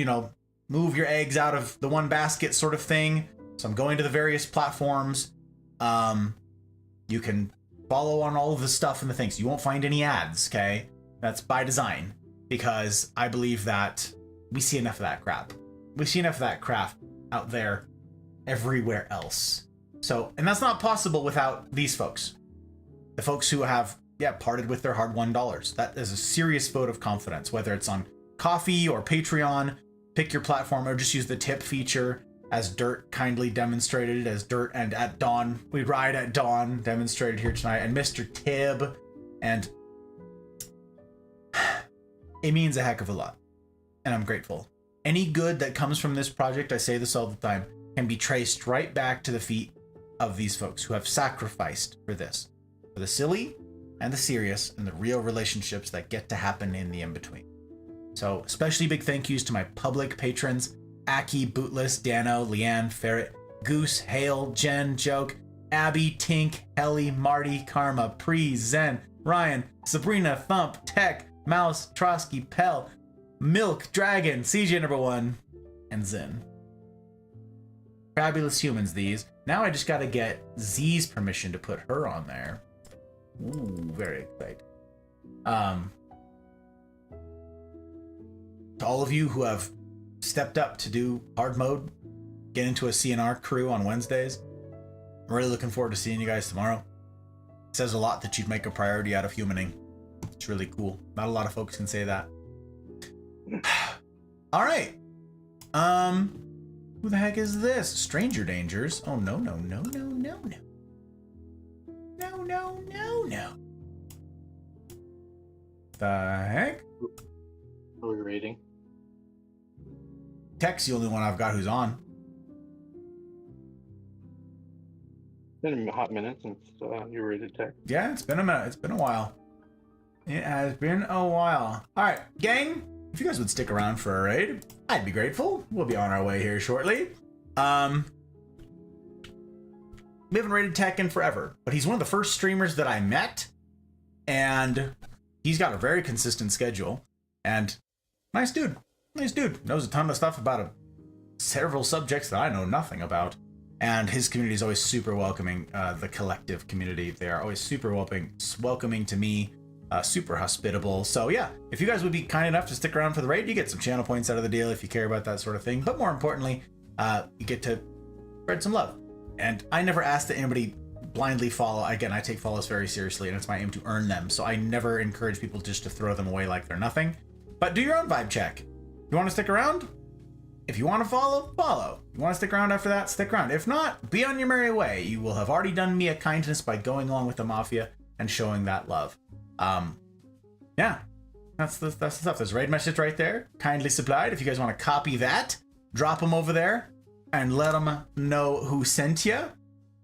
move your eggs out of the one basket sort of thing. So I'm going to the various platforms. You can follow on all of the stuff and the things. You won't find any ads, okay? That's by design, because I believe that we see enough of that crap. We see enough of that crap out there everywhere else. So, and that's not possible without these folks. The folks who have, parted with their hard-won dollars. That is a serious vote of confidence, whether it's on Ko-fi or Patreon. Pick your platform or just use the tip feature, as Dirt kindly demonstrated, as Dirt and at Dawn, we ride at dawn, demonstrated here tonight, and Mr. Tib, and it means a heck of a lot, and I'm grateful. Any good that comes from this project, I say this all the time, can be traced right back to the feet of these folks who have sacrificed for this, for the silly and the serious and the real relationships that get to happen in the in-between. So especially big thank yous to my public patrons, Aki, Bootless, Dano, Leanne, Ferret, Goose, Hale, Jen, Joke, Abby, Tink, Helly, Marty, Karma, Pre, Zen, Ryan, Sabrina, Thump, Tech, Mouse, Trotsky, Pell, Milk, Dragon, CJ number 1, and Zen. Fabulous humans, these. Now I just gotta get Z's permission to put her on there. Ooh, very exciting. To all of you who have stepped up to do hard mode, get into a CNR crew on Wednesdays, I'm really looking forward to seeing you guys tomorrow. It says a lot that you'd make a priority out of humaning. It's really cool. Not a lot of folks can say that. All right. Who the heck is this? Stranger Dangers. Oh, no. The heck? Are we reading? Tech's the only one I've got who's on. Been a hot minute since you raided Tech. Yeah, it's been a minute. It's been a while. It has been a while. All right, gang. If you guys would stick around for a raid, I'd be grateful. We'll be on our way here shortly. We haven't raided Tech in forever, but he's one of the first streamers that I met, and he's got a very consistent schedule. And nice dude. Knows a ton of stuff about several subjects that I know nothing about. And his community is always super welcoming. The collective community, they are always super welcoming to me. Super hospitable. So yeah, if you guys would be kind enough to stick around for the raid, you get some channel points out of the deal if you care about that sort of thing. But more importantly, you get to spread some love. And I never ask that anybody blindly follow. Again, I take follows very seriously, and it's my aim to earn them. So I never encourage people just to throw them away like they're nothing. But do your own vibe check. You want to stick around? If you want to follow, follow. You want to stick around after that? Stick around. If not, be on your merry way. You will have already done me a kindness by going along with the Mafia and showing that love. Yeah, that's the stuff. There's a raid message right there, kindly supplied. If you guys want to copy that, drop them over there and let them know who sent you.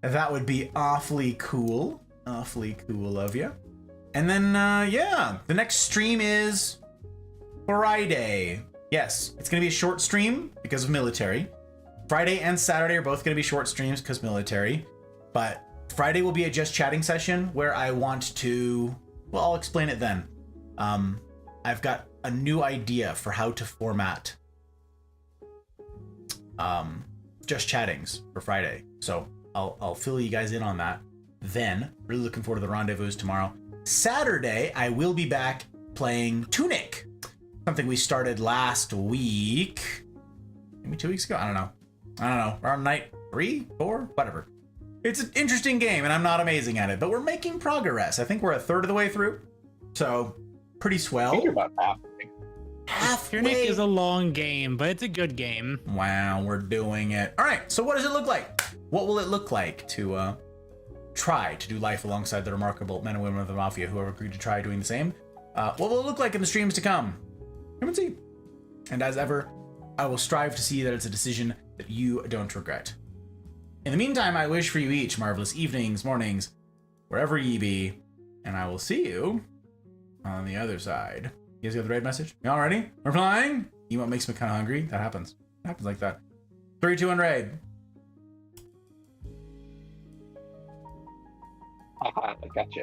That would be awfully cool of you. And then yeah, the next stream is Friday. Yes, it's gonna be a short stream because of military. Friday and Saturday are both gonna be short streams because military, but Friday will be a just chatting session where I want to, well, I'll explain it then. I've got a new idea for how to format just chattings for Friday. So I'll fill you guys in on that. Then, really looking forward to the rendezvous tomorrow. Saturday, I will be back playing Tunic. Something we started last week. Maybe 2 weeks ago? I don't know. Around night 3, 4, whatever. It's an interesting game, and I'm not amazing at it, but we're making progress. I think we're a third of the way through, so pretty I swell. think you're about half. Tunic Halfway. is a long game, but it's a good game. Wow, we're doing it. All right, so what does it look like? What will it look like to try to do life alongside the remarkable men and women of the Mafia who have agreed to try doing the same? What will it look like in the streams to come? Come and see. And as ever, I will strive to see that it's a decision that you don't regret. In the meantime, I wish for you each marvelous evenings, mornings, wherever ye be, and I will see you on the other side. You guys got the raid message? Y'all ready? We're flying? Emote makes me kind of hungry. That happens. It happens like that. 3, 2, 1, raid. I gotcha.